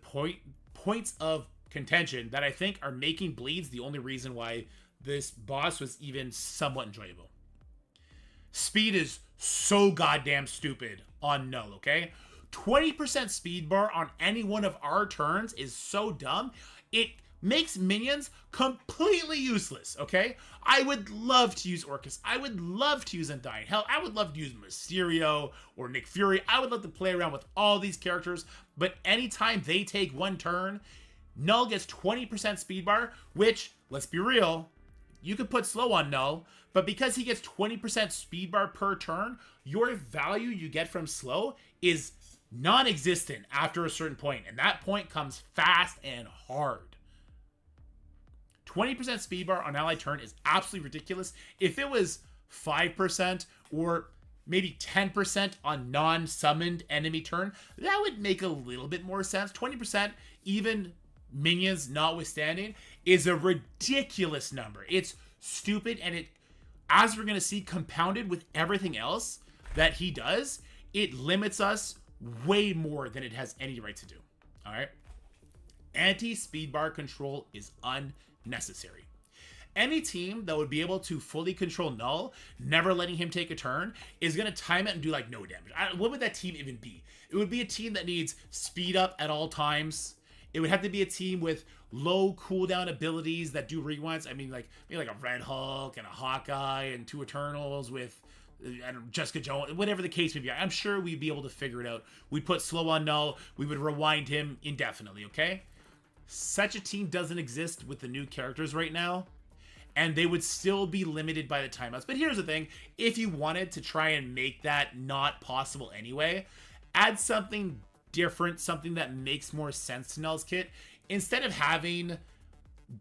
points of contention that I think are making bleeds the only reason why this boss was even somewhat enjoyable. Speed is so goddamn stupid on Knull, okay? 20% speed bar on any one of our turns is so dumb. It makes minions completely useless, okay? I would love to use Orcus. I would love to use Undying. Hell, I would love to use Mysterio or Nick Fury. I would love to play around with all these characters, but anytime they take one turn, Knull gets 20% speed bar, which, let's be real, you could put slow on Knull, but because he gets 20% speed bar per turn, your value you get from slow is non-existent after a certain point, and that point comes fast and hard. 20% speed bar on ally turn is absolutely ridiculous. If it was 5% or maybe 10% on non-summoned enemy turn, that would make a little bit more sense. 20%, even minions notwithstanding, is a ridiculous number. It's stupid, and it, as we're going to see, compounded with everything else that he does, it limits us way more than it has any right to do. All right? Anti-speed bar control is unnecessary. Any team that would be able to fully control Knull, never letting him take a turn, is going to time it and do like no damage. What would that team even be? It would be a team that needs speed up at all times. It would have to be a team with low cooldown abilities that do rewinds. I mean, like maybe like a Red Hulk and a Hawkeye and two Eternals with I don't know, Jessica Jones, whatever the case may be. I'm sure we'd be able to figure it out. We'd put slow on Knull. We would rewind him indefinitely, okay? Such a team doesn't exist with the new characters right now, and they would still be limited by the timeouts. But here's the thing. If you wanted to try and make that not possible anyway, add something different, something that makes more sense to Knull's kit. Instead of having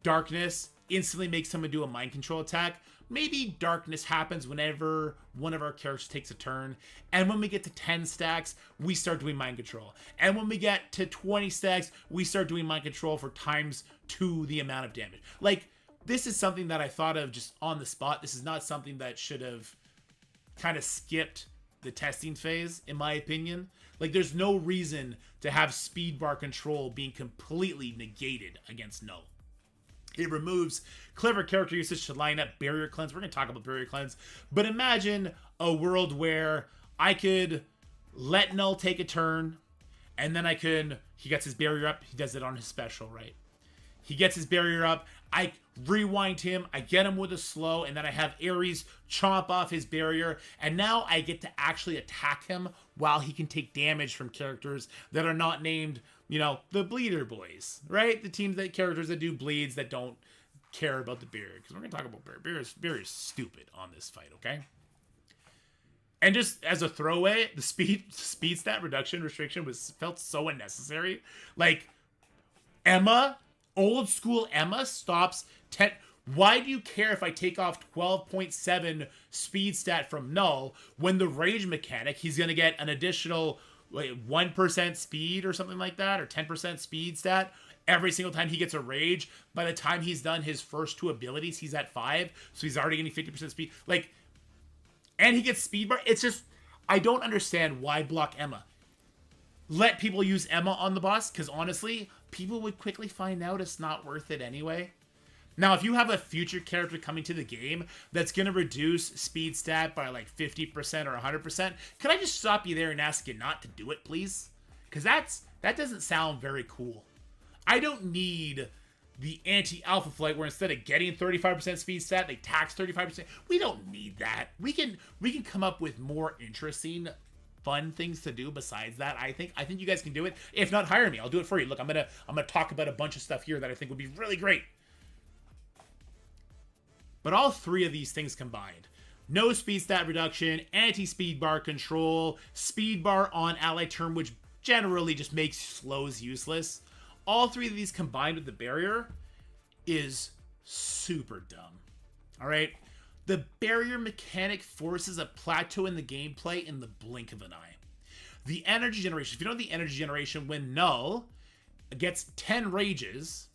Darkness instantly make someone do a mind control attack, maybe Darkness happens whenever one of our characters takes a turn, and when we get to 10 stacks, we start doing mind control. And when we get to 20 stacks, we start doing mind control for times 2 the amount of damage. Like, this is something that I thought of just on the spot. This is not something that should have kind of skipped the testing phase, in my opinion. Like, there's no reason to have speed bar control being completely negated against Knull. It removes clever character usage to line up Barrier Cleanse. We're going to talk about Barrier Cleanse. But imagine a world where I could let Knull take a turn, and then he gets his barrier up. He does it on his special, right? He gets his barrier up. I rewind him. I get him with a slow, and then I have Ares chomp off his barrier. And now I get to actually attack him while he can take damage from characters that are not named, you know, the Bleeder Boys, right? The characters that do bleeds that don't care about the barrier. Because we're going to talk about barrier. Barrier is stupid on this fight, okay? And just as a throwaway, the speed stat restriction felt so unnecessary. Like, Emma, old school Emma stops 10. Why do you care if I take off 12.7 speed stat from Knull when the rage mechanic, he's going to get an additional 1% speed or something like that, or 10% speed stat every single time he gets a rage? By the time he's done his first 2 abilities, he's at 5, so he's already getting 50% speed. Like, and he gets speed bar. It's just, I don't understand why block Emma. Let people use Emma on the boss, because honestly, people would quickly find out it's not worth it anyway. Now, if you have a future character coming to the game that's going to reduce speed stat by like 50% or 100%, could I just stop you there and ask you not to do it, please? Because that doesn't sound very cool. I don't need the anti-alpha flight where instead of getting 35% speed stat, they tax 35%. We don't need that. We can come up with more interesting, fun things to do besides that. I think you guys can do it. If not, hire me. I'll do it for you. Look, I'm gonna talk about a bunch of stuff here that I think would be really great. But all 3 of these things combined, no speed stat reduction, anti-speed bar control, speed bar on ally turn, which generally just makes slows useless. All 3 of these combined with the barrier is super dumb. All right? The barrier mechanic forces a plateau in the gameplay in the blink of an eye. The energy generation, if you know the energy generation, when Knull gets 10 rages,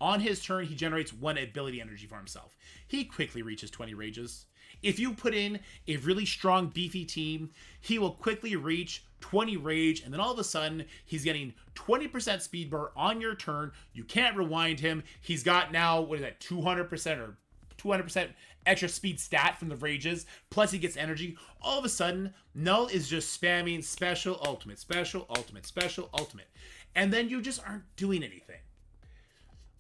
on his turn, he generates 1 ability energy for himself. He quickly reaches 20 rages. If you put in a really strong, beefy team, he will quickly reach 20 rage, and then all of a sudden, he's getting 20% speed bar on your turn. You can't rewind him. He's got now, 200% or 200% extra speed stat from the rages, plus he gets energy. All of a sudden, Knull is just spamming special, ultimate, special, ultimate, special, ultimate. And then you just aren't doing anything.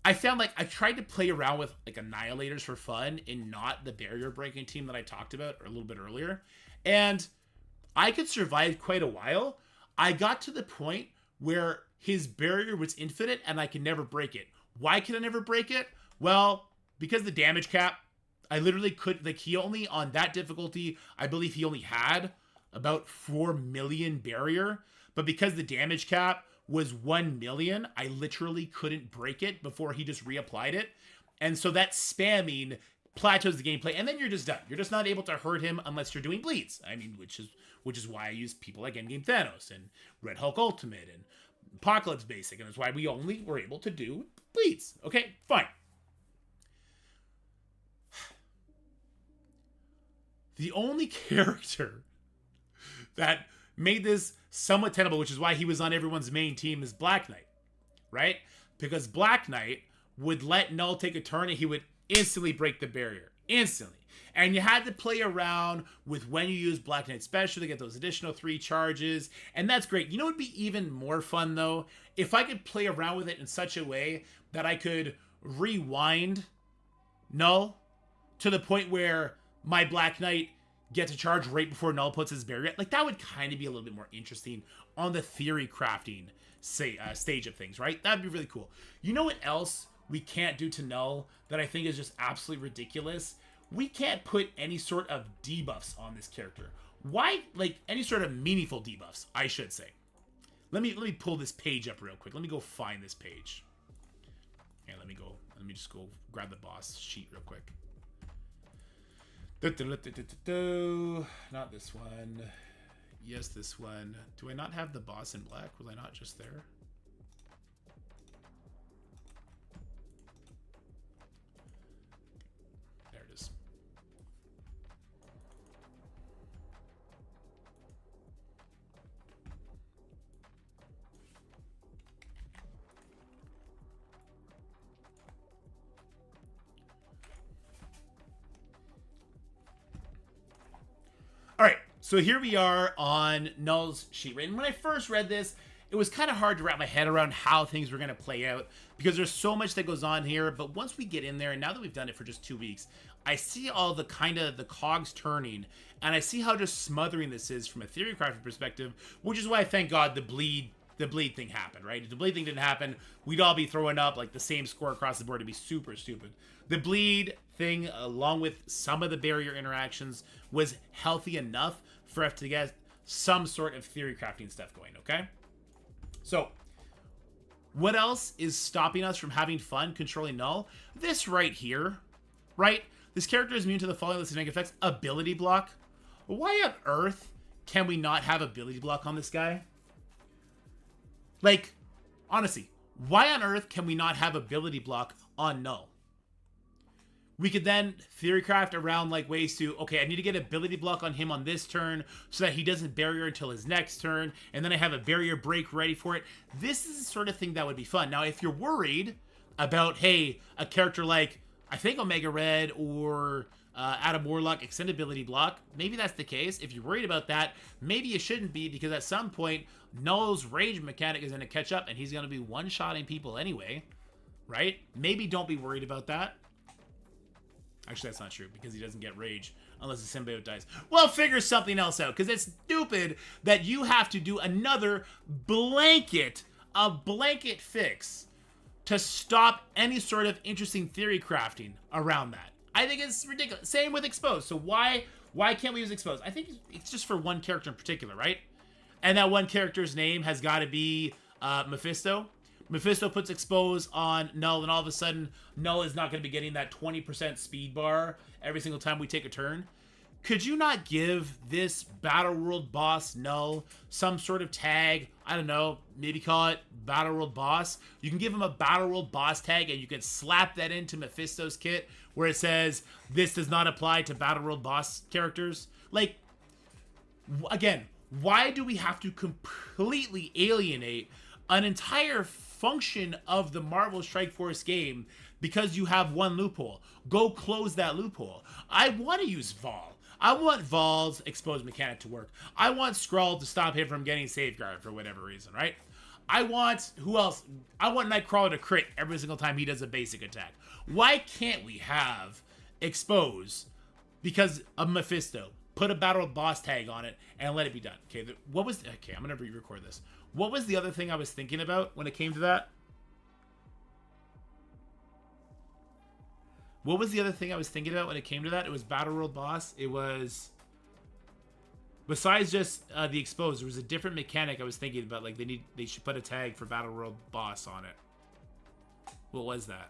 I found like I tried to play around with like Annihilators for fun and not the barrier breaking team that I talked about a little bit earlier. And I could survive quite a while. I got to the point where his barrier was infinite and I could never break it. Why could I never break it? Well, because the damage cap, I literally could, like, he only, on that difficulty, I believe he only had about 4 million barrier. But because the damage cap was 1 million, I literally couldn't break it before he just reapplied it. And so that spamming plateaus the gameplay, and then you're just done. You're just not able to hurt him unless you're doing bleeds. I mean, which is why I use people like Endgame Thanos and Red Hulk Ultimate and Apocalypse Basic, and that's why we only were able to do bleeds. Okay, fine. The only character that made this somewhat tenable, which is why he was on everyone's main team, is Black Knight, right? Because Black Knight would let Knull take a turn and he would instantly break the barrier. Instantly. And you had to play around with when you use Black Knight Special to get those additional 3 charges. And that's great. You know what would be even more fun, though? If I could play around with it in such a way that I could rewind Knull to the point where my Black Knight gets a charge right before Knull puts his barrier. Like, that would kind of be a little bit more interesting on the theory crafting stage of things, right? That'd be really cool. You know what else we can't do to Knull that I think is just absolutely ridiculous? We can't put any sort of debuffs on this character. Why? Like, any sort of meaningful debuffs, I should say. Let me pull this page up real quick. Let me go find this page. Yeah, let me just go grab the boss sheet real quick. Not this one. Yes, this one. Do I not have the boss in black? Was I not just there? There it is. All right, so here we are on Knull's sheet. And when I first read this, it was kind of hard to wrap my head around how things were going to play out because there's so much that goes on here. But once we get in there, and now that we've done it for just 2 weeks, I see all the kind of the cogs turning, and I see how just smothering this is from a theory crafting perspective, which is why, thank God, the bleed thing happened, right? If the bleed thing didn't happen, we'd all be throwing up like the same score across the board. It'd be super stupid. The bleed thing, along with some of the barrier interactions, was healthy enough for us to get some sort of theory crafting stuff going, okay? So, what else is stopping us from having fun controlling Knull? This right here, right? This character is immune to the following list of negative effects. Ability block. Why on earth can we not have ability block on this guy? Like, honestly, why on earth can we not have ability block on Knull? We could then theory craft around like ways to, okay, I need to get ability block on him on this turn so that he doesn't barrier until his next turn, and then I have a barrier break ready for it. This is the sort of thing that would be fun. Now, if you're worried about, hey, a character like, I think Omega Red or Adam Warlock extend ability block, maybe that's the case. If you're worried about that, maybe you shouldn't be, because at some point, Knull's rage mechanic is going to catch up, and he's going to be one-shotting people anyway, right? Maybe don't be worried about that. Actually, that's not true, because he doesn't get rage unless the symbiote dies. Well, figure something else out, because it's stupid that you have to do another blanket fix to stop any sort of interesting theory crafting around that. I think it's ridiculous. Same with Exposed. So why can't we use Exposed? I think it's just for one character in particular, right? And that one character's name has got to be Mephisto. Mephisto puts Expose on Knull, and all of a sudden, Knull is not going to be getting that 20% speed bar every single time we take a turn. Could you not give this Battle World boss Knull some sort of tag? I don't know, maybe call it Battle World boss. You can give him a Battle World boss tag, and you can slap that into Mephisto's kit where it says, this does not apply to Battle World boss characters. Like, again, why do we have to completely alienate an entire function of the Marvel Strike Force game because you have one loophole? Go close that loophole. I want to use Vol. I want Vol's exposed mechanic to work. I want Skrull to stop him from getting Safeguard for whatever reason, right? I want, who else? I want Nightcrawler to crit every single time he does a basic attack. Why can't we have Expose because of Mephisto? Put a Battle Boss tag on it and let it be done. Okay, okay, I'm going to re-record this. What was the other thing I was thinking about when it came to that? What was the other thing I was thinking about when it came to that? It was Battle World Boss. It was... Besides just the Expose, there was a different mechanic I was thinking about. Like, they should put a tag for Battle World Boss on it. What was that?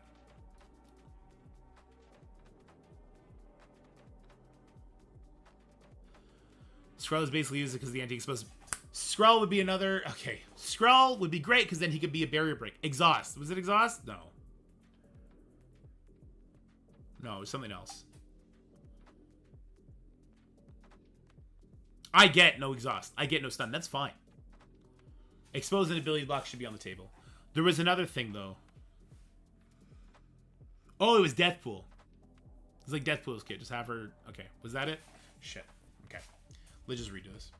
Skrull is basically used because the anti-expose. Skrull would be another... Okay. Skrull would be great because then he could be a barrier break. Exhaust. Was it Exhaust? No. No, it was something else. I get no Exhaust. I get no stun. That's fine. Expose and ability block should be on the table. There was another thing, though. Oh, it was Deathpool. It's like Deathpool's kid. Just have her... Okay. Was that it? Shit. Okay. Let's just redo this.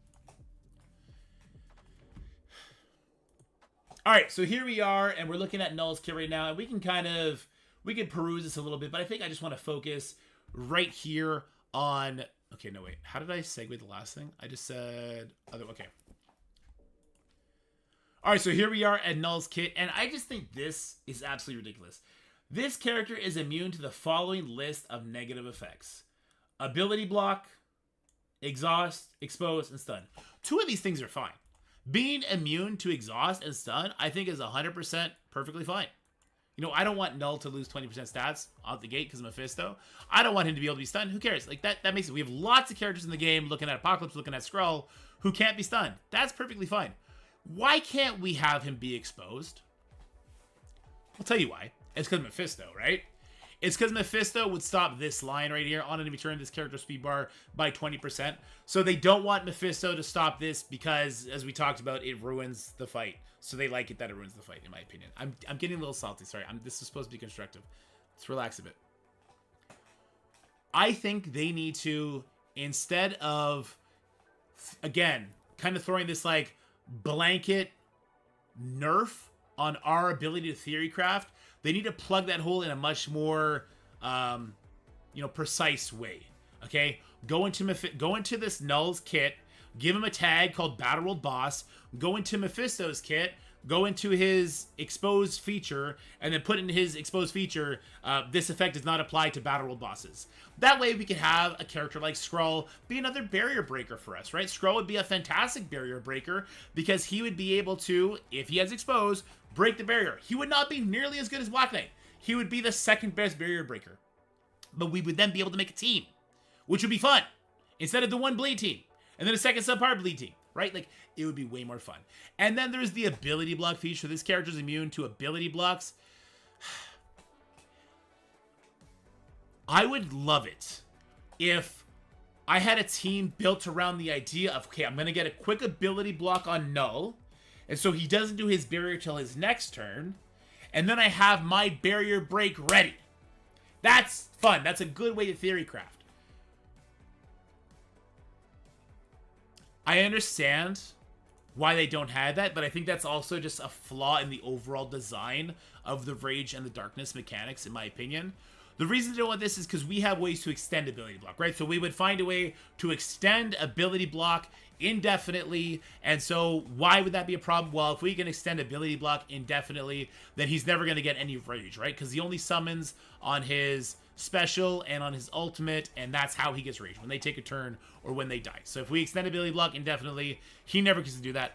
Alright, so here we are, and we're looking at Knull's kit right now, and we can kind of... We can peruse this a little bit, but I think I just want to focus right here on... Okay, no, wait. How did I segue the last thing? I just said... Okay. Alright, so here we are at Knull's kit, and I just think this is absolutely ridiculous. This character is immune to the following list of negative effects. Ability block, exhaust, expose, and stun. 2 of these things are fine. Being immune to exhaust and stun, I think is 100% perfectly fine. You know, I don't want Knull to lose 20% stats out the gate because of Mephisto. I don't want him to be able to be stunned. Who cares? Like, that makes it... We have lots of characters in the game, looking at Apocalypse, looking at Skrull, who can't be stunned. That's perfectly fine. Why can't we have him be exposed? I'll tell you why. It's because Mephisto, right? It's because Mephisto would stop this line right here. On enemy turn, this character speed bar by 20%. So they don't want Mephisto to stop this because, as we talked about, it ruins the fight. So they like it that it ruins the fight, in my opinion. I'm getting a little salty. Sorry. This is supposed to be constructive. Let's relax a bit. I think they need to, instead of, again, kind of throwing this, like, blanket nerf on our ability to theory craft, they need to plug that hole in a much more, precise way. Okay, go into this Knull's kit, give him a tag called Battle World Boss, go into Mephisto's kit, go into his exposed feature, and then put in his exposed feature, this effect does not apply to Battle World bosses. That way we could have a character like Skrull be another barrier breaker for us, right? Skrull would be a fantastic barrier breaker because he would be able to, if he has exposed, break the barrier. He would not be nearly as good as Black Knight. He would be the second best barrier breaker. But we would then be able to make a team, which would be fun, instead of the one bleed team, and then a second subpar bleed team, right? Like, it would be way more fun. And then there's the ability block feature. This character's immune to ability blocks. I would love it if I had a team built around the idea of, okay, I'm going to get a quick ability block on Knull, and so he doesn't do his barrier till his next turn, and then I have my barrier break ready. That's fun. That's a good way to theory craft. I understand why they don't have that, but I think that's also just a flaw in the overall design of the Rage and the Darkness mechanics, in my opinion. The reason they don't want this is because we have ways to extend ability block, right? So we would find a way to extend ability block indefinitely, and so why would that be a problem? Well, if we can extend ability block indefinitely, then he's never going to get any Rage, right? Because he only summons on his special and on his ultimate, and that's how he gets Rage, when they take a turn or when they die. So if we extend ability block indefinitely, he never gets to do that.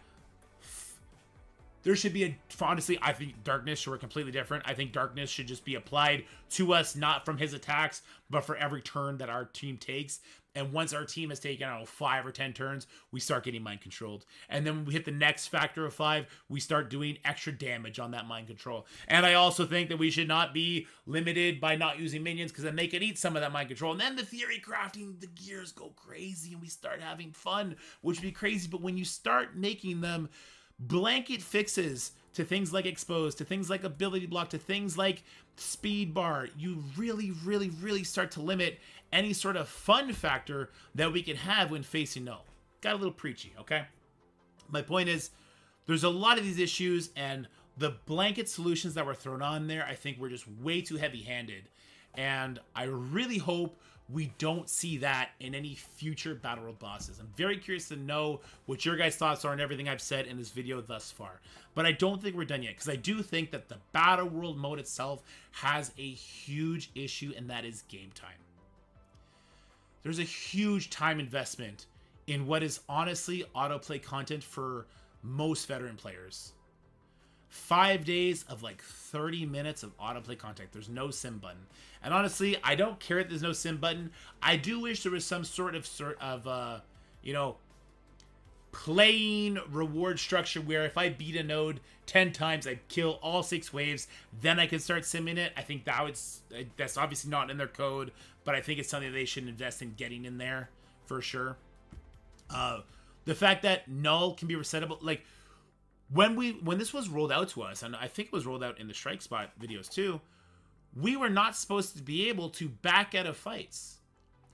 There should be honestly, I think Darkness should work completely different. I think Darkness should just be applied to us, not from his attacks, but for every turn that our team takes. And once our team has taken, I don't know, 5 or 10 turns, we start getting mind controlled. And then when we hit the next factor of 5, we start doing extra damage on that mind control. And I also think that we should not be limited by not using minions, because then they can eat some of that mind control. And then the theory crafting, the gears go crazy and we start having fun, which would be crazy. But when you start making them blanket fixes to things like Expose, to things like ability block, to things like speed bar, you really, really, really start to limit any sort of fun factor that we can have when facing Knull. Got a little preachy, okay? My point is, there's a lot of these issues, and the blanket solutions that were thrown on there, I think were just way too heavy-handed. And I really hope we don't see that in any future Battle World bosses. I'm very curious to know what your guys' thoughts are on everything I've said in this video thus far. But I don't think we're done yet, because I do think that the Battle World mode itself has a huge issue, and that is game time. There's a huge time investment in what is honestly autoplay content for most veteran players. 5 days of like 30 minutes of autoplay content. There's no sim button. And honestly, I don't care that there's no sim button. I do wish there was some sort of you know, playing reward structure where if I beat a node 10 times, I kill all 6 waves, then I can start simming it. I think that's obviously not in their code, but I think it's something they should invest in getting in there for sure. The fact that Knull can be resettable, like, when this was rolled out to us, and I think it was rolled out in the Strike Spot videos too, we were not supposed to be able to back out of fights.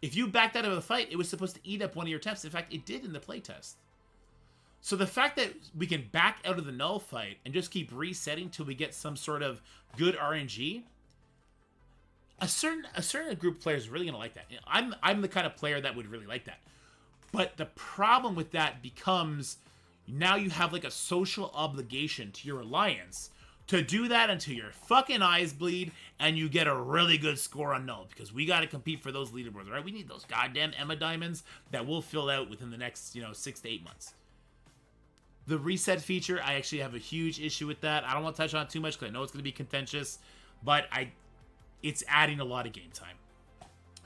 If you backed out of a fight, it was supposed to eat up one of your temps. In fact, it did in the playtest. So the fact that we can back out of the Knull fight and just keep resetting till we get some sort of good RNG, a certain group of players are really gonna like that. You know, I'm the kind of player that would really like that. But the problem with that becomes, now you have like a social obligation to your alliance to do that until your fucking eyes bleed and you get a really good score on Knull, because we got to compete for those leaderboards, right? We need those goddamn Emma diamonds that we'll fill out within the next, 6 to 8 months. The reset feature, I actually have a huge issue with that. I don't want to touch on it too much because I know it's going to be contentious, but it's adding a lot of game time.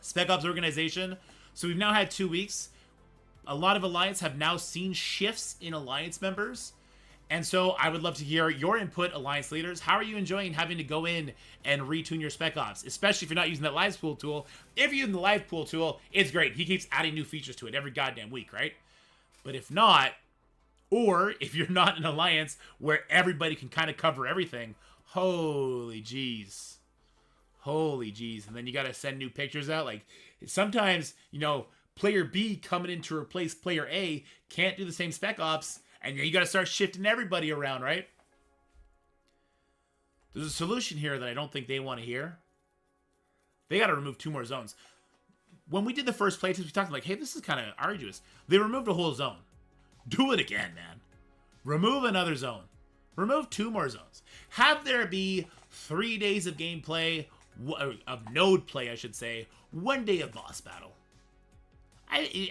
Spec Ops organization. So we've now had 2 weeks. A lot of Alliance have now seen shifts in Alliance members. And so I would love to hear your input, Alliance leaders. How are you enjoying having to go in and retune your Spec Ops? Especially if you're not using that Live Pool tool. If you're using the Live Pool tool, it's great. He keeps adding new features to it every goddamn week, right? But if not, or if you're not an Alliance where everybody can kind of cover everything, holy jeez. Holy jeez. And then you got to send new pictures out. Like, sometimes, player B coming in to replace player A can't do the same Spec Ops, and you got to start shifting everybody around, right? There's a solution here that I don't think they want to hear. They got to remove 2 more zones. When we did the first playtest, we talked like, hey, this is kind of arduous. They removed a whole zone. Do it again, man. Remove another zone. Remove 2 more zones. Have there be 3 days of gameplay, of node play, I should say, 1 day of boss battle.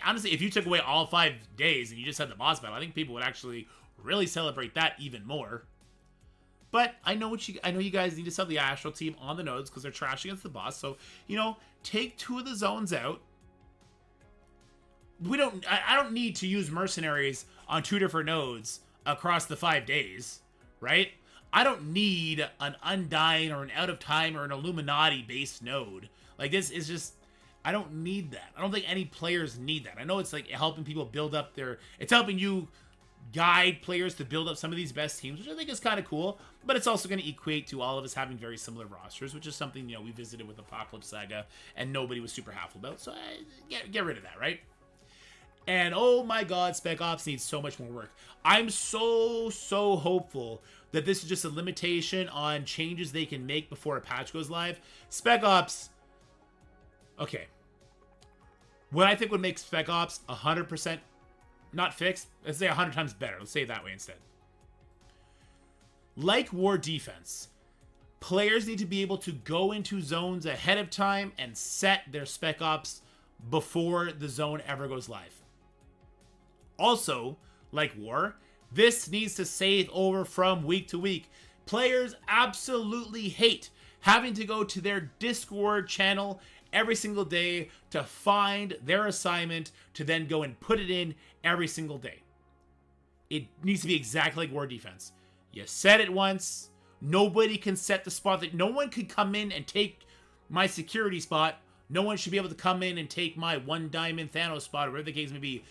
Honestly, if you took away all 5 days and you just had the boss battle, I think people would actually really celebrate that even more. But I know you guys need to sell the Astral team on the nodes because they're trash against the boss. So, take 2 of the zones out. I don't need to use mercenaries on 2 different nodes across the 5 days, right? I don't need an Undying or an Out of Time or an Illuminati based node. Like, this is just, I don't need that. I don't think any players need that. I know it's like helping people build up it's helping you guide players to build up some of these best teams, which I think is kind of cool, but it's also going to equate to all of us having very similar rosters, which is something, we visited with Apocalypse Saga and nobody was super happy about. So get rid of that, right? And oh my god, Spec Ops needs so much more work. I'm so hopeful that this is just a limitation on changes they can make before a patch goes live. Spec Ops, okay. What I think would make Spec Ops 100% not fixed, let's say 100 times better. Let's say it that way instead. Like War Defense, players need to be able to go into zones ahead of time and set their Spec Ops before the zone ever goes live. Also, like War, this needs to save over from week to week. Players absolutely hate having to go to their Discord channel every single day to find their assignment to then go and put it in every single day. It needs to be exactly like War Defense. You set it once, nobody can set the spot. No one could come in and take my security spot. No one should be able to come in and take my 1 diamond Thanos spot, or whatever the case may be.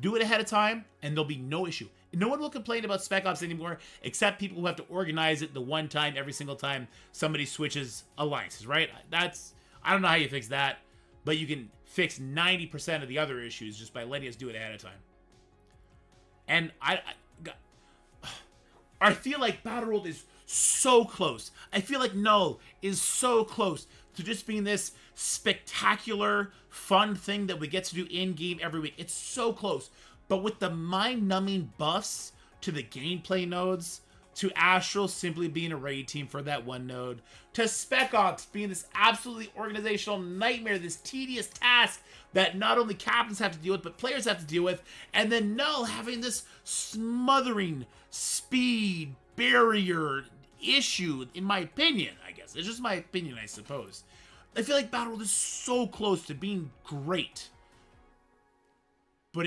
Do it ahead of time, and there'll be no issue. No one will complain about Spec Ops anymore, except people who have to organize it the one time every single time somebody switches alliances, right? I don't know how you fix that, but you can fix 90% of the other issues just by letting us do it ahead of time. And I feel like Battle World is so close. I feel like Knull is so close to just being this spectacular, fun thing that we get to do in-game every week. It's so close. But with the mind-numbing buffs to the gameplay nodes, to Astral simply being a raid team for that one node, to Spec Ops being this absolutely organizational nightmare, this tedious task that not only captains have to deal with, but players have to deal with, and then Knull having this smothering speed barrier issue, in my opinion, I guess. It's just my opinion, I suppose. I feel like Battle World is so close to being great, but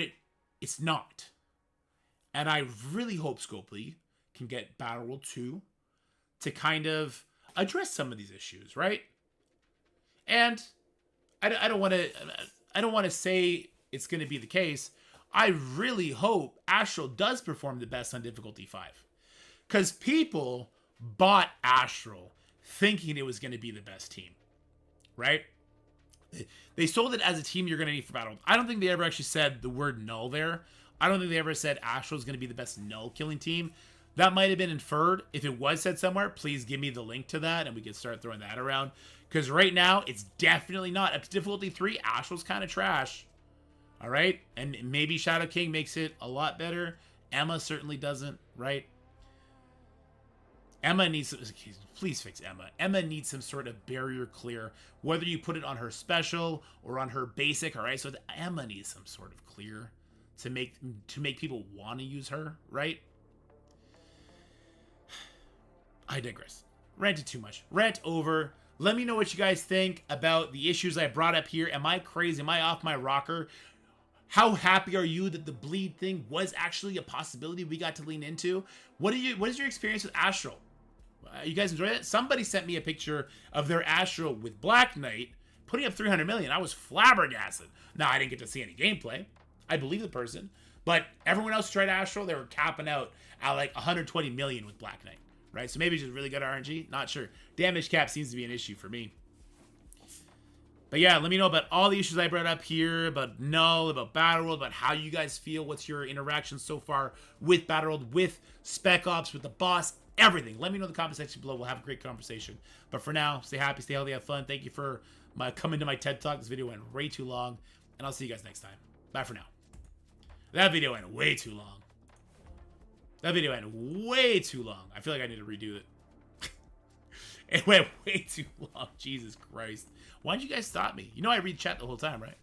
it's not. And I really hope Scopely can get Battle World 2 to kind of address some of these issues, right? And I don't want to say it's going to be the case. I really hope Astral does perform the best on difficulty 5, because people bought Astral thinking it was going to be the best team, right? They sold it as a team you're going to need for Battle World. I don't think they ever actually said the word Knull there. I don't think they ever said Astral is going to be the best Knull killing team. That might have been inferred. If it was said somewhere, please give me the link to that and we can start throwing that around. Because right now, it's definitely not. Up to difficulty 3, Astral's kind of trash. All right? And maybe Shadow King makes it a lot better. Emma certainly doesn't, right? Emma needs... Please fix Emma. Emma needs some sort of barrier clear. Whether you put it on her special or on her basic, all right? So Emma needs some sort of clear to make people want to use her, right? I digress. Ranted too much. Rant over. Let me know what you guys think about the issues I brought up here. Am I crazy? Am I off my rocker? How happy are you that the bleed thing was actually a possibility we got to lean into? What is your experience with Astral? You guys enjoy it? Somebody sent me a picture of their Astral with Black Knight putting up 300 million. I was flabbergasted. Now, I didn't get to see any gameplay. I believe the person. But everyone else who tried Astral, they were capping out at like 120 million with Black Knight. Right? So maybe it's just really good RNG. Not sure. Damage cap seems to be an issue for me. But yeah, let me know about all the issues I brought up here, about Knull, about Battle World, about how you guys feel. What's your interaction so far with Battle World, with Spec Ops, with the boss, everything. Let me know in the comment section below. We'll have a great conversation. But for now, stay happy, stay healthy, have fun. Thank you for coming to my TED Talk. This video went way too long. And I'll see you guys next time. Bye for now. That video went way too long. That video went way too long. I feel like I need to redo it. It went way too long. Jesus Christ. Why did you guys stop me? You know I read chat the whole time, right?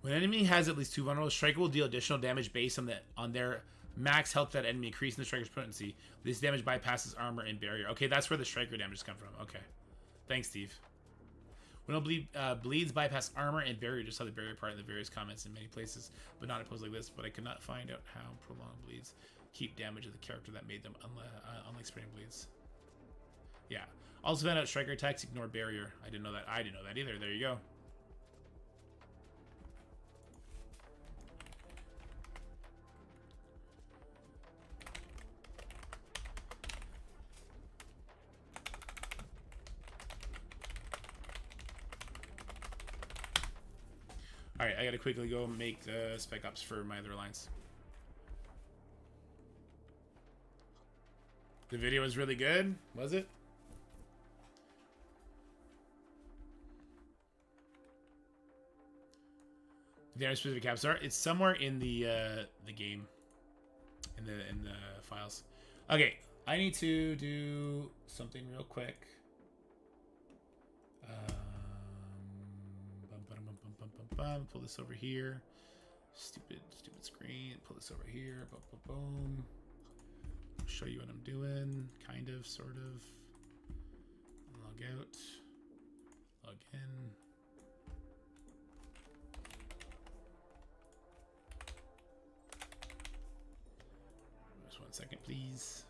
When an enemy has at least 2 vulnerables, Striker will deal additional damage based on their max health that enemy, increasing the Striker's potency. This damage bypasses armor and barrier. Okay, that's where the Striker damage comes from. Okay. Thanks, Steve. When bleeds bypass armor and barrier. Just saw the barrier part in the various comments in many places, but not opposed like this. But I could not find out how prolonged bleeds keep damage of the character that made them unlike spraying bleeds. Yeah. Also found out Striker attacks ignore barrier. I didn't know that. I didn't know that either. There you go. Alright, I gotta quickly go make the Spec Ops for my other lines. The video was really good, was it? The specific caps are. It's somewhere in the game, in the files. Okay, I need to do something real quick. Pull this over here. Stupid screen. Pull this over here. Boom, boom, boom. I'll show you what I'm doing. Kind of, sort of. Log out. Log in. Just 1 second, please.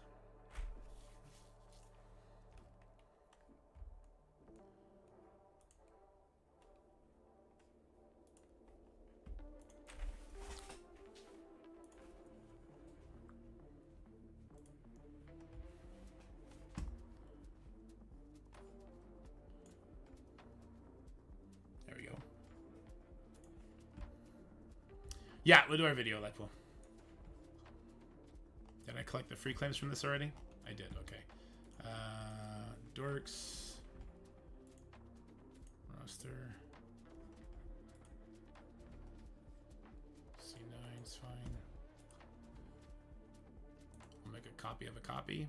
Yeah, we'll do our video, Lepo. Did I collect the free claims from this already? I did, okay. Dorks. Roster. C9's fine. I'll make a copy of a copy.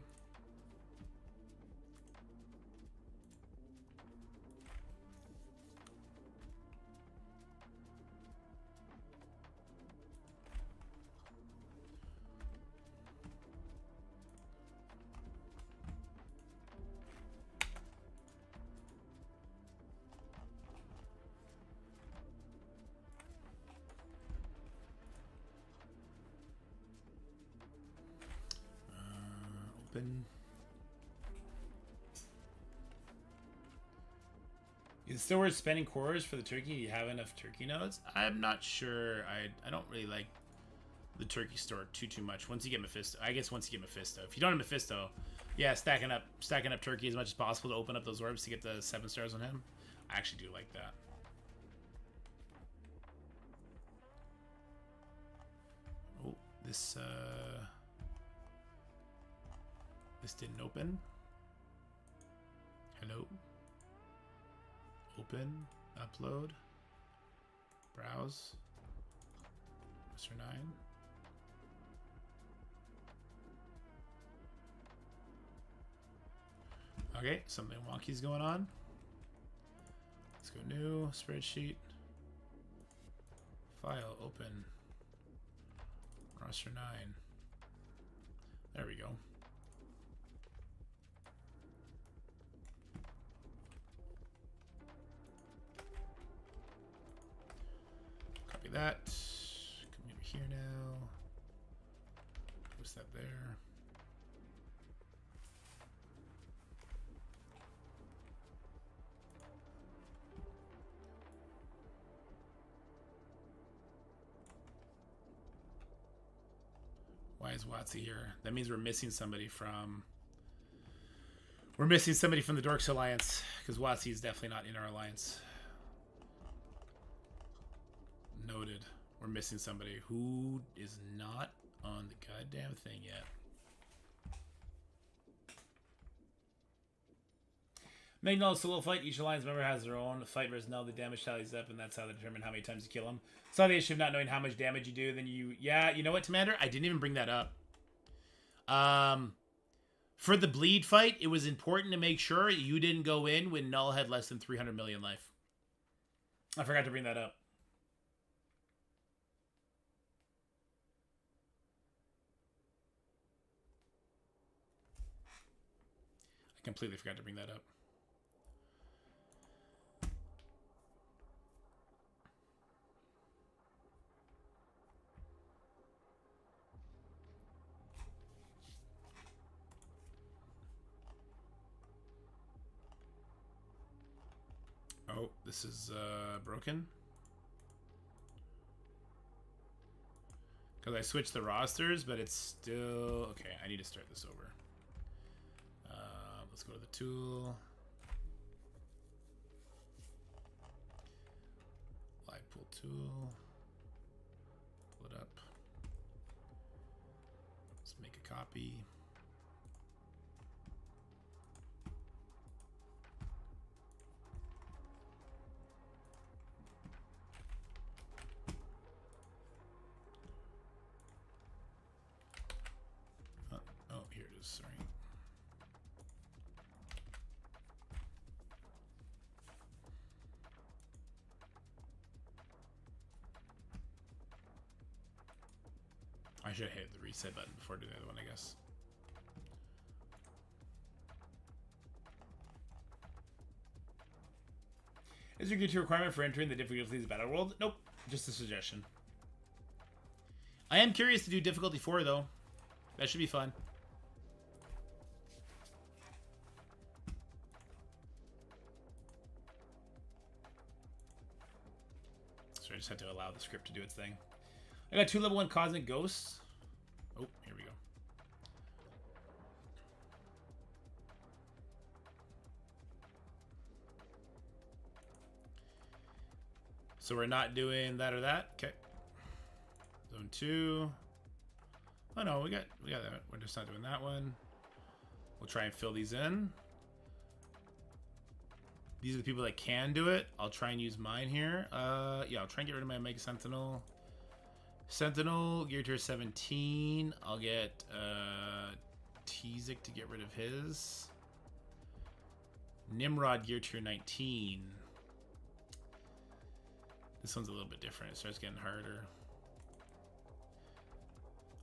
Open. Is it still worth spending cores for the turkey? Do you have enough turkey nodes? I'm not sure. I don't really like the turkey store too much. Once you get Mephisto, I guess once you get Mephisto. If you don't have Mephisto, yeah, stacking up turkey as much as possible to open up those orbs to get the 7 stars on him. I actually do like that. Oh, this didn't open. Hello. Open. Upload. Browse. Mr. 9. Okay, something wonky's going on. Let's go new. Spreadsheet. File. Open. Roster 9. There we go. That. Come over here now. Post that there. Why is Watsy here? That means we're missing somebody from... We're missing somebody from the Dorks Alliance, because Watsy is definitely not in our alliance. Noted. We're missing somebody who is not on the goddamn thing yet. Make Knull solo fight. Each alliance member has their own fight versus Knull. The damage tallies up, and that's how they determine how many times you kill him. So the issue of not knowing how much damage you do, then you... Yeah, you know what, Commander? I didn't even bring that up. For the bleed fight, it was important to make sure you didn't go in when Knull had less than 300 million life. I forgot to bring that up. I completely forgot to bring that up. Oh, this is broken. Because I switched the rosters, but it's still... Okay, I need to start this over. Let's go to the tool. Live pull tool. Pull it up. Let's make a copy. Oh, here it is. Sorry. I should hit the reset button before doing the other one, I guess. Is there a good requirement for entering the difficulties of Battle World? Nope, just a suggestion. I am curious to do difficulty 4 though. That should be fun. So I just had to allow the script to do its thing. I got 2 level 1 Cosmic Ghosts. Oh, here we go. So we're not doing that or that? Okay. Zone 2. Oh no, we got that. We're just not doing that one. We'll try and fill these in. These are the people that can do it. I'll try and use mine here. Yeah, I'll try and get rid of my Mega Sentinel. Sentinel, gear tier 17. I'll get Tzik to get rid of his. Nimrod, gear tier 19. This one's a little bit different. It starts getting harder.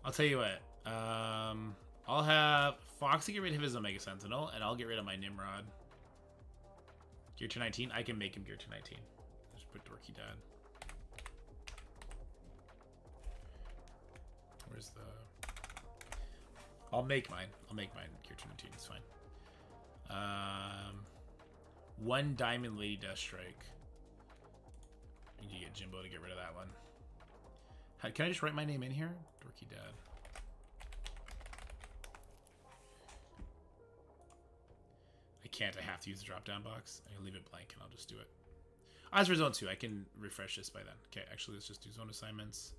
I'll tell you what. I'll have Foxy get rid of his Omega Sentinel, and I'll get rid of my Nimrod. Gear tier 19. I can make him gear tier 19. Just put Dorky Dad. Where's the... I'll make mine. Gear tier 19. It's fine. 1 Diamond Lady Deathstrike. You can get Jimbo to get rid of that one. Can I just write my name in here? Dorky Dad. I can't. I have to use the drop-down box. I can leave it blank and I'll just do it. As for Zone 2, I can refresh this by then. Okay, actually, let's just do zone assignments.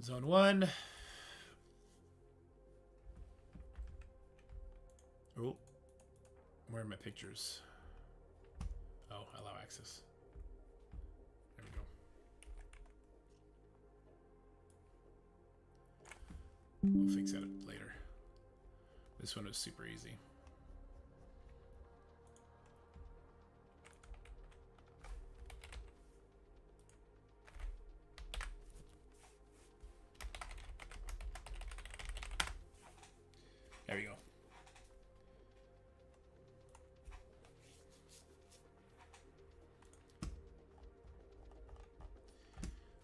Zone 1. Oh. Where are my pictures? Oh, allow access. There we go. We'll fix that later. This one was super easy. There we go.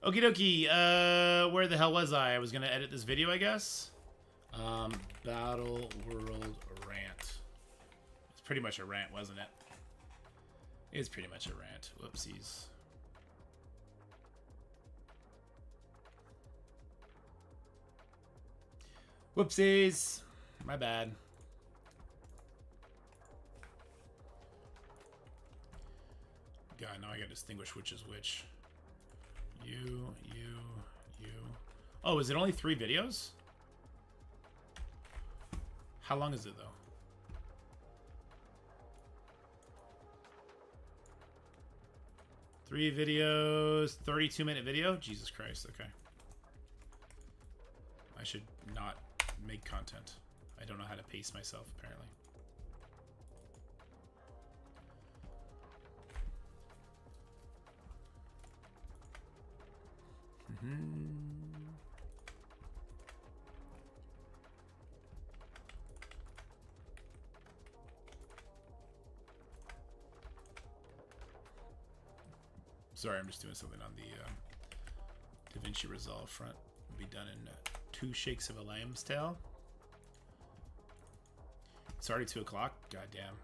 Okie dokie, where the hell was I? I was gonna edit this video, I guess. Battle World Rant. It's pretty much a rant, wasn't it? It's pretty much a rant. Whoopsies. Whoopsies. My bad. God, now I gotta distinguish which is which. You. Oh, is it only 3 videos? How long is it, though? 3 videos, 32-minute video? Jesus Christ, okay. I should not make content. I don't know how to pace myself, apparently. Sorry, I'm just doing something on the DaVinci Resolve front. It'll be done in 2 shakes of a lamb's tail. It's already 2 o'clock. Goddamn.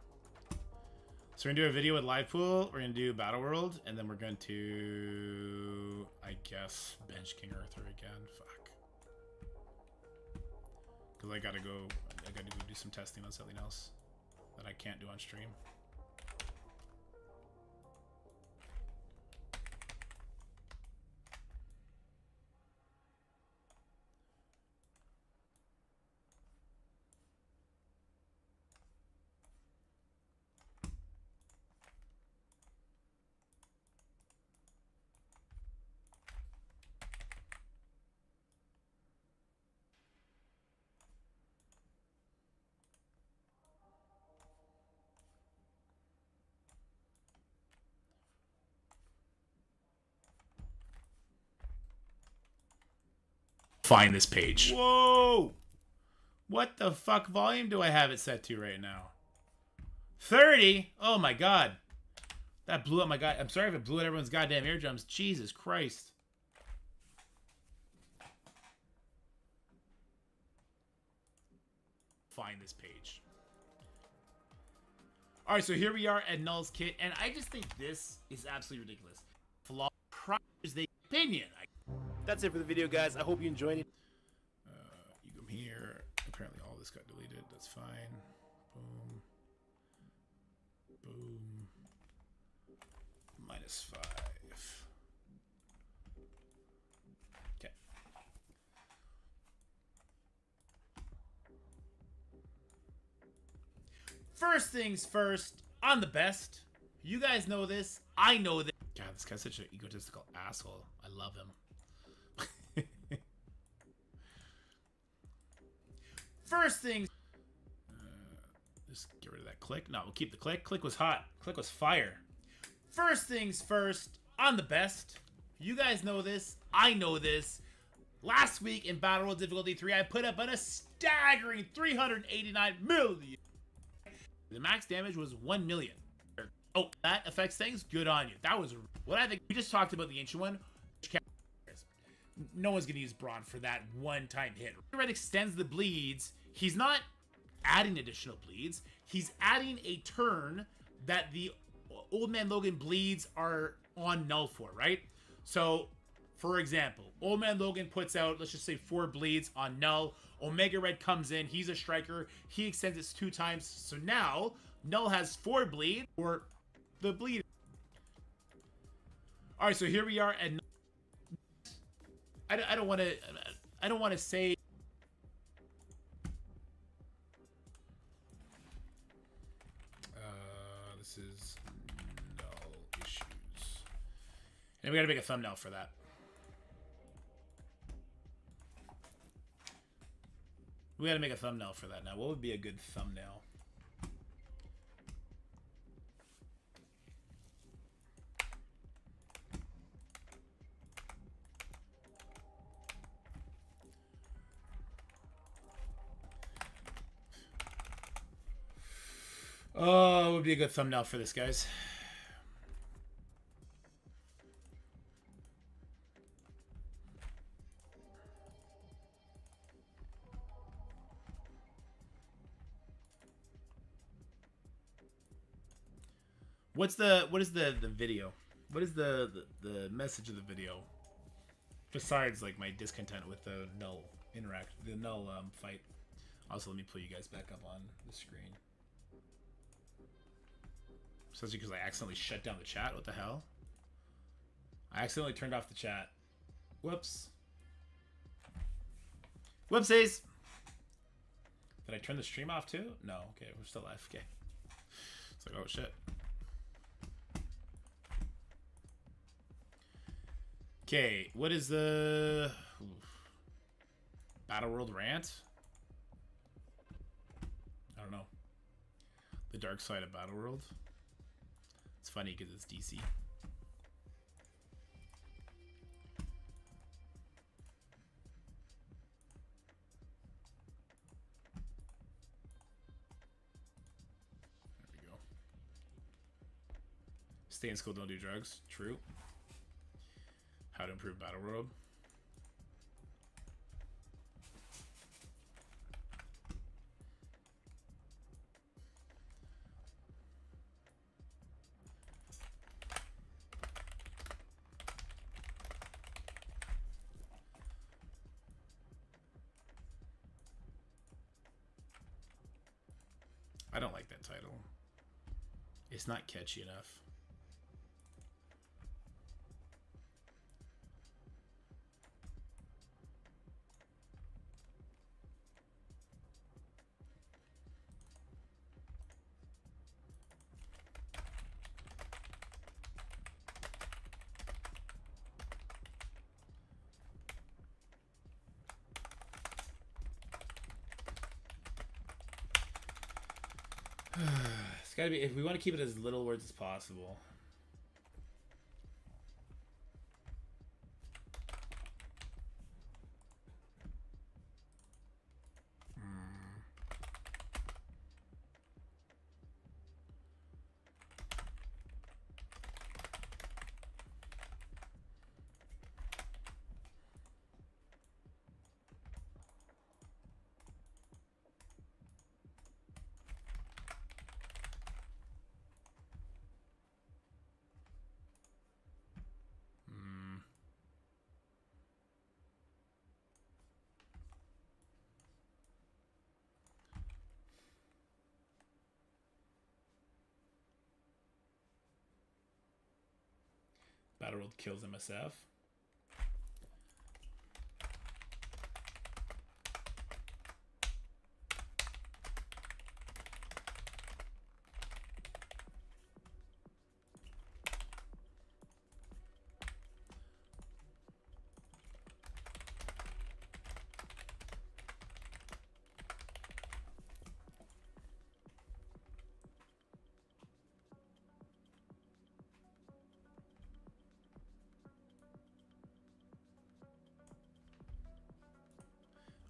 So we're gonna do a video with Live Pool. We're gonna do Battle World, and then we're going to, I guess, bench King Arthur again. Fuck. Because I gotta go do some testing on something else that I can't do on stream. Find this page. Whoa! What the fuck volume do I have it set to right now? 30? Oh my god. That blew up my god. I'm sorry if it blew out everyone's goddamn eardrums. Jesus Christ. Find this page. Alright, so here we are at Knull's kit, and I just think this is absolutely ridiculous. Flaw is the opinion. That's it for the video, guys. I hope you enjoyed it. You come here. Apparently all this got deleted. That's fine. Boom. Boom. -5. First things first, I'm the best. You guys know this. I know this. God, this guy's such an egotistical asshole. I love him. First things. Just get rid of that click. No, we'll keep the click. Click was hot. Click was fire. First things first, I'm the best. You guys know this. I know this. Last week in Battle World Difficulty 3, I put up a staggering 389 million. The max damage was 1 million. Oh, that affects things? Good on you. That was what I think. We just talked about the Ancient One. No one's going to use Brawn for that one-time hit. Red extends the bleeds. He's not adding additional bleeds. He's adding a turn that the Old Man Logan bleeds are on Knull for, right? So, for example, Old Man Logan puts out, let's just say 4 bleeds on Knull. Omega Red comes in. He's a striker. He extends it 2 times. So now, Knull has 4 bleed, or the bleed. Alright, so here we are, and I don't want to say this is Knull issues. And we gotta make a thumbnail for that. We gotta make a thumbnail for that now. What would be a good thumbnail? Oh, it would be a good thumbnail for this, guys. What is the video? What is the message of the video? Besides like my discontent with the Knull fight. Also, let me pull you guys back up on the screen. Especially because I accidentally shut down the chat. What the hell? I accidentally turned off the chat. Whoops. Whoopsies! Did I turn the stream off too? No. Okay, we're still live. Okay. It's like, oh shit. Okay, what is the Battle World rant? I don't know. The dark side of Battle World. It's funny because it's DC. There we go. Stay in school, don't do drugs. True. How to improve Battle World. I don't like that title. It's not catchy enough. It's gotta be, if we want to keep it as little words as possible. Battle World kills MSF.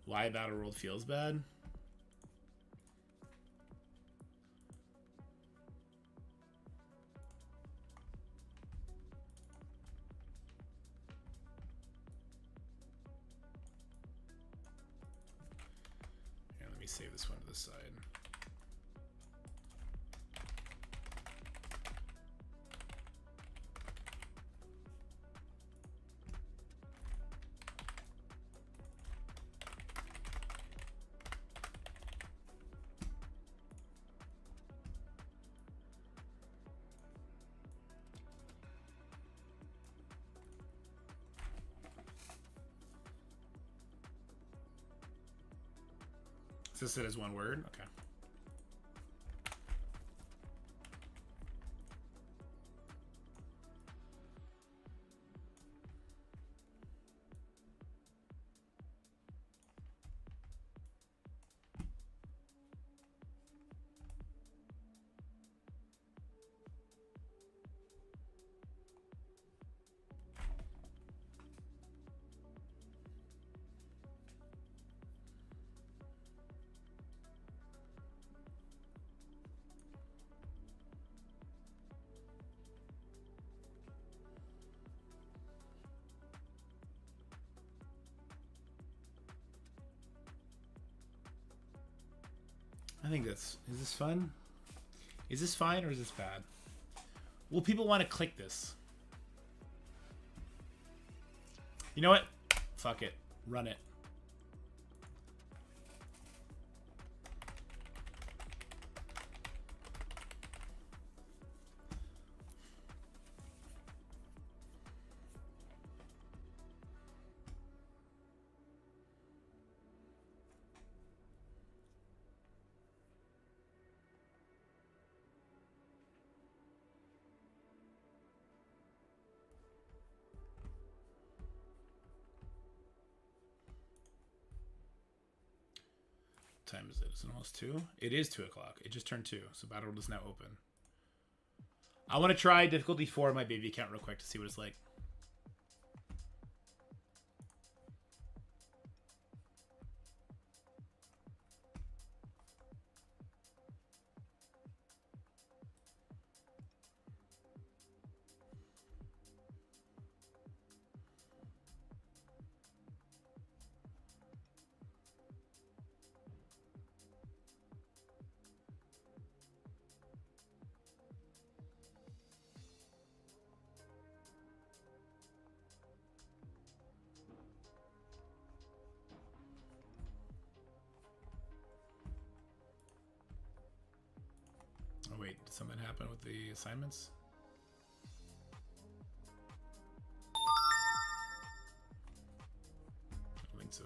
Why Battle World feels bad? Here, let me save this one to the side. Is this it as one word? Okay. I think that's... Is this fun? Is this fine or is this bad? Will people want to click this? You know what? Fuck it. Run it. Time is it? Is it almost 2? It is 2 o'clock. It just turned 2, so Battle World is now open. I want to try difficulty 4 on my baby account real quick to see what it's like. Oh wait, did something happen with the assignments? I don't think so.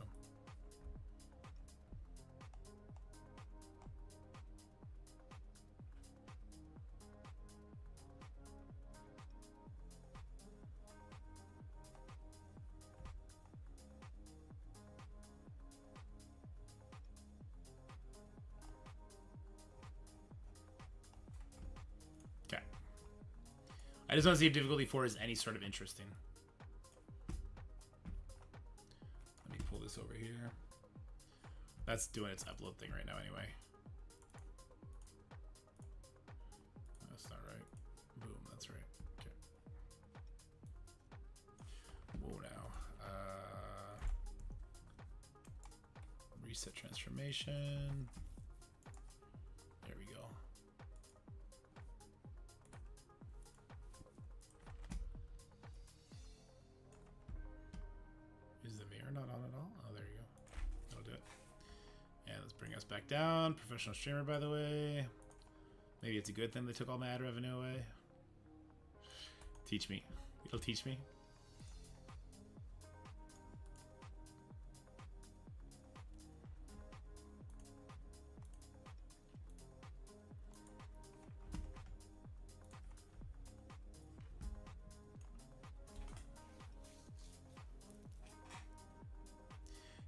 I just want to see if difficulty 4 is any sort of interesting. Let me pull this over here. That's doing its upload thing right now anyway. That's not right. Boom, that's right. Okay. Whoa now. Reset transformation. There we go. Not on at all. Oh, there you go. That'll do it. And let's bring us back down. Professional streamer, by the way. Maybe it's a good thing they took all my ad revenue away. Teach me. It'll teach me.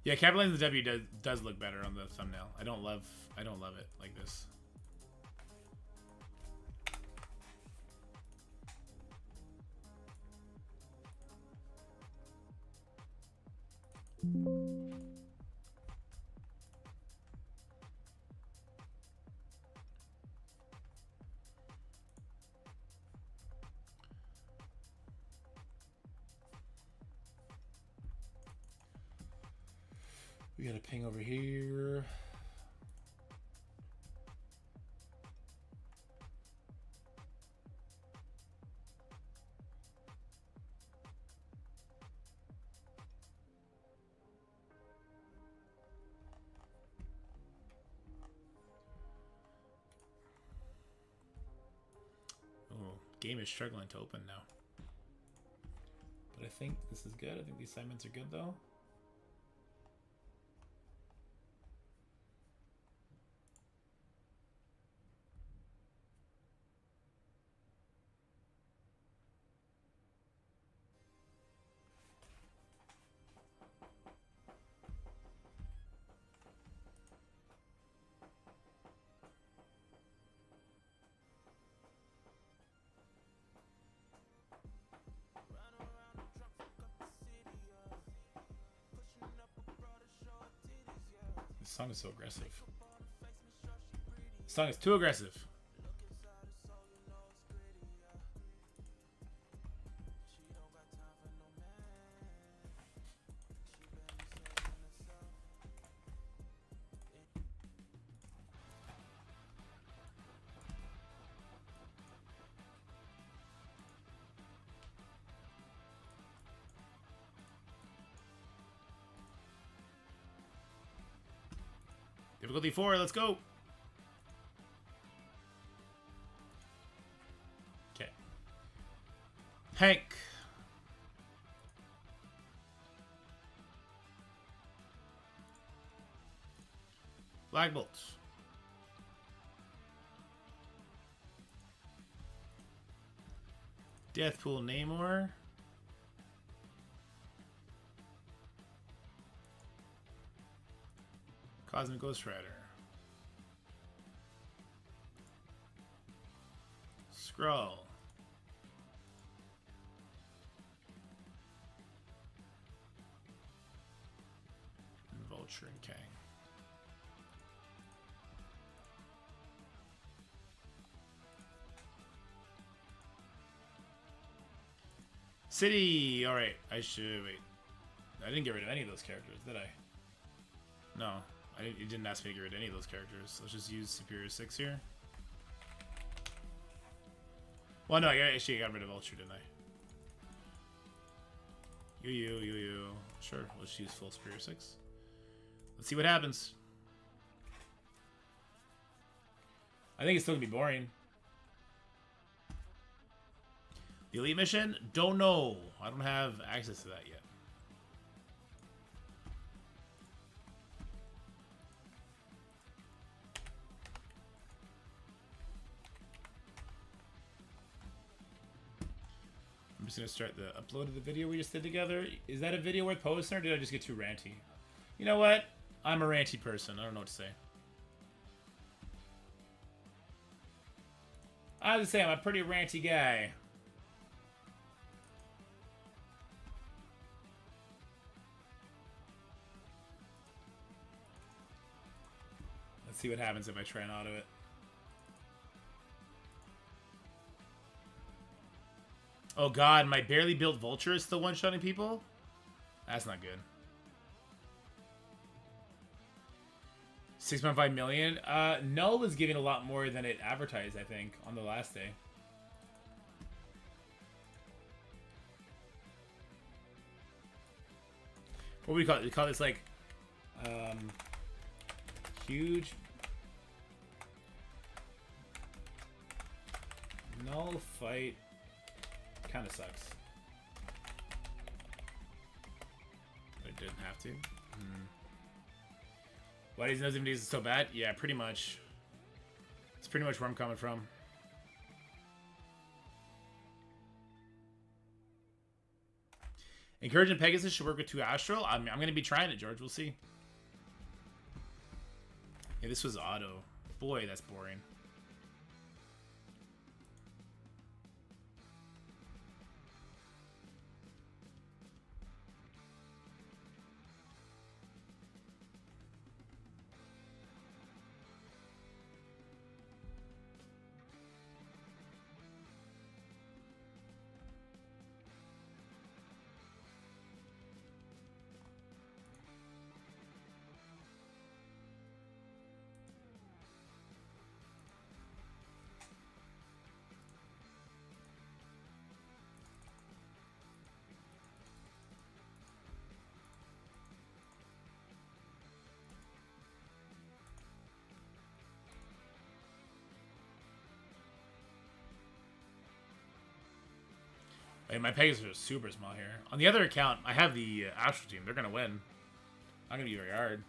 Yeah, capitalizing the W does look better on the thumbnail. I don't love it like this. We got a ping over here. Oh, game is struggling to open now. But I think this is good. I think these assignments are good though. This song is so aggressive. This song is too aggressive. Difficulty 4, let's go. Okay. Hank. Black Bolt. Deathpool Namor. Cosmic Ghost Rider. Skrull. And Vulture and Kang. City! Alright, I should wait. I didn't get rid of any of those characters, did I? No. You didn't ask me to get rid of any of those characters. Let's just use Superior 6 here. Well, no, I actually got rid of Vulture, didn't I? You. Sure, let's use full Superior 6. Let's see what happens. I think it's still gonna be boring. The Elite Mission? Don't know. I don't have access to that yet. I'm just gonna start the upload of the video we just did together. Is that a video worth posting, or did I just get too ranty? You know what? I'm a ranty person. I don't know what to say. I was say I'm a pretty ranty guy. Let's see what happens if I try and auto it. Oh god, my barely built Vulture is still one-shotting people? That's not good. 6.5 million? Knull was giving a lot more than it advertised, I think, on the last day. What do we call it? We call this like huge Knull fight. Kind of sucks. But it didn't have to. Why these nosy is so bad? Yeah, pretty much. It's pretty much where I'm coming from. Encouraging Pegasus should work with 2 Astral. I'm going to be trying it, George. We'll see. Yeah, this was auto. Boy, that's boring. Hey, my Pegasus are super small here. On the other account, I have the Astral team. They're gonna win. Not gonna be very hard.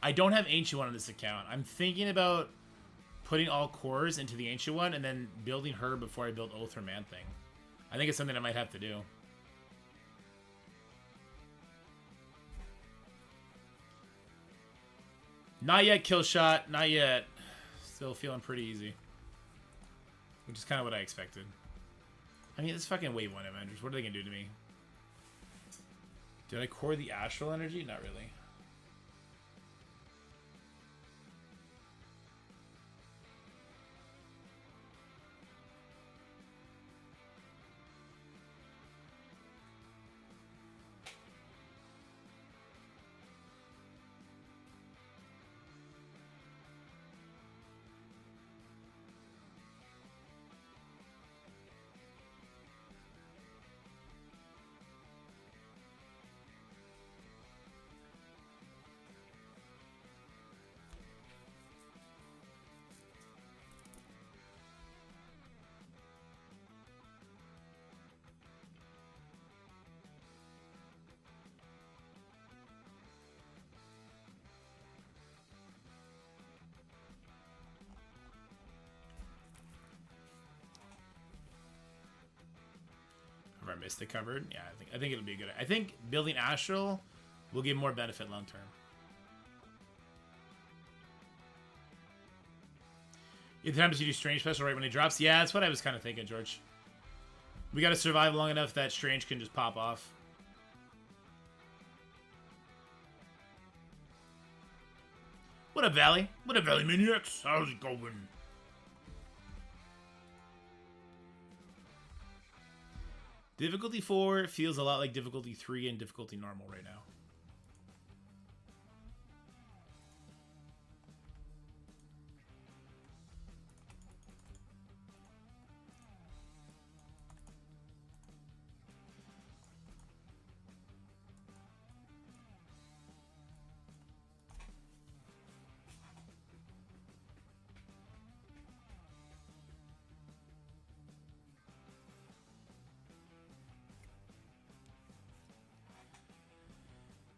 I don't have Ancient One on this account. I'm thinking about putting all cores into the Ancient One and then building her before I build Oath or Man Thing. I think it's something I might have to do. Not yet, kill shot. Not yet. Still feeling pretty easy. Which is kind of what I expected. I mean, this fucking Wave 1 Avengers. What are they going to do to me? Did I core the Astral Energy? Not really. Our Mystic covered. Yeah, I think it'll be good. I think building Astral will give more benefit long term. It happens you do Strange special right when he drops. Yeah, that's what I was kind of thinking, George. We got to survive long enough that Strange can just pop off. What up, Valley? What up, Valley Maniacs? How's it going? Difficulty 4 feels a lot like difficulty 3 and difficulty normal right now.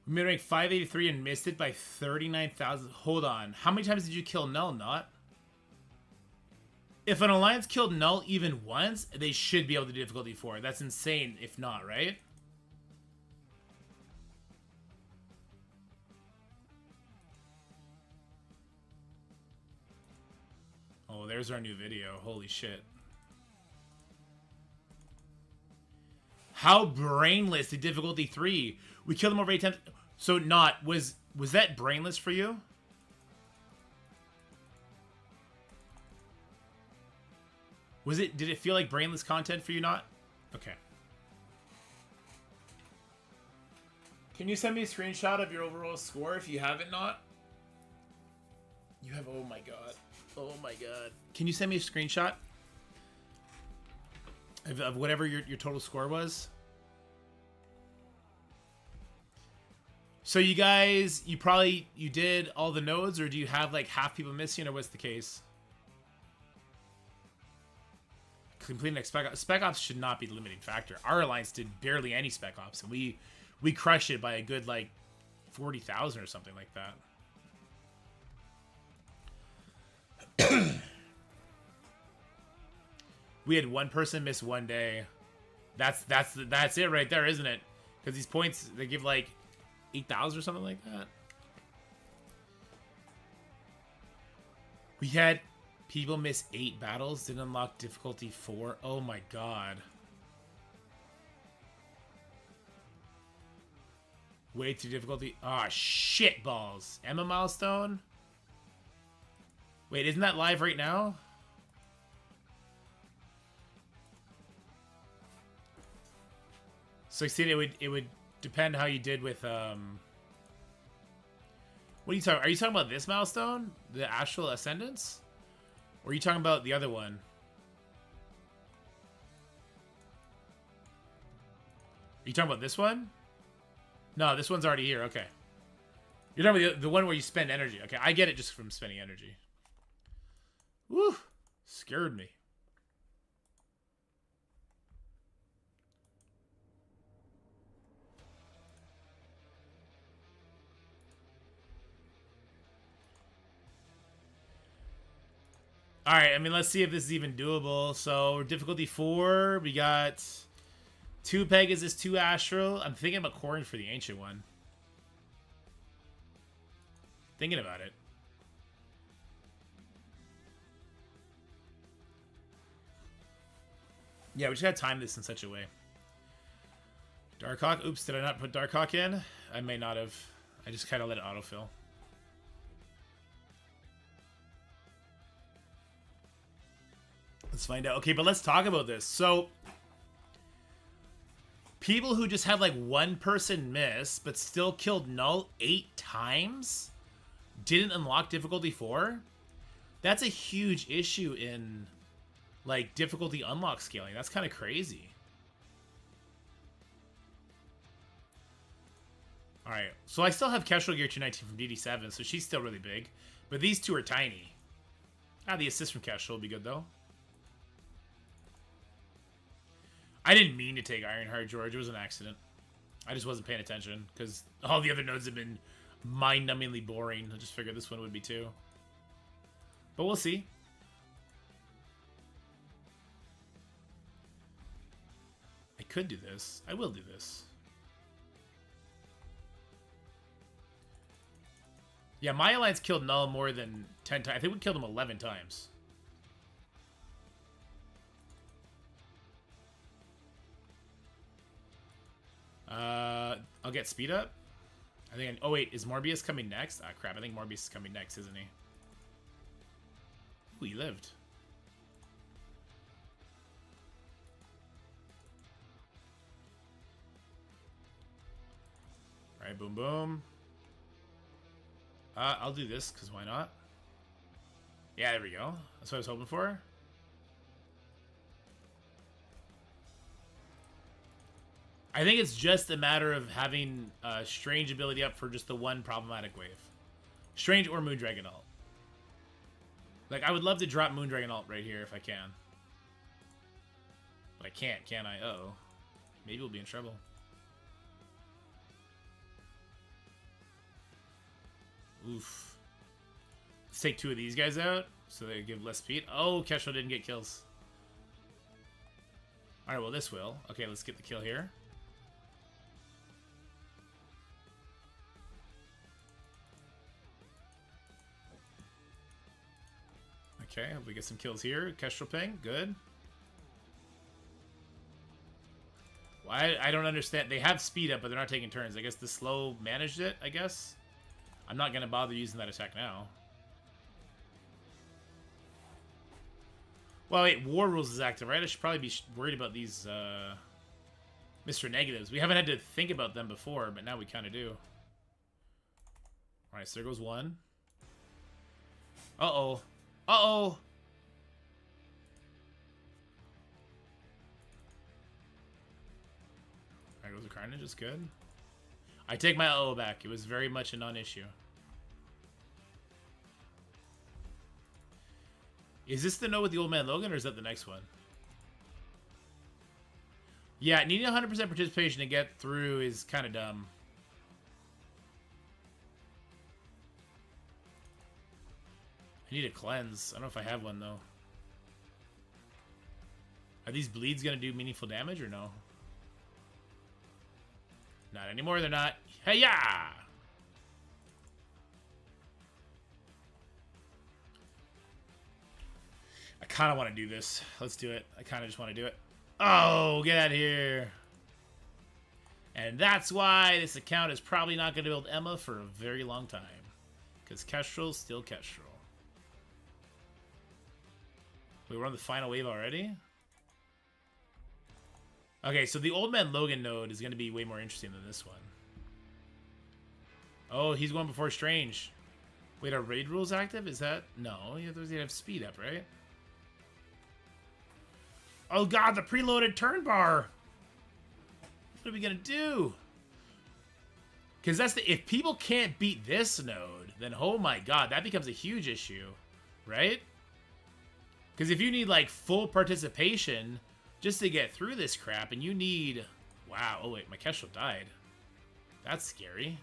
We made rank 583 and missed it by 39,000. Hold on. How many times did you kill Knull, Not? If an alliance killed Knull even once, they should be able to do difficulty 4. That's insane if not, right? Oh, there's our new video. Holy shit. How brainless did difficulty 3? We killed him over 8 times. So Not, was that brainless for you? Did it feel like brainless content for you, Not? Okay. Can you send me a screenshot of your overall score if you have it, Not? You have, oh my god. Oh my god. Can you send me a screenshot of whatever your total score was? So you guys, you did all the nodes, or do you have like half people missing, or what's the case? Completing next Spec Ops should not be the limiting factor. Our alliance did barely any Spec Ops, and we crushed it by a good like 40,000 or something like that. We had one person miss one day. That's it right there, isn't it? Because these points, they give like 8,000 or something like that. We had people miss 8 battles, didn't unlock difficulty 4. Oh my god. Way too difficulty. Ah, shit balls. Emma milestone? Wait, isn't that live right now? So see, it would depend how you did with what are you talking? Are you talking about this milestone, the Astral Ascendance, or are you talking about the other one? Are you talking about this one? No, this one's already here. Okay, you're talking about the one where you spend energy. Okay, I get it just from spending energy. Woo, scared me. Alright, I mean, let's see if this is even doable. So, difficulty 4, we got 2 Pegasus, 2 Astral. I'm thinking about Corrin for the Ancient one. Thinking about it. Yeah, we just gotta time this in such a way. Darkhawk. Oops, did I not put Darkhawk in? I may not have. I just kind of let it autofill. Let's find out. Okay, but let's talk about this. So, people who just had like one person miss, but still killed Knull 8 times, didn't unlock difficulty 4? That's a huge issue in like difficulty unlock scaling. That's kind of crazy. Alright, so I still have Kestrel Gear 219 from DD7, so she's still really big. But these two are tiny. Ah, the assist from Kestrel will be good, though. I didn't mean to take Ironheart, George. It was an accident. I just wasn't paying attention, because all the other nodes have been mind-numbingly boring. I just figured this one would be too. But we'll see. I could do this. I will do this. Yeah, my alliance killed Knull more than 10 times. I think we killed him 11 times. I'll get speed up. I think. Oh wait, is Morbius coming next? Ah, crap! I think Morbius is coming next, isn't he? Ooh, he lived. All right, boom, boom. I'll do this, because why not? Yeah, there we go. That's what I was hoping for. I think it's just a matter of having Strange ability up for just the one problematic wave. Strange or Moondragon ult. Like, I would love to drop Moondragon ult right here if I can. But I can't, can I? Uh-oh. Maybe we'll be in trouble. Oof. Let's take 2 of these guys out so they give less speed. Oh, Kestrel didn't get kills. Alright, well this will. Okay, let's get the kill here. Okay, hope we get some kills here. Kestrel ping, good. Well, I don't understand. They have speed up, but they're not taking turns. I guess the slow managed it, I guess. I'm not going to bother using that attack now. Well, wait, War Rules is active, right? I should probably be worried about these Mr. Negatives. We haven't had to think about them before, but now we kind of do. Alright, so there goes 1. Uh-oh. Uh-oh! Alright, goes the Carnage, is good. I take my uh-oh back. It was very much a non-issue. Is this the note with the Old Man Logan, or is that the next one? Yeah, needing 100% participation to get through is kind of dumb. I need a cleanse. I don't know if I have one, though. Are these bleeds going to do meaningful damage, or no? Not anymore, they're not. Hey-ya! I kind of want to do this. Let's do it. I kind of just want to do it. Oh, get out of here. And that's why this account is probably not going to build Emma for a very long time. Because Kestrel's still Kestrel. Wait, we're on the final wave already? Okay, so the Old Man Logan node is going to be way more interesting than this one. Oh, he's going before Strange. Wait, are raid rules active? Is that... No, you have speed up, right? Oh god, the preloaded turn bar! What are we going to do? Because that's the... If people can't beat this node, then oh my god, that becomes a huge issue. Right? Because if you need, like, full participation just to get through this crap, and you need... Wow, oh wait, my Kestrel died. That's scary.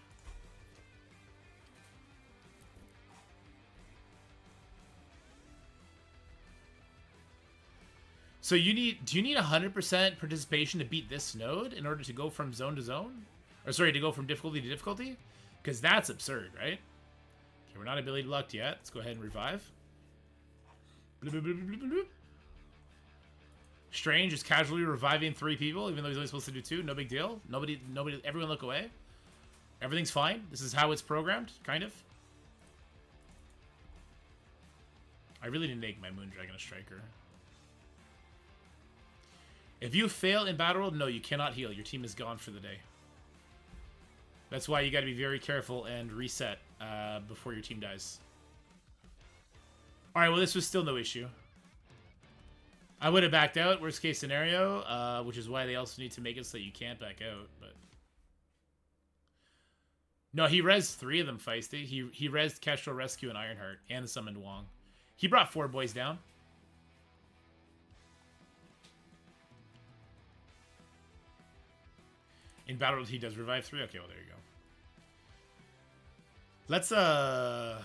So do you need 100% participation to beat this node in order to go from zone to zone? Or sorry, to go from difficulty to difficulty? Because that's absurd, right? Okay, we're not ability locked yet. Let's go ahead and revive. Bloop, bloop, bloop, bloop, bloop. Strange is casually reviving 3 people, even though he's only supposed to do 2. No big deal. Nobody, everyone look away. Everything's fine. This is how it's programmed, kind of. I really didn't make my Moondragon a striker. If you fail in Battle World, no, you cannot heal. Your team is gone for the day. That's why you got to be very careful and reset before your team dies. Alright, well, this was still no issue. I would have backed out, worst case scenario, which is why they also need to make it so that you can't back out, but... No, he rezzed 3 of them, Feisty. He rezzed Kestrel, Rescue, and Ironheart, and summoned Wong. He brought 4 boys down. In Battle World, he does revive 3? Okay, well, there you go. Let's, man,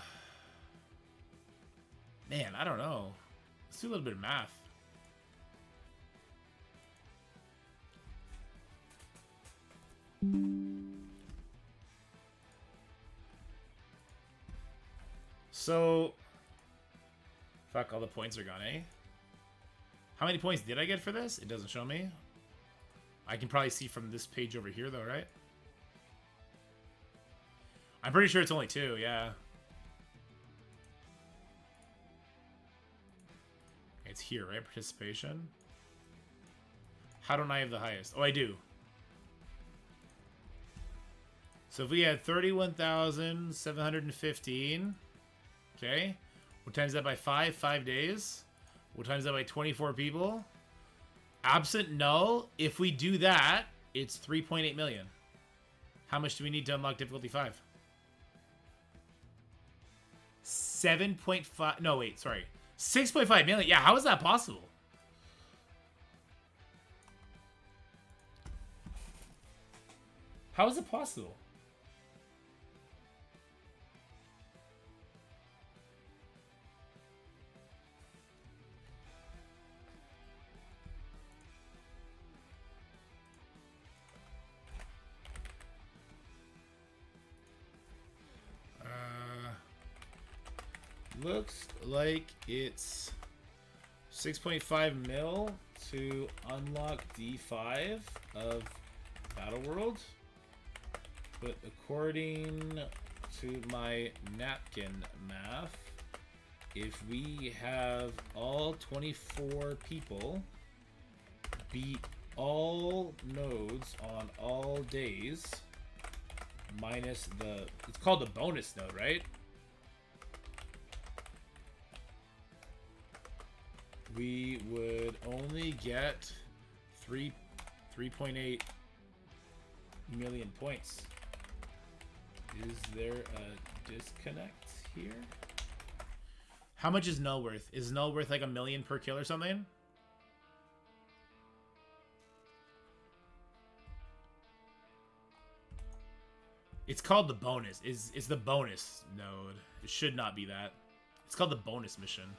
I don't know. Let's do a little bit of math. So, fuck, all the points are gone, eh? How many points did I get for this? It doesn't show me. I can probably see from this page over here, though, right? I'm pretty sure it's only 2, yeah. It's here, right? Participation. How don't I have the highest? Oh, I do. So if we had 31,715, okay, we'll times that by 5 days. We'll times that by 24 people. Absent Knull, if we do that, it's 3.8 million. How much do we need to unlock difficulty 5? 7.5, no wait, sorry. 6.5 million, yeah, how is that possible? How is it possible? Looks like it's 6.5 mil to unlock D5 of Battle World. But according to my napkin math, if we have all 24 people beat all nodes on all days, minus the... It's called the bonus node, right? We would only get 3.8 million points. Is there a disconnect here? How much is Knull worth? Is Knull worth like 1 million per kill or something? It's called the bonus. It's the bonus node. It should not be that. It's called the bonus mission.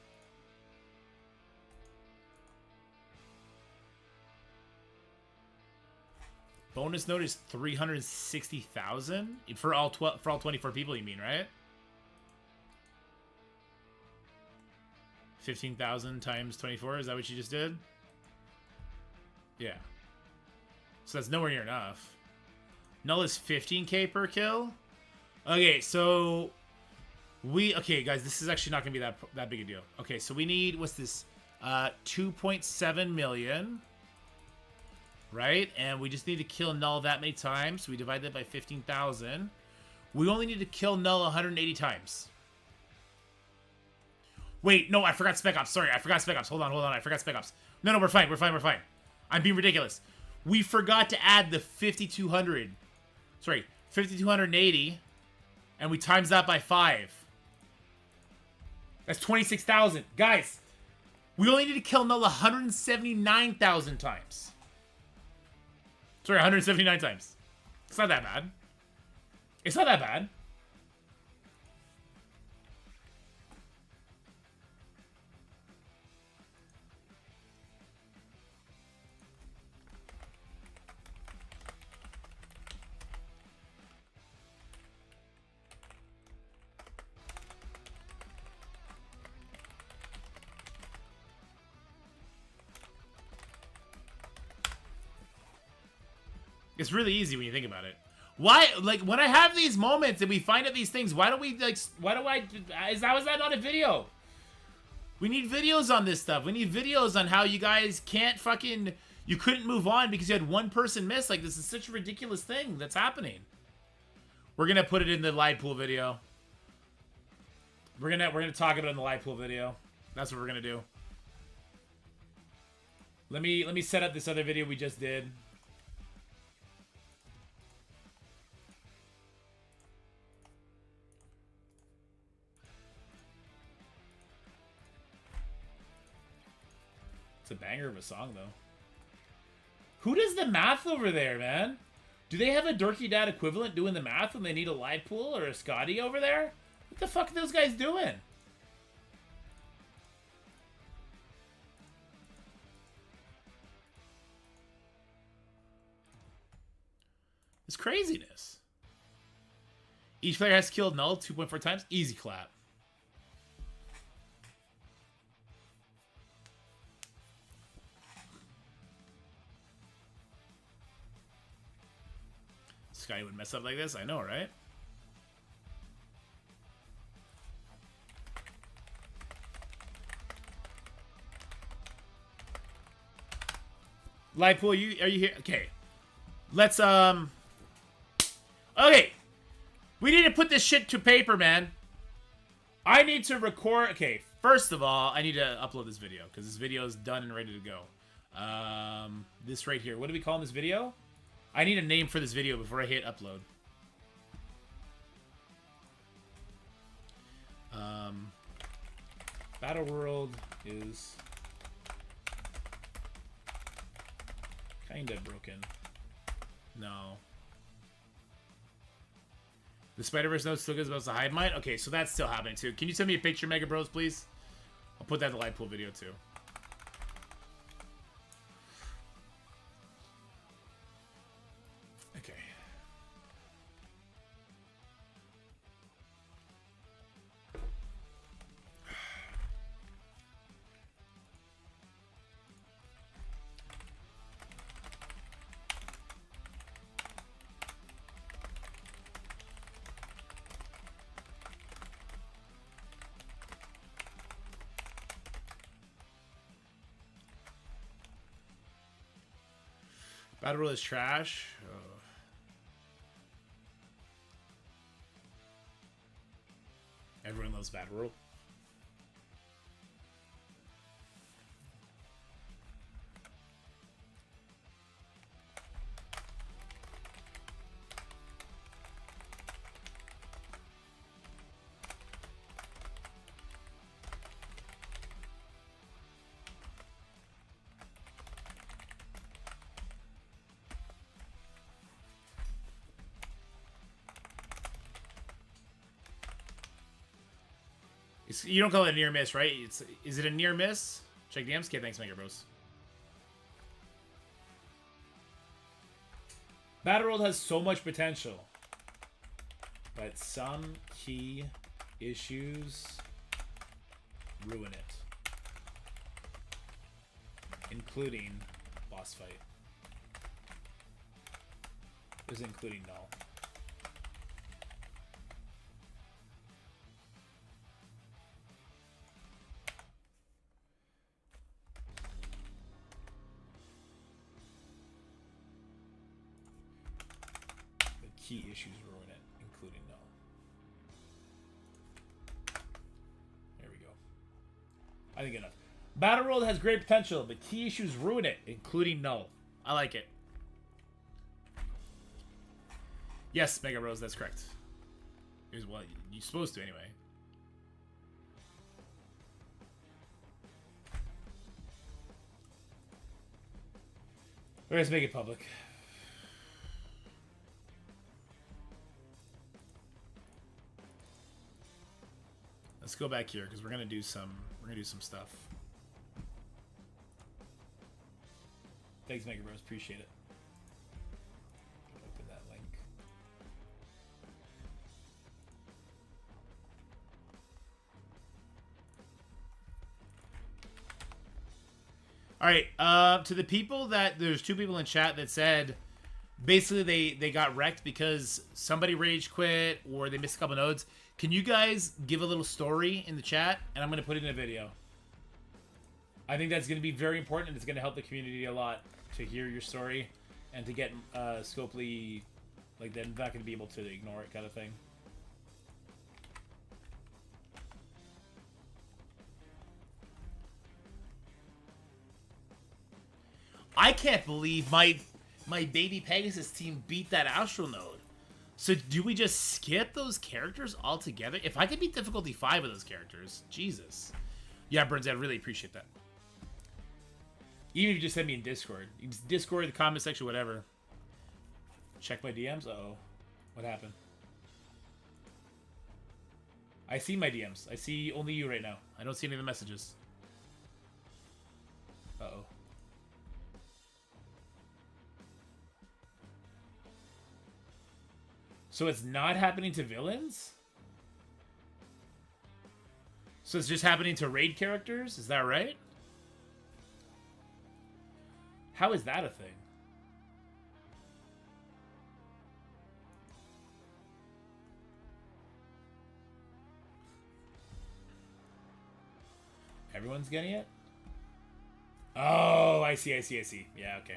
Bonus node is 360,000 for all 24 people. You mean, right? 15,000 times 24. Is that what you just did? Yeah. So that's nowhere near enough. Knull is 15k per kill. Okay, so okay, guys, this is actually not gonna be that big a deal. Okay, so we need, what's this? 2.7 million. Right? And we just need to kill Knull that many times. So we divide that by 15,000. We only need to kill Knull 180 times. Wait, no, I forgot Spec Ops. Sorry, I forgot Spec Ops. Hold on. I forgot Spec Ops. No, we're fine. I'm being ridiculous. We forgot to add the 5,200. Sorry, 5,280. And we times that by 5. That's 26,000. Guys, we only need to kill Knull 179,000 times. Sorry, 179 times. It's not that bad. It's not that bad. It's really easy when you think about it. Why, like, when I have these moments and we find out these things, why don't we, like, how is that not a video? We need videos on this stuff. We need videos on how you guys can't fucking, you couldn't move on because you had one person miss. Like, this is such a ridiculous thing that's happening. We're gonna put it in the live pool video. We're gonna talk about it in the live pool video. That's what we're gonna do. Let me set up this other video we just did. It's a banger of a song, though. Who does the math over there, man? Do they have a Dorky Dad equivalent doing the math when they need a live pool or a Scotty over there? What the fuck are those guys doing? It's craziness. Each player has killed Knull 2.4 times. Easy clap. Scotty would mess up like this. I know, right? Live pool, are you here? Okay. Let's okay. We need to put this shit to paper, man. I need to record. Okay, first of all, I need to upload this video because this video is done and ready to go. This right here. What do we call this video? I need a name for this video before I hit upload. Battle World is kind of broken. No. The Spider-Verse note still goes about the hive mind? Okay, so that's still happening too. Can you send me a picture, Mega Bros, please? I'll put that in the live pool video too. Okay. Battle Royale is trash. Oh. Everyone loves Battle Royale. You don't call it a near miss, right? Is it a near miss? Check the MSK. Thanks, Mega Bros. Battle World has so much potential, but some key issues ruin it, including boss fight. There's including Knull. Key issues ruin it, including Knull. There we go. I think enough. Battle World has great potential, but key issues ruin it, including Knull. I like it. Yes, Mega Rose, that's correct. Here's what you're supposed to anyway. Let's make it public. Let's go back here because we're gonna do some stuff. Thanks, Mega Bros. Appreciate it. Open that link. All right. To the people that there's two people in chat that said basically they got wrecked because somebody rage quit or they missed a couple nodes. Can you guys give a little story in the chat, and I'm gonna put it in a video. I think that's gonna be very important, and it's gonna help the community a lot to hear your story and to get Scopely, like, they're not gonna be able to ignore it, kind of thing. I can't believe my baby Pegasus team beat that Astral node. So do we just skip those characters altogether? If I could beat difficulty 5 of those characters, Jesus. Yeah, Burns, I really appreciate that. Even if you just send me in Discord. You just Discord, the comment section, whatever. Check my DMs? Uh-oh. What happened? I see my DMs. I see only you right now. I don't see any of the messages. Uh-oh. So it's not happening to villains? So it's just happening to raid characters? Is that right? How is that a thing? Everyone's getting it? Oh, I see. Yeah, okay.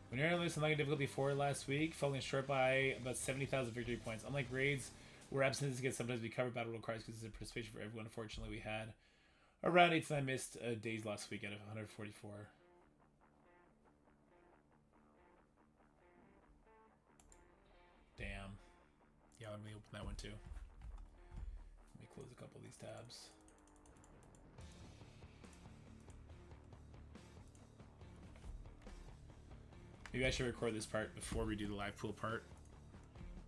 When you're on unlocking difficulty 4 last week, falling short by about 70,000 victory points. Unlike raids, where absences can sometimes be covered, battle requires consistent participation for everyone. Unfortunately, we had around 8 to 9 missed days last week out of 144. Damn. Yeah, let me open that one too. Let me close a couple of these tabs. Maybe I should record this part before we do the live pool part.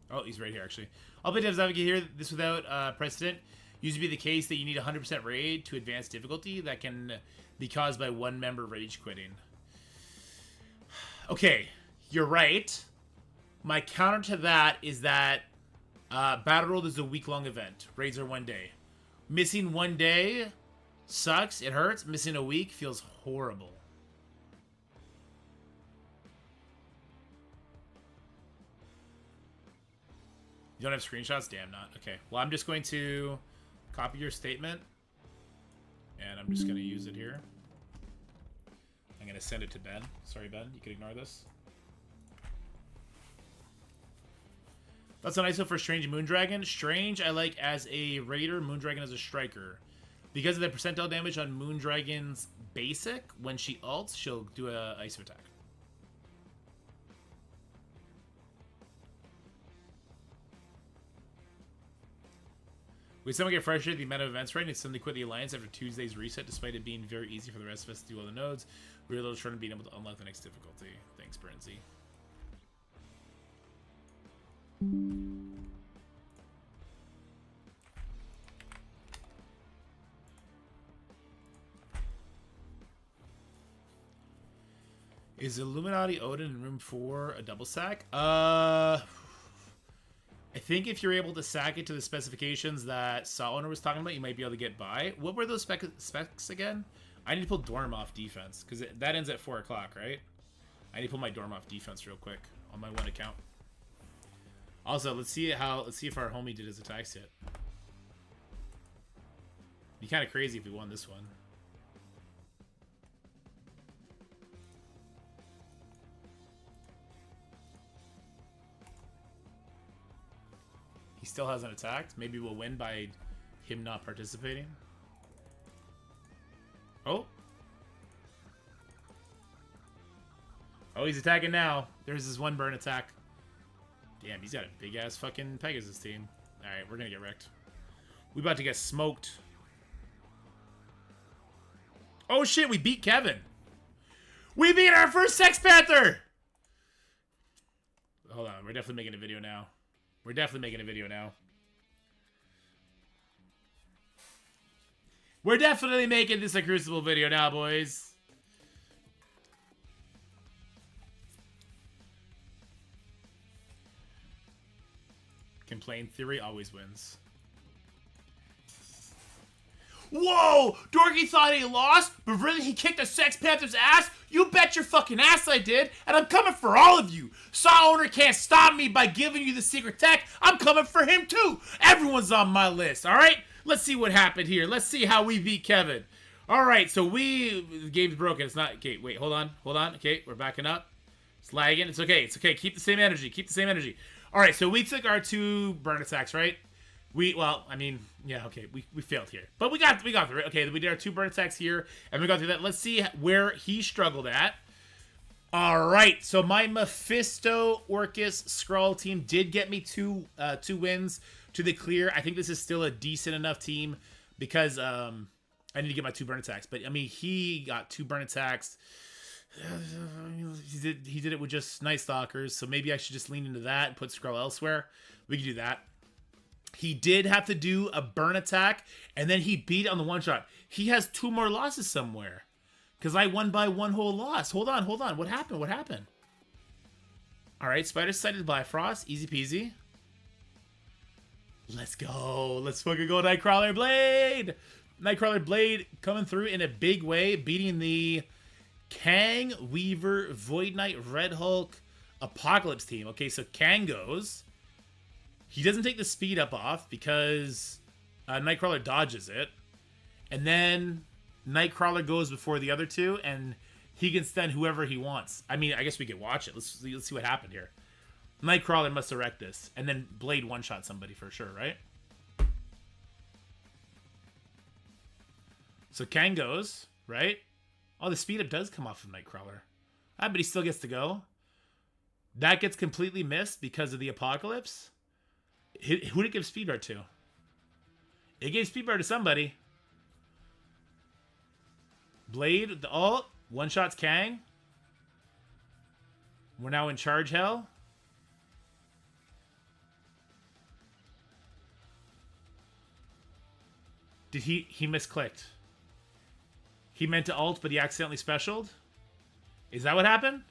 Oh, he's right here, actually. I'll play Devs Advocate here. This without precedent. Used to be the case that you need 100% raid to advance difficulty. That can be caused by one member rage quitting. Okay, you're right. My counter to that is that Battle World is a week-long event. Raids are 1 day. Missing 1 day sucks. It hurts. Missing a week feels horrible. You don't have screenshots? Damn, not. Okay. Well, I'm just going to copy your statement. And I'm just going to use it here. I'm going to send it to Ben. Sorry, Ben. You can ignore this. That's an ISO for Strange Moondragon. Strange, I like as a raider. Moondragon as a striker. Because of the percentile damage on Moondragon's basic, when she ults, she'll do a ISO attack. We someone get frustrated at the amount of events right and suddenly quit the alliance after Tuesday's reset, despite it being very easy for the rest of us to do all the nodes. We were a little short on being able to unlock the next difficulty. Thanks, Brenzy. Is Illuminati Odin in room 4 a double sack? I think if you're able to sack it to the specifications that Saw Owner was talking about, you might be able to get by. What were those specs again? I need to pull Dorm off defense, because that ends at 4 o'clock, right? I need to pull my Dorm off defense real quick on my one account. Also, let's see if our homie did his attacks yet. Be kind of crazy if we won this one. He still hasn't attacked. Maybe we'll win by him not participating. Oh. Oh, he's attacking now. There's his one burn attack. Damn, he's got a big-ass fucking Pegasus team. Alright, we're gonna get wrecked. We about to get smoked. Oh shit, we beat Kevin. We beat our first Sex Panther! hold on. We're definitely making a video now. We're definitely making a video now. We're definitely making this a Crucible video now, boys. Complain theory always wins. Whoa! Dorky thought he lost, but really he kicked a Sex Panther's ass? You bet your fucking ass I did, and I'm coming for all of you. Saw owner can't stop me by giving you the secret tech. I'm coming for him too. Everyone's on my list, alright? Let's see what happened here. Let's see how we beat Kevin. Alright, so the game's broken. It's not, okay, wait, hold on. Okay, we're backing up. It's lagging. It's okay. Keep the same energy. Alright, so we took our 2 burn attacks, right? Well, I mean, yeah, okay, we failed here. But we got through it. Okay, we did our 2 burn attacks here, and we got through that. Let's see where he struggled at. Alright, so my Mephisto Orcus Skrull team did get me 2 wins to the clear. I think this is still a decent enough team because I need to get my 2 burn attacks. But, I mean, he got 2 burn attacks. He did it with just Night Stalkers, so maybe I should just lean into that and put Skrull elsewhere. We can do that. He did have to do a burn attack, and then he beat it on the one-shot. He has 2 more losses somewhere, because I won by 1 whole loss. Hold on. What happened? All right, Spider-Sided Bifrost. Easy peasy. Let's go. Let's fucking go, Nightcrawler Blade. Nightcrawler Blade coming through in a big way, beating the Kang, Weaver, Void Knight, Red Hulk, Apocalypse team. Okay, so Kang goes. He doesn't take the speed up off because Nightcrawler dodges it. And then Nightcrawler goes before the other 2, and he can stun whoever he wants. I mean, I guess we could watch it. Let's see what happened here. Nightcrawler must have wrecked this. And then Blade one-shot somebody for sure, right? So Kang goes, right? Oh, the speed up does come off of Nightcrawler. Ah, but he still gets to go. That gets completely missed because of the Apocalypse. Who did it give speed bar to? It gave speed bar to somebody. Blade, the ult. One-shots Kang. We're now in charge hell. Did he misclicked? He meant to ult, but he accidentally specialed? Is that what happened?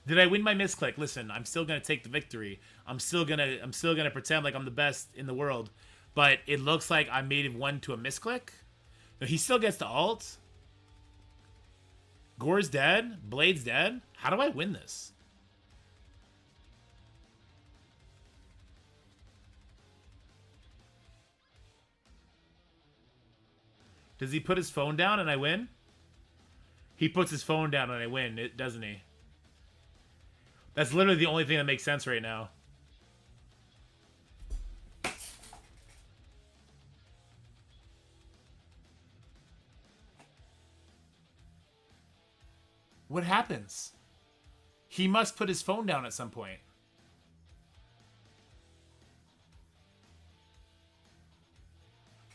Did I win my misclick? Listen, I'm still gonna take the victory. I'm still gonna pretend like I'm the best in the world. But it looks like I made 1 to a misclick. No, he still gets to ult. Gore's dead. Blade's dead. How do I win this? Does he put his phone down and I win? He puts his phone down and I win, doesn't he? That's literally the only thing that makes sense right now. What happens? He must put his phone down at some point.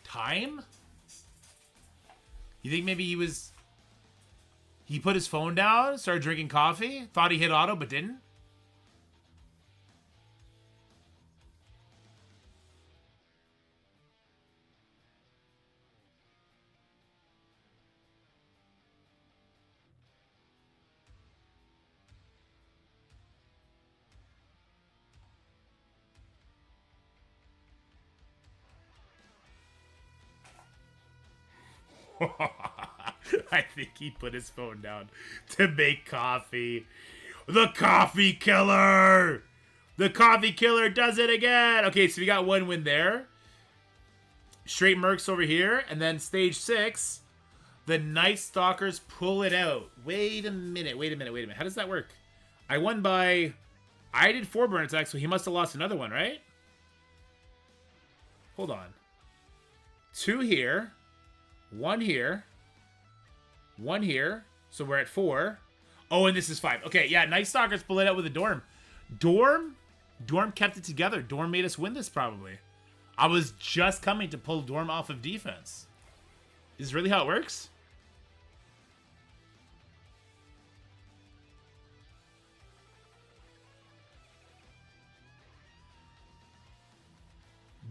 Time? You think maybe he put his phone down, started drinking coffee, thought he hit auto but didn't? I think he put his phone down to make coffee. The coffee killer! The coffee killer does it again! Okay, so we got 1 win there. Straight mercs over here. And then stage 6. The Night Stalkers pull it out. Wait a minute. How does that work? I won by... I did 4 burn attacks, so he must have lost another one, right? Hold on. 2 here. 1 here. 1 here. So we're at 4. Oh, and this is 5. Okay, yeah, Night Stalkers pull it out with a Dorm. Dorm kept it together. Dorm made us win this, probably. I was just coming to pull Dorm off of defense. Is this really how it works?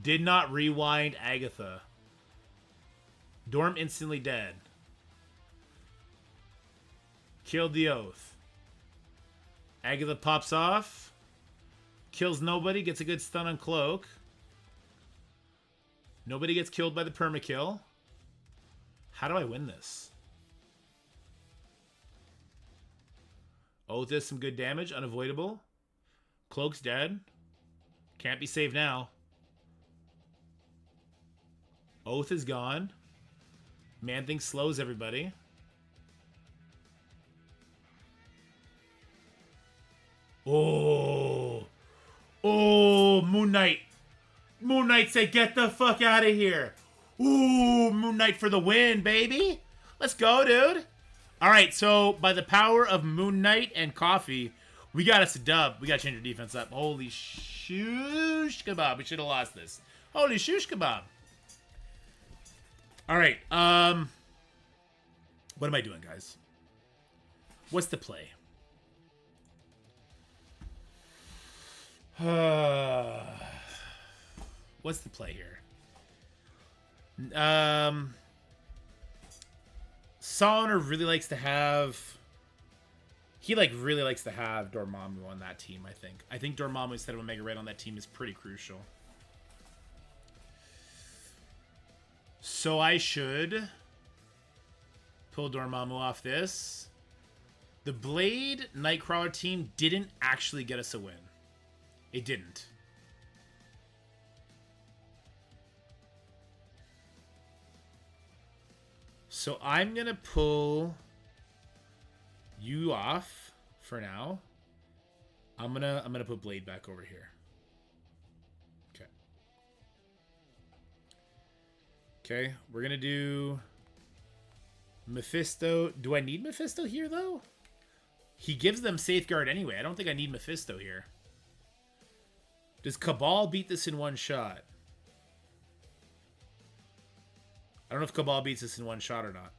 Did not rewind Agatha. Dorm instantly dead. Killed the Oath. Agatha pops off. Kills nobody. Gets a good stun on Cloak. Nobody gets killed by the permakill. How do I win this? Oath does some good damage. Unavoidable. Cloak's dead. Can't be saved now. Oath is gone. Man-Thing slows everybody. Oh. Oh, Moon Knight. Moon Knight said, get the fuck out of here. Ooh, Moon Knight for the win, baby. Let's go, dude. All right, so by the power of Moon Knight and coffee, we got us a dub. We got to change our defense up. Holy shoosh kebab. We should have lost this. Holy shoosh kebab. All right. What am I doing, guys? What's the play? What's the play here? Soliner really likes to have... He, like, really likes to have Dormammu on that team, I think. I think Dormammu instead of Omega Red on that team is pretty crucial. So I should pull Dormammu off this. The Blade Nightcrawler team didn't actually get us a win. It didn't. So I'm going to pull you off for now. I'm going to put Blade back over here. Okay. Okay, we're going to do Mephisto. Do I need Mephisto here though? He gives them Safeguard anyway. I don't think I need Mephisto here. Does Cabal beat this in one shot? I don't know if Cabal beats this in one shot or not.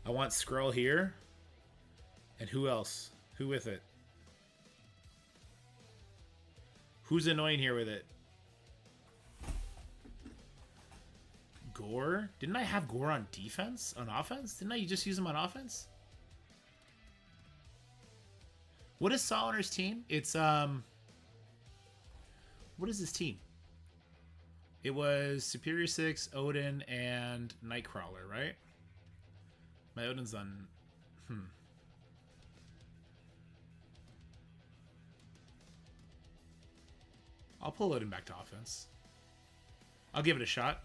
I want Skrull here. And who else? Who with it? Who's annoying here with it? Gore? Didn't I have Gore on defense? On offense? Didn't I just use him on offense? What is Soliner's team? It's, what is his team? It was Superior 6, Odin, and Nightcrawler, right? My Odin's on... I'll pull Odin back to offense. I'll give it a shot.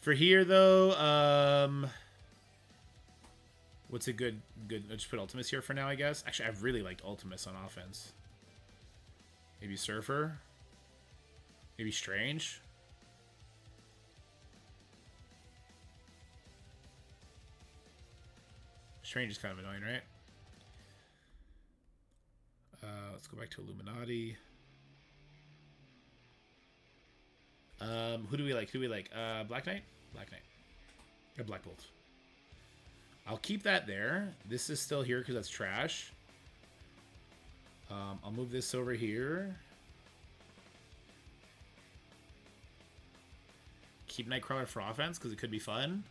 For here, though, what's a good... I'll just put Ultimus here for now, I guess. Actually, I've really liked Ultimus on offense. Maybe Surfer. Maybe Strange. Strange is kind of annoying, right? Let's go back to Illuminati. Who do we like? Black Knight? Black Knight. Or Black Bolt. I'll keep that there. This is still here because that's trash. I'll move this over here. Keep Nightcrawler for offense because it could be fun.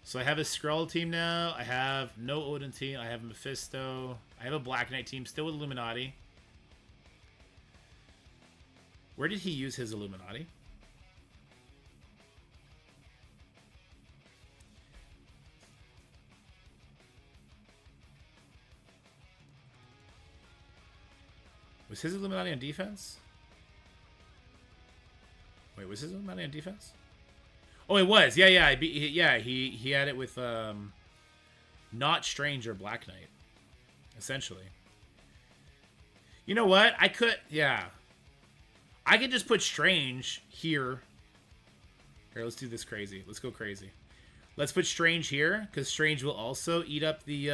So I have a Skrull team now. I have no Odin team. I have Mephisto. I have a Black Knight team still with Illuminati. Where did he use his Illuminati? Was his Illuminati on defense? Wait, was his Illuminati on defense? Oh, it was. Yeah. He had it with not Strange or Black Knight, essentially. You know what? I could just put Strange here. Here, let's do this crazy. Let's go crazy. Let's put Strange here, because Strange will also eat up the...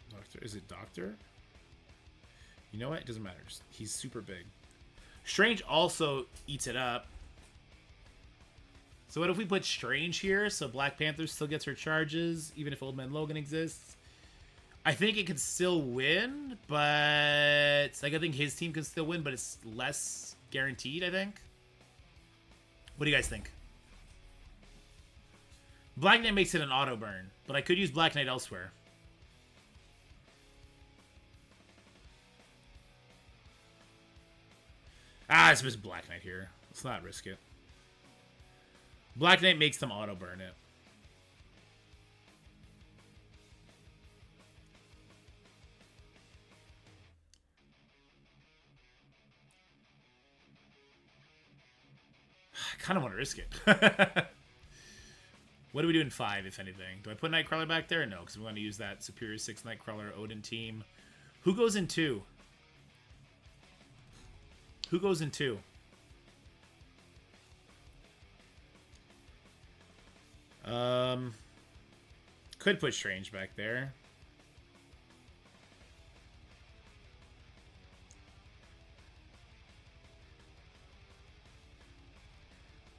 Doctor? Is it Doctor? You know what? It doesn't matter. He's super big. Strange also eats it up. So what if we put Strange here so Black Panther still gets her charges, even if Old Man Logan exists? I think it could still win, but... Like, I think his team can still win, but it's less guaranteed, I think. What do you guys think? Black Knight makes it an auto burn, but I could use Black Knight elsewhere. It's just Black Knight here. Let's not risk it. Black Knight makes them auto burn it. I kind of want to risk it. What do we do in 5, if anything? Do I put Nightcrawler back there? No, because we want to use that Superior 6 Nightcrawler Odin team. Who goes in 2? Who goes in 2? Could put Strange back there.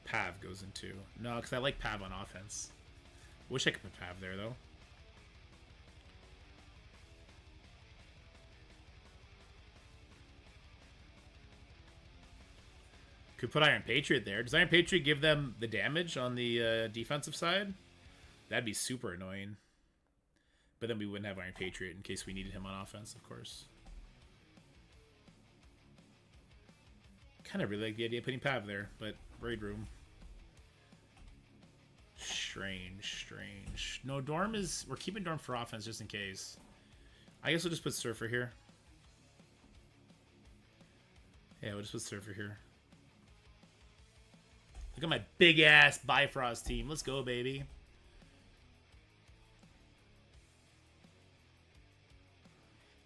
Pav goes in 2. No, because I like Pav on offense. Wish I could put Pav there, though. Could put Iron Patriot there. Does Iron Patriot give them the damage on the defensive side? That'd be super annoying. But then we wouldn't have Iron Patriot in case we needed him on offense, of course. Kind of really like the idea of putting Pav there, but Raid Room. Strange. No, Dorm is... We're keeping Dorm for offense just in case. I guess we'll just put Surfer here. Yeah, we'll just put Surfer here. Look at my big-ass Bifrost team. Let's go, baby.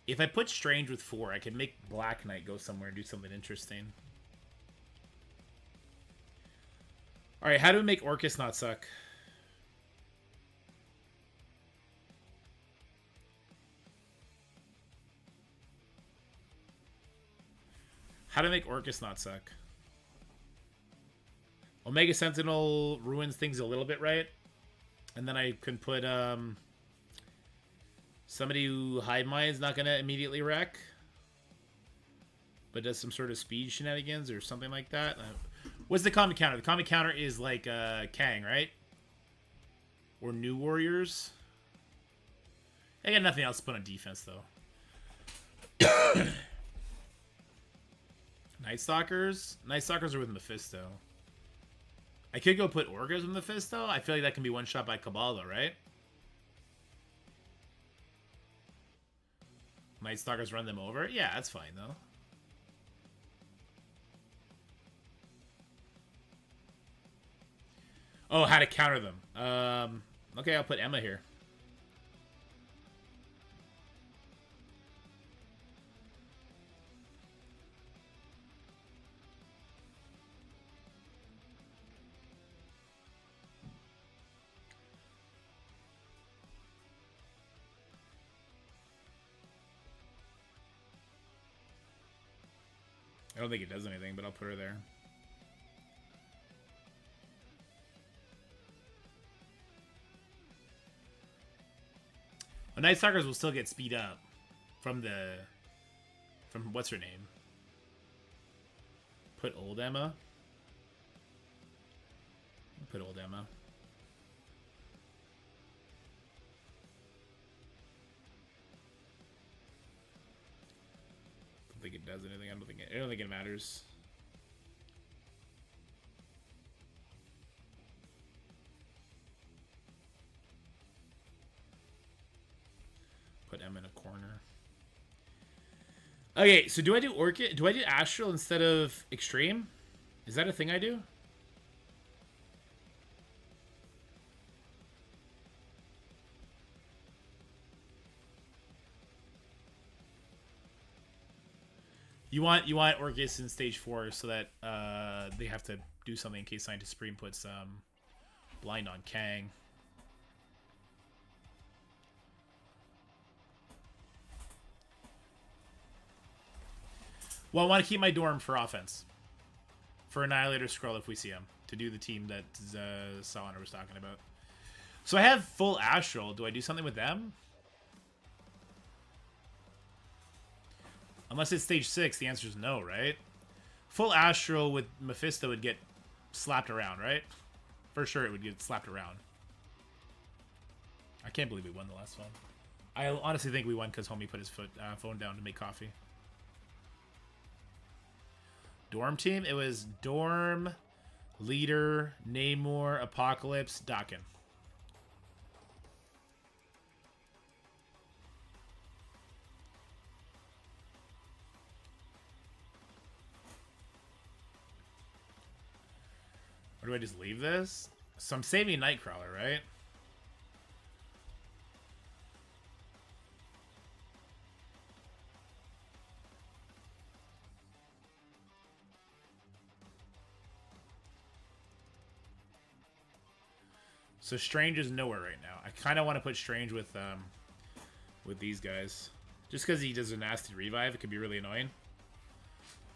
If I put Strange with 4, I can make Black Knight go somewhere and do something interesting. Alright, how do we make Orcus not suck? How to make Orcus not suck? Omega Sentinel ruins things a little bit, right? And then I can put somebody who Hive Mind's not going to immediately wreck, but does some sort of speed shenanigans or something like that. What's the common counter? The common counter is like Kang, right? Or New Warriors. I got nothing else to put on defense, though. Night Stalkers? Night Stalkers are with Mephisto. I could go put Orcas with Mephisto. I feel like that can be one shot by Cabal, though, right? Night Stalkers run them over? Yeah, that's fine, though. Oh, how to counter them. Okay, I'll put Emma here. I don't think it does anything, but I'll put her there. Well, Night Stalkers will still get speed up from the... From what's her name? Put old Emma. Put old Emma. I don't think it does anything. I don't think it matters. Put M in a corner. Okay, so do I do Orchid? Do I do Astral instead of Extreme? Is that a thing I do? You want Orcus in stage 4 so that they have to do something in case Scientist Supreme puts blind on Kang. Well, I want to keep my Dorm for offense. for Annihilator Scroll if we see him, to do the team that Salander was talking about. So I have full Astral. Do I do something with them? Unless it's stage 6, the answer is no, right? Full Astral with Mephisto would get slapped around, right? For sure it would get slapped around. I can't believe we won the last one. I honestly think we won because Homie put his phone down to make coffee. Dorm team? It was Dorm, Leader, Namor, Apocalypse, Dakin. Or do I just leave this? So I'm saving Nightcrawler, right? So Strange is nowhere right now. I kind of want to put Strange with these guys. Just because he does a nasty revive, it could be really annoying.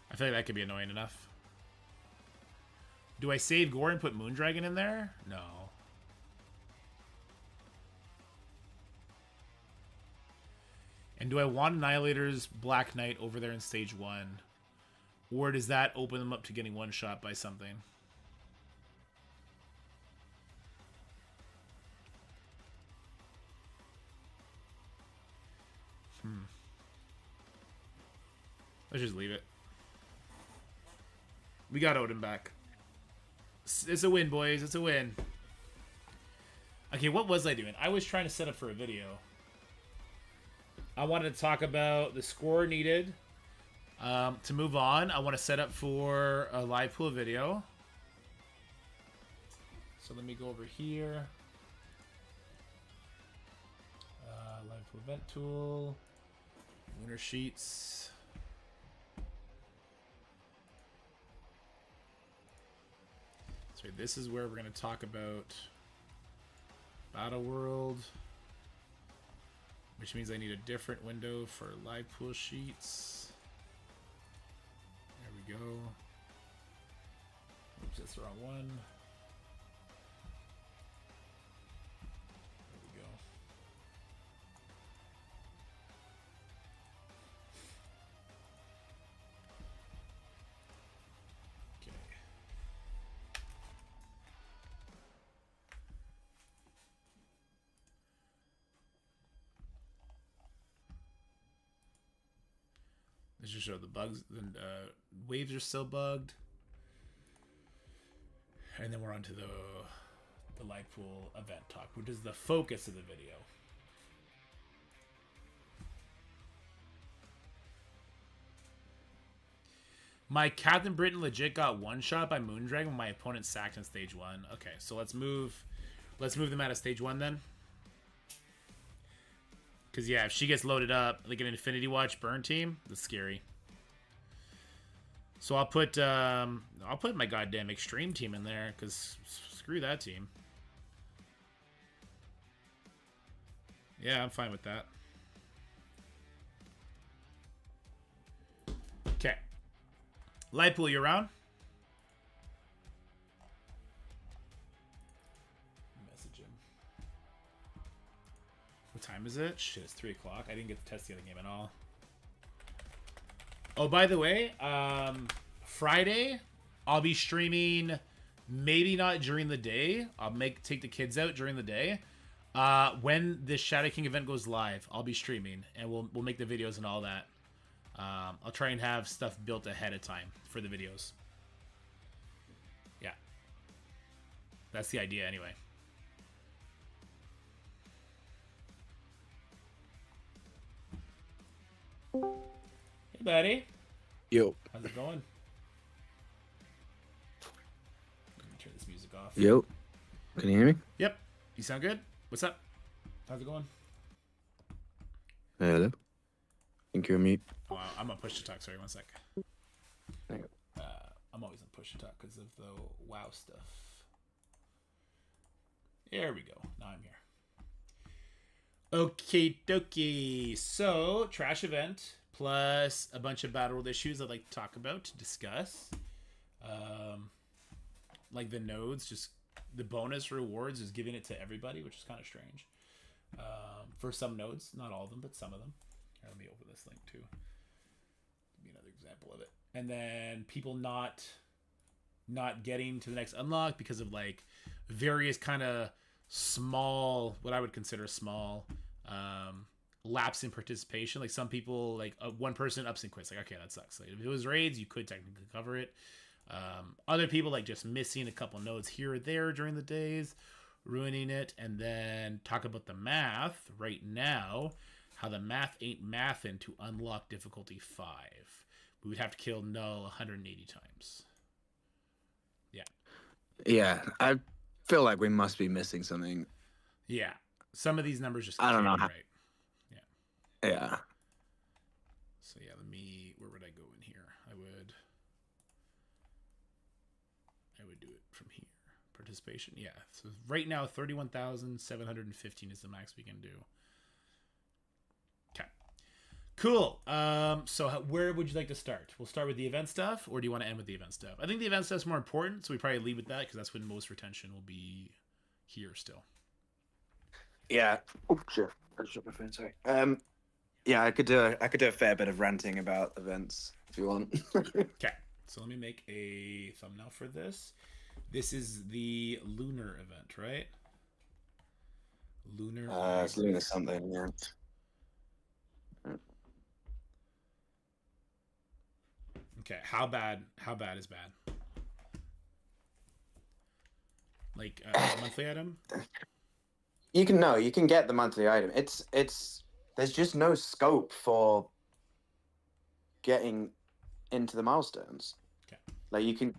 I feel like that could be annoying enough. Do I save Gore and put Moondragon in there? No. And do I want Annihilator's Black Knight over there in stage 1? Or does that open them up to getting one shot by something? Let's just leave it. We got Odin back. It's a win, boys. It's a win. Okay, what was I doing? I was trying to set up for a video. I wanted to talk about the score needed to move on. I want to set up for a live pool video. So let me go over here. Live pool event tool. Winner sheets. So this is where we're going to talk about Battle World, which means I need a different window for live pool sheets. There we go. Oops, that's the wrong one. There we go. Let's just show the bugs. The waves are still bugged. And then we're on to the live pool event talk, which is the focus of the video. My Captain Britain legit got one shot by Moondragon when my opponent sacked in stage 1. Okay, so let's move them out of stage 1 then. Because, yeah, if she gets loaded up, like an Infinity Watch burn team, that's scary. So I'll put my goddamn Extreme team in there, because screw that team. Yeah, I'm fine with that. Okay. Light pool, you around? Message him. What time is it? Shit, it's 3 o'clock. I didn't get to test the other game at all. Oh, by the way, Friday, I'll be streaming, maybe not during the day. I'll take the kids out during the day. When this Shadow King event goes live, I'll be streaming, and we'll make the videos and all that. I'll try and have stuff built ahead of time for the videos. Yeah. That's the idea anyway. Hey, buddy. Yo. How's it going? Let me turn this music off. Yo. Can you hear me? Yep. You sound good? What's up? How's it going? Hello. Think you're mute. Oh, I'm on push to talk. Sorry, one sec. Hang on. I'm always on push to talk because of the WoW stuff. There we go. Now I'm here. Okay, dokie. So, trash event plus a bunch of Battle World issues I'd like to talk about, to discuss. Like the nodes, just the bonus rewards is giving it to everybody, which is kind of strange. For some nodes, not all of them, but some of them. Here, let me open this link too. Give me another example of it. And then people not getting to the next unlock because of like various kind of small, what I would consider small, lapse in participation. Like some people, like one person ups and quits. Like, okay, that sucks. Like, if it was raids, you could technically cover it. Other people like just missing a couple nodes here or there during the days, ruining it. And then talk about the math right now, how the math ain't mathin' to unlock difficulty 5. We would have to kill Knull 180 times. Yeah, I feel like we must be missing something. Yeah, some of these numbers just I don't can't know be right. Yeah. So yeah, where would I go in here? I would do it from here. Participation, yeah. So right now, 31,715 is the max we can do. Okay, cool. So where would you like to start? We'll start with the event stuff, or do you want to end with the event stuff? I think the event stuff's more important, so we probably lead with that because that's when most retention will be here still. Yeah. Oh shit! I just dropped my phone. Sorry. Yeah, I could do a fair bit of ranting about events if you want. Okay, so let me make a thumbnail for this. This is the lunar event, right? Lunar. It's lunar something. Yeah. Okay, how bad is bad? Like a monthly item? You can get the monthly item. It's there's just no scope for getting into the milestones. Okay. Like you can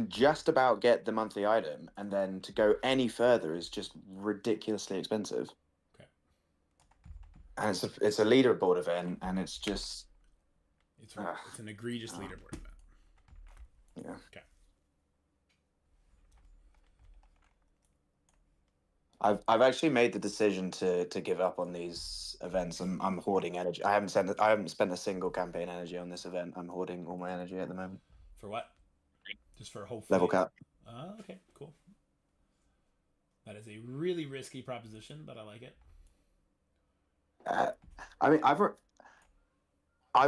just about get the monthly item, and then to go any further is just ridiculously expensive. Okay. And it's a leaderboard event, and it's just it's an egregious leaderboard event. Yeah. Okay. I've actually made the decision to give up on these events. I'm hoarding energy. I haven't spent a single campaign energy on this event. I'm hoarding all my energy at the moment. For what? Just for hopefully Level cap. Okay, cool. That is a really risky proposition, but I like it. I mean, I've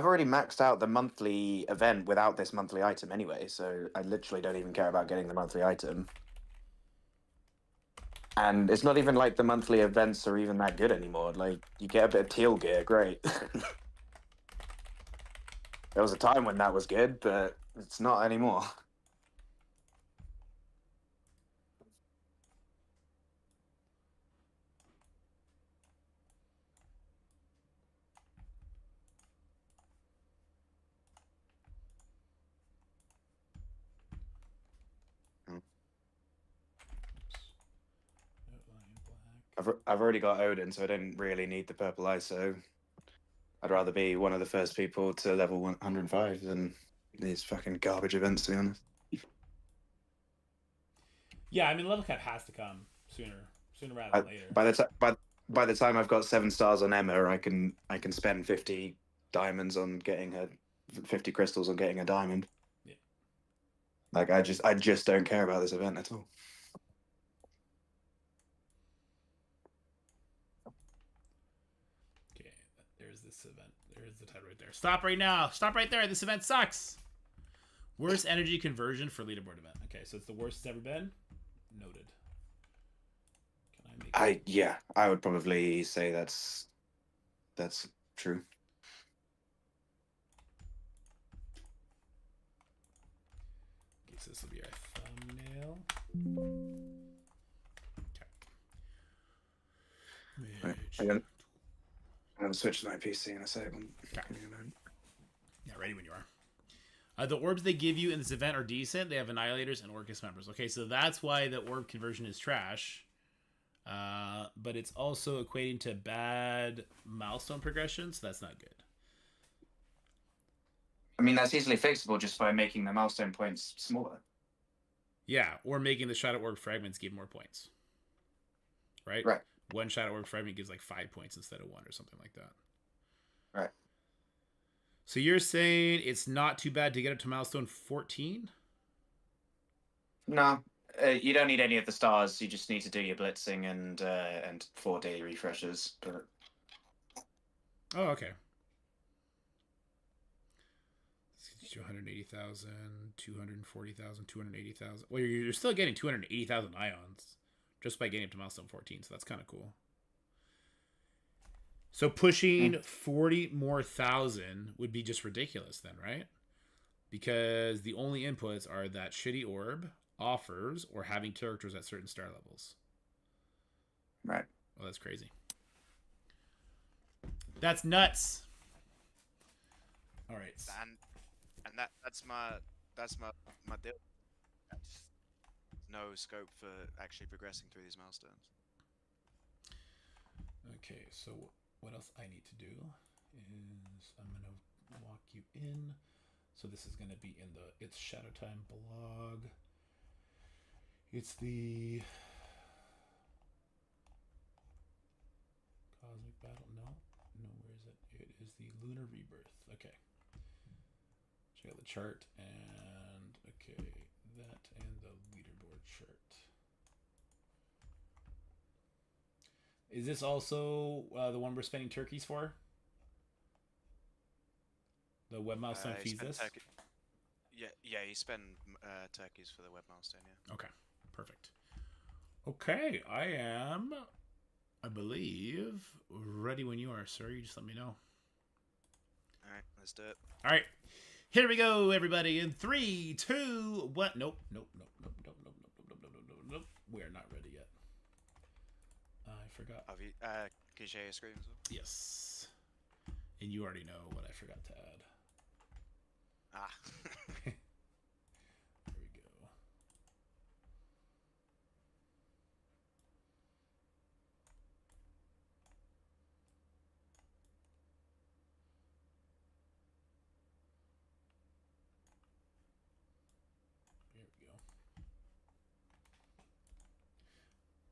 already maxed out the monthly event without this monthly item anyway, so I literally don't even care about getting the monthly item. And it's not even like the monthly events are even that good anymore. Like, you get a bit of teal gear, great. There was a time when that was good, but it's not anymore. I've already got Odin, so I don't really need the purple ISO. I'd rather be one of the first people to level 105 than these fucking garbage events, to be honest. Yeah, I mean, level cap has to come sooner rather than later. By the time I've got 7 stars on Emma, I can spend 50 diamonds on getting her, 50 crystals on getting a diamond. Yeah. Like I just don't care about this event at all. Okay, there's this event. There's the title right there. Stop right now. Stop right there. This event sucks. Worst energy conversion for leaderboard event. Okay, so it's the worst it's ever been. Noted. Can I make I would probably say that's true. Okay, so this will be our thumbnail. Okay. Right, I'm gonna switch to my PC in a second. Okay. Yeah, ready when you are. The orbs they give you in this event are decent. They have Annihilators and Orcus members. Okay, so that's why the orb conversion is trash. But it's also equating to bad milestone progression, so that's not good. I mean, that's easily fixable just by making the milestone points smaller. Yeah, or making the Shadow Orb fragments give more points. Right? Right. One Shadow Orb fragment gives like 5 points instead of 1 or something like that. Right. So you're saying it's not too bad to get up to milestone 14? No, you don't need any of the stars. You just need to do your blitzing and 4 daily refreshes. But Oh, okay. 280,000, 240,000, 280,000. Well, you're still getting 280,000 ions just by getting up to milestone 14, so that's kind of cool. So pushing 40 more thousand would be just ridiculous then, right? Because the only inputs are that shitty orb, offers, or having characters at certain star levels. right. Oh, that's crazy. That's nuts. All right. And that's my deal. That's no scope for actually progressing through these milestones. Okay, so what else I need to do is I'm going to walk you in. So this is going to be in the It's Shadow Time blog. It's the Cosmic Battle. No, where is it? It is the Lunar Rebirth. Okay. Check out the chart and okay, that and the leaderboard chart. Is this also the one we're spending turkeys for? The web milestone fees this? Yeah, you spend turkeys for the web milestone, yeah. Okay, perfect. Okay, I am, I believe, ready when you are, sir. You just let me know. Alright, let's do it. All right, here we go, everybody. In 3, 2, 1. Nope. We are not ready yet. I forgot. Have you, can you share your screen as well? Yes. And you already know what I forgot to add. Ah. There we go. There we go.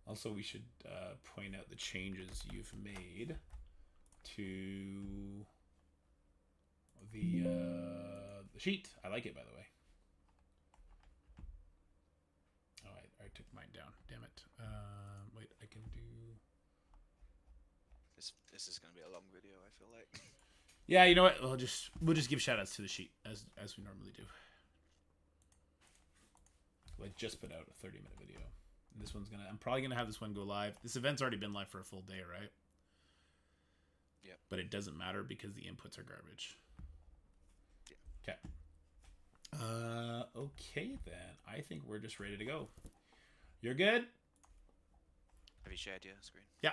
Also, we should point out the changes you've made to the sheet. I like it, by the way. Oh, I took mine down. Damn it. Wait, I can do. This is gonna be a long video, I feel like. Yeah, you know what? We'll just give shout outs to the sheet as we normally do. I just put out a 30-minute video. This one's I'm probably gonna have this one go live. This event's already been live for a full day, right? Yep. But it doesn't matter because the inputs are garbage. Yeah. Okay. Okay then. I think we're just ready to go. You're good? Have you shared your screen? Yeah.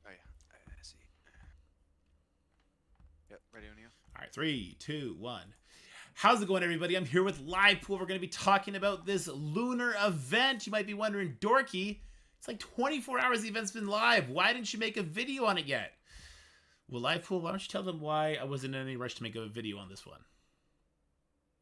Oh yeah, I see. Yep, ready on you. All right, 3, 2, 1. How's it going, everybody? I'm here with Live Pool. We're going to be talking about this lunar event. You might be wondering, Dorky, it's like 24 hours the event's been live. Why didn't you make a video on it yet? Well, Live Pool, why don't you tell them why I wasn't in any rush to make a video on this one?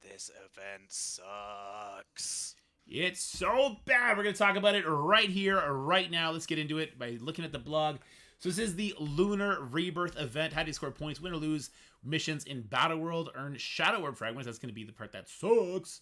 This event sucks. It's so bad. We're going to talk about it right here, right now. Let's get into it by looking at the blog. So this is the Lunar Rebirth event. How do you score points? Win or lose missions in Battle World. Earn Shadow Orb fragments. That's going to be the part that sucks.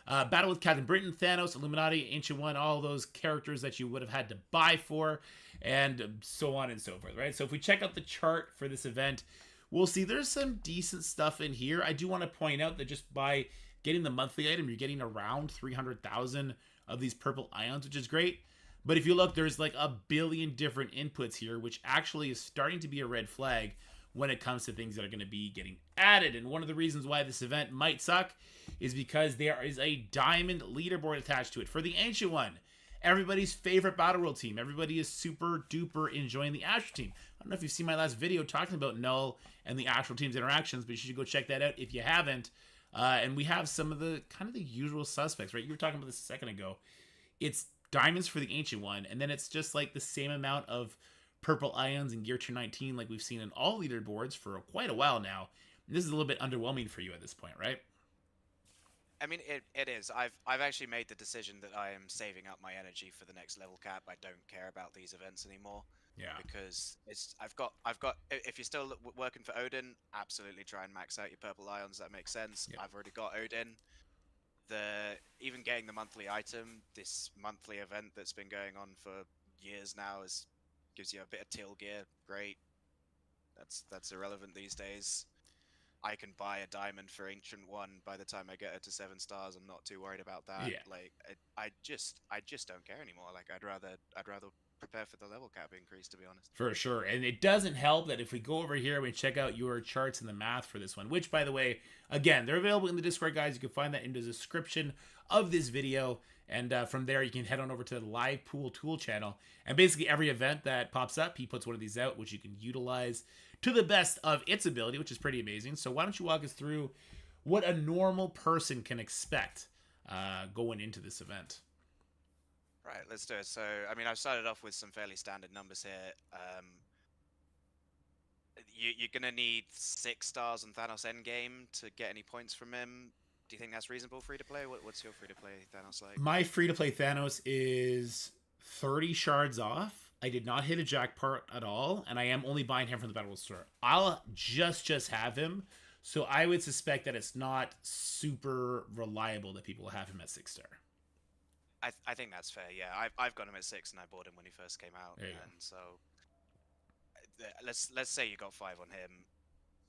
Battle with Captain Britain, Thanos, Illuminati, Ancient One, all those characters that you would have had to buy for, and so on and so forth, right? So if we check out the chart for this event, we'll see there's some decent stuff in here. I do want to point out that just by getting the monthly item, you're getting around 300,000 of these purple ions, which is great. But if you look, there's like a billion different inputs here, which actually is starting to be a red flag when it comes to things that are going to be getting added. And one of the reasons why this event might suck is because there is a diamond leaderboard attached to it. For the Ancient One, everybody's favorite Battle World team. Everybody is super duper enjoying the Astral team. I don't know if you've seen my last video talking about Knull and the Astral team's interactions, but you should go check that out if you haven't. And we have some of the kind of the usual suspects, right? You were talking about this a second ago. It's diamonds for the Ancient One, and then it's just like the same amount of purple ions in Gear Tier 19 like we've seen in all leaderboards for quite a while now. And this is a little bit underwhelming for you at this point, right? I mean, it is. I've actually made the decision that I am saving up my energy for the next level cap. I don't care about these events anymore. Yeah. Because I've got if you're still working for Odin, absolutely try and max out your purple ions. That makes sense. Yeah. I've already got Odin. Even getting the monthly item, this monthly event that's been going on for years now, gives you a bit of teal gear. Great. That's irrelevant these days. I can buy a diamond for Ancient One by the time I get it to 7 stars. I'm not too worried about that. Yeah. Like I just don't care anymore. Like I'd rather prepare for the level cap increase, to be honest. For sure. And it doesn't help that if we go over here and check out your charts and the math for this one, which, by the way, again, they're available in the Discord, guys. You can find that in the description of this video. And from there, you can head on over to the Live Pool Tool channel. And basically, every event that pops up, he puts one of these out, which you can utilize to the best of its ability, which is pretty amazing. So why don't you walk us through what a normal person can expect going into this event? Right, let's do it. So, I mean, I've started off with some fairly standard numbers here. You're going to need 6 stars on Thanos Endgame to get any points from him. Do you think that's reasonable free-to-play? What's your free-to-play Thanos like? My free-to-play Thanos is 30 shards off. I did not hit a jackpot at all, and I am only buying him from the Battle World store. I'll just have him, so I would suspect that it's not super reliable that people will have him at 6 star. I think that's fair. Yeah, I've got him at 6, and I bought him when he first came out, and so let's say you got 5 on him.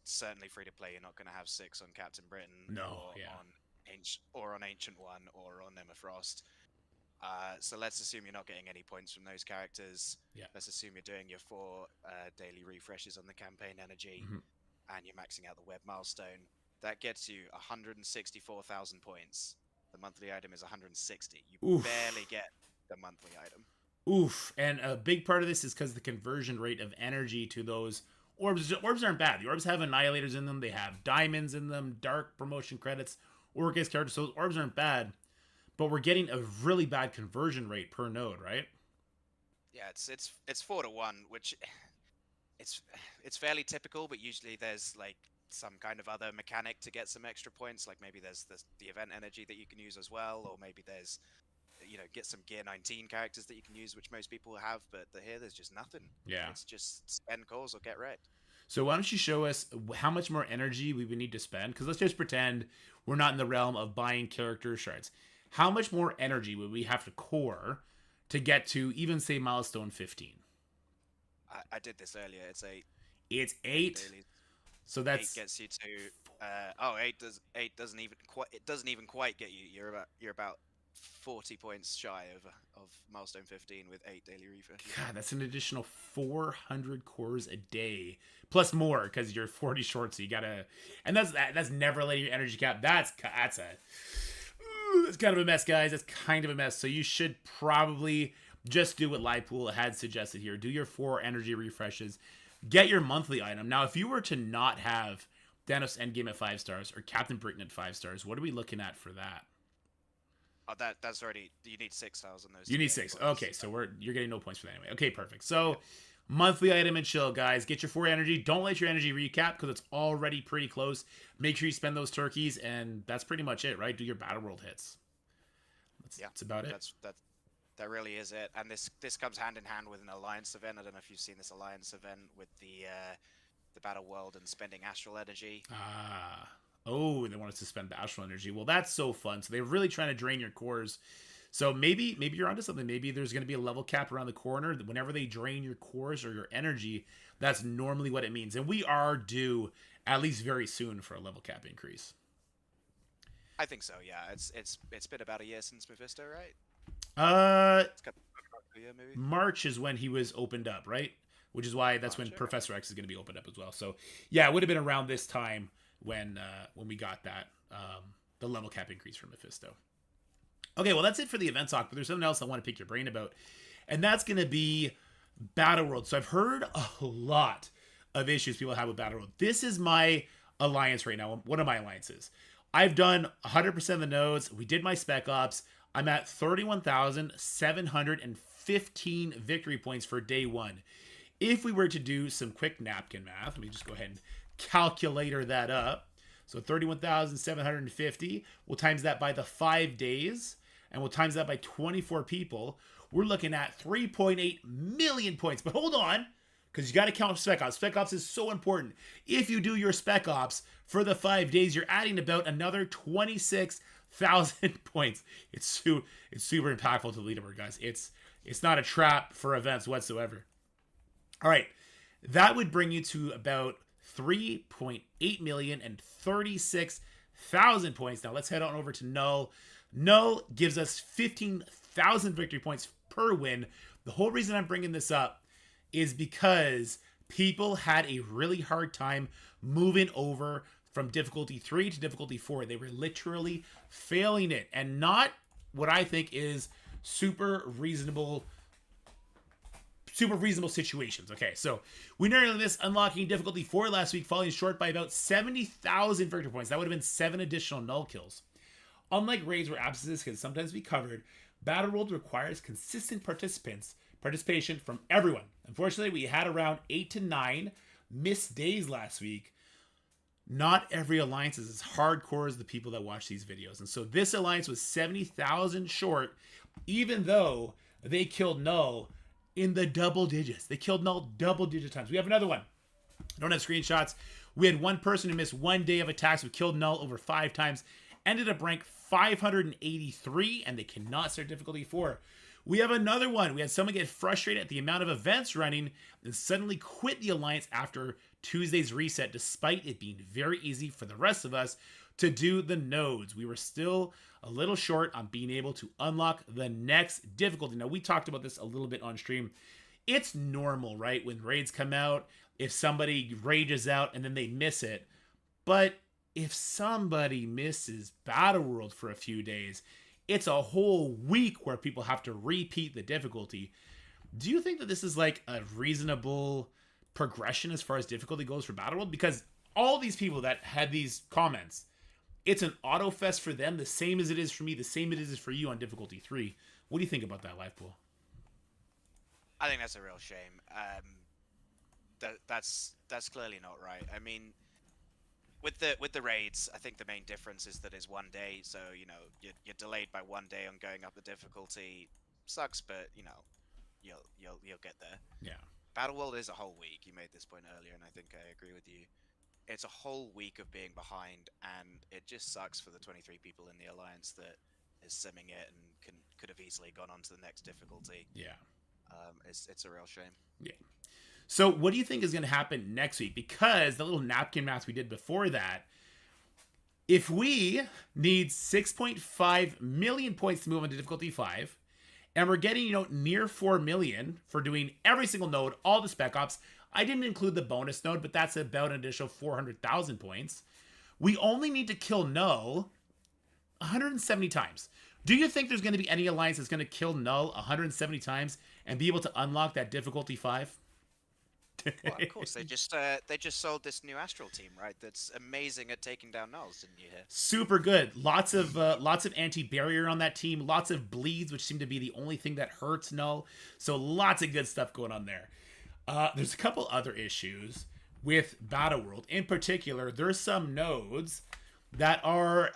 Certainly free to play. You're not going to have 6 on Captain Britain, or on Ancient One, or on Emma Frost. So let's assume you're not getting any points from those characters. Yeah. Let's assume you're doing your 4 daily refreshes on the campaign energy, and you're maxing out the web milestone. That gets you 164,000 points. The monthly item is 160. You barely get the monthly item. Oof. And a big part of this is because the conversion rate of energy to those orbs. Orbs aren't bad. The orbs have annihilators in them. They have diamonds in them, dark promotion credits, Orcus characters. So those orbs aren't bad. But we're getting a really bad conversion rate per node, right? Yeah, it's 4 to 1, which it's fairly typical, but usually there's like some kind of other mechanic to get some extra points, like maybe there's the event energy that you can use as well, or maybe there's, get some Gear 19 characters that you can use, which most people have, but here there's just nothing. Yeah. It's just spend cores or get wrecked. So why don't you show us how much more energy we would need to spend? Because let's just pretend we're not in the realm of buying character shards. How much more energy would we have to core to get to even, say, milestone 15? I did this earlier. It's 8. It's 8. So that's 8 gets you to 8 doesn't even quite get you. You're about 40 points shy of milestone 15 with 8 daily refreshes. God, that's an additional 400 cores a day plus more because you're 40 short. So you gotta, and that's never letting your energy cap. That's kind of a mess, guys. That's kind of a mess. So you should probably just do what Livepool had suggested here. Do your 4 energy refreshes. Get your monthly item. Now, if you were to not have Thanos Endgame at 5 stars or Captain Britain at 5 stars, what are we looking at for that? Oh, that's already. You need 6 stars on those. You need 6. Okay, so you're getting no points for that anyway. Okay, perfect. So monthly item and chill, guys. Get your 4 energy. Don't let your energy recap because it's already pretty close. Make sure you spend those turkeys, and that's pretty much it, right? Do your Battle World hits. That's about it. That really is it. And this comes hand in hand with an alliance event. I don't know if you've seen this alliance event with the Battle World and spending astral energy. Oh, they want us to spend the astral energy. Well, that's so fun. So they're really trying to drain your cores. So maybe you're onto something. Maybe there's going to be a level cap around the corner. Whenever they drain your cores or your energy, that's normally what it means. And we are due at least very soon for a level cap increase. I think so. Yeah, it's been about a year since Mephisto, right? It's got a year, maybe. March is when he was opened up, right? Which is why that's when Professor X is going to be opened up as well. So yeah, it would have been around this time when we got that the level cap increase from Mephisto. Okay, well that's it for the event talk, but there's something else I want to pick your brain about, and that's going to be Battle World. So I've heard a lot of issues people have with Battle World. This is my alliance right now. One of my alliances. I've done 100% of the nodes. We did my spec ops. I'm at 31,715 victory points for day 1. If we were to do some quick napkin math, let me just go ahead and calculator that up. So 31,750, we'll times that by the 5 days, and we'll times that by 24 people. we're looking at 3.8 million points. But hold on, because you got to count Spec Ops. Spec Ops is so important. If you do your Spec Ops for the 5 days, you're adding about another 26,000 points. It's super impactful to the leaderboard, guys. It's not a trap for events whatsoever. All right, that would bring you to about 3.8 million and 36,000 points. Now let's head on over to Knull. Knull gives us 15,000 victory points per win. The whole reason I'm bringing this up is because people had a really hard time moving over from difficulty 3 to difficulty 4. They were literally failing it, and not what I think is super reasonable situations. Okay, so we narrowed this unlocking difficulty 4 last week, falling short by about 70,000 victory points. That would have been 7 additional Knull kills. Unlike raids where absences can sometimes be covered, Battle World requires consistent participation from everyone. Unfortunately, we had around 8 to 9 missed days last week. Not every alliance is as hardcore as the people that watch these videos. And so this alliance was 70,000 short, even though they killed Knull in the double digits. They killed Knull double-digit times. We have another one. I don't have screenshots. We had one person who missed 1 day of attacks who killed Knull over 5 times, ended up rank 583, and they cannot start difficulty 4. We have another one. We had someone get frustrated at the amount of events running and suddenly quit the alliance after Tuesday's reset, despite it being very easy for the rest of us to do the nodes. We were still a little short on being able to unlock the next difficulty. Now, we talked about this a little bit on stream. It's normal, right? When raids come out, if somebody rages out and then they miss it. But if somebody misses Battle World for a few days, it's a whole week where people have to repeat the difficulty. Do you think that this is like a reasonable progression as far as difficulty goes for Battle World? Because all these people that had these comments, it's an auto fest for them, the same as it is for me, the same as it is for you on difficulty 3. What do you think about that, Livepool? I think that's a real shame. That's clearly not right. I mean, with the raids, I think the main difference is that it's 1 day, so you know you're delayed by 1 day on going up the difficulty. Sucks, but you know you'll get there. Yeah. Battle World is a whole week. You made this point earlier, and I think I agree with you. It's a whole week of being behind, and it just sucks for the 23 people in the alliance that is simming it and could have easily gone on to the next difficulty. Yeah. It's a real shame. Yeah. So what do you think is going to happen next week? Because the little napkin math we did before that, if we need 6.5 million points to move on to difficulty 5, and we're getting, near 4 million for doing every single node, all the Spec Ops. I didn't include the bonus node, but that's about an additional 400,000 points. We only need to kill Knull 170 times. Do you think there's going to be any alliance that's going to kill Knull 170 times and be able to unlock that difficulty 5? Well, of course, they just sold this new Astral team, right? That's amazing at taking down Knulls, didn't you hear? Super good. Lots of anti-barrier on that team. Lots of bleeds, which seem to be the only thing that hurts Knull. So lots of good stuff going on there. There's a couple other issues with Battle World. In particular, there's some nodes that are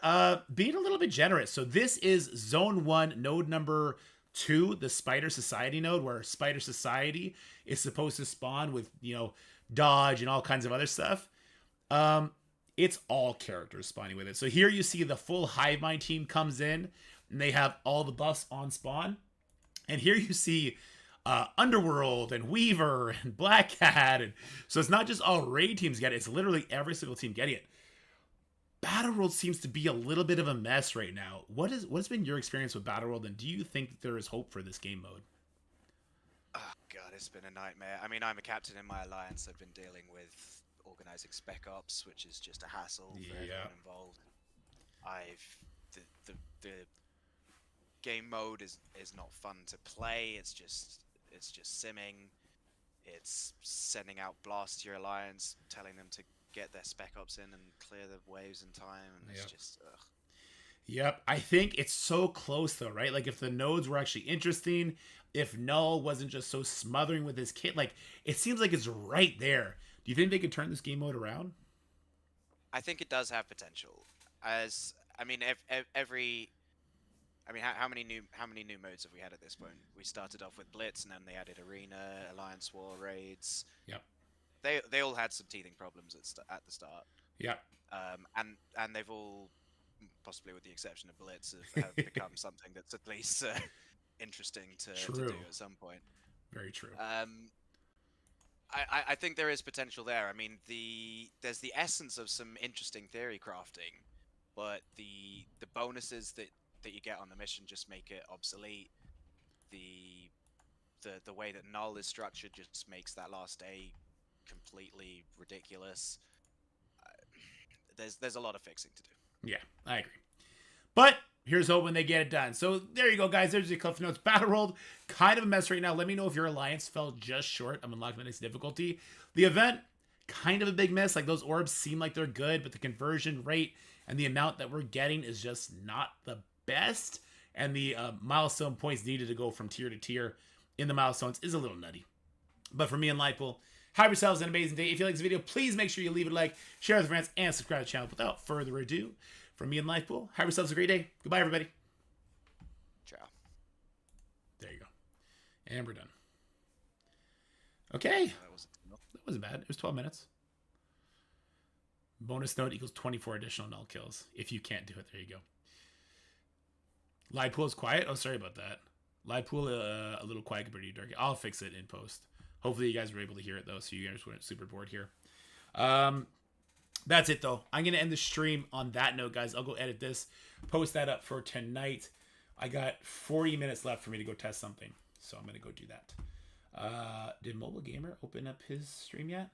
being a little bit generous. So this is Zone 1, node number 2, the Spider Society node, where Spider Society is supposed to spawn with, dodge and all kinds of other stuff. It's all characters spawning with it. So here you see the full Hive Mind team comes in, and they have all the buffs on spawn. And here you see Underworld and Weaver and Black Cat. And so it's not just all raid teams get it, it's literally every single team getting it. Battle World seems to be a little bit of a mess right now. What's been your experience with Battle World, and do you think that there is hope for this game mode? Oh god, it's been a nightmare. I mean, I'm a captain in my alliance. I've been dealing with organizing Spec Ops, which is just a hassle for everyone involved. The game mode is not fun to play. It's just simming. It's sending out blasts to your alliance, telling them to get their Spec Ops in and clear the waves in time, and it's just ugh. Yep, I think it's so close though, right? Like if the nodes were actually interesting, if Knull wasn't just so smothering with his kit, like it seems like it's right there. Do you think they could turn this game mode around? I think it does have potential. Every I mean, how many new modes have we had at this point? We started off with Blitz, and then they added Arena, Alliance War, Raids. Yep. They all had some teething problems at the start. Yep. And they've all, possibly with the exception of Blitz, have become something that's at least interesting to do at some point. Very true. I think there is potential there. I mean, there's the essence of some interesting theory crafting, but the bonuses that you get on the mission just make it obsolete. The way that Knull is structured just makes that last day completely ridiculous. There's a lot of fixing to do. Yeah, I agree. But here's hoping they get it done. So there you go, guys. There's your Cliff Notes. Battle World, kind of a mess right now. Let me know if your alliance fell just short of unlocking the next difficulty. The event, kind of a big miss. Like, those orbs seem like they're good, but the conversion rate and the amount that we're getting is just not the best. And the milestone points needed to go from tier to tier in the milestones is a little nutty. But for me and Lightpool, have yourselves an amazing day. If you like this video, please make sure you leave it a like, share it with friends, and subscribe to the channel. Without further ado, from me and Lightpool, have yourselves a great day. Goodbye, everybody. Ciao. There you go. And we're done. Okay. That wasn't bad. It was 12 minutes. Bonus note equals 24 additional null kills. If you can't do it, there you go. Lightpool is quiet. Oh, sorry about that. Lightpool a little quiet compared to you, Dark. I'll fix it in post. Hopefully you guys were able to hear it, though, so you guys weren't super bored here. That's it, though. I'm going to end the stream on that note, guys. I'll go edit this, post that up for tonight. I got 40 minutes left for me to go test something, so I'm going to go do that. Did Mobile Gamer open up his stream yet?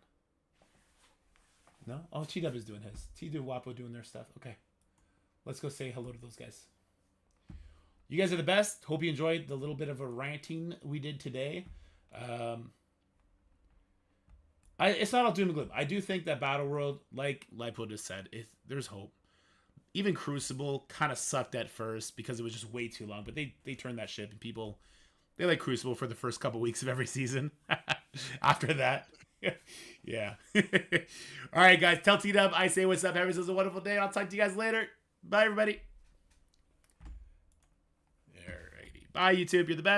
No? Oh, T-Dub is doing his. T-Dub, Wapo doing their stuff. Okay. Let's go say hello to those guys. You guys are the best. Hope you enjoyed the little bit of a ranting we did today. It's not all doom and gloom. I do think that Battle World, like Lipo just said, there's hope. Even Crucible kind of sucked at first because it was just way too long, but they turned that ship, and people, they like Crucible for the first couple weeks of every season. After that, yeah. All right, guys, tell T-Dub I say what's up. Have yourselves a wonderful day. I'll talk to you guys later. Bye, everybody. Alrighty. Bye, YouTube. You're the best.